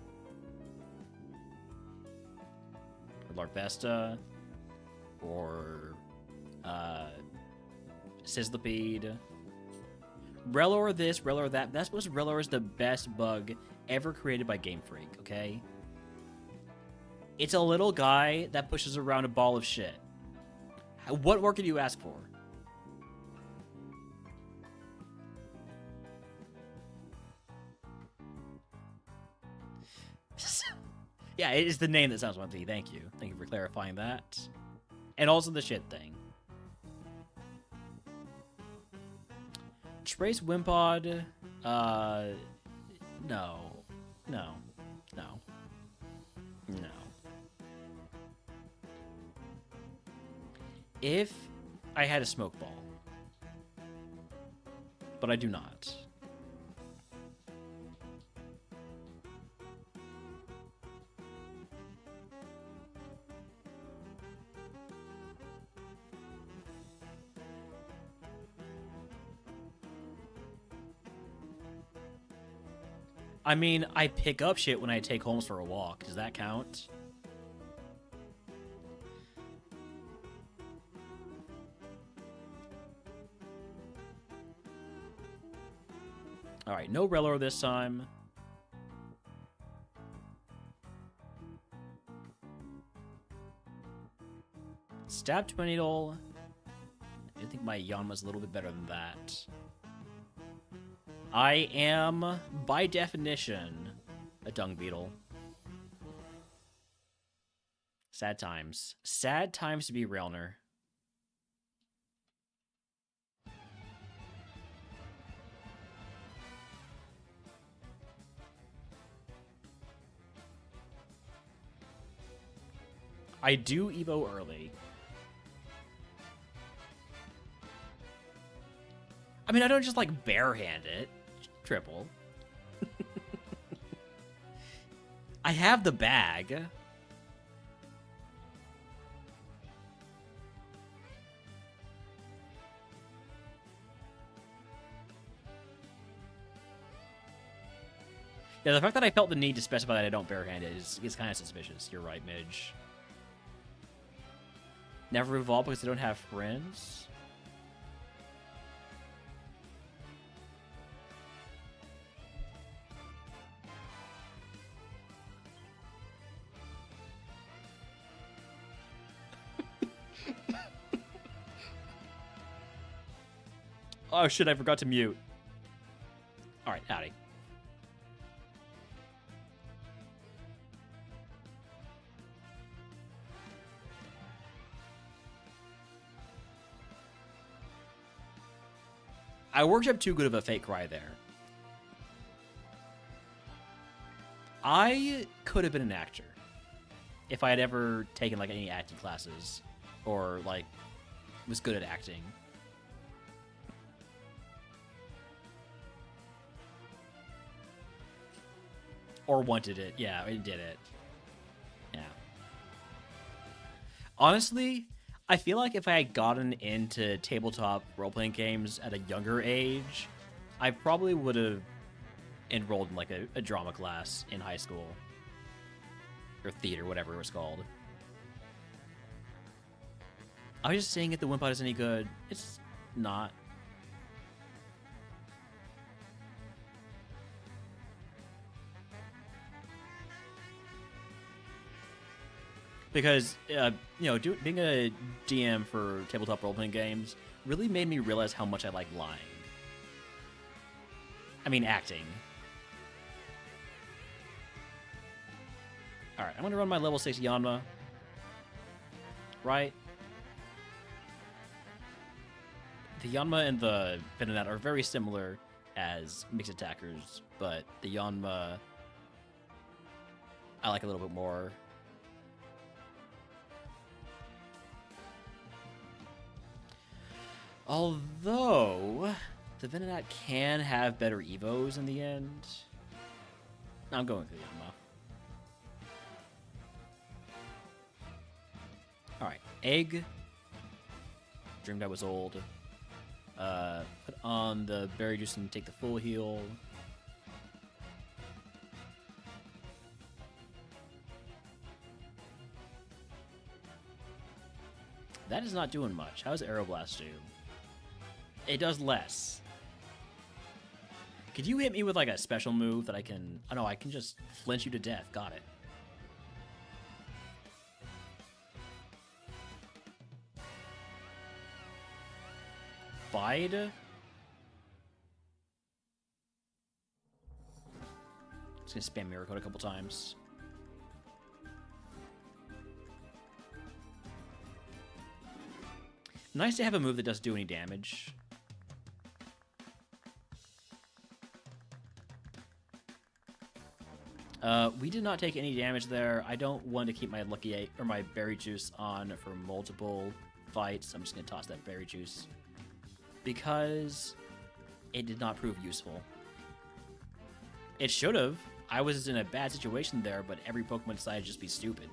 Or Larvesta. Or, Sizzlipede. Relor this, Relor that. That's supposed to Relor is the best bug ever created by Game Freak, okay? It's a little guy that pushes around a ball of shit. What more could you ask for? Yeah, it is the name that sounds funny. Thank you. Thank you for clarifying that. And also the shit thing. Trace Wimpod, no. If I had a smoke ball, but I do not. I mean, I pick up shit when I take Holmes for a walk. Does that count? Alright, no Relor this time. Stab Twin Needle. I think my Yanma's a little bit better than that. I am, by definition, a dung beetle. Sad times. Sad times to be Railner. I do Evo early. I mean, I don't just, like, barehand it. Triple. I have the bag. Yeah, the fact that I felt the need to specify that I don't barehand it is kind of suspicious. You're right, Midge. Never evolve because they don't have friends? Oh shit, I forgot to mute. Alright, howdy. I worked up too good of a fake cry there. I could have been an actor if I had ever taken like any acting classes or like was good at acting. Or wanted it. Yeah, it did it. Yeah. Honestly, I feel like if I had gotten into tabletop role-playing games at a younger age, I probably would have enrolled in like a drama class in high school. Or theater, whatever it was called. I was just saying if the Wimpod is any good. It's not. Because, you know, being a DM for tabletop role-playing games really made me realize how much I like lying. I mean, acting. Alright, I'm going to run my level 6 Yanma. Right? The Yanma and the Venonat are very similar as mixed attackers, but the Yanma I like a little bit more. Although, the Venonat can have better Evos in the end. I'm going for the Yanma. Alright, Egg. Dreamed I was old. Put on the berry juice and take the full heal. That is not doing much. How does Aeroblast do? It does less. Could you hit me with like a special move that I can... Oh no, I can just flinch you to death. Got it. Bide? Just gonna spam Mirror Code a couple times. Nice to have a move that doesn't do any damage. We did not take any damage there. I don't want to keep my Lucky 8 or my Berry Juice on for multiple fights. I'm just going to toss that Berry Juice because it did not prove useful. It should have. I was in a bad situation there, but every Pokemon decided to just be stupid.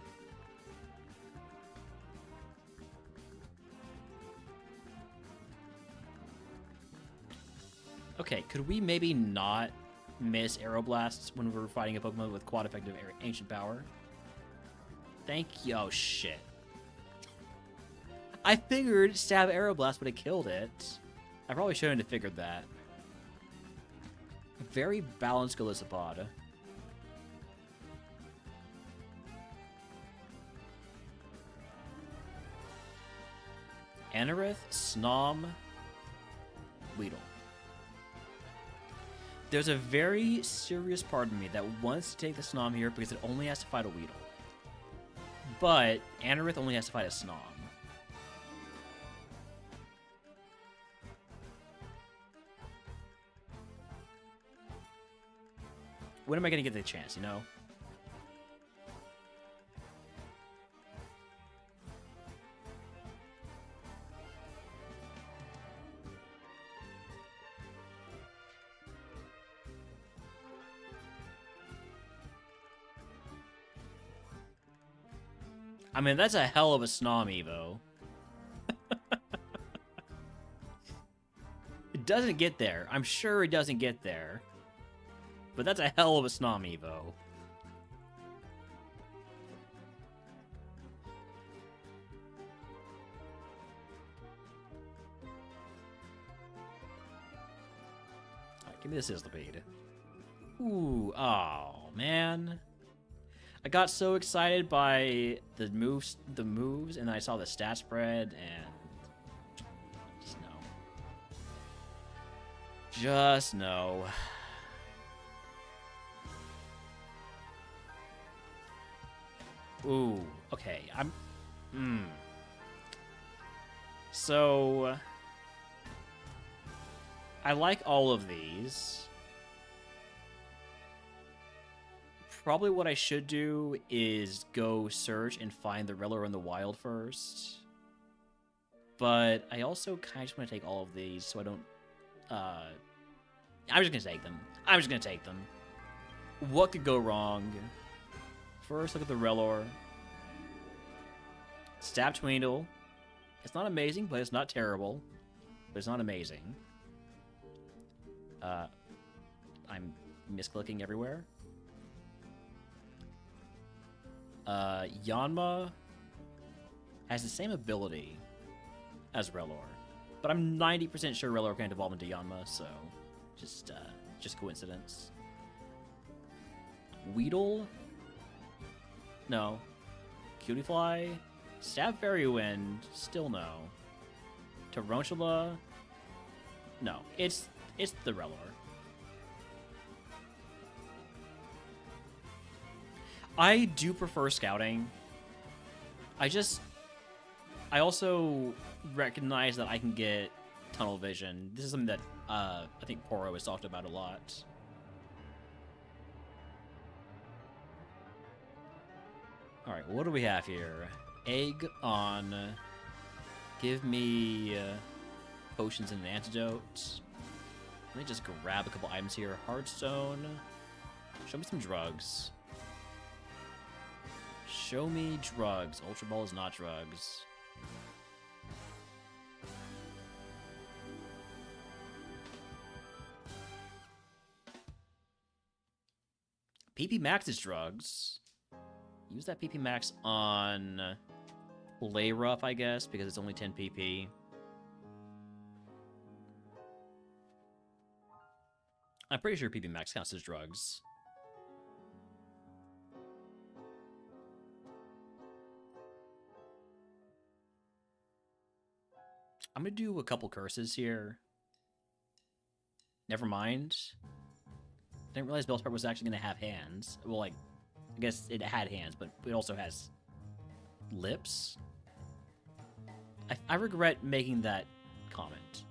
Okay, could we maybe not miss Aeroblasts when we're fighting a Pokemon with quad effective Ancient Power? Thank you. Oh, shit. I figured Stab Aeroblast would have killed it. I probably shouldn't have figured that. Very balanced Golisopod. Anorith, Snom, Weedle. There's a very serious part of me that wants to take the Snom here because it only has to fight a Weedle. But Anorith only has to fight a Snom. When am I going to get the chance, you know? I mean, that's a hell of a Snom Evo. It doesn't get there. I'm sure it doesn't get there. But that's a hell of a Snom Evo. Alright, give me the Sizzlipede. Ooh, oh, man. I got so excited by the moves, and then I saw the stat spread, and just no. Just no. Ooh, okay. So I like all of these. Probably what I should do is go search and find the Rellor in the wild first. But I also kind of just want to take all of these so I don't... I'm just going to take them. I'm just going to take them. What could go wrong? First, look at the Rellor. Stab Tweedle. It's not amazing, but it's not terrible. But it's not amazing. I'm misclicking everywhere. Yanma has the same ability as Rellor, but I'm 90% sure Rellor can't evolve into Yanma, so just coincidence. Weedle? No. Cutiefly? Stab Fairy Wind? Still no. Tarantula? No. It's the Rellor. I do prefer scouting. I also recognize that I can get tunnel vision. This is something that I think Poro has talked about a lot. Alright, what do we have here? Egg on. Give me potions and an antidote. Let me just grab a couple items here. Hardstone. Show me some drugs. Show me drugs. Ultra Ball is not drugs. PP Max is drugs. Use that PP Max on Play Rough, I guess, because it's only 10 PP. I'm pretty sure PP Max counts as drugs. I'm gonna do a couple curses here. Never mind. I didn't realize Bellsprout was actually gonna have hands. Well, like, I guess it had hands, but it also has lips. I regret making that comment.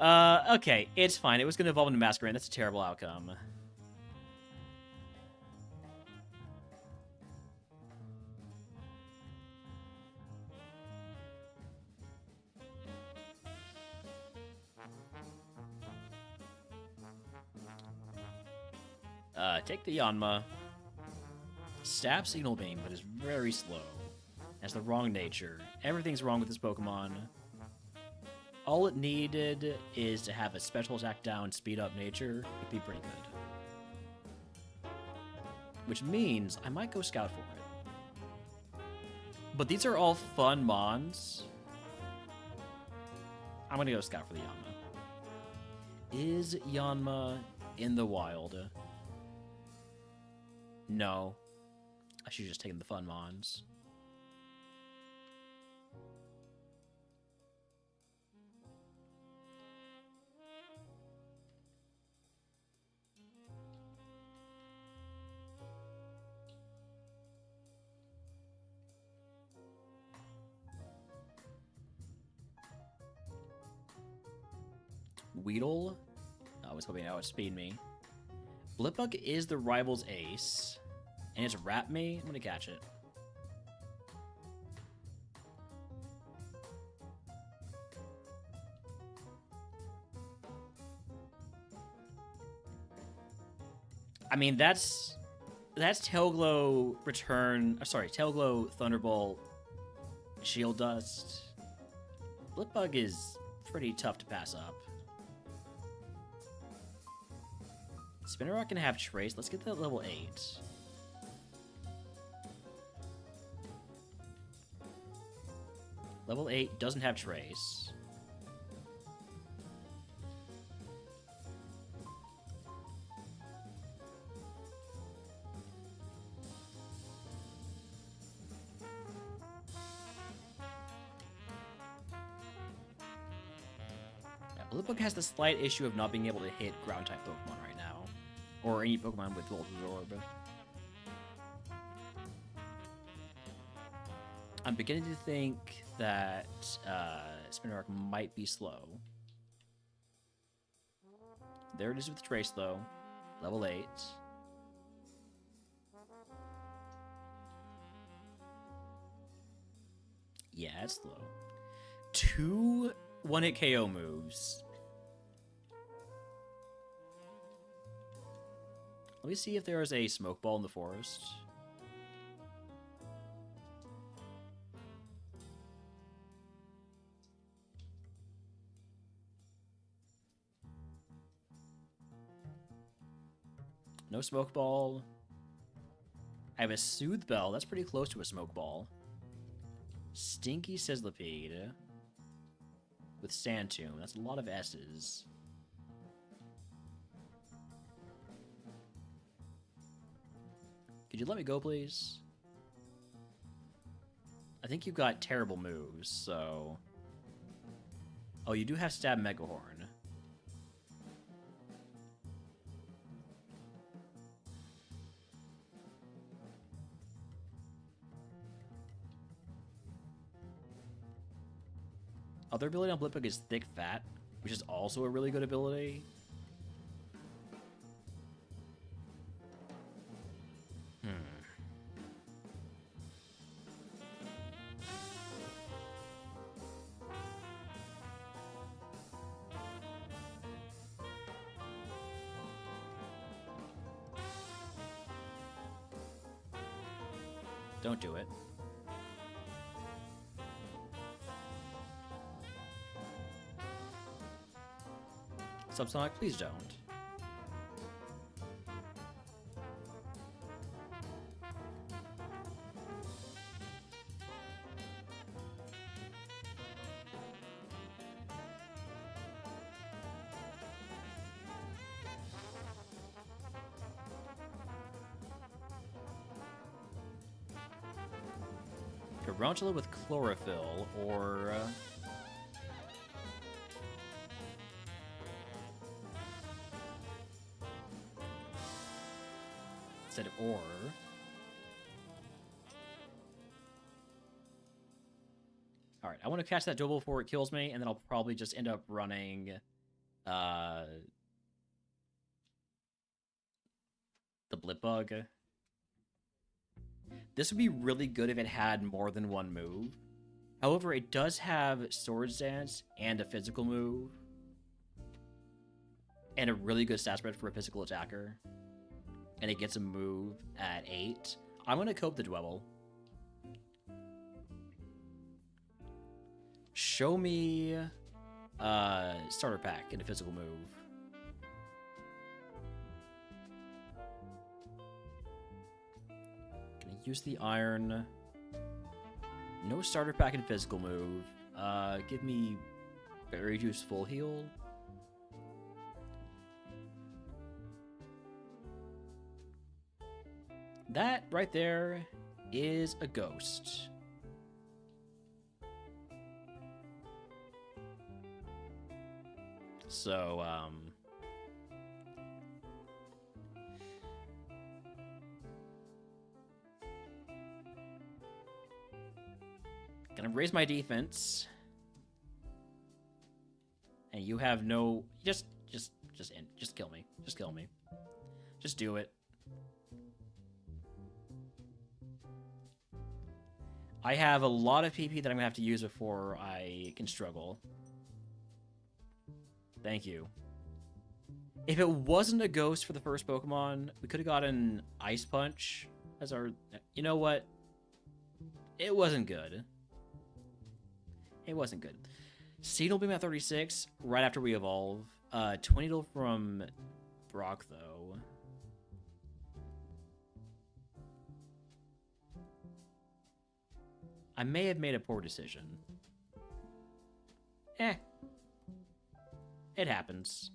Okay, it's fine. It was gonna evolve into Masquerain. That's a terrible outcome. Take the Yanma. Stab Signal Beam, but is very slow. Has the wrong nature. Everything's wrong with this Pokemon. All it needed is to have a special attack down, speed up nature. It'd be pretty good. Which means I might go scout for it. But these are all fun mons. I'm gonna go scout for the Yanma. Is Yanma in the wild? No. I should have just taken the fun mons. Weedle? I was hoping that would speed me. Blipbug is the rival's ace. And it's Wrap Me. I'm gonna catch it. I mean, that's Tailglow return. Sorry, Tailglow Thunderbolt Shield Dust. Blipbug is pretty tough to pass up. Spinnerock can have Trace. Let's get that level 8. Level 8 doesn't have Trace. Blipbug has the slight issue of not being able to hit ground-type Pokemon right now. Or any Pokemon with Volt Absorb. I'm beginning to think that Spinner Arc might be slow. There it is with Trace, though. Level 8. Yeah, it's slow. 2 one-hit KO moves. Let me see if there is a smoke ball in the forest. No smoke ball. I have a Soothe Bell. That's pretty close to a smoke ball. Stinky Sizzlipede. With Sand Tomb. That's a lot of S's. Could you let me go, please? I think you've got terrible moves, so... Oh, you do have Stab Megahorn. Other ability on Blipbug is Thick Fat, which is also a really good ability. Don't do it. Subsonic, please don't. Tarantula with Chlorophyll, or... Instead of or... Alright, I want to catch that double before it kills me, and then I'll probably just end up running... the Blipbug. This would be really good if it had more than one move. However, it does have Swords Dance and a physical move. And a really good stat spread for a physical attacker. And it gets a move at 8. I'm going to cope the Dwebble. Show me starter pack and a physical move. Use the iron. No starter pack and physical move. Give me Berry Juice full heal. That right there is a ghost. So, gonna raise my defense. And you have no... Just kill me. Just kill me. Just do it. I have a lot of PP that I'm gonna have to use before I can struggle. Thank you. If it wasn't a ghost for the first Pokemon, we could have gotten Ice Punch as our... You know what? It wasn't good. It wasn't good. Seedle Beam at 36, right after we evolve. 20 from Brock, though. I may have made a poor decision. It happens.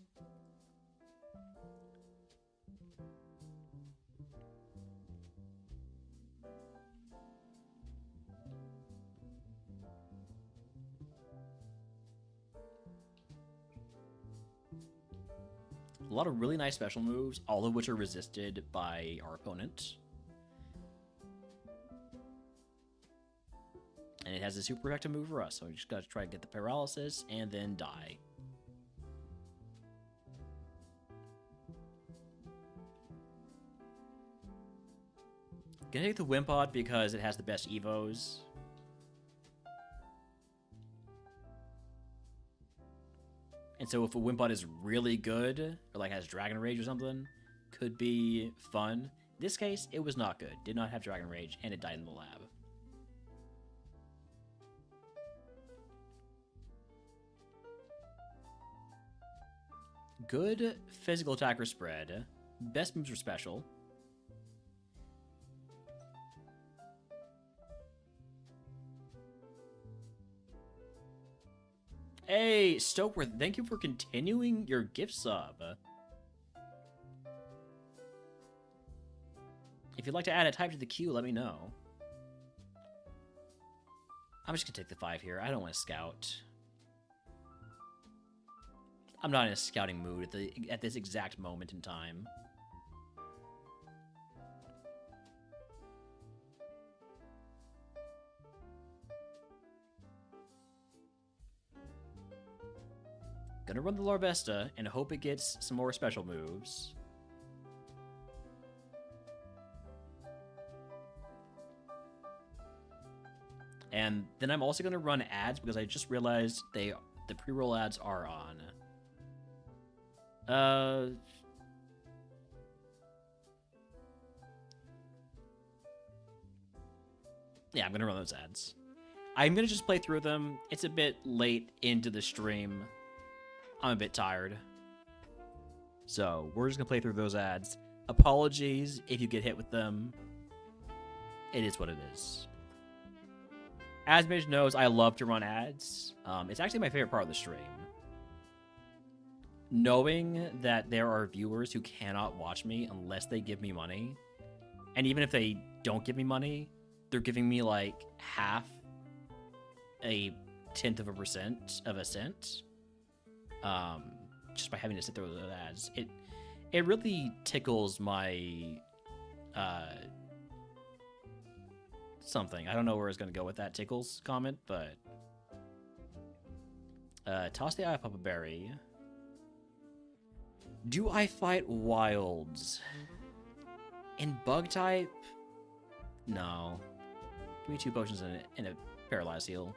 A lot of really nice special moves, all of which are resisted by our opponent. And it has a super effective move for us, so we just gotta try to get the paralysis and then die. Gonna take the Wimpod because it has the best evos. And so if a Wimpod is really good, or like has Dragon Rage or something, could be fun. In this case, it was not good. Did not have Dragon Rage, and it died in the lab. Good physical attacker spread. Best moves are special. Hey, Stokeworth, thank you for continuing your gift sub. If you'd like to add a type to the queue, let me know. I'm just gonna take the 5 here. I don't want to scout. I'm not in a scouting mood at this exact moment in time. Gonna run the Larvesta and hope it gets some more special moves. And then I'm also gonna run ads because I just realized the pre-roll ads are on. Yeah, I'm gonna run those ads. I'm gonna just play through them. It's a bit late into the stream. I'm a bit tired. So, we're just gonna play through those ads. Apologies if you get hit with them. It is what it is. As Midge knows, I love to run ads. It's actually my favorite part of the stream. Knowing that there are viewers who cannot watch me unless they give me money. And even if they don't give me money, they're giving me like half a tenth of a cent. Just by having to sit through those ads. It really tickles my something. I don't know where it's gonna go with that tickles comment, but toss the eye, Papa Berry. Do I fight wilds? In bug type? No. Give me 2 potions and a paralyzed heal.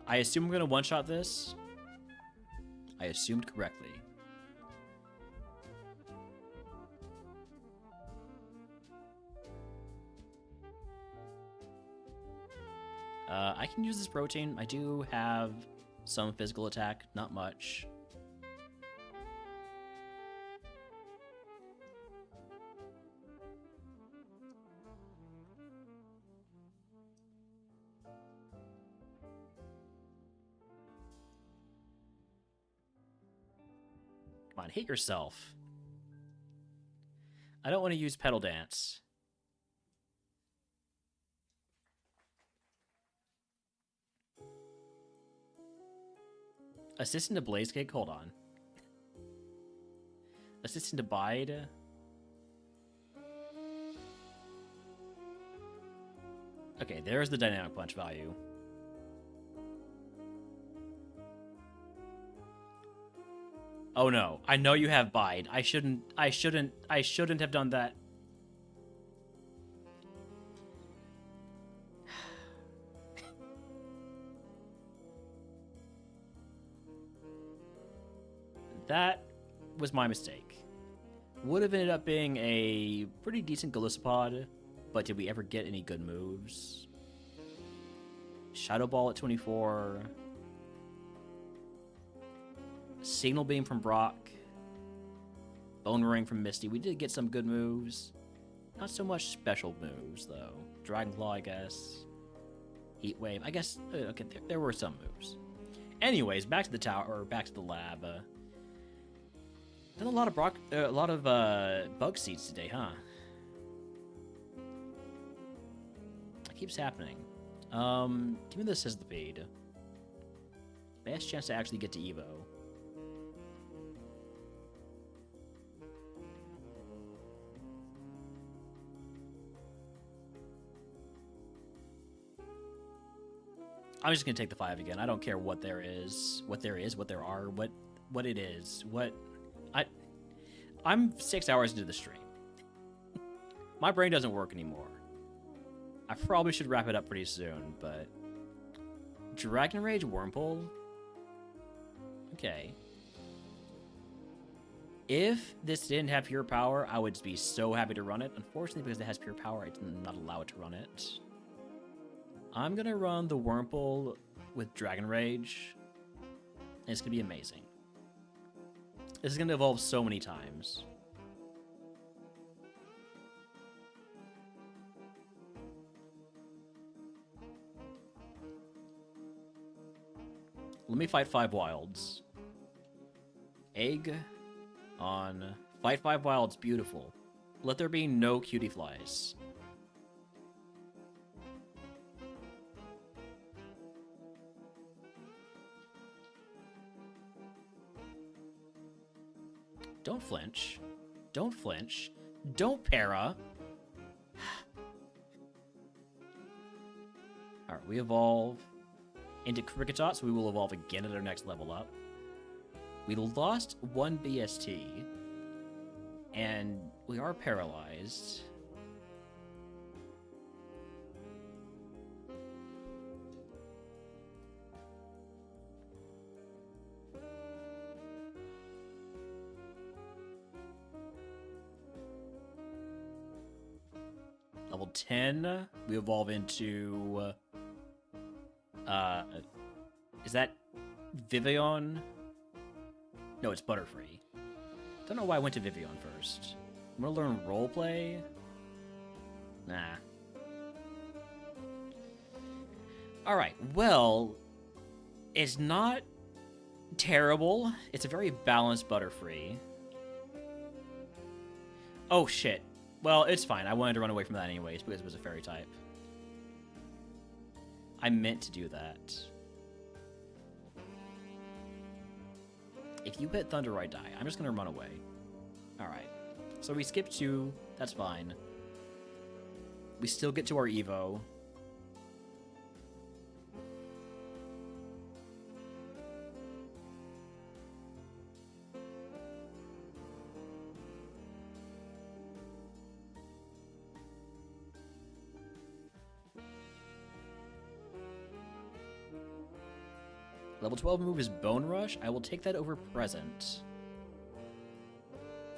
I assume I'm gonna one-shot this. I assumed correctly. I can use this protein. I do have some physical attack, not much. Come on, hit yourself. I don't want to use Pedal Dance. Assistant to Blaze Kick? Hold on. Assistant to Bide? Okay, there's the Dynamic Punch value. Oh no, I know you have Bide. I shouldn't have done that. That was my mistake. Would have ended up being a pretty decent Gallisopod, but did we ever get any good moves? Shadow Ball at 24. Signal Beam from Brock. Bone Ring from Misty. We did get some good moves. Not so much special moves, though. Dragon Claw, I guess. Heat Wave. I guess, okay, there were some moves. Anyways, back to the tower, or back to the lab. Done a lot of bug seeds today, huh? That keeps happening. Give me the Sizzlepede. Best chance to actually get to Evo. I'm just gonna take the 5 again. I don't care what there is, what there are, what it is, I'm 6 hours into the stream. My brain doesn't work anymore. I probably should wrap it up pretty soon, but Dragon Rage Wurmple? Okay. If this didn't have pure power, I would be so happy to run it. Unfortunately, because it has pure power, I did not allow it to run it. I'm gonna run the Wurmple with Dragon Rage. And it's gonna be amazing. This is gonna evolve so many times. Let me fight 5 wilds. Egg on fight 5 wilds. Beautiful. Let there be no cutie flies. Don't flinch. Don't flinch. Don't para. Alright, we evolve into Kricketot, so we will evolve again at our next level up. We lost 1 BST, and we are paralyzed. Level 10, we evolve into... is that Vivian? No, it's Butterfree. Don't know why I went to Vivian first. I'm gonna learn roleplay? Nah. Alright, well, it's not terrible. It's a very balanced Butterfree. Oh, shit. Well, it's fine. I wanted to run away from that anyways, because it was a fairy type. I meant to do that. If you hit Thunder, I die. I'm just gonna run away. Alright. So we skip 2. That's fine. We still get to our Evo. Level 12 move is Bone Rush. I will take that over Present.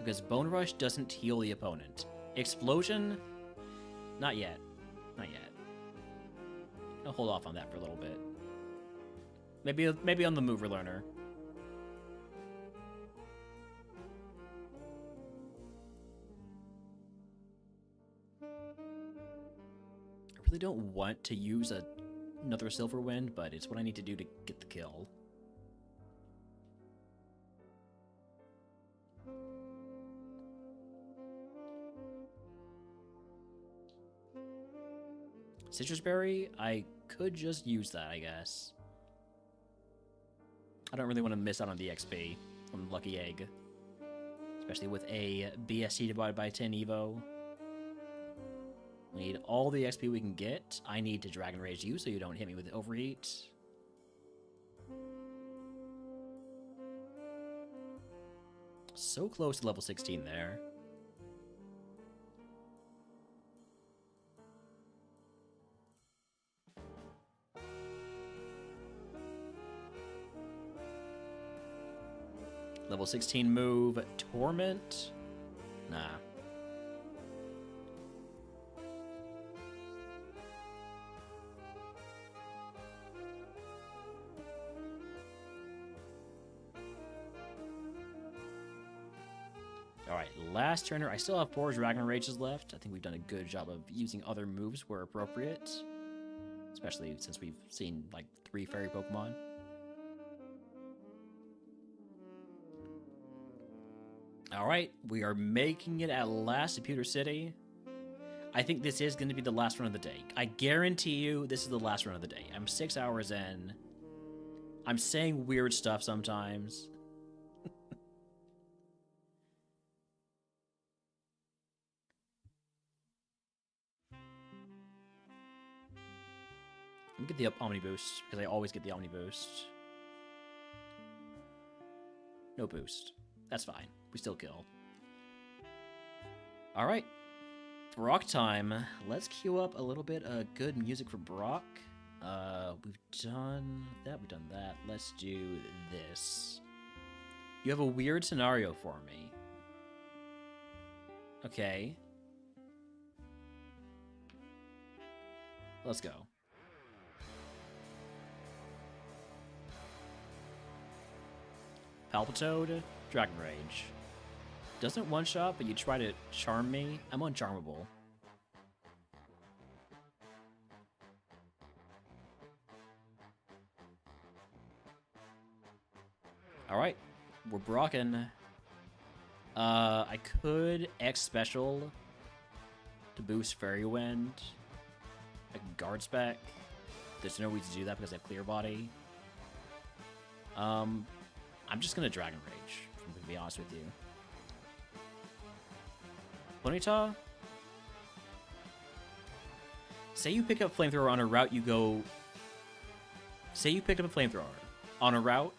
Because Bone Rush doesn't heal the opponent. Explosion? Not yet. Not yet. I'll hold off on that for a little bit. Maybe on the Mover Learner. I really don't want to use another Silver Wind, but it's what I need to do to get the kill. Citrus Berry? I could just use that, I guess. I don't really want to miss out on the XP from Lucky Egg. Especially with a BSC divided by 10 Evo. We need all the XP we can get. I need to Dragon Rage you so you don't hit me with Overheat. So close to level 16 there. Level 16 move, Torment? Nah. Alright, last turner. I still have 4 Dragon Rages left. I think we've done a good job of using other moves where appropriate. Especially since we've seen, like, 3 fairy Pokemon. Alright, we are making it at last to Pewter City. I think this is going to be the last run of the day. I guarantee you this is the last run of the day. I'm 6 hours in. I'm saying weird stuff sometimes. Let me get the Omni Boost, because I always get the Omni Boost. No boost. That's fine. We still kill. Alright. Brock time. Let's queue up a little bit of good music for Brock. We've done that, we've done that. Let's do this. You have a weird scenario for me. Okay. Let's go. Palpitoad, Dragon Rage. Doesn't one-shot, but you try to charm me. I'm uncharmable. Alright, we're brocking. I could X special to boost Fairy Wind. I can guard spec. There's no way to do that because I have clear body. I'm just gonna Dragon Rage, if I'm gonna be honest with you. Ponyta? Say you pick up Flamethrower on a route you go... Say you picked up a Flamethrower on a route...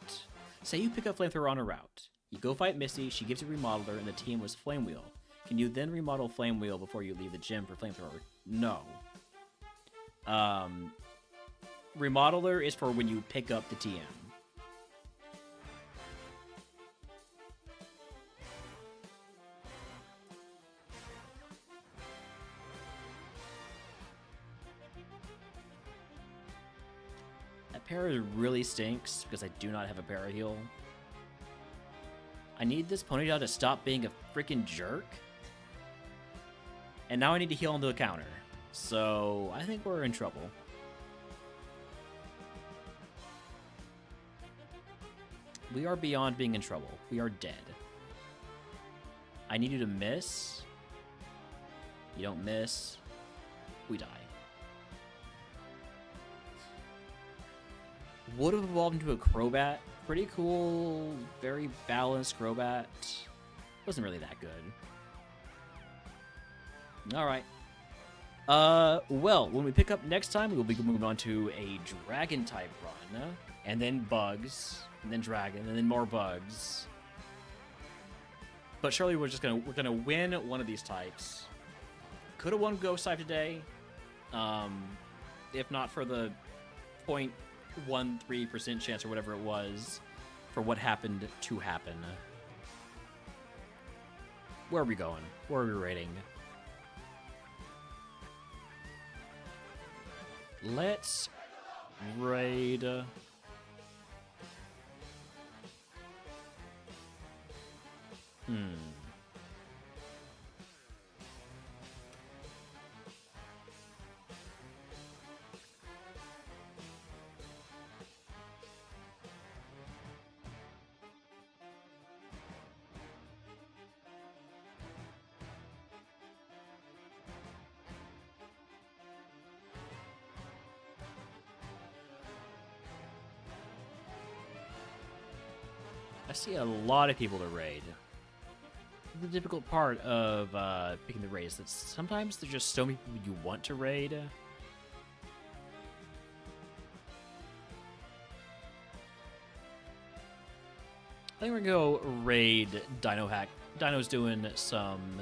Say you pick up Flamethrower on a route. You go fight Misty, she gives you Remodeler, and the team was Flame Wheel. Can you then remodel Flame Wheel before you leave the gym for Flamethrower? No. Remodeler is for when you pick up the TM. Para really stinks because I do not have a para heal. I need this Ponyta to stop being a freaking jerk. And now I need to heal into the counter. So I think we're in trouble. We are beyond being in trouble. We are dead. I need you to miss. You don't miss. We die. Would have evolved into a Crobat. Pretty cool, very balanced Crobat. Wasn't really that good. Alright. Well, when we pick up next time, we will be moving on to a Dragon-type run. And then Bugs. And then Dragon. And then more Bugs. But surely we're gonna win one of these types. Could have won Ghost type today. If not for the 0.13% chance or whatever it was for what happened to happen. Where are we going? Where are we rating? Let's raid... I see a lot of people to raid. The difficult part of picking the raid is that sometimes there's just so many people you want to raid. I think we're gonna go raid Dino Hack. Dino's doing some...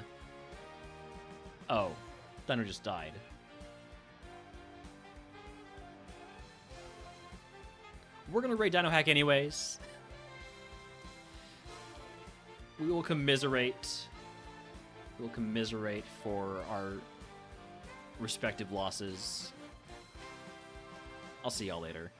Oh, Dino just died. We're gonna raid Dino Hack anyways. We will commiserate. We will commiserate for our respective losses. I'll see y'all later.